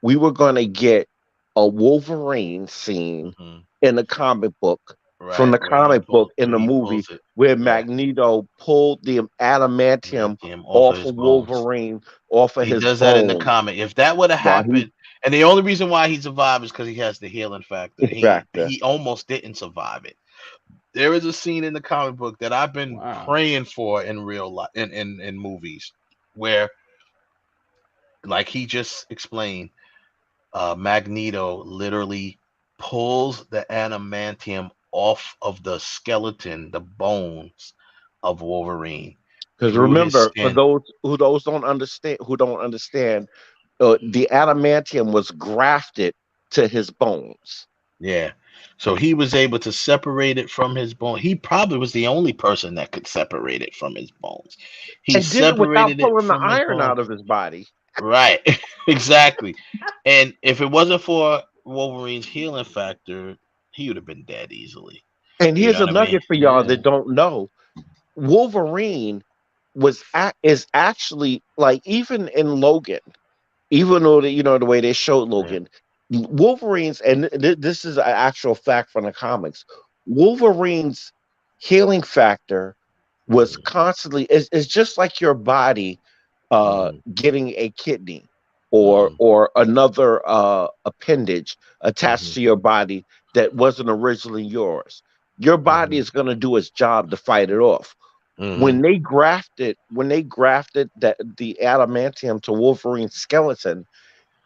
Speaker 7: we were gonna get a Wolverine scene
Speaker 1: Hmm.
Speaker 7: in the comic book from
Speaker 1: Right,
Speaker 7: the
Speaker 1: where he
Speaker 7: comic book in the
Speaker 1: he
Speaker 7: movie
Speaker 1: pulls it.
Speaker 7: where
Speaker 1: Yeah,
Speaker 7: Magneto pulled the adamantium
Speaker 1: him off of
Speaker 7: off
Speaker 1: his
Speaker 7: of
Speaker 1: bones.
Speaker 7: Wolverine off of
Speaker 1: He
Speaker 7: his
Speaker 1: does that in the
Speaker 7: bone
Speaker 1: comic. If that would have
Speaker 7: while he
Speaker 1: happened, and the only reason why he survived is because he has the healing factor. He
Speaker 7: factor.
Speaker 1: almost didn't survive it. There is a scene in the comic book that I've been
Speaker 6: Wow.
Speaker 1: praying for in real life in movies where, like he just explained, Magneto literally pulls the adamantium off of the skeleton, the bones of Wolverine
Speaker 7: Because
Speaker 1: through his
Speaker 7: remember, for
Speaker 1: skin.
Speaker 7: those who don't understand, the adamantium was grafted to his bones,
Speaker 1: Yeah. So he was able to separate it from his bone. He probably was the only person that could separate it from his bones. He
Speaker 7: and did it without
Speaker 1: separated it
Speaker 7: pulling the
Speaker 1: from his
Speaker 7: iron
Speaker 1: bones.
Speaker 7: out of his body.
Speaker 1: Right. Exactly. And if it wasn't for Wolverine's healing factor, he would have been dead easily.
Speaker 7: And
Speaker 1: You
Speaker 7: here's
Speaker 1: know
Speaker 7: a
Speaker 1: what I mean?
Speaker 7: nugget for y'all
Speaker 6: Yeah.
Speaker 7: that don't know: Wolverine is actually, like, even in Logan, even though the way they showed
Speaker 1: Yeah.
Speaker 7: Logan, Wolverine's, and this is an actual fact from the comics. Wolverine's healing factor was constantly, it's just like your body getting a kidney or another appendage attached to your body that wasn't originally yours. Your body is going to do its job to fight it off.
Speaker 1: Mm-hmm.
Speaker 7: When they grafted that the adamantium to Wolverine's skeleton,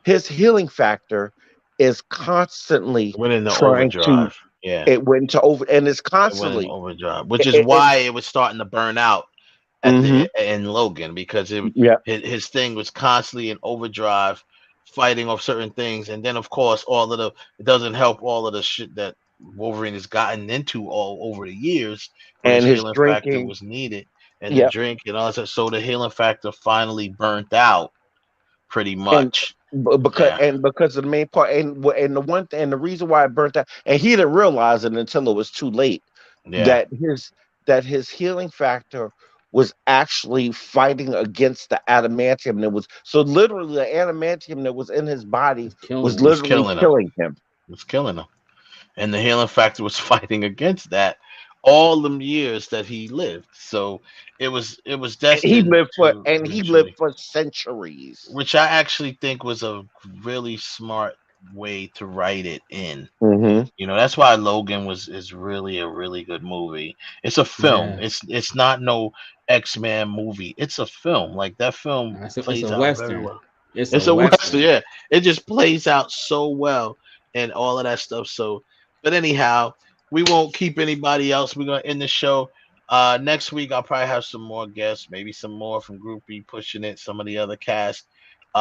Speaker 7: his healing factor is constantly
Speaker 1: Went into
Speaker 7: trying to,
Speaker 1: overdrive. Yeah.
Speaker 7: it went to over, and it's
Speaker 1: It went into
Speaker 7: constantly
Speaker 1: overdrive, which is
Speaker 7: it
Speaker 1: why it was starting to burn out at
Speaker 7: hmm
Speaker 1: the in Logan, because
Speaker 7: yeah.
Speaker 1: his thing was constantly in overdrive, fighting off certain things, and then of course it doesn't help all of the shit that Wolverine has gotten into all over the years, where his
Speaker 7: And his
Speaker 1: healing factor
Speaker 7: drinking,
Speaker 1: was needed, and the
Speaker 7: yeah.
Speaker 1: drink and all that. So the healing factor finally burnt out pretty
Speaker 7: and
Speaker 1: much.
Speaker 7: because
Speaker 1: Yeah,
Speaker 7: of the main part, and the one thing, and the reason why it burnt out, and he didn't realize it until it was too late,
Speaker 1: yeah.
Speaker 7: that his healing factor was actually fighting against the adamantium that was, so literally the adamantium that was in his body
Speaker 6: It's killing
Speaker 7: was
Speaker 1: It
Speaker 6: him.
Speaker 1: was
Speaker 7: literally
Speaker 1: killing him.
Speaker 7: killing him.
Speaker 1: It was killing him, and the healing factor was fighting against that all them years that he lived. So it was destined to
Speaker 7: He lived
Speaker 1: eventually,
Speaker 7: for centuries.
Speaker 1: which I actually think was a really smart way to write it in.
Speaker 7: Hmm.
Speaker 1: That's why Logan is really a really good movie. It's a film.
Speaker 6: Yeah,
Speaker 1: It's not no X-Men movie. It's a film. Like that film
Speaker 6: it's a
Speaker 1: plays out very
Speaker 6: western.
Speaker 1: well.
Speaker 6: It's a
Speaker 1: It's a western,
Speaker 6: western.
Speaker 1: yeah. It just plays out so well and all of that stuff. So, but anyhow, we won't keep anybody else. We're gonna end the show. Next week I'll probably have some more guests, maybe some more from Groupie pushing it, some of the other cast.
Speaker 7: Woo!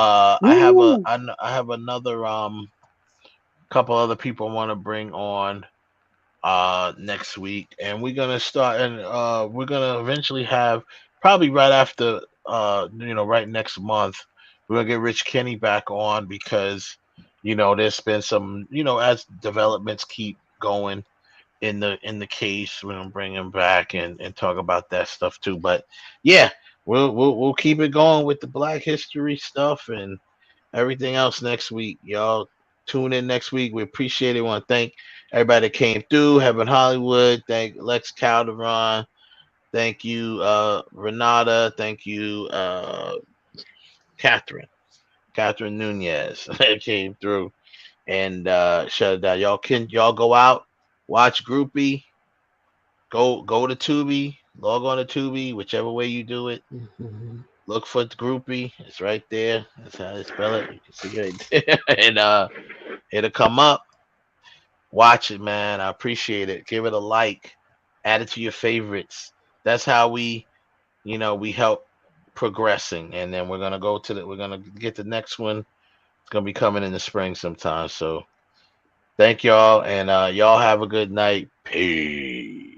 Speaker 1: I have another couple other people I want to bring on next week, and we're gonna eventually have, probably right after right next month, we're gonna get Rich Kenny back on, because there's been some, as developments keep going in the case, we're gonna bring him back and talk about that stuff too. But yeah, we'll keep it going with the Black History stuff and everything else next week. Y'all tune in next week. We appreciate it. We want to thank everybody that came through. Heaven Hollywood. Thank Lex Calderon. Thank you, Renata. Thank you, Catherine. Catherine Nunez that came through and shut it down. Y'all go out, watch Groupie. Go to Tubi. Log on to Tubi, whichever way you do it. Look for the Groupie. It's right there. That's how they spell it. You can see it right there. And it'll come up. Watch it, man. I appreciate it. Give it a like. Add it to your favorites. That's how we help progressing. And then we're gonna get the next one. It's gonna be coming in the spring sometime. So thank y'all, and y'all have a good night. Peace.